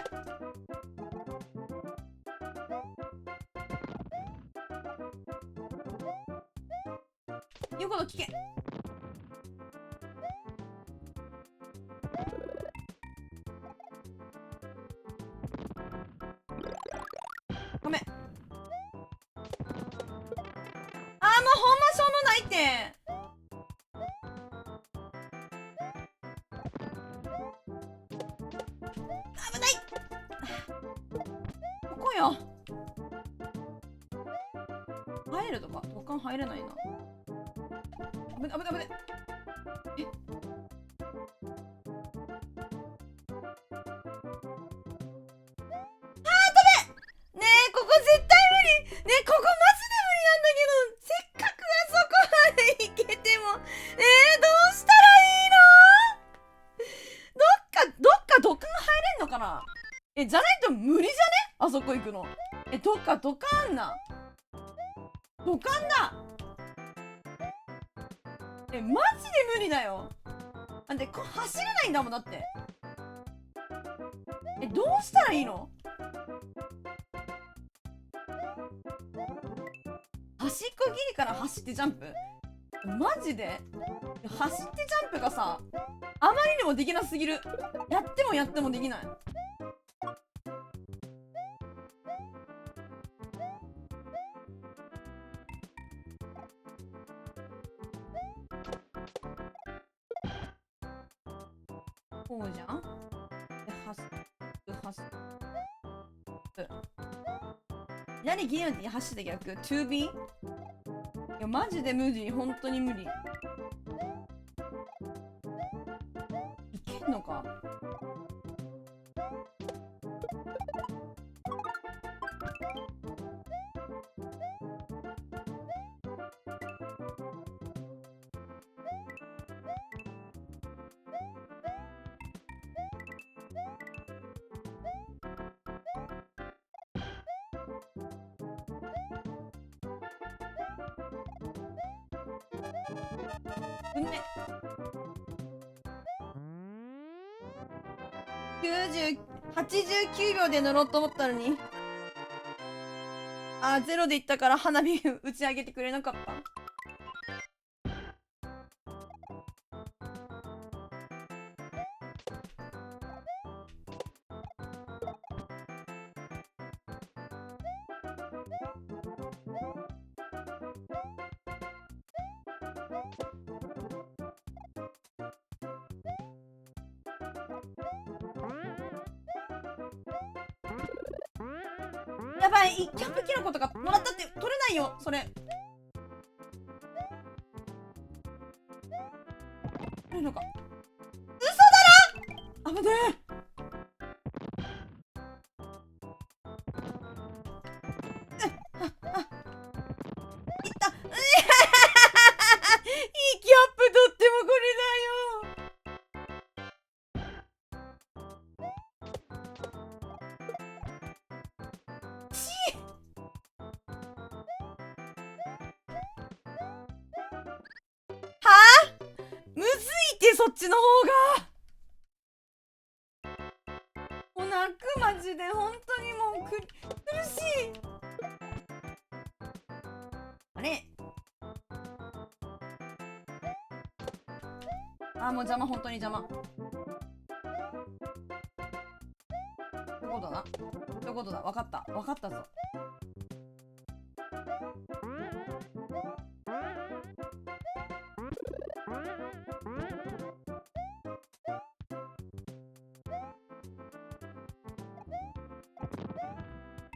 言うこと聞け。ごめん。あー、もうほんましょうもないって。危ない。間入れないな。危ね危ね危ね。ねえ、ここ絶対無理。ねえ、ここマジで無理なんだけど、せっかくあそこまで行けても、どうしたらいいの？どっか入れんのかな？じゃないと無理じゃね？あそこ行くの。どっかあんな。どかんだ。マジで無理だよ。なんで走れないんだもん、だって。どうしたらいいの？端っこギリから走ってジャンプ？マジで走ってジャンプがさ、あまりにもできなすぎる。やってもできない。こうじゃん。で走る。左ギリまで走って逆 2B？ いやマジで無理、本当に無理。いけんのか？ね、89秒で乗ろうと思ったのに、ゼロでいったから花火打ち上げてくれなかった。やばい、キャンプキノコとかもらったって取れないよ、それ。取れるのか？嘘だろ！危ねえ。いった。いいキャンプ取ってもこれだよ。むずいってそっちの方が。もう泣くマジで本当にもう苦しい。あれ？もう邪魔、本当に邪魔。どういうことだ？どういうことだ？分かったぞ。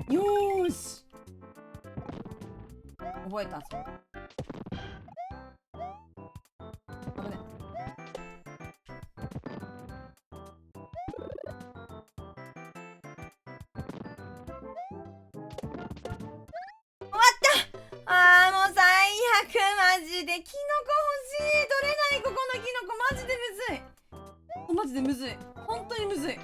よーし、覚えたぞ。危ね。終わった。もう最悪。マジでキノコ欲しい。取れない。ここのキノコマジでむずい。本当にむずい。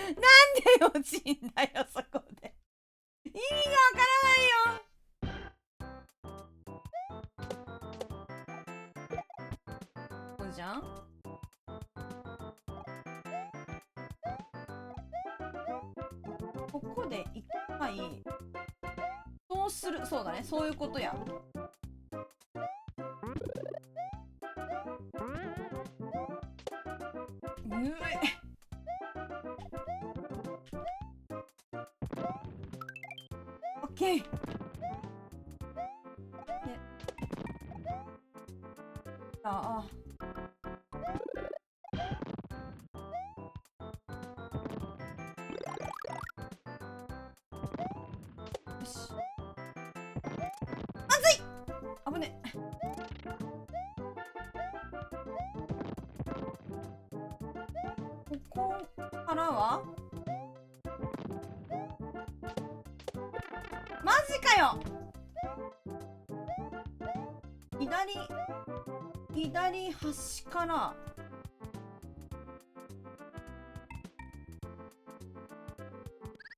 なんで落ちんだよ、そこで。意味がわからないよ。こうじゃん。ここで一回そうする。そうだね、そういうことや。ぬるい。オッケー。で、はマジかよ。左端から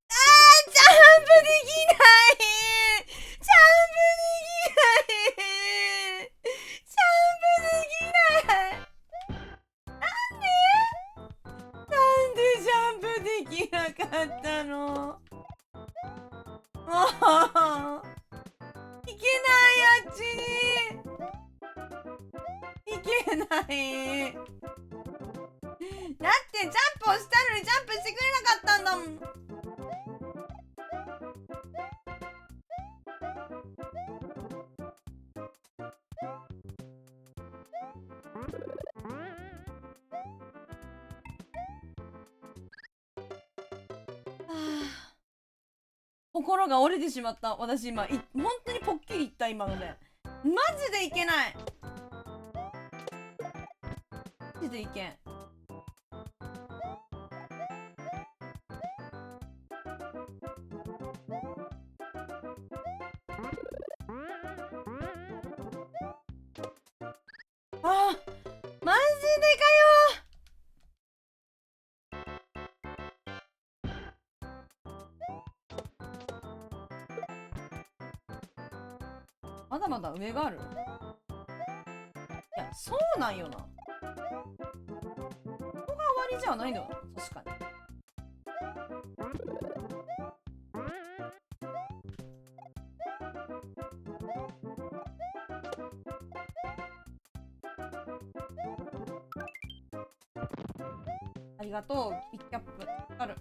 ジャンプできない。ジャンプできない。ジャンプできない。なんでジャンプできなかったの。もういけない。あっちにいけない。だってジャンプをしたのにジャンプしてくれなかったんだもん。心が折れてしまった。私今本当にポッキリいった今ので。マジでいけない。マジでいけん。あー、マジでかよ。まだまだ上がある。いや、そうなんよな。ここが終わりじゃないのよな。確かに。ありがとう。1キャップある。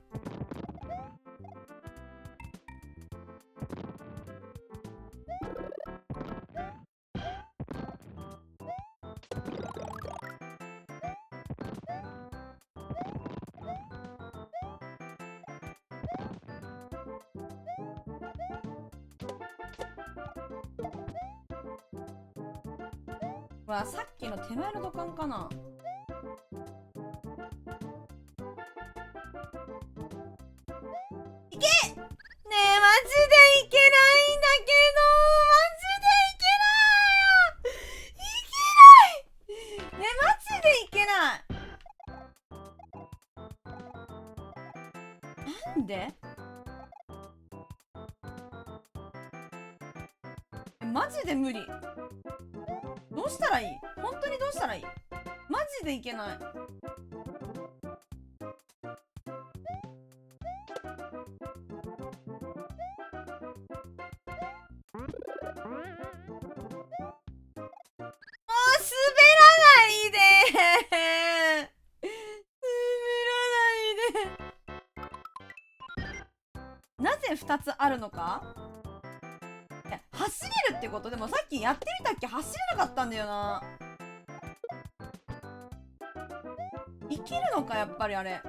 ほら、さっきの手前の土管かな。いけ！ねえ、マジでいけないんだけど、マジでいけないよ。いけない。ねえ、マジでいけない。なんで？マジで無理。どうしたらいい？本当にどうしたらいい？マジでいけない。滑らないで。なぜ2つあるのか。いや、走れるってこと。でもさっきやってみたっけ、走れなかったんだよな。いけるのかやっぱりあれ。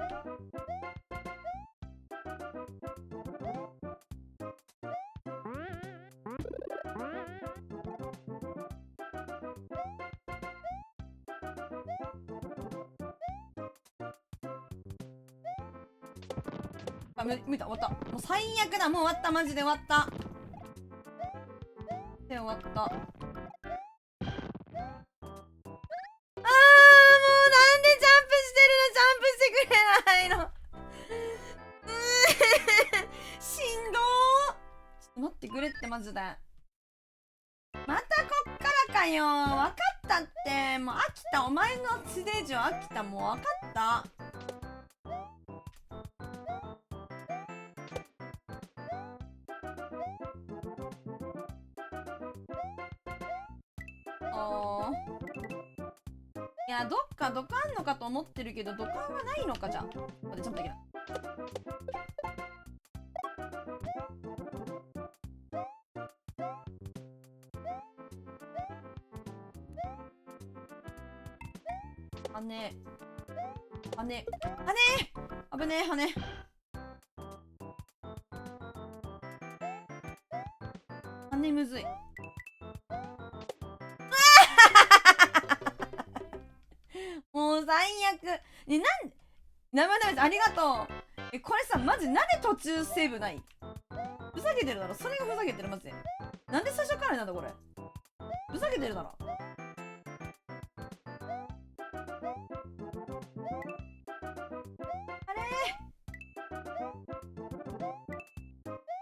あ、見た、終わった。もう最悪だ。もう終わった。マジで終わった。で終わった。あー、もうなんでジャンプしてるの。ジャンプしてくれないの。しんどー。ちょっと待ってくれってマジで。またこっからかよ。分かったって。もう飽きた。お前のステージは飽きた。もう分かった。いや、どっか土管あんのかと思ってるけど、土管はないのか。じゃあ待って、ちょっとだけだ。羽ね危ねえ。羽むずい。もう最悪。ね、なんで生々しい。ありがとう。これさ、マジなんで途中セーブない？ふざけてるだろ。それがふざけてる、マジで。なんで最初からなんだこれ。ふざけてるだろ。あれ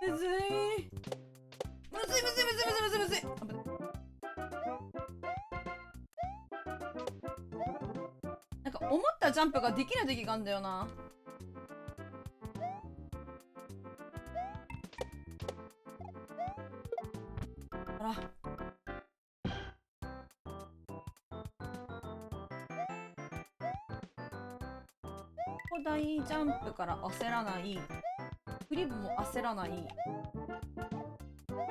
むずい。むずいむずいむずいむずいむずい。なんか思ったジャンプができない時があるんだよな。あら。古代ジャンプから焦らない。クリブも焦らない。キ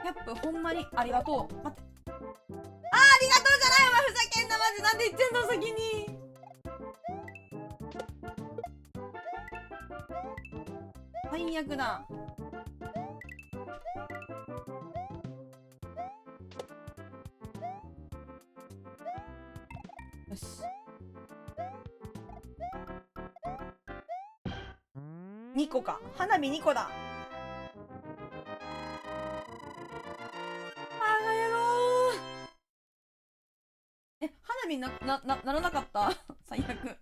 ャップほんまにありがとう。待って。ありがとうじゃないお前ふざけんなマジ。なんで言ってんの先に。最悪だ。よし。2個か。花火2個だ。花火ならなかった最悪。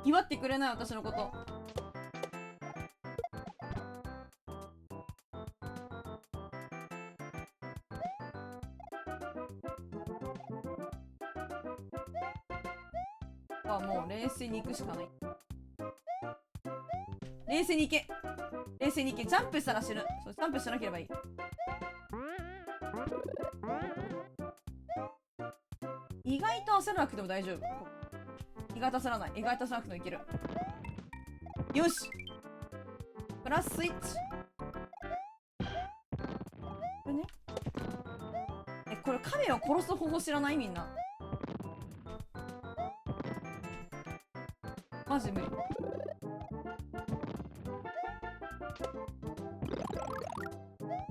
祝ってくれない私のこと。もう冷静に行くしかない。冷静に行け。冷静に行け。ジャンプしたら死ぬ。そう、ジャンプしなければいい。意外と焦らなくても大丈夫。意外と焦らない。意外と焦らなくてもいける。よし。プラススイッチ。これね。これ亀を殺す方法知らない？みんな。マジ無理。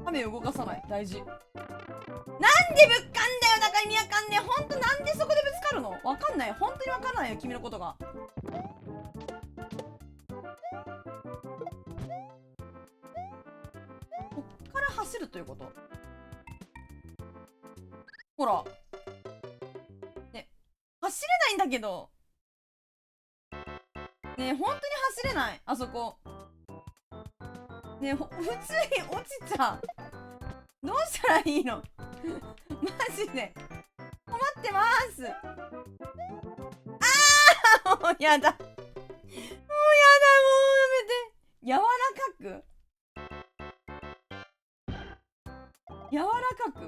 亀を動かさない。大事。なんでぶっかんだよ。だから意味わかんねえ。ほんとなんでそこでぶつかるの？わかんない。ほんとにわからないよ。君のことが。こっから走るということ。ほら。ね、走れないんだけど。ねえ、ほんとに走れない。あそこ。ねえ、普通に落ちちゃう。どうしたらいいのマジで。困ってます。あーもうやだ。もうやだ、もうやめて。柔らかく柔らかく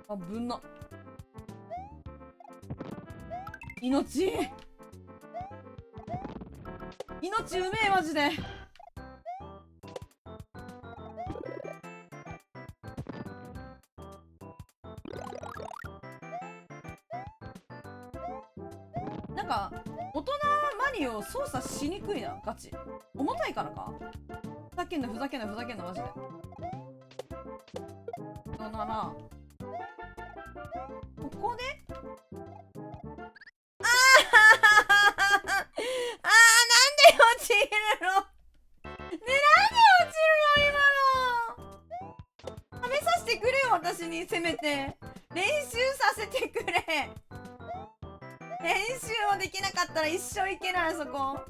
あぶんな。命うめえマジで。なんか大人マリオ操作しにくいな。ガチ重たいからか。ふざけんなふざけんなふざけんなマジで。だならここで落ちるのね、なんで落ちるの今の。試させてくれよ私に。せめて練習させてくれ。練習もできなかったら一生いけない。そこな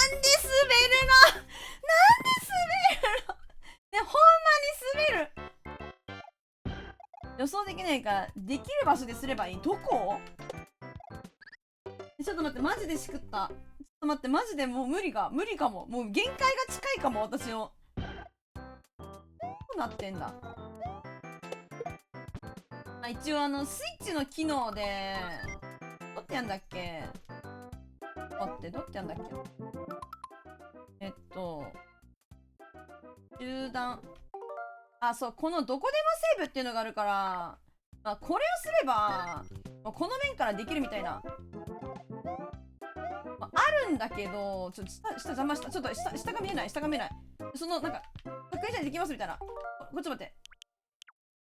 んで滑るの。なんで滑るのね、ほんまに滑る。予想できないからできる場所ですればいい。どこ？ちょっと待って、マジでしくった。と待って、マジでもう無理かも。もう限界が近いかも、私の。どうなってんだ。一応スイッチの機能で、どうやってやんだっけ。待って、どうやってやんだっけ。中断。あ、そう、このどこでもセーブっていうのがあるから、まあ、これをすれば、この面からできるみたいな。まあ、あるんだけど、ちょっと下邪魔した。ちょっと下が見えない。なんか、確認できますみたいな。こっち待って。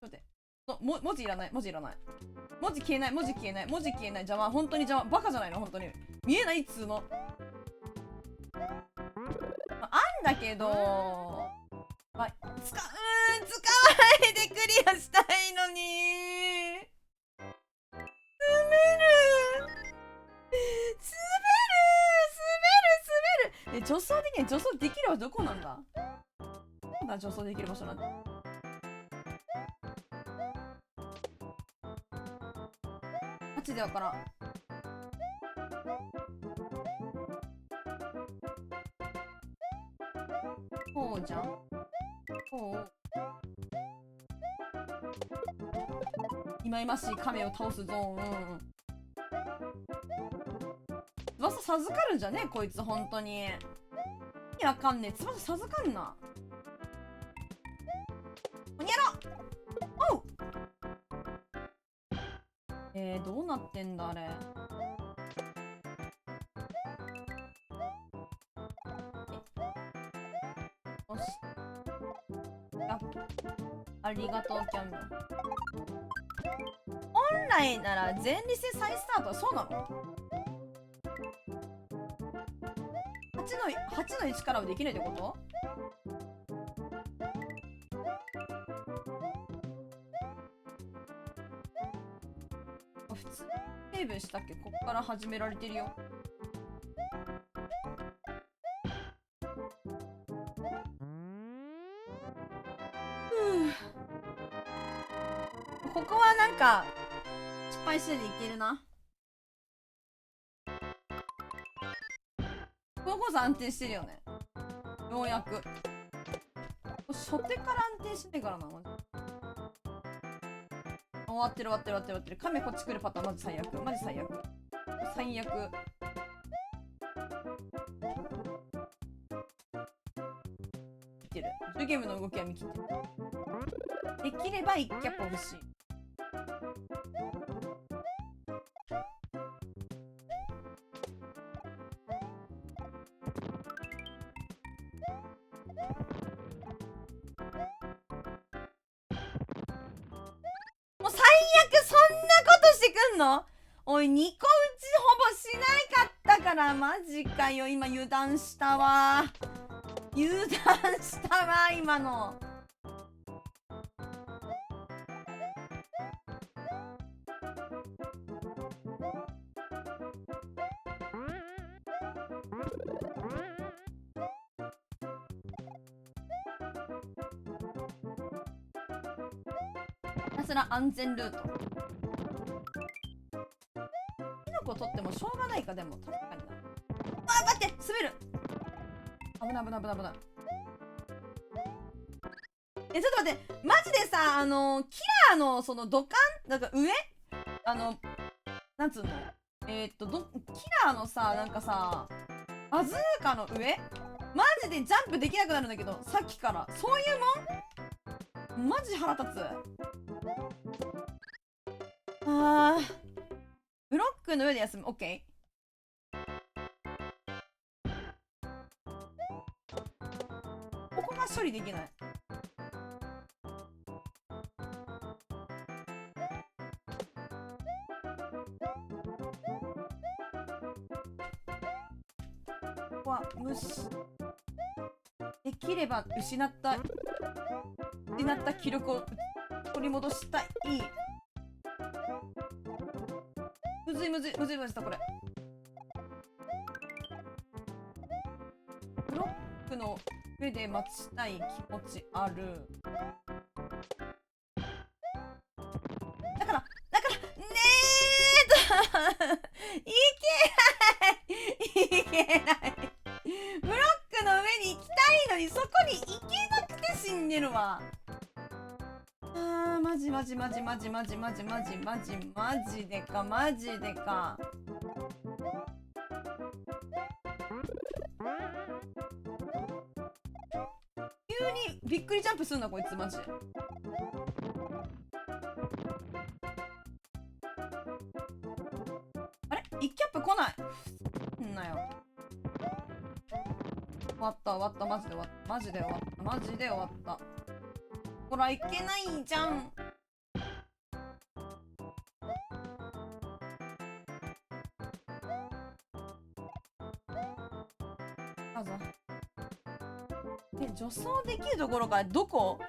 ちょっと待って。文字いらない。文字消えない。邪魔。本当に邪魔。バカじゃないの本当に。見えないっつうの。まあんだけど、まあ、使わないでクリアしたいのに。滑る。助走できない。助走できる場所どこなんだ。なんだ助走できる場所なんだ。マジでわからん。こうじゃん。こう。忌々しい亀を倒すゾーン。翼授かるんじゃねえこいつ、ほんとに。意味わかんねえ。翼授かんな。こにやろおう。どうなってんだあれ。よし。ありがとうキャンドル。本来なら前立腺再スタートはそうなの？8の1からはできないってこと？普通セーブしたっけ？こっから始められてるよ。ここはなんか失敗してでいけるな。このコース安定してるよね。ようやく。初手から安定しないからな。終わってる。亀こっち来るパターンマジ最悪。最悪。見てる。10ゲームの動きは見切ってる。できれば1キャップ欲しい。もう最悪そんなことしてくんの？おい、2個打ちほぼしなかったからマジかよ。今油断したわ今の。ひたすら安全ルート。キノコ取ってもしょうがないか。でも確かにな。あ、待って、滑る。危ない。ちょっと待って、マジでさ、キラーのその土管なんか上、なんつうの、キラーのさ、なんかさ、バズーカの上マジでジャンプできなくなるんだけど、さっきから。そういうもん？マジ腹立つ。ブロックの上で休む。オッケー。ここが処理できない。ここは無視。できれば失った記録を取り戻したい。むずいこれ。ブロックの上で待ちたい気持ちある。だからねいけないえない。ブロックの上に行きたいのにそこに行けなくて死んでるわ。マジマジマジマジマジマジマジマジマジでかマジでか。急にびっくりジャンプすんなこいつマジで。あれ1キャップ来ないんなよ。終わった終わったマジで終わったマジで終わったマジで終わった。ほらいけないじゃん。あざ助走できるところからどこ？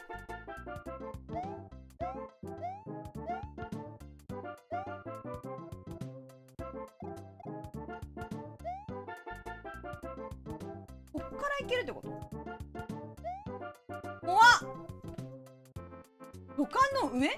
こっから行けるってこと？怖っ。土管の上？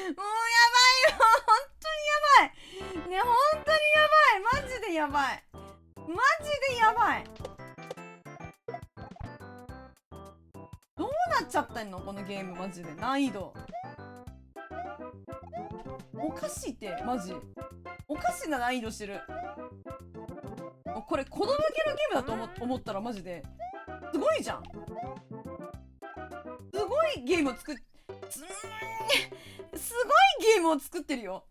もうやばいよ、本当にやばいね、本当にやばい、マジでやばい、マジでやばい。どうなっちゃってんのこのゲーム、マジで難易度おかしいって、マジおかしな難易度してる。これ子供向けのゲームだと思ったらマジですごいじゃん。すごいゲームを作っすごいゲームを作ってるよ。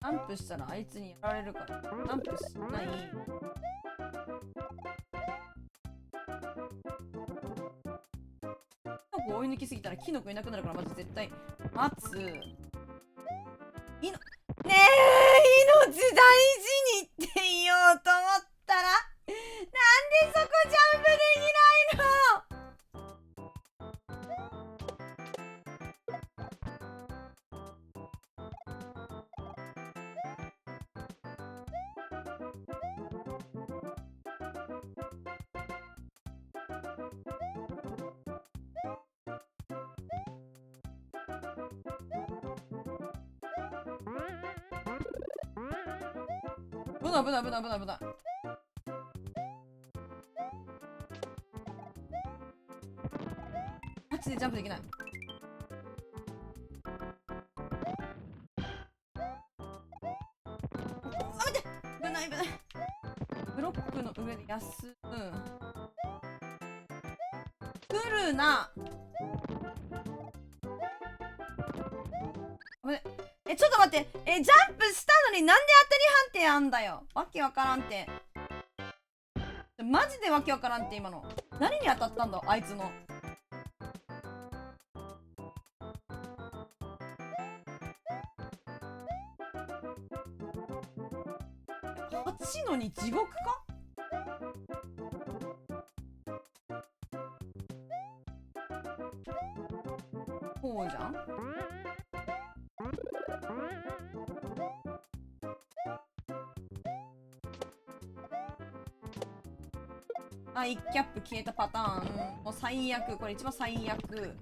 ジャンプしたらあいつにやられるからジャンプしない。キノコ追い抜きすぎたらキノコいなくなるからマジ絶対待つ。ねえ命大事にって言おうと思ったらなんでそこジャンプできないの。危ない危ない危ない危ない危ない。マジでジャンプできない。待って危ない危ない。ブロックの上で休む。来るな。危ない。ちょっと待って。ジャンプしたのになんで当たり判定あんだよ。わけわからんて。マジでわけわからんって今の。何に当たったんだあいつの。8のに地獄か？こうじゃん。あ、1キャップ消えたパターン。もう最悪。これ一番最悪。もうなんで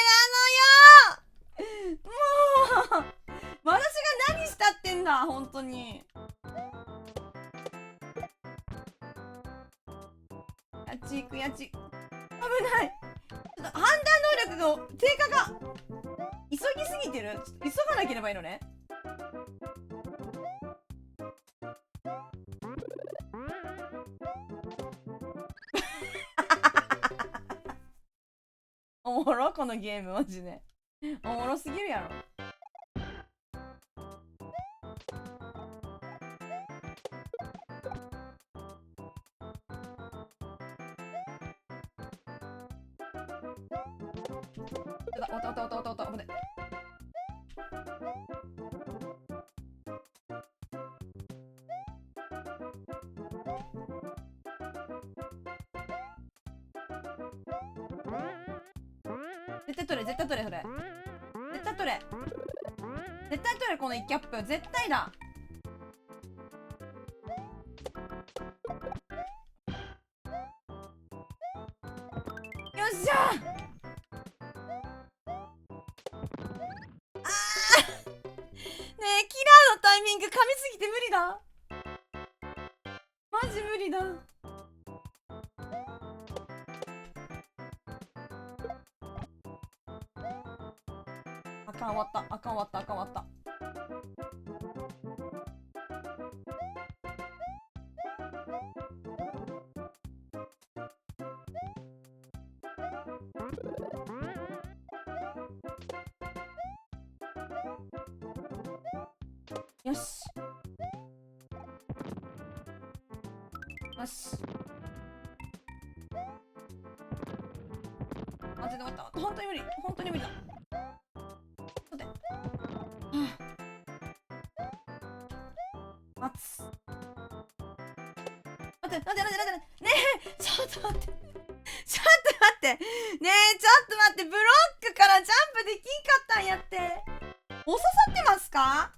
なのよ。もう私が何したってんだ本当に。やち行くやち。危ない。ちょっと判断能力の低下が急ぎすぎてる。ちょっと急がなければいいのね。おもろこのゲームマジでおもろすぎるやろ。おたおたおたおたおたおた。危ない。絶対取れ、絶対取れ、それ。絶対取れ。絶対取れ、この1キャップ。絶対だ。よっしゃー。ねえ、キラーのタイミング噛みすぎて無理だ。マジ無理だ。あかん、終わった。あかん、終わった。あかん、終わった。よし。よし。あ、全然終わった。本当に無理。本当に無理だ。待って。待つ。待って、待って、待って、待って。ねえ、ちょっと待って。ちょっと待って。ねえ、ちょっと待って。ブロックからジャンプできんかったんやって。お刺さってますか？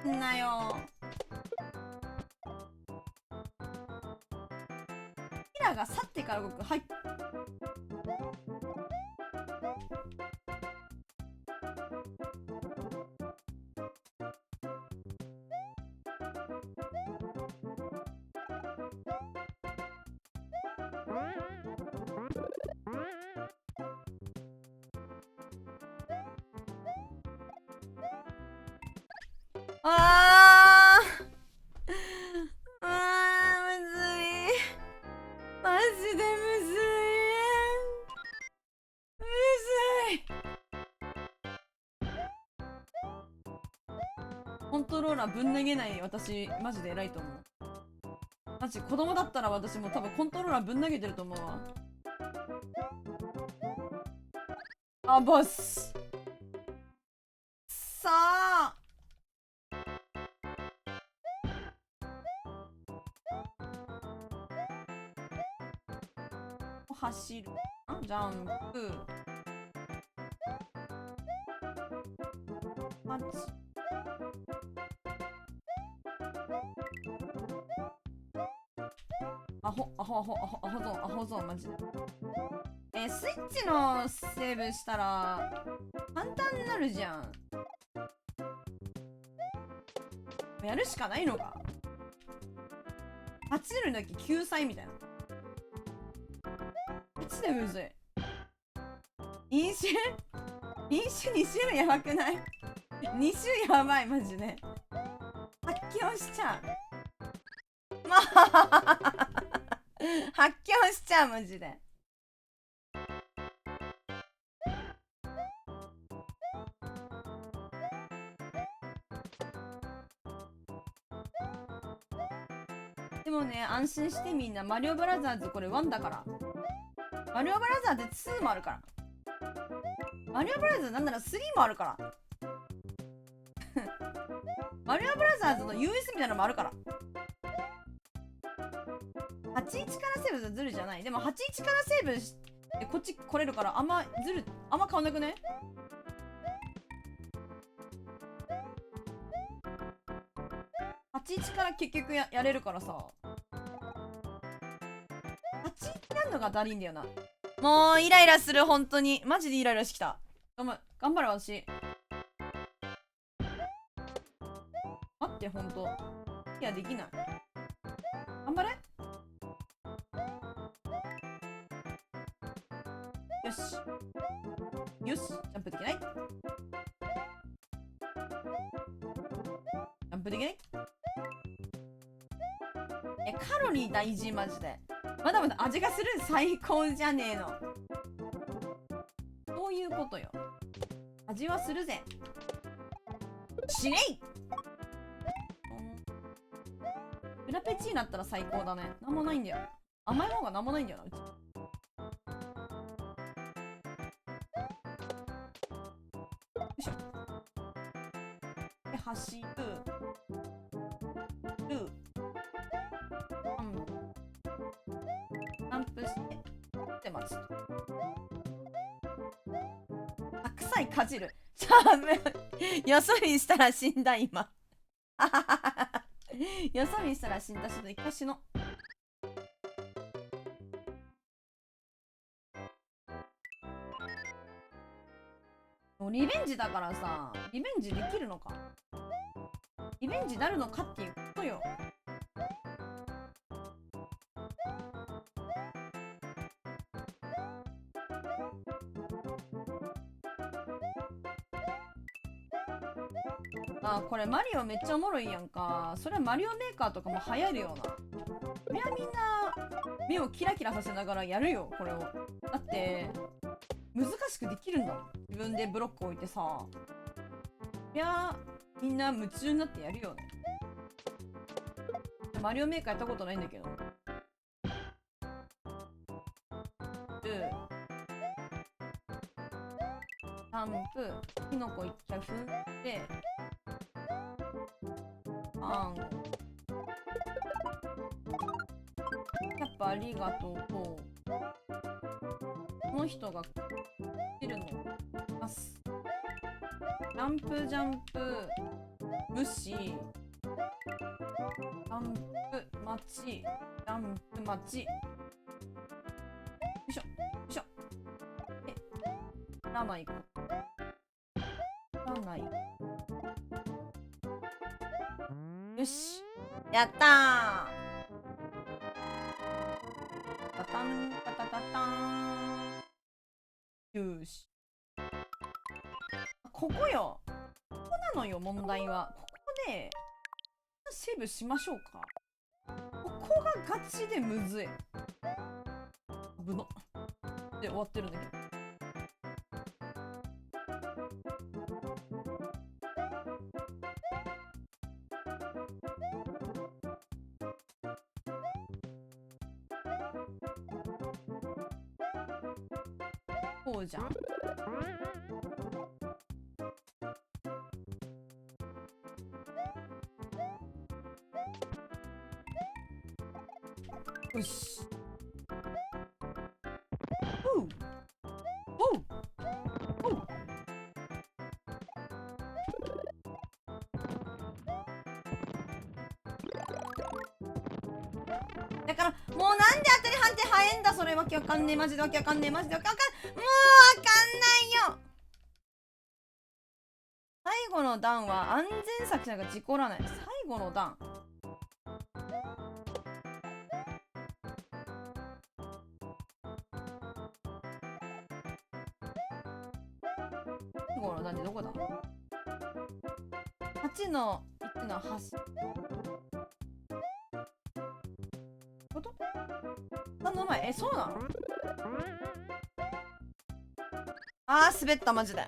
んなよ。キラが去ってから動く。はい。あー。むずい。マジでむずい。むずい。コントローラーぶん投げない私、マジで偉いと思う。マジ、子供だったら私も多分コントローラーぶん投げてると思うわ。あ、ボス。さあ。走る。ジャンプ。8。アホゾーン、マジで。スイッチのセーブしたら簡単になるじゃん。やるしかないのか。8るだけ救済みたいな。8でむずい。飲酒2種類やばくない？ 2 種やばい、マジで。発狂しちゃう。まあ発狂しちゃう、マジで。でもね、安心してみんな。マリオブラザーズこれ1だから。マリオブラザーズ2もあるから。マリオブラザーズなんなら3もあるからマリオブラザーズの US みたいなのもあるから。81からセーブずるじゃない。でも81からセーブしてこっち来れるからあんま変わんなくね。81から結局やれるからさ。81やんのがだりんだよな。もうイライラする、本当に。マジでイライラしてきた。頑張れ、私。待って、ほんと。いや、できない。頑張れ。よし。よし。ジャンプできない。ジャンプできない。カロリー大事、マジで。まだまだ味がする。最高じゃねえの。そういうことよ。味はするぜ。しねい。フラペチーナったら最高だね。なんもないんだよ。甘い方がなんもないんだよな、うち。よいしょ。で、走る。ジャンプして、で待つ。さいかじる。よそ見したら死んだ今。よそ見したら死んだ。ちょっと一回死の。もうリベンジだからさ、リベンジできるのか、リベンジなるのかっていうことよ。あ、これマリオめっちゃおもろいやんか。それはマリオメーカーとかも流行るような。そりゃみんな目をキラキラさせながらやるよこれを。だって難しくできるんだもん。自分でブロック置いてさ。いやみんな夢中になってやるよね。マリオメーカーやったことないんだけど。ジャンプ、キノコ一回踏んで、やっぱありがとうと、この人が来るのます。ジャンプジャンプ無視、ジャンプ待ち、ジャンプ待ち、よいしょよいしょ。ラマ行こう。ラマ行こう。よし、やったー。タタンタタタタン。よし、ここよ。ここなのよ問題は。ここでセーブしましょうか。ここがガチでむずい。危なで終わってるんだけど。こうじゃん。よし。おうおうおう。だからもうなんで当たり判定早いんだ。それわけわかんねえ。マジでわけわかんねえ。マジでわけわかん、もうわかんないよ。最後の段は安全策者が事故らない。最後の段、最後の段ってどこだ。8の1の8ことあの前。そうなの。あー滑ったマジで。あ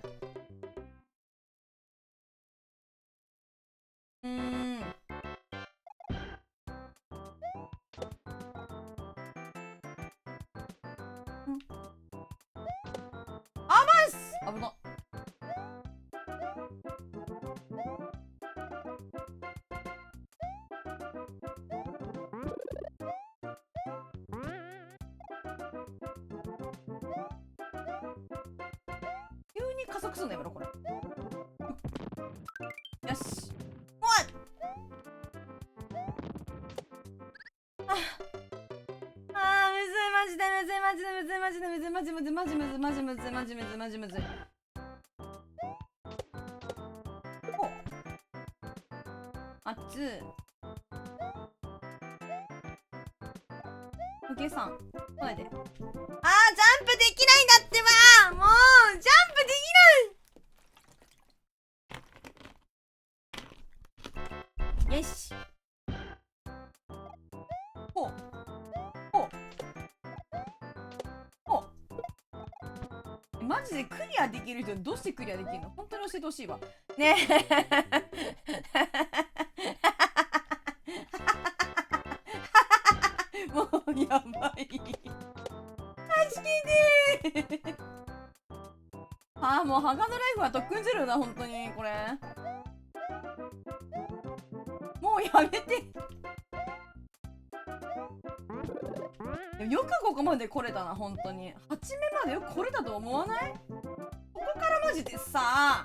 ばっす。危な。急に加速すんのやめろこれ。よし。おい。あーむずい。マジでむずい。マジでむずい。マジでむずい。マジむずい。マジむずい。マジむずい。マジむずい。マジむずい。おあっつおけさん来ないで。あージャンプできないんだってば。もうジャンプできない。よし。ほうほうほう。マジでクリアできる人どうしてクリアできるの。本当に教えてほしいわねえもうやばい。助けてああもうハガドライフは特訓ゼロだ本当にこれ。もうやめてよくここまで来れたな本当に。8目までよく来れたと思わない。こからマジでさ、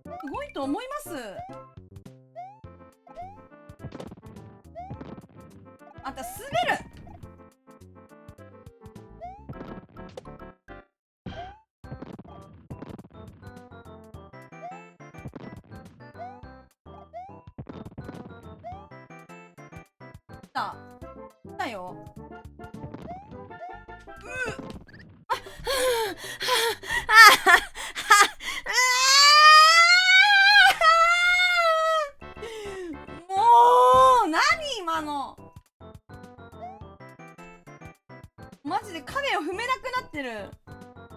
すごいと思います。あんた滑る。来たよ。もう何今の。マジで影を踏めなくなってる。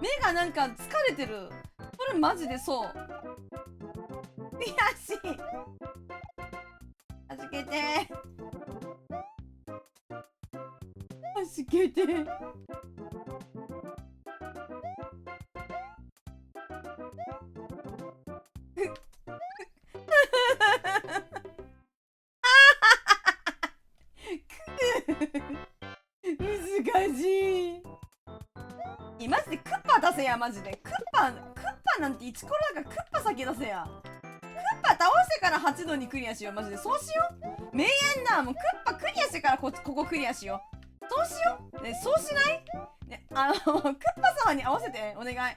目がなんか疲れてる。これマジでそう。悔しい。はじけて。はじけて。難しい。マジでクッパ出せや。マジでクッパなんて1コロだからクッパ先出せや。クッパ倒してから8度にクリアしよう。マジでそうしよう。メイヤンナーもクッパクリアしてからここクリアしよう。そうしよう。ね、そうしない？ね、クッパ様に合わせてお願い。頼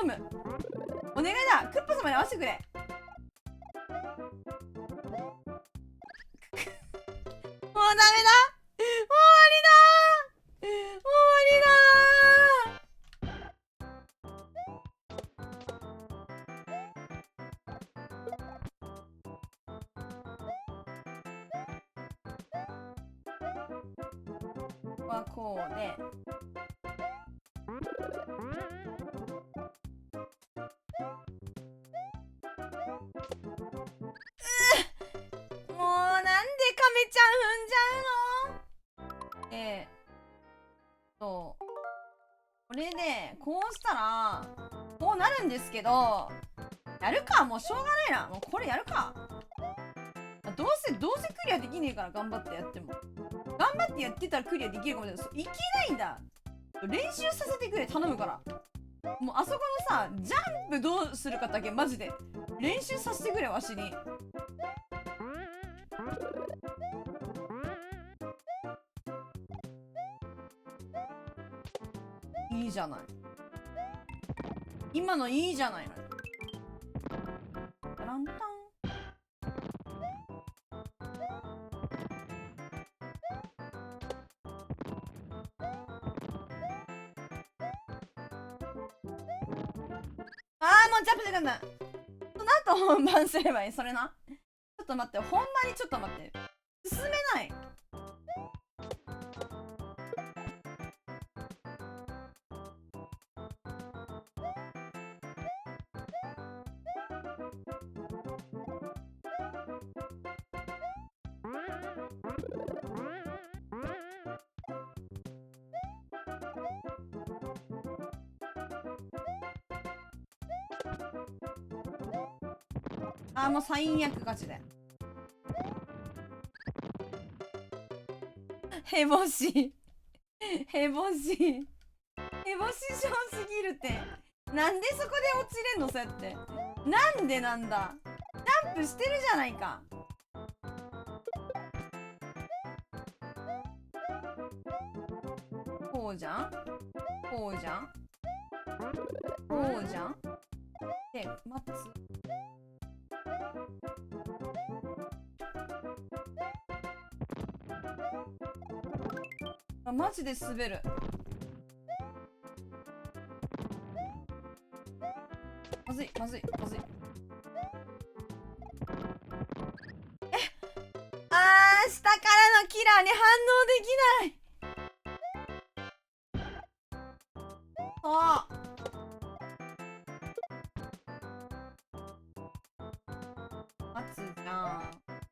む。お願いだ。クッパ様に合わせてくれ。もうダメだ。はこうで、もうなんでカメちゃん踏んじゃうの。これでこうしたらこうなるんですけど、やるか。もうしょうがないな。もうこれやるか。どうせクリアできねえから。頑張ってやっても、頑張ってやってたらクリアできるかもしれない。いけないんだ。練習させてくれ。頼むから。もうあそこのさ、ジャンプどうするかだけマジで練習させてくれ。わしに。いいじゃない。今のいいじゃないの。ランタン。もうジャンプしてくんだ。その後本番すればいい。それな。ちょっと待って。ほんまにちょっと待って。進めない。もう最悪ガチで。へぼし。へぼし。へぼし症すぎるって。なんでそこで落ちれんの。そうやって。なんでなんだ。ジャンプしてるじゃないか。こうじゃん。こうじゃん。こうじゃん。で、待つ。マジで滑る。まずいまずいまずい。下からのキラーに反応できない。待つじゃん。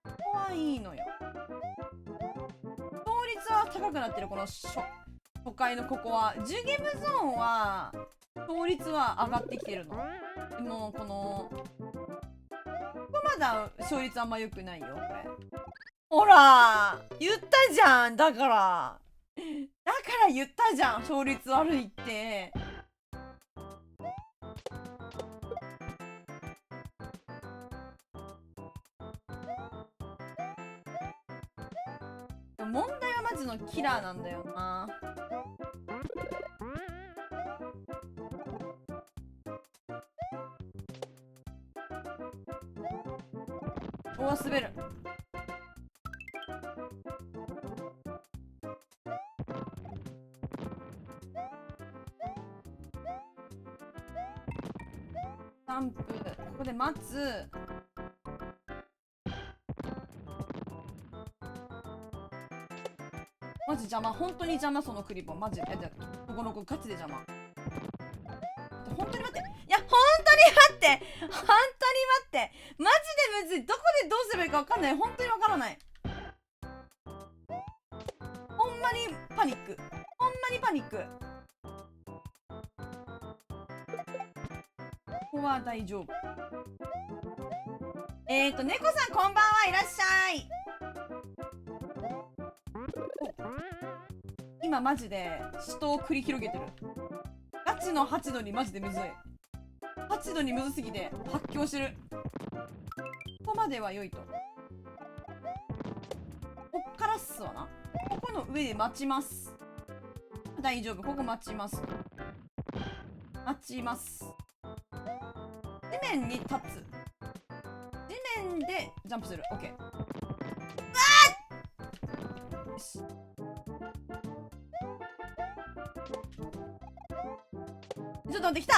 ここはいいのよ。効率は高くなってる。この初回のここは10ゲームゾーンは効率は上がってきてるの。でもここまだ勝率あんま良くないよこれ。ほら言ったじゃん。だから言ったじゃん。勝率悪いって。問題はマジのキラーなんだよな。おわ、滑る。3分、ここで待つ。マジ邪魔、本当に邪魔、そのクリボーマジで。ここの子ガチで邪魔。本当に待って、いや本当に待って、本当に待って、マジでむずい。どこでどうすればいいか分かんない。本当に分からない。ほんまにパニック、ほんまにパニック。ここは大丈夫。猫さんこんばんはいらっしゃい。今マジで死闘を繰り広げてる。ガチの8度にマジでむずい。8度にむずすぎて発狂してる。ここまでは良いと。こっからっすわな。ここの上で待ちます。大丈夫、ここ待ちます。待ちます。地面に立つ。地面でジャンプする。オッケー。うわー！よし。ちょっと待って、来た。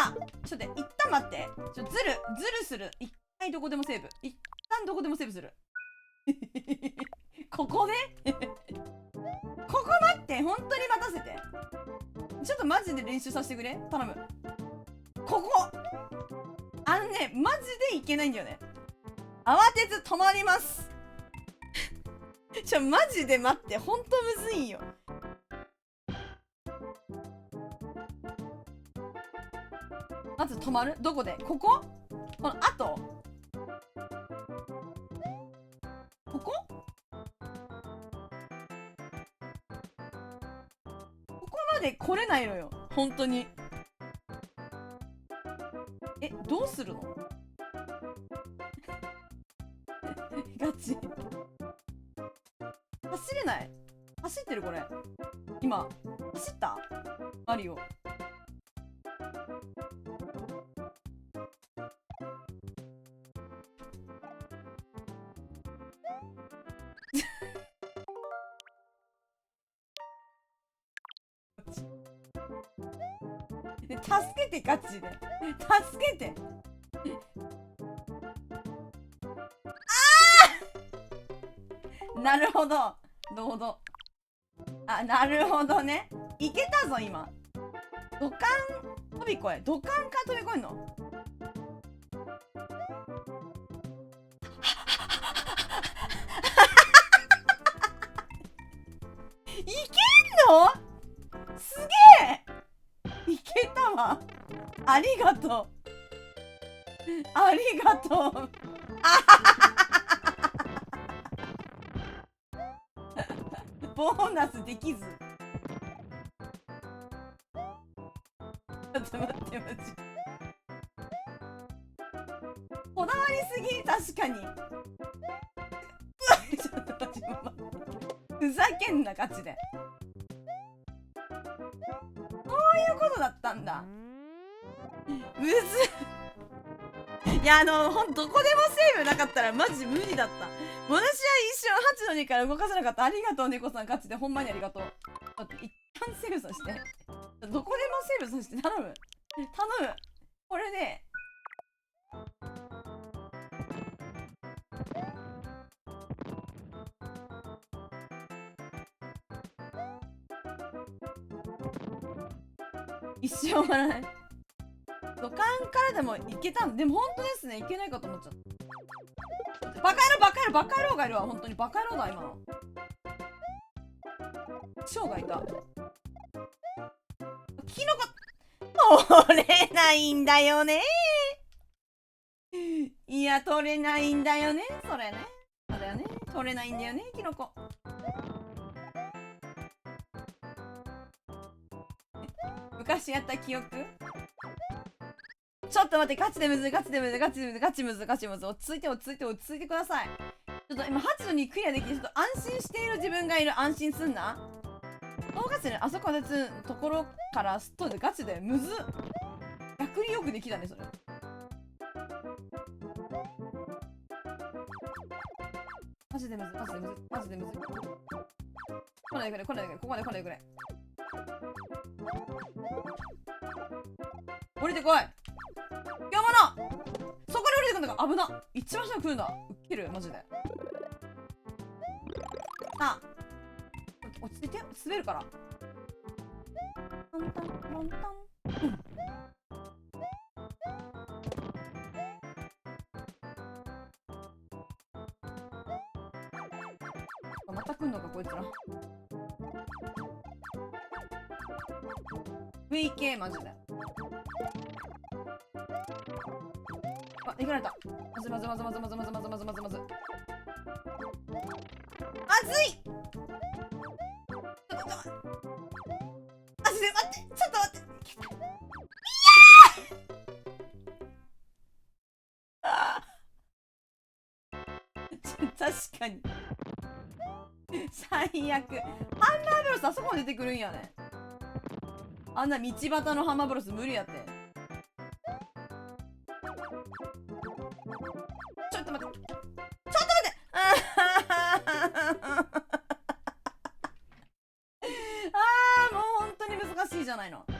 ちょっと待って、一旦待って。ずるする。一回どこでもセーブ。一旦どこでもセーブする。ここでここ待って、本当に待たせて。ちょっとマジで練習させてくれ。頼む。ここマジでいけないんだよね。慌てず止まります。マジで待って、ほんとむずいんよ。まず止まる。どこで？ここ？この後？ここ？ここまで来れないのよ。本当に。どうするの？ガチ。走れない。走ってるこれ。今。走った？マリオ。助けて、ガチで。助けて。なるほど。なるほど。なるほどね。いけたぞ、今。土管飛び越え。土管から飛び越えんの？いけんの？すげえ！いけたわ。ありがとう。ありがとう。ボーナスできず。ちょっと待って、マジ。こだわりすぎ、確かに。ちょっと待って、ふざけんな、ガチで。そういうことだったんだ。むずいや、ほんと、どこでもセーブなかったらマジ無理だった。私は一瞬8の2から動かせなかった。ありがとう、猫さん、ガチで。ほんまにありがとう。だって一旦セーブさせて。どこでもセーブさせて。頼む。頼む。これで。一生終わらない。土管からでもいけたんでも本当ですね。いけないかと思っちゃった。バカ野郎がいるわ。本当にバカ野郎だ、今の。蝶がいた。キノコ取れないんだよね。いや、取れないんだよね。それね。そうだよね。取れないんだよね、キノコ。昔やった記憶。ちょっと待って、ガチでむずい、ガチでむずい、ガチでむずい、ガチむずい、ガチむずい。落ち着いて、落ち着いて、落ち着いてください。ちょっと今8の2クリアできてちょっと安心している自分がいる。安心すんな。そうガチで、あそこのところからすっといてガチでむずっ。逆によくできたねそれ。マジでむずい、マジでむずい、マジでむずい。来ないでくれ、来ないでくれ、ここまで来ないでくれ。降りてこい。山野、そこに降りてくんだから危な。一番下に来るんだ。ウッケるマジで。さあ落ち着いて、滑るから。タンタンタンタン、また来んのかこいつら。VK マジで。あ、いかれた。まずまずまずまずまずまずまずまずまずまず。まずい。ちょっと待って。マジで待って。ちょっと待って。いやー確かに。最悪。ハンマーブロスあそこまで出てくるんやね。あんな道端のハンマーブロス無理やって。ちょっと待って。ちょっと待って。もう本当に難しいじゃないの。こ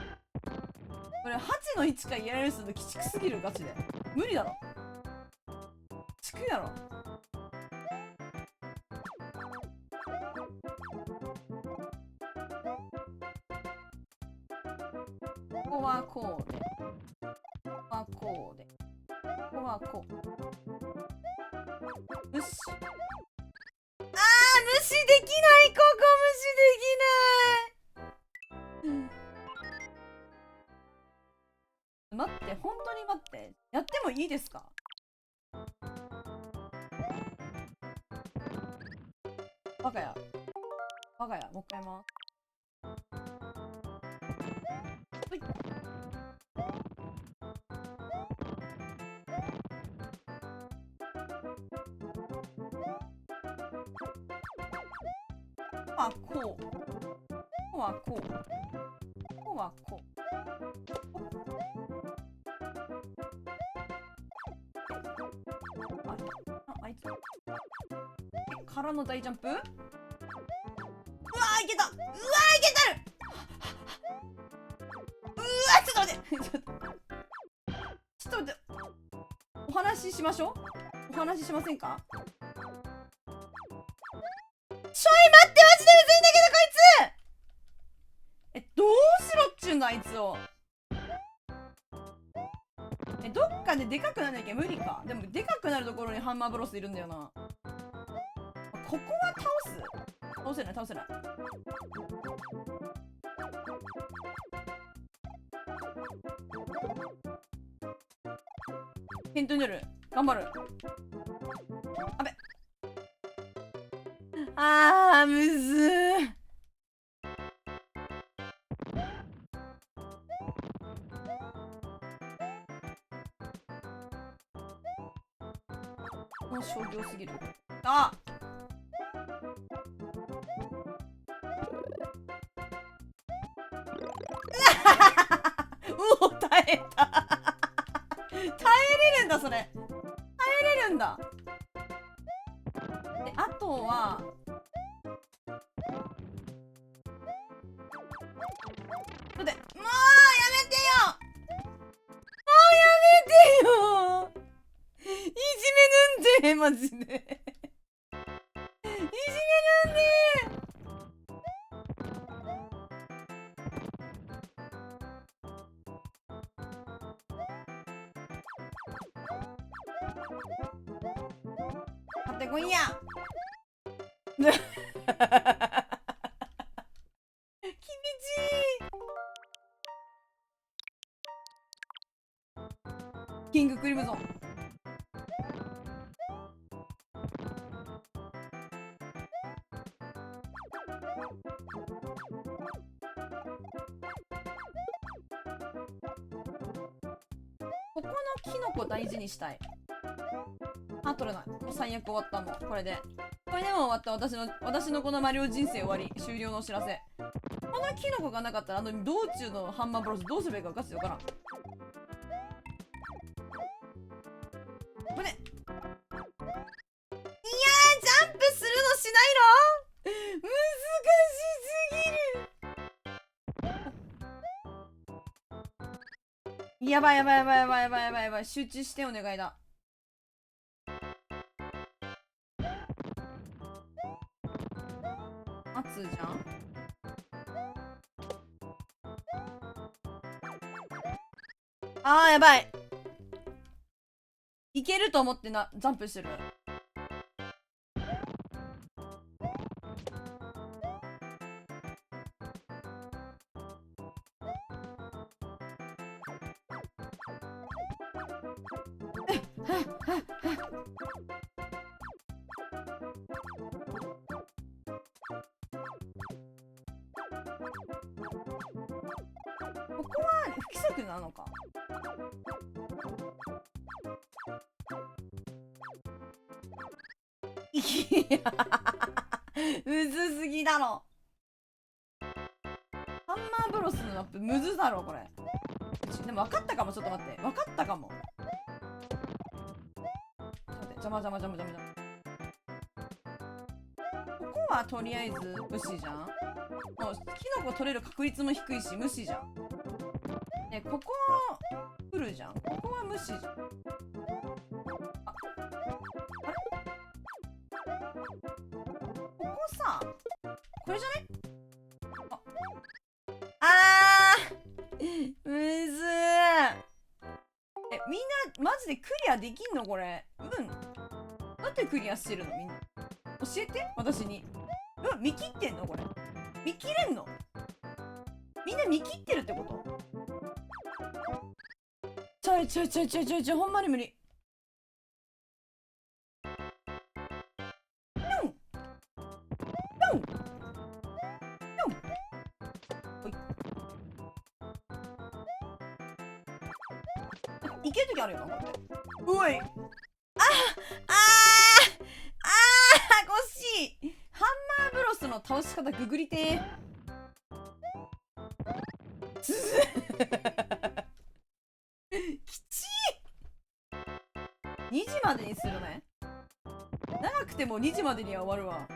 れ8の1からやられるすると鬼畜すぎる。ガチで無理だろ。ちくやろ。ここはこうで、ここはこうで、ここはこう。無視。無視できない。ここ無視できない。待って、本当に待って。やってもいいですか？バカや。バカや。もう一回やります。ほい。ここはこう。ここはこう。ここはこう。あいつからの大ジャンプ。うわーいけた。うわーいけたる。うわーちょっと待ってちょっと待って。お話ししましょう。お話ししませんか？ちょい待って、マジでむずいんだけどこいつ。どうしろっちゅうんだあいつを。どっかででかくならなきゃ無理か。でもでかくなるところにハンマーブロスいるんだよな。ここは倒せない倒せない。ヘントになる。頑張る。あべ。むずー。もう商業すぎる。うお、耐えた。耐えれるんだそれ。耐えれるんだ。で、あとは待って、もうやめてよ。もうやめてよ。いじめぬんでマジで。いじめぬんで。買ってこいや。厳しい。キングクリムゾン。ここのキノコ大事にしたい。あ、取れない。もう最悪終わった。もうこれでもう終わった。私のこのマリオ人生終わり。終了のお知らせ。このキノコがなかったら道中のハンマーブロスどうすればいいかガチでわからん。これいやー、ジャンプするのしないの難しすぎる。やばいやばいやばいやばいやばいやばいやばい。集中してお願いだ。待つじゃん。あーやばい。いけると思ってジャンプしてる。ここは不規則なのか。いやむずすぎだろ。ハンマーブロスのマップむずだろこれ。でも分かったかも。ちょっと待って、分かったかも。邪魔。ここはとりあえず無視じゃん。もうキノコ取れる確率も低いし無視じゃん。でここ来るじゃん。ここは無視じゃん。ここさ、これじゃね。むずー。みんなマジでクリアできんのこれ。どうやってクリアしてるのみんな。教えて私に。見切ってんのこれ。見切れんの。みんな見切ってるってこと。ちょほんまに無理。いけるときあるよな、これ。おい。惜しい。ハンマーブロスの倒し方ググりてー。きちー。2時までにするね。長くても2時までには終わるわ。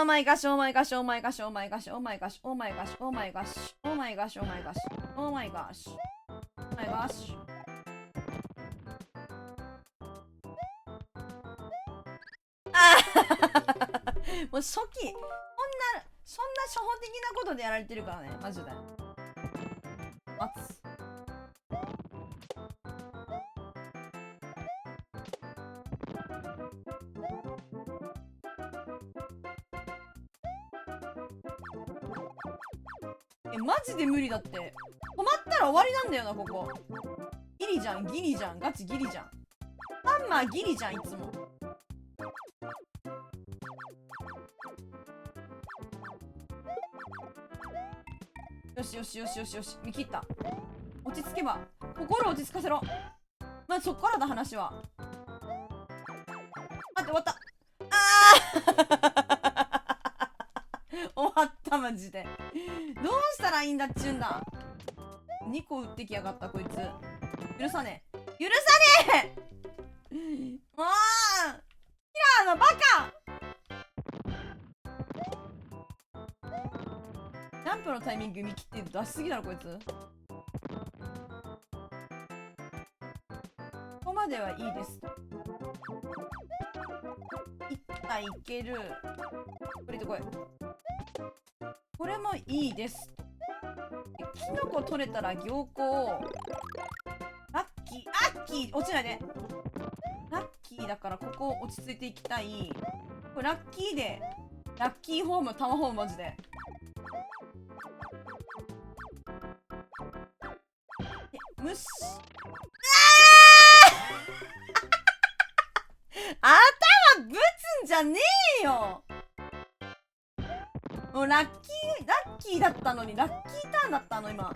マイガシ、オーマイガシ、オーマイガシ、オーマイガシ、オーマイガシ、オーマイガシ、オーマイガシ、オーマイガシ、オーマイガシ、オーマイガシ、オーマイガシ。もう初期、そんな初歩的なことでやられてるからね、マジで。待つ。マジで無理だって。止まったら終わりなんだよな、ここ。ギリじゃん、ギリじゃん、ガチギリじゃん。ハンマーギリじゃん、いつも。よし、見切った。落ち着けば。心を落ち着かせろ。まあ、そっからだ、話は。待って、終わった。終わった、マジで。どうしたらいいんだっちゅうんだ。2個撃ってきやがった、こいつ。許さねえ。もうキラーのバカ。ジャンプのタイミング見切って出しすぎだろ、こいつ。ここまではいいです。いったいける。これでこい。これもいいです。キノコ取れたら行幸。ラッキー落ちないで。ラッキーだからここ落ち着いていきたい。これラッキーで。ラッキーホーム、タマホームマジで。無視。頭ぶつんじゃねえよ。もうラッキーだったのに、ラッキーターンだったの今。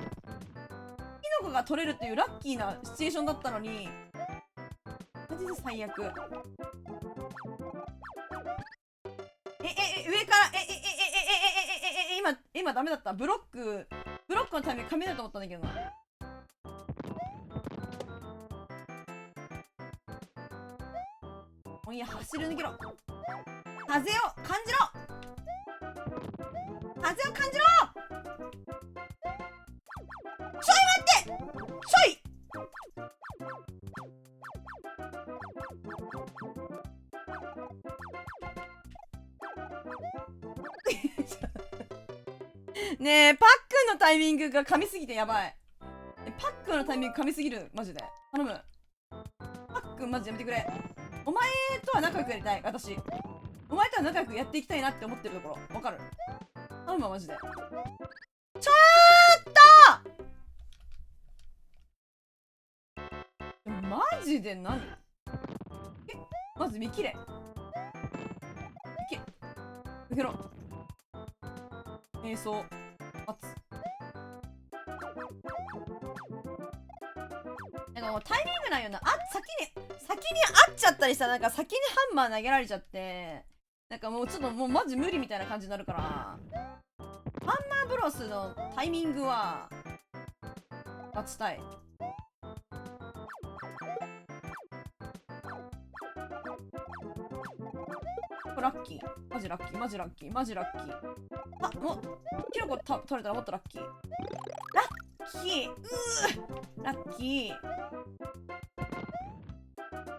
ノコが取れるっていうラッキーなシチュエーションだったのに、マジで最悪。上から今ダメだった。ブロックのタイミング噛めないと思ったんだけどな。もういいや、走り抜けろ。風を感じろ。風を感じろ。ちょい待って、ちょいねえ、パックンのタイミングが噛みすぎてやばい。パックンのタイミング噛みすぎる。マジで頼む。パックンマジでやめてくれ。お前とは仲良くやりたい。私お前とは仲良くやっていきたいなって思ってるところわかる。頼むわマジで。ちょーっとマジで何。まず見切れ。受けろ。瞑想待つ。なんかもうタイミングないよな。先に会っちゃったりさ、なんか先にハンマー投げられちゃって、なんかもうちょっともうマジ無理みたいな感じになるから、ハンマーブロスのタイミングは待ちたい。ラッキー。マジラッキー。マジラッキー。マジラッキー。あ、もう、キノコ取れたらもっとラッキー。ラッキー。ラッキー。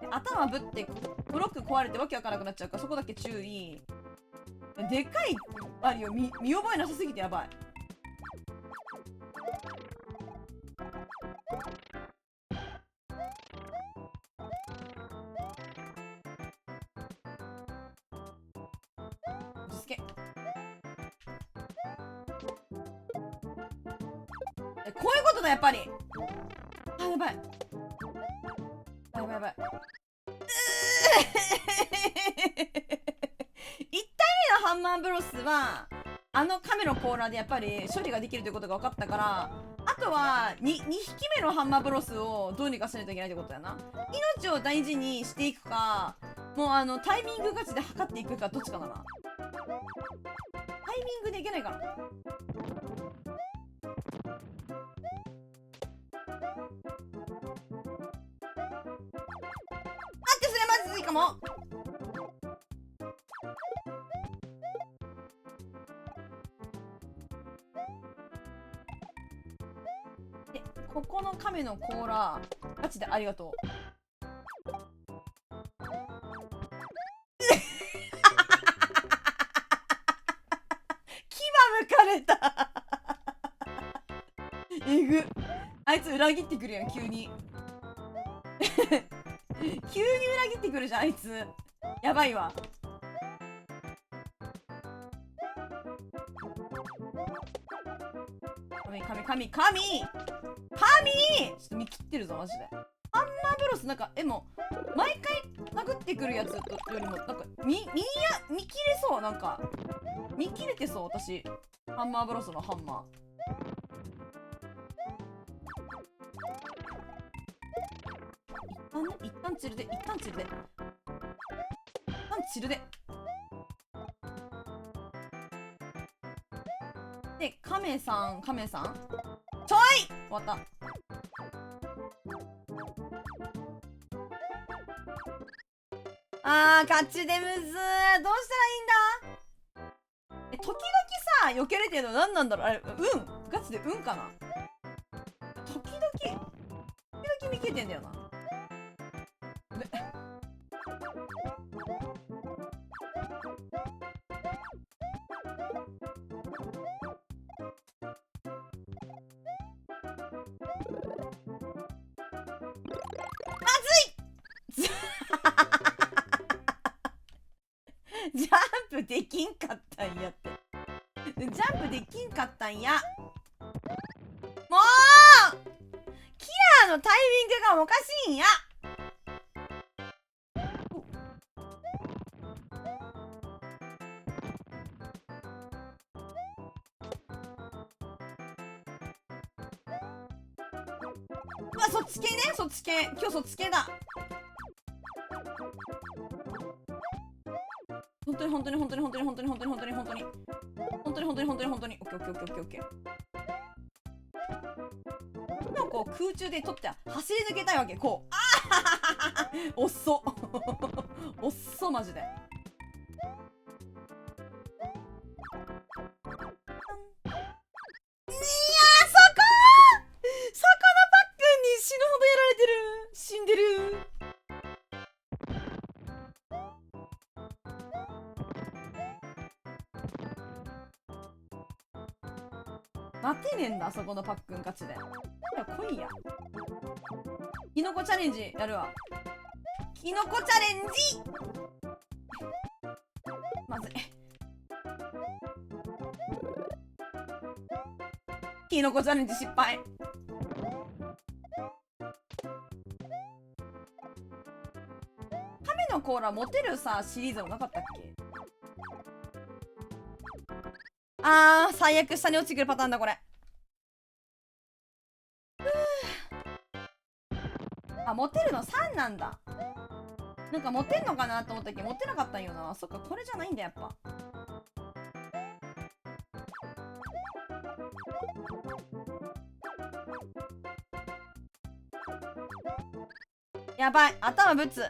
頭ぶって、ブロック壊れてわけわからなくなっちゃうから、そこだけ注意。でかいあるよ。見覚えなさすぎてやばい。落ち着け。こういうことだやっぱり。あ、やばい。やばい。1体目のハンマーブロスは亀の甲羅でやっぱり処理ができるということが分かったから、あとは 2匹目のハンマーブロスをどうにかしないといけないってことやな。命を大事にしていくか、もうタイミングガチで測っていくか、どっちかだな。タイミングでいけないかな。それマジずいかも。で、ここの亀の甲羅ガチでありがとう。牙むかれたえぐ。あいつ裏切ってくるやん急に急に裏切ってくるじゃんあいつ。やばいわ。神ちょっと見切ってるぞマジで。ハンマーブロスなんかもう毎回殴ってくるやつよりもなんか見切れそう。なんか見切れてそう私。ハンマーブロスのハンマー一旦チルでで、亀さんちょい終わった。ガチでむずー。どうしたらいいんだ。時々さ避けれてるの何なんだろう。あれガチでかな。時々見切れてんだよな。ジャンプできんかったんやって。ジャンプできんかったんや。もうキラーのタイミングがおかしいんや。うわ、そっち系ね、そっち系。今日そっち系だ。本当に本当に本当に本当に本当に本当に本当に本当に本当に本当に本当に本当にオッケーオッケーオッケーオッケーオッケー。でもこう空中で取って走り抜けたいわけ。こう、ああおっそおっそマジで。いやー、そこのパックンに死ぬほどやられてる。死んでる。待てねえんだ、そこのパックン勝ちで。いや、来いや。キノコチャレンジやるわ。キノコチャレンジまずい。キノコチャレンジ失敗。亀の甲羅モテるさ、シリーズもなかったっけ？あー、最悪下に落ちてくるパターンだ、これ。あ、モテるの3なんだ。なんかモテんのかなと思ったけど、モテなかったんよな。そっか、これじゃないんだ、やっぱ。やばい、頭ぶつ。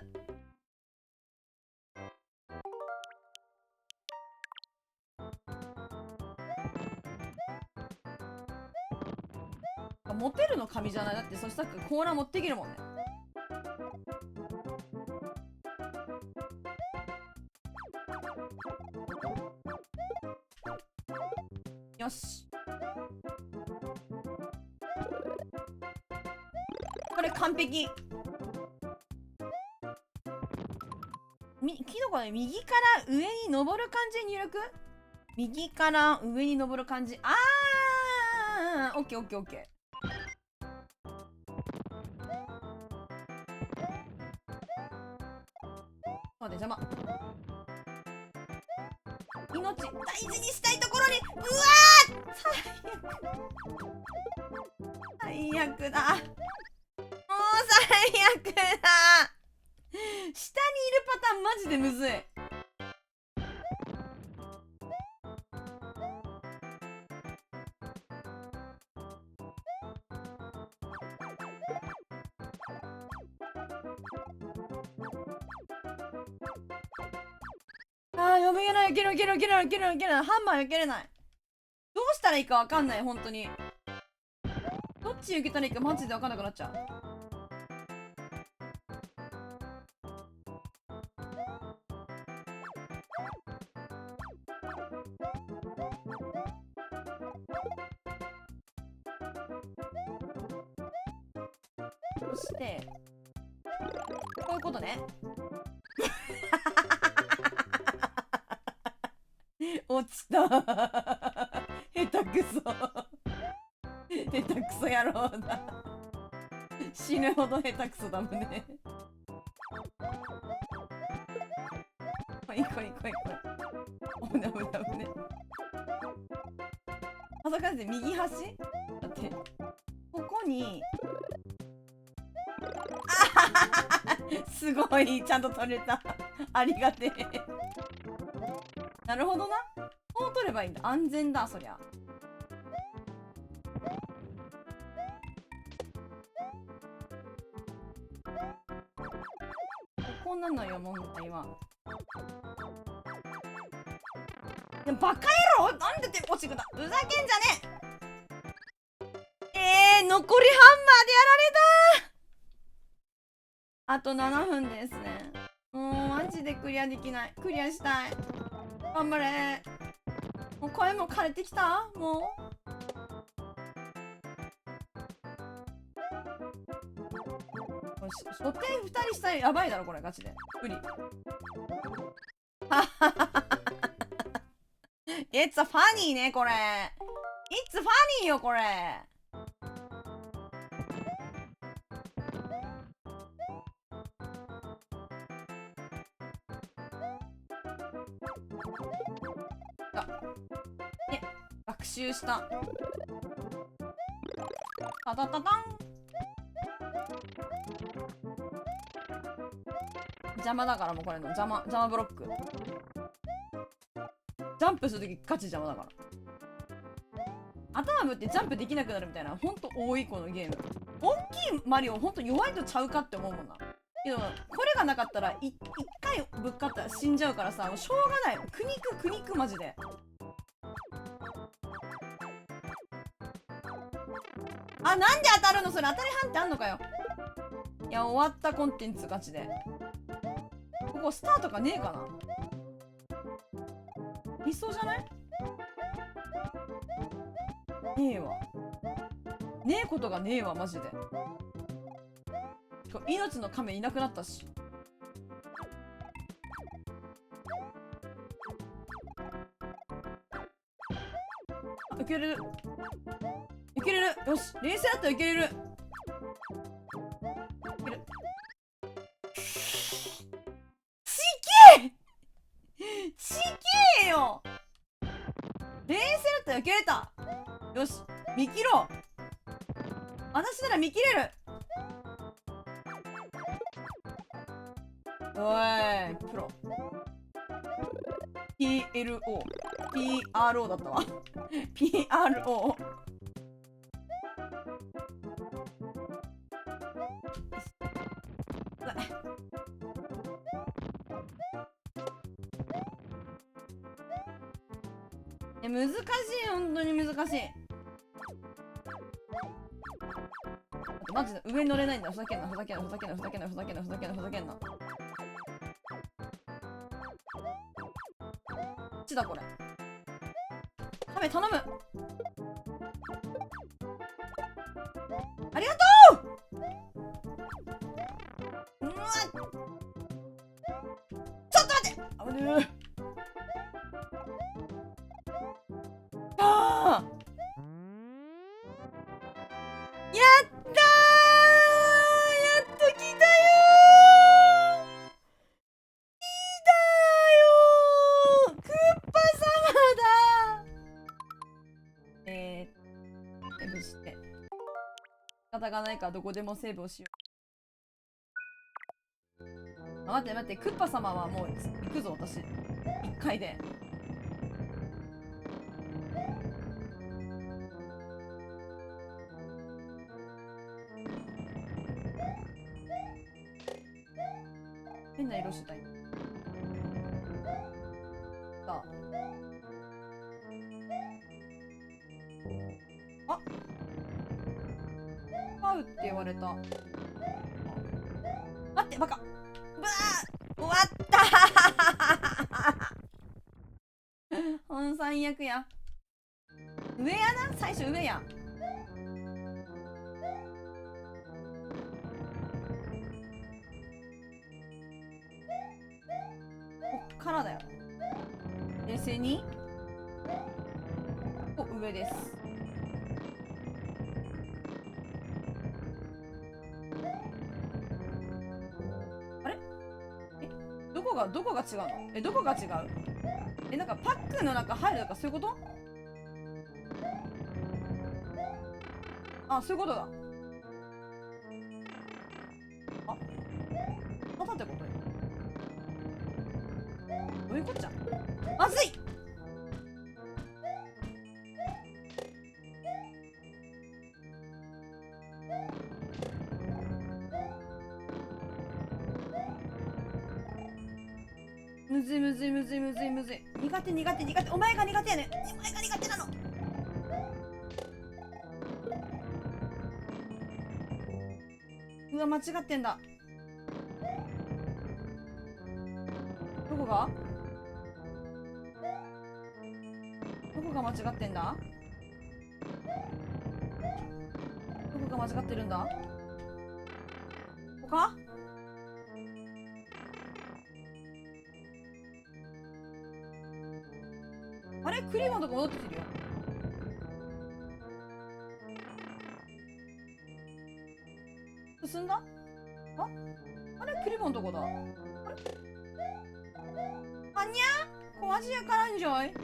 モテるの神じゃない？だってそしたらコーラ持ってきるもんね。よし、これ完璧。キノコね、右から上に登る感じに入力。右から上に登る感じ。あー、オッケーオッケーオッケー。待って、邪魔。命大事にしたいところに、うわー、最悪だ。もう最悪だ。下にいるパターンマジでむずい。あー、読めない。いけるいけるいけるいけるいける。ハンマー避けれない。どうしたらいいかわかんない、本当に。どっち受けたらいいかマジでわかんなくなっちゃう。そしてこういうことね。落ちた。下手くそ。下手くそ野郎だ。死ぬほど下手くそだもんね。こいこいこいこい。危ない危ない危ない。あそこで右端だってここにすごいちゃんと取れた。ありがてえ。なるほどな。こう取ればいいんだ。安全だそりゃ。こんなのよ問題は。でもバカ野郎、なんで手落ちてくんだ。ふざけんじゃねえ。残りハンマーでやられた。あと7分ですね。もうマジでクリアできない。クリアしたい。頑張れ。もう声も枯れてきた。もう初手2人したらやばいだろこれ。ガチで無理。It's a funny ねこれ。It's funny よこれ。学習した。タタタタン。邪魔だから、もうこれの邪魔ブロック。ジャンプするときガチ邪魔だから。頭ぶってジャンプできなくなるみたいな、ほんと多いこのゲーム。大きいマリオほんと弱いとちゃうかって思うもんな。けどこれがなかったら一回ぶっかったら死んじゃうからさ、しょうがない。苦肉マジで。あ、なんで当たるのそれ。当たり判定あんのかよ。いや、終わったコンテンツガチで。ここスターとかねえかな。いそうじゃない？ねえわ。ねえことがねえわ、マジで。命の亀いなくなったし。あ、いけれる。いけれる。よし、冷静だったらいけれる。いける。ちけえちけえよ。冷静だったらいけれた。よし、見切ろう。私なら見切れる。おい、プロ。PRO だったわ。PRO。難しい、本当に難しい。マジで上乗れないんだ。ふざけんな。こっちだこれ。亀頼む。ありがとう。うわっ、ちょっと待って。あぶねー。あー、やったー、やっと来たよー。来たよー、クッパ様だー。セーブして。仕方がないからどこでもセーブをしよう。あ、待って、クッパ様はもう行くぞ、私。1回で。変な色してた今。さあ、パウって言われた。待って、バカ。うわー、終わったー本最悪や。上やな、最初上や。こっからだよ。冷静に。ここ上です。あれ？どこが違うの？どこが違う？なんかパックの中入るとかそういうこと？あ、そういうことだ。あ、またってことよ。どういうこっちゃ。まずい。むずい。苦手。お前が苦手やねん。お前が苦手なの。うわ、間違ってんだ。どこが間違ってんだ？どこが間違ってるんだ？ここか？あれ、クリボンとか戻ってきてるよ。進んだ？あれ、クリボンとこだ。あれ、あにゃー、小味やからんじゃい。こ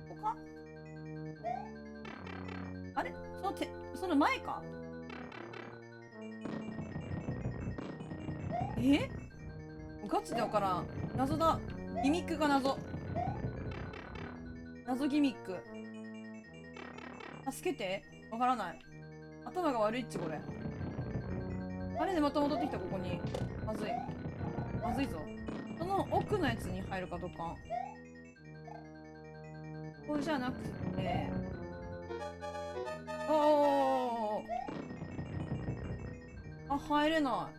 こか？あれ、その前か？え、ガチでわからん。謎だ。ギミックが謎。謎ギミック。助けて。わからない。頭が悪いっちこれ。あれでまた戻ってきたここに。まずい。まずいぞ。その奥のやつに入るかどうか。これじゃなくて。おー。あ、入れない。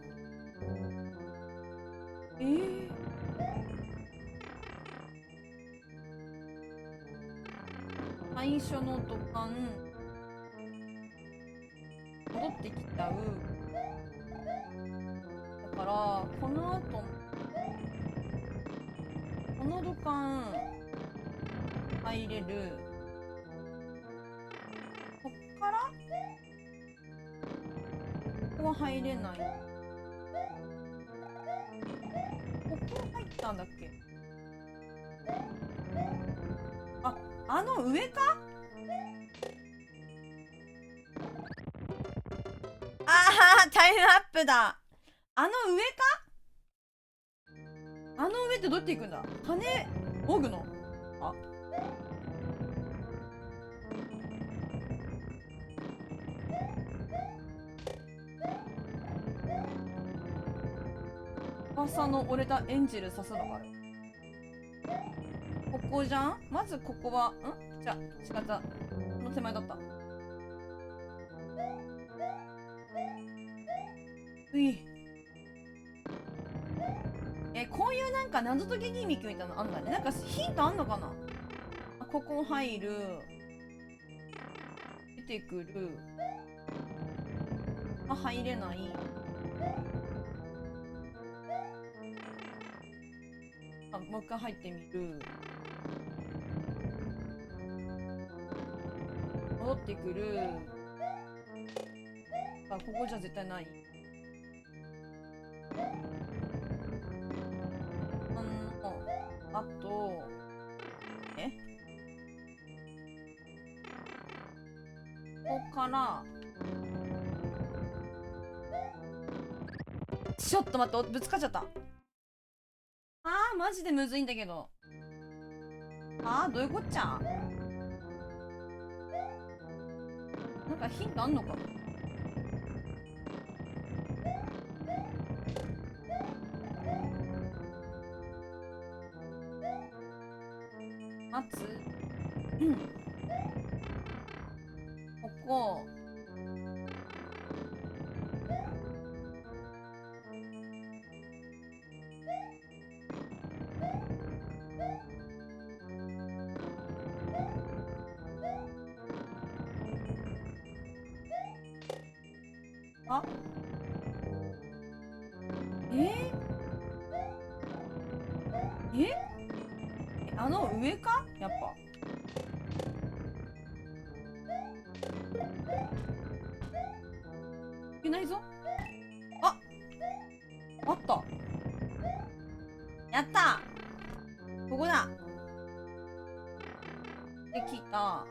最初の土管戻ってきちゃう。だからこの後この土管入れる。こっからここは入れない。ここ入ったんだっけ。あの上か。タイムアップだ。あの上か。あの上ってどうやって行くんだ。羽もぐの。噂の折れたエンジェル刺すのか。ここじゃん。まずここはじゃあ違った。この手前だった。こういうなんか謎解きギミックみたいなのあんだね。なんかヒントあんのかな。ここ入る。出てくる。入れない。もう一回入ってみる。戻ってくる。ここじゃ絶対ない。あとここからちょっと待って、ぶつかっちゃった。マジでむずいんだけど。どういうこっちゃ。なんかヒントあんのか。待つ。ここ。あの上かやっぱ。いけないぞ。あった。やった。ここだ。できた。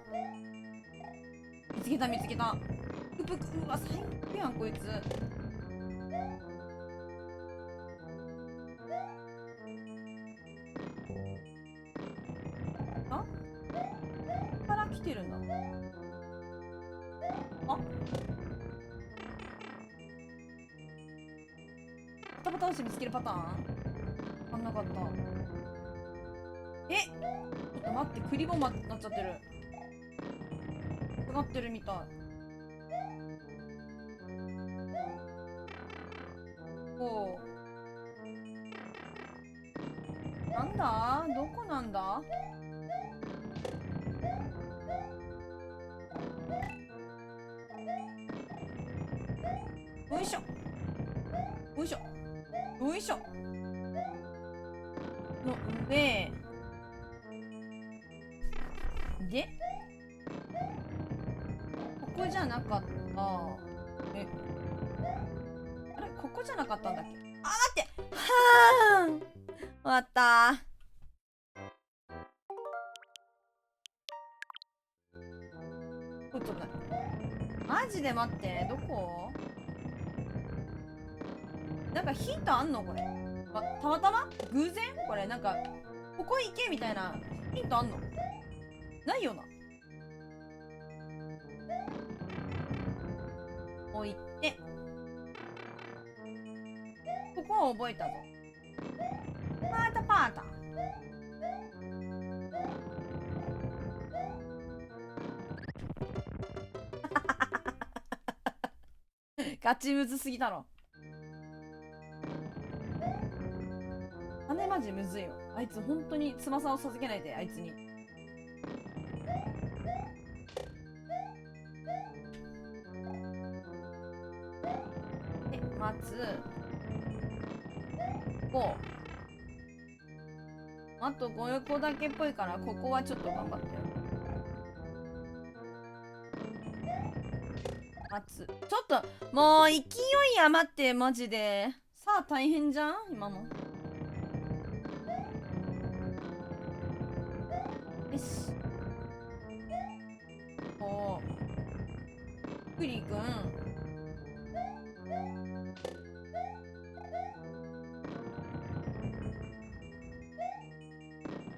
見つけた見つけた。うわ最悪やんこいつ。から来てるんだ。パタパタ押して見つけるパターン。分かんなかった。ちょっと待って、クリボマになっちゃってる。かかってるみたい。なんだ、どこなんだ。よいしょよいしょよいしょの上で、ここじゃなかった。あれここじゃなかったんだっけ。待って。終わった。ちょっとマジで待って、どこ。なんかヒントあんのこれ。たまたま偶然これなんか、ここ行けみたいなヒントあんのないよな。置いて。ここは覚えたぞ。パータパータ。ガチムズすぎだろ。羽マジむずいよ。あいつ本当に翼を授けないで、あいつに。で、待つ。こう。あと5個だけっぽいから、ここはちょっと頑張ってよ。待つ。ちょっと、もう勢い余って、マジで。さあ、大変じゃん今の。よし。こう。クリくん。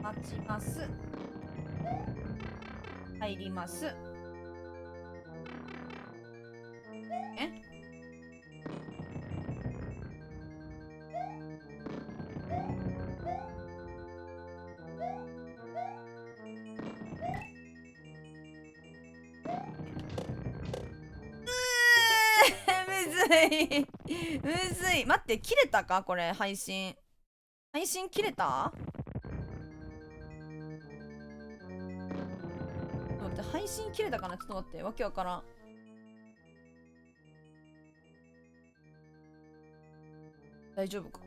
待ちます。入ります。むずいむずい。待って、切れたかこれ、配信切れた。待って、配信切れたかな。ちょっと待って、わけわからん。大丈夫か。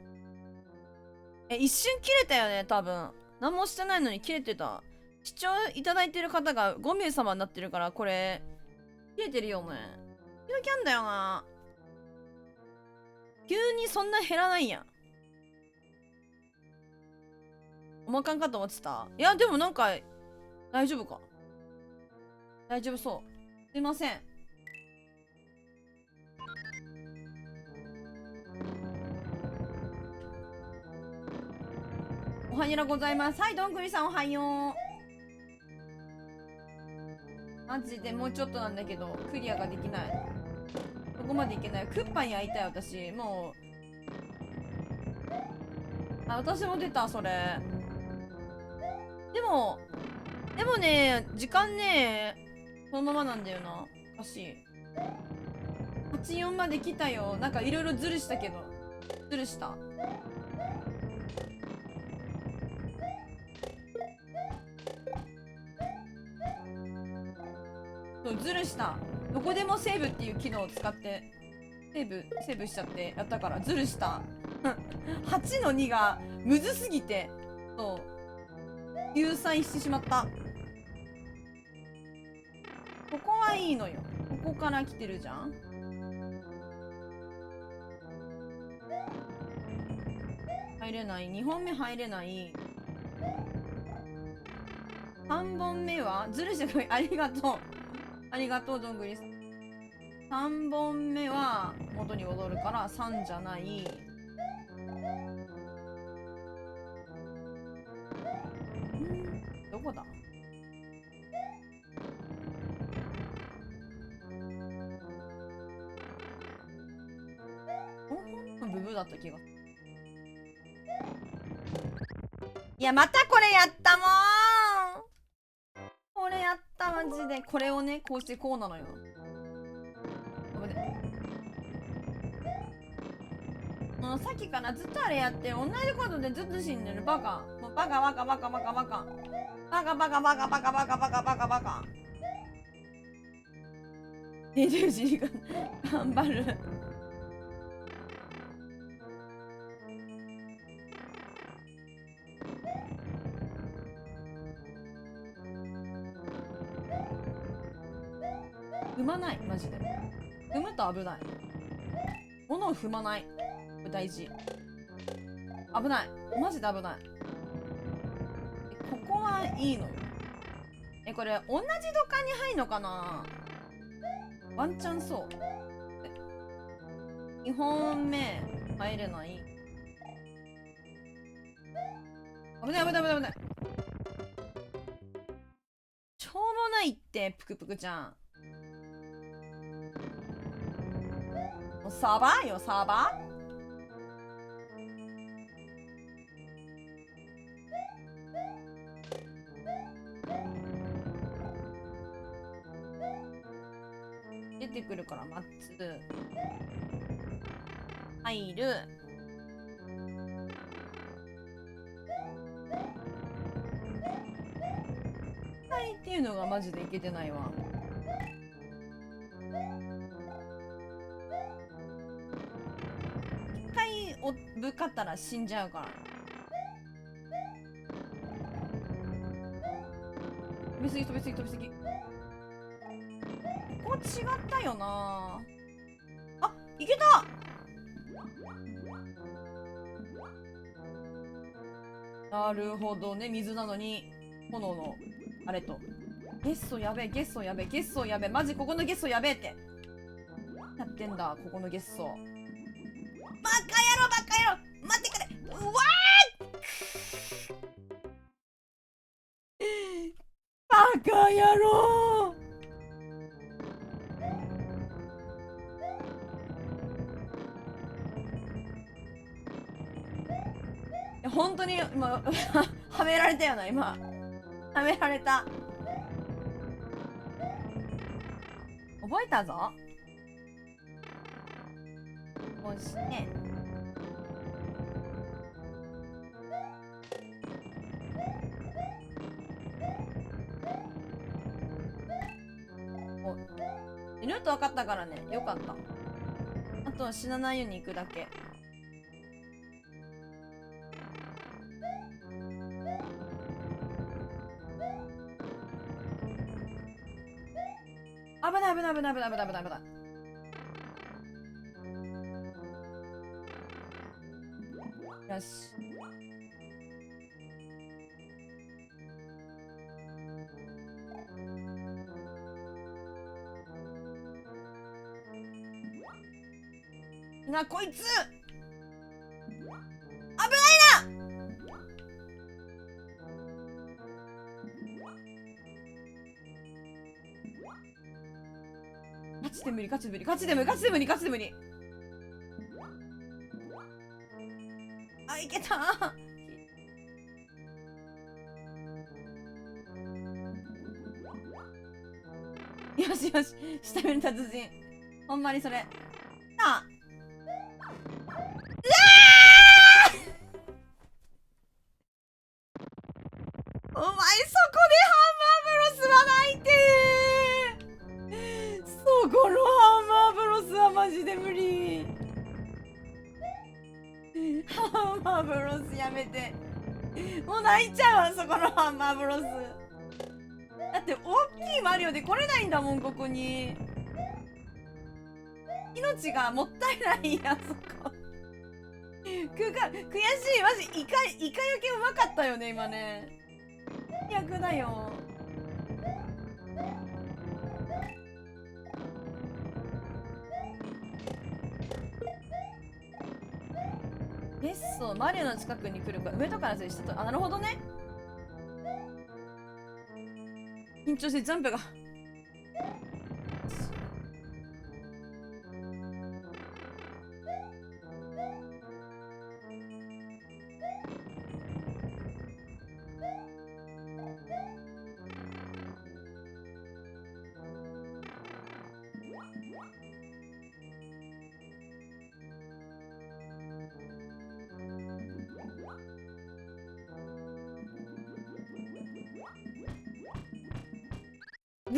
一瞬切れたよね、多分。何もしてないのに切れてた。視聴いただいてる方が5名様になってるから、これ切れてるよね。時々あんだよな。急にそんな減らないやん。おまかんかと思ってた。いや、でもなんか大丈夫か。大丈夫そう。すいません。おはにらございます。はい、どんぐりさんおはよう。マジでもうちょっとなんだけど、クリアができない。ここまでいけない。クッパに会いたい、私。もう。あ、私も出た、それ。でもね、時間ね、そのままなんだよな。おかしい。84まで来たよ。なんかいろいろズルしたけど。ズルした。そう、ズルした。どこでもセーブっていう機能を使って、セーブしちゃってやったからズルした。8の2がむずすぎて、そう、救済してしまった。ここはいいのよ。ここから来てるじゃん。入れない。2本目入れない。3本目はずるしてくれ。ありがとう。ありがとう、どんぐりさん。3本目は元に戻るから3じゃない。どこだ。ブブだった気が。いや、またこれやったもん。これやったマジで。これをね、こうしてこうなのよ。危ね。もうさっきからずっとあれやって同じことでずっと死んでる。バカ。もうバカバカバカバカバカ。バカバカバカバカバカバカバカバカ。20時間頑張る。踏まない、マジで。踏むと危ない。物を踏まない。これ大事。危ない。マジで危ない。ここはいいのよ。これ同じ土管に入んのかな。ワンチャンそう。2本目入れない。危ない危ない危ない危ない。しょうもないってぷくぷくちゃん。もうサバよサバ。出てくるから待つ。入る。はいっていうのがマジでいけてないわ。一回ぶっかったら死んじゃうから。飛びすぎ飛びすぎ飛びすぎ。ここ違ったよな。あ、いけた。なるほどね。水なのに炎のあれと。ゲッソやべえゲッソやべえゲッソやべえ。マジここのゲッソやべえってやってんだ。ここのゲッソバカ野郎バカ野郎待ってくれ。うわーバカ野郎。本当に今はめられたよな。今はめられた。覚えたぞ。こうしておルート分かったからね。よかった。あとは死なないように行くだけ。危ない危ない危ない危ない危ない危ない危ない。よし。なこいつ危ないな。ガチで無理ガチで無理ガチで無理ガチで無理ガチで無理。あ、いけた。よしよし下見る達人。ほんまにそれなあ。お前そこでハンマーブロスはないて。そこのハンマーブロスはマジで無理。ハンマーブロスやめて。もう泣いちゃうわそこのハンマーブロス。だって大きいマリオで来れないんだもんここに。命がもったいないやそこ。悔しい。マジイカ焼けうまかったよね今ね。逆だよ。ゲッソマリオの近くに来るか上とかのせいしてと。あ、なるほどね。緊張してジャンプが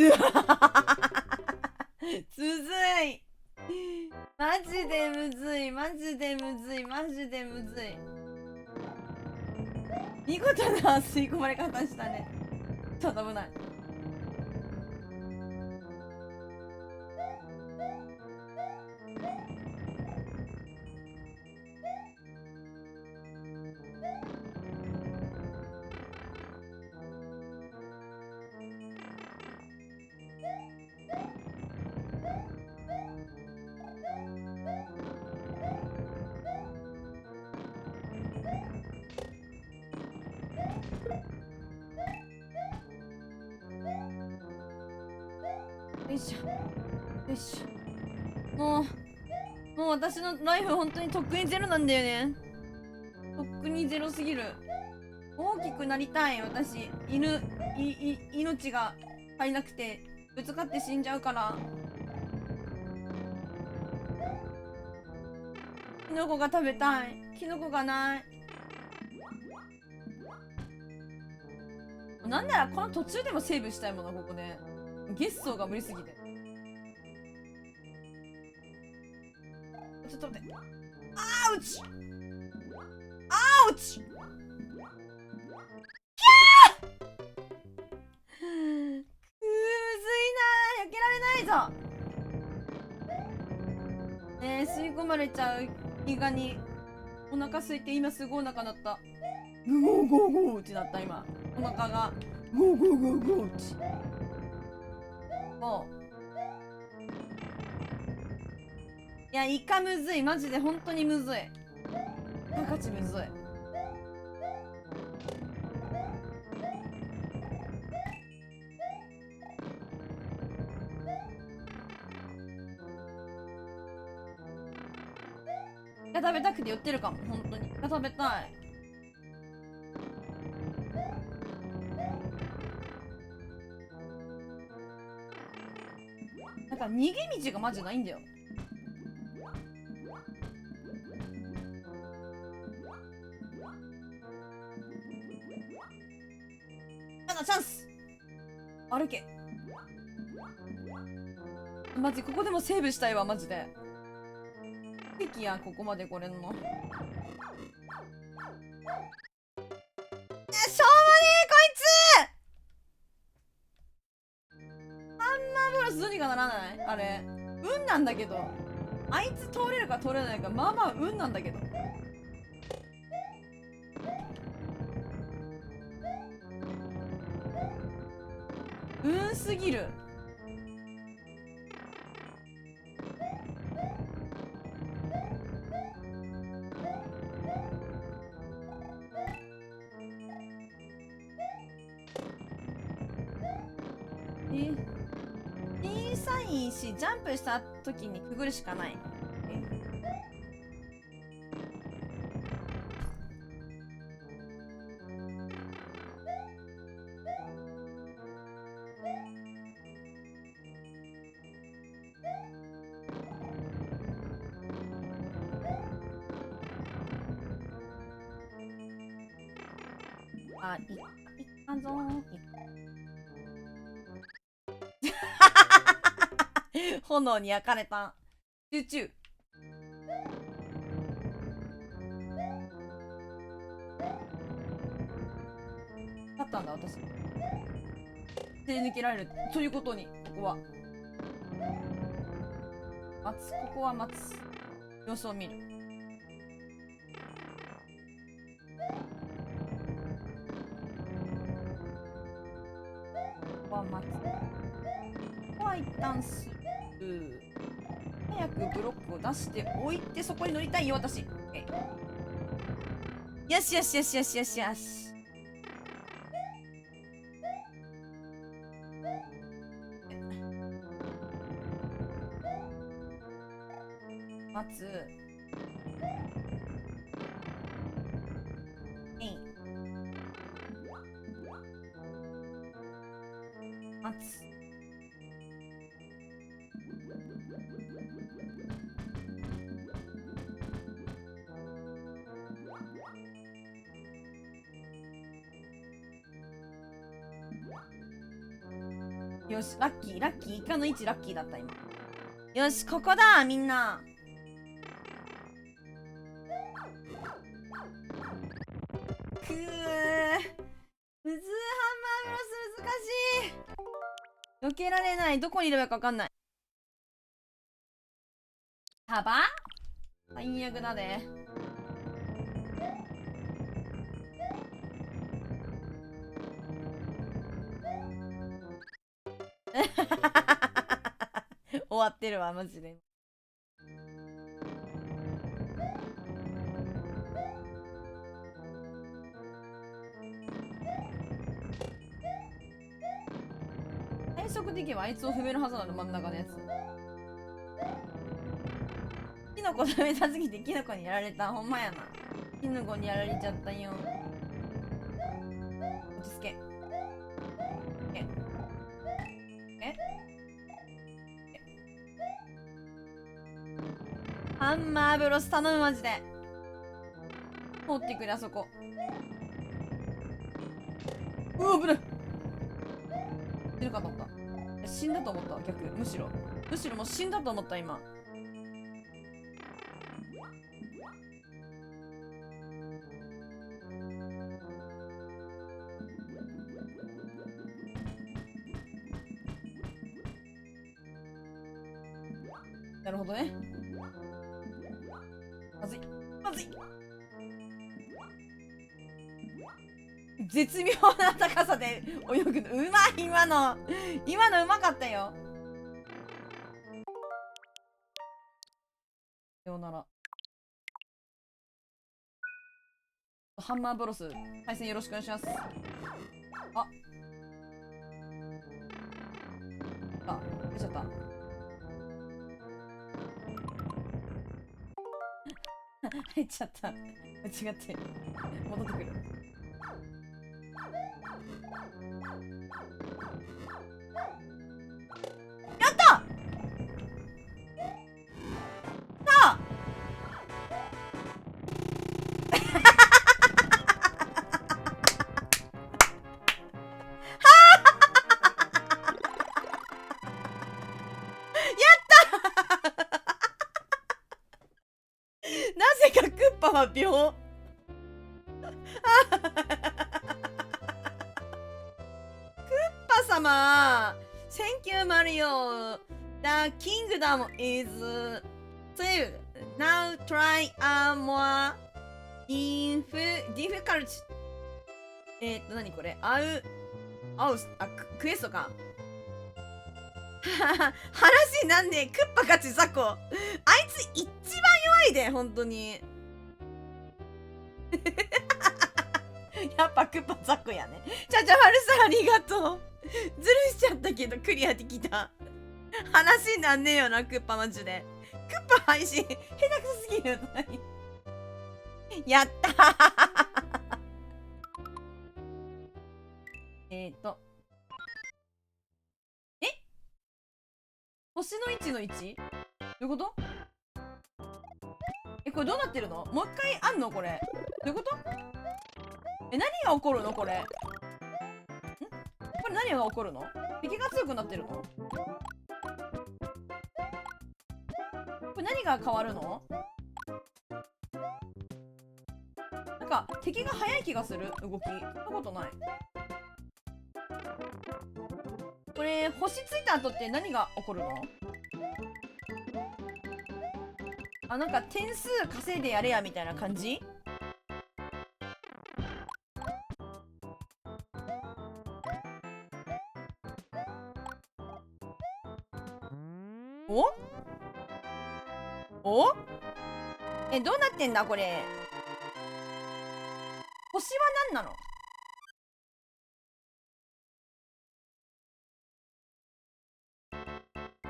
むずい。マジでむずいマジでむずいマジでむずい。見事な吸い込まれ方したね。ちょっと危ない。よいしょよいしょ。もう私のライフ本当にとっくにゼロなんだよね。とっくにゼロすぎる。大きくなりたい私。命が足りなくてぶつかって死んじゃうから。キノコが食べたい。キノコがない。なんならこの途中でもセーブしたいもの。ここでゲッソーが無理すぎて。ちょっと待って。アウチアウチ。むずいな。避けられないぞ。吸い込まれちゃう胃がにお腹空いて、今すごいお腹鳴った。グゴーゴーゴーってなった。今お腹がゴーゴーゴーゴーって。もういや、イカむずい。マジで本当にむずい。ガチむずい。イカ食べたくて寄ってるかも。本当にイカ食べたい。なんか逃げ道がマジないんだよ。チャンス歩け。マジここでもセーブしたいわ。マジで奇跡や。ここまでこれのしょうもねえこいつ。ハンマーブラスどうにかならない。あれ運なんだけど。あいつ通れるか通れないかまあまあ運なんだけど。運すぎる。小さいし、ジャンプした時にくぐるしかない。あ、いかぞ炎に焼かれた。集中。だったんだ私。手抜けられるということに。ここは待つ。ここは待つ。様子を見る。ここは待つ。ここは一旦スルー。早くブロックを出しておいて、そこに乗りたいよ私。よしよしよしよしよしよし。待つ。待つ。よし、ラッキー、ラッキー。イカの位置ラッキーだった今。よし、ここだみんな。くー、むずー。ハンマーブラス難しい。避けられない。どこにいればいいか分かんない。幅最悪だね。終わってるわマジで。最速でいけばあいつを踏めるはずなの、真ん中のやつ。キノコ食べたすぎてキノコにやられた。ほんまやな。キノコにやられちゃったよ。落ち着け。ハンマーブロス頼む、マジで。通ってくれ、あそこ。うわ、危ない。死ぬかと思った。死んだと思った、逆。むしろもう死んだと思った、今。なるほどね。まずい。絶妙な高さで泳ぐの。うまい、今のうまかったよ。さようなら。ハンマーブロス、対戦よろしくお願いします。出ちゃった。入っちゃった。間違って。戻ってくる。やった！なぜかクッパは秒。クッパ様 Thank you, Mario. The kingdom is saved. Now try a more difficult. 何これ？クエストか。話なんねえ、クッパ勝ちザコ。あいつ一番弱いで、本当に。やっぱクッパザコやね。ちゃちゃまるさんありがとう。ずるしちゃったけどクリアできた。話なんねえよな、クッパマジで。クッパ配信、下手くそすぎる。やった星の位置の位置？どういうこと？これどうなってるの？もう一回あんのこれ。どういうこと？何が起こるのこれ？これ何が起こるの？敵が強くなってるの？これ何が変わるの？なんか敵が速い気がする動き。そんなことない。これ星ついた後って何が起こるの？なんか点数稼いでやれやみたいな感じ？どうなってんだこれ。星は何なの？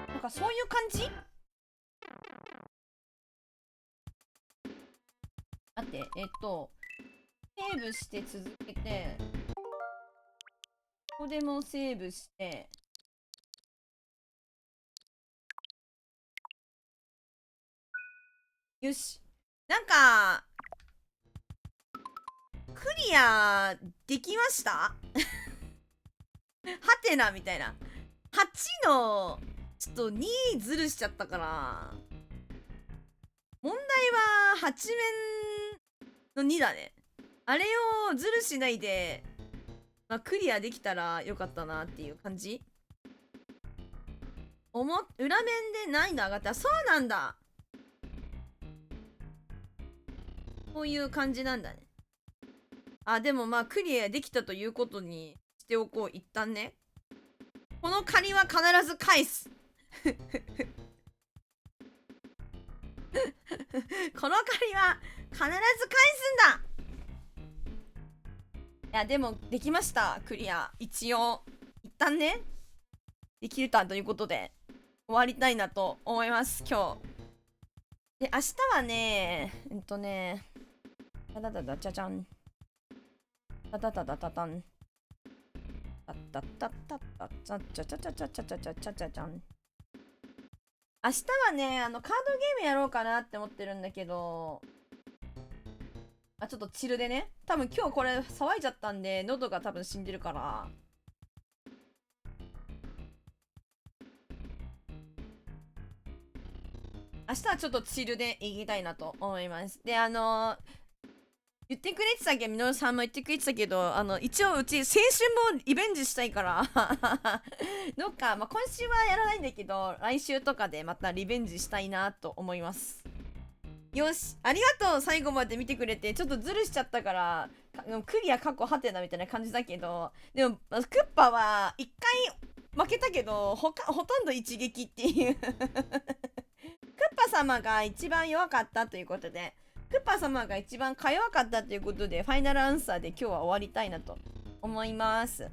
なんかそういう感じ？待って、セーブして続けて、ここでもセーブして、よし。なんか、クリアできました？はてなみたいな。8の、ちょっと2ずるしちゃったから。問題は8面の2だね。あれをずるしないで、クリアできたらよかったなっていう感じ。裏面で難易度上がった。そうなんだ。こういう感じなんだね。でもクリアできたということにしておこう、一旦ね。この借りは必ず返す。この借りは必ず返すんだ。いや、でもできました、クリア。一応。一旦ね。できるたということで、終わりたいなと思います、今日。で、明日はね、ただただじゃじゃん。ただただたたん。たたたたたちゃちゃちゃちゃちゃちゃちゃちゃちゃちゃちゃん。明日はね、カードゲームやろうかなって思ってるんだけど、ちょっとチルでね。多分今日これ騒いじゃったんで、喉が多分死んでるから。明日はちょっとチルでいきたいなと思います。で、言ってくれてたけど、みのるさんも言ってくれてたけど、一応うち、先週もリベンジしたいからどっか、今週はやらないんだけど、来週とかでまたリベンジしたいなと思います。よし、ありがとう、最後まで見てくれて。ちょっとズルしちゃったから、クリア過去ハテナみたいな感じだけど、でも、クッパは1回負けたけど、ほとんど一撃っていうクッパ様が一番弱かったということで、クッパ様が一番か弱かったということで、ファイナルアンサーで今日は終わりたいなと思います。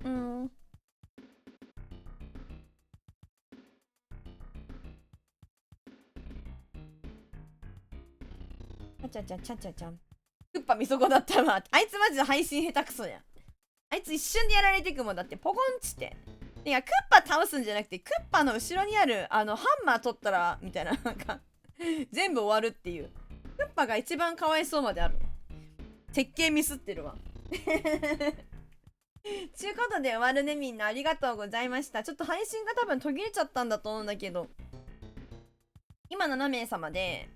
うん。ちゃちゃちゃちゃちゃん。クッパ見そこだったわ。あいつマジで配信下手くそやん。あいつ一瞬でやられてくもんだって、ポコンチって。いや、クッパ倒すんじゃなくて、クッパの後ろにある、ハンマー取ったら、みたいな、なんか全部終わるっていう。クッパが一番かわいそうまである。設計ミスってるわ。ちゅうことで終わるね、みんなありがとうございました。ちょっと配信が多分途切れちゃったんだと思うんだけど、今7名様で、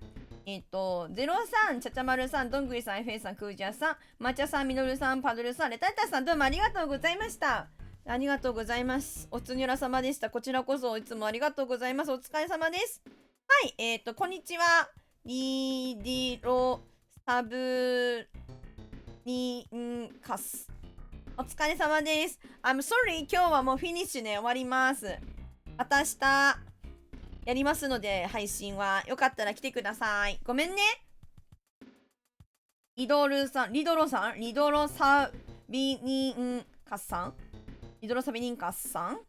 03、ちゃちゃまるさん、どんぐりさん、FA さん、くーちゃんさん、まちゃさん、みのるさん、パドルさん、レタイタさん、どうもありがとうございました。ありがとうございます。おつにゅら様でした。こちらこそいつもありがとうございます。お疲れ様です。はい、こんにちは。リディロサブニンカス。お疲れ様です。I'm sorry、今日はもうフィニッシュね、終わります。また明日やりますので、配信は。よかったら来てください。ごめんね。リドロサビニンカスさんリドロサビニンカスさん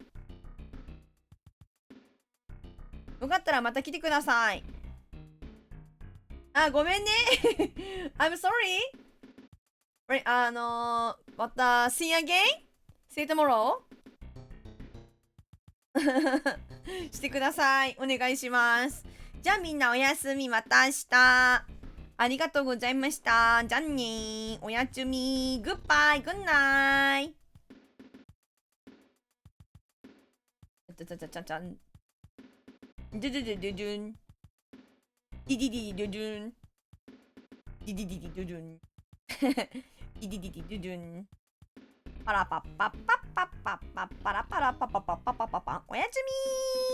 よかったらまた来てください。ごめんね。I'm sorry. また、see you again? See you tomorrow? してください。お願いします。じゃあみんなおやすみ。また明日。ありがとうございました。じゃんねー。おやつみ。グッバイ。グッナイ。ちゃちゃちゃちゃちゃん。ドゥドゥドゥドゥドゥン。ディディディドゥドゥン。ディディディドゥドゥン。ディディディドゥドゥン。パラパッパッパッパッパッパッパラパラパパパッパパパパおやすみー。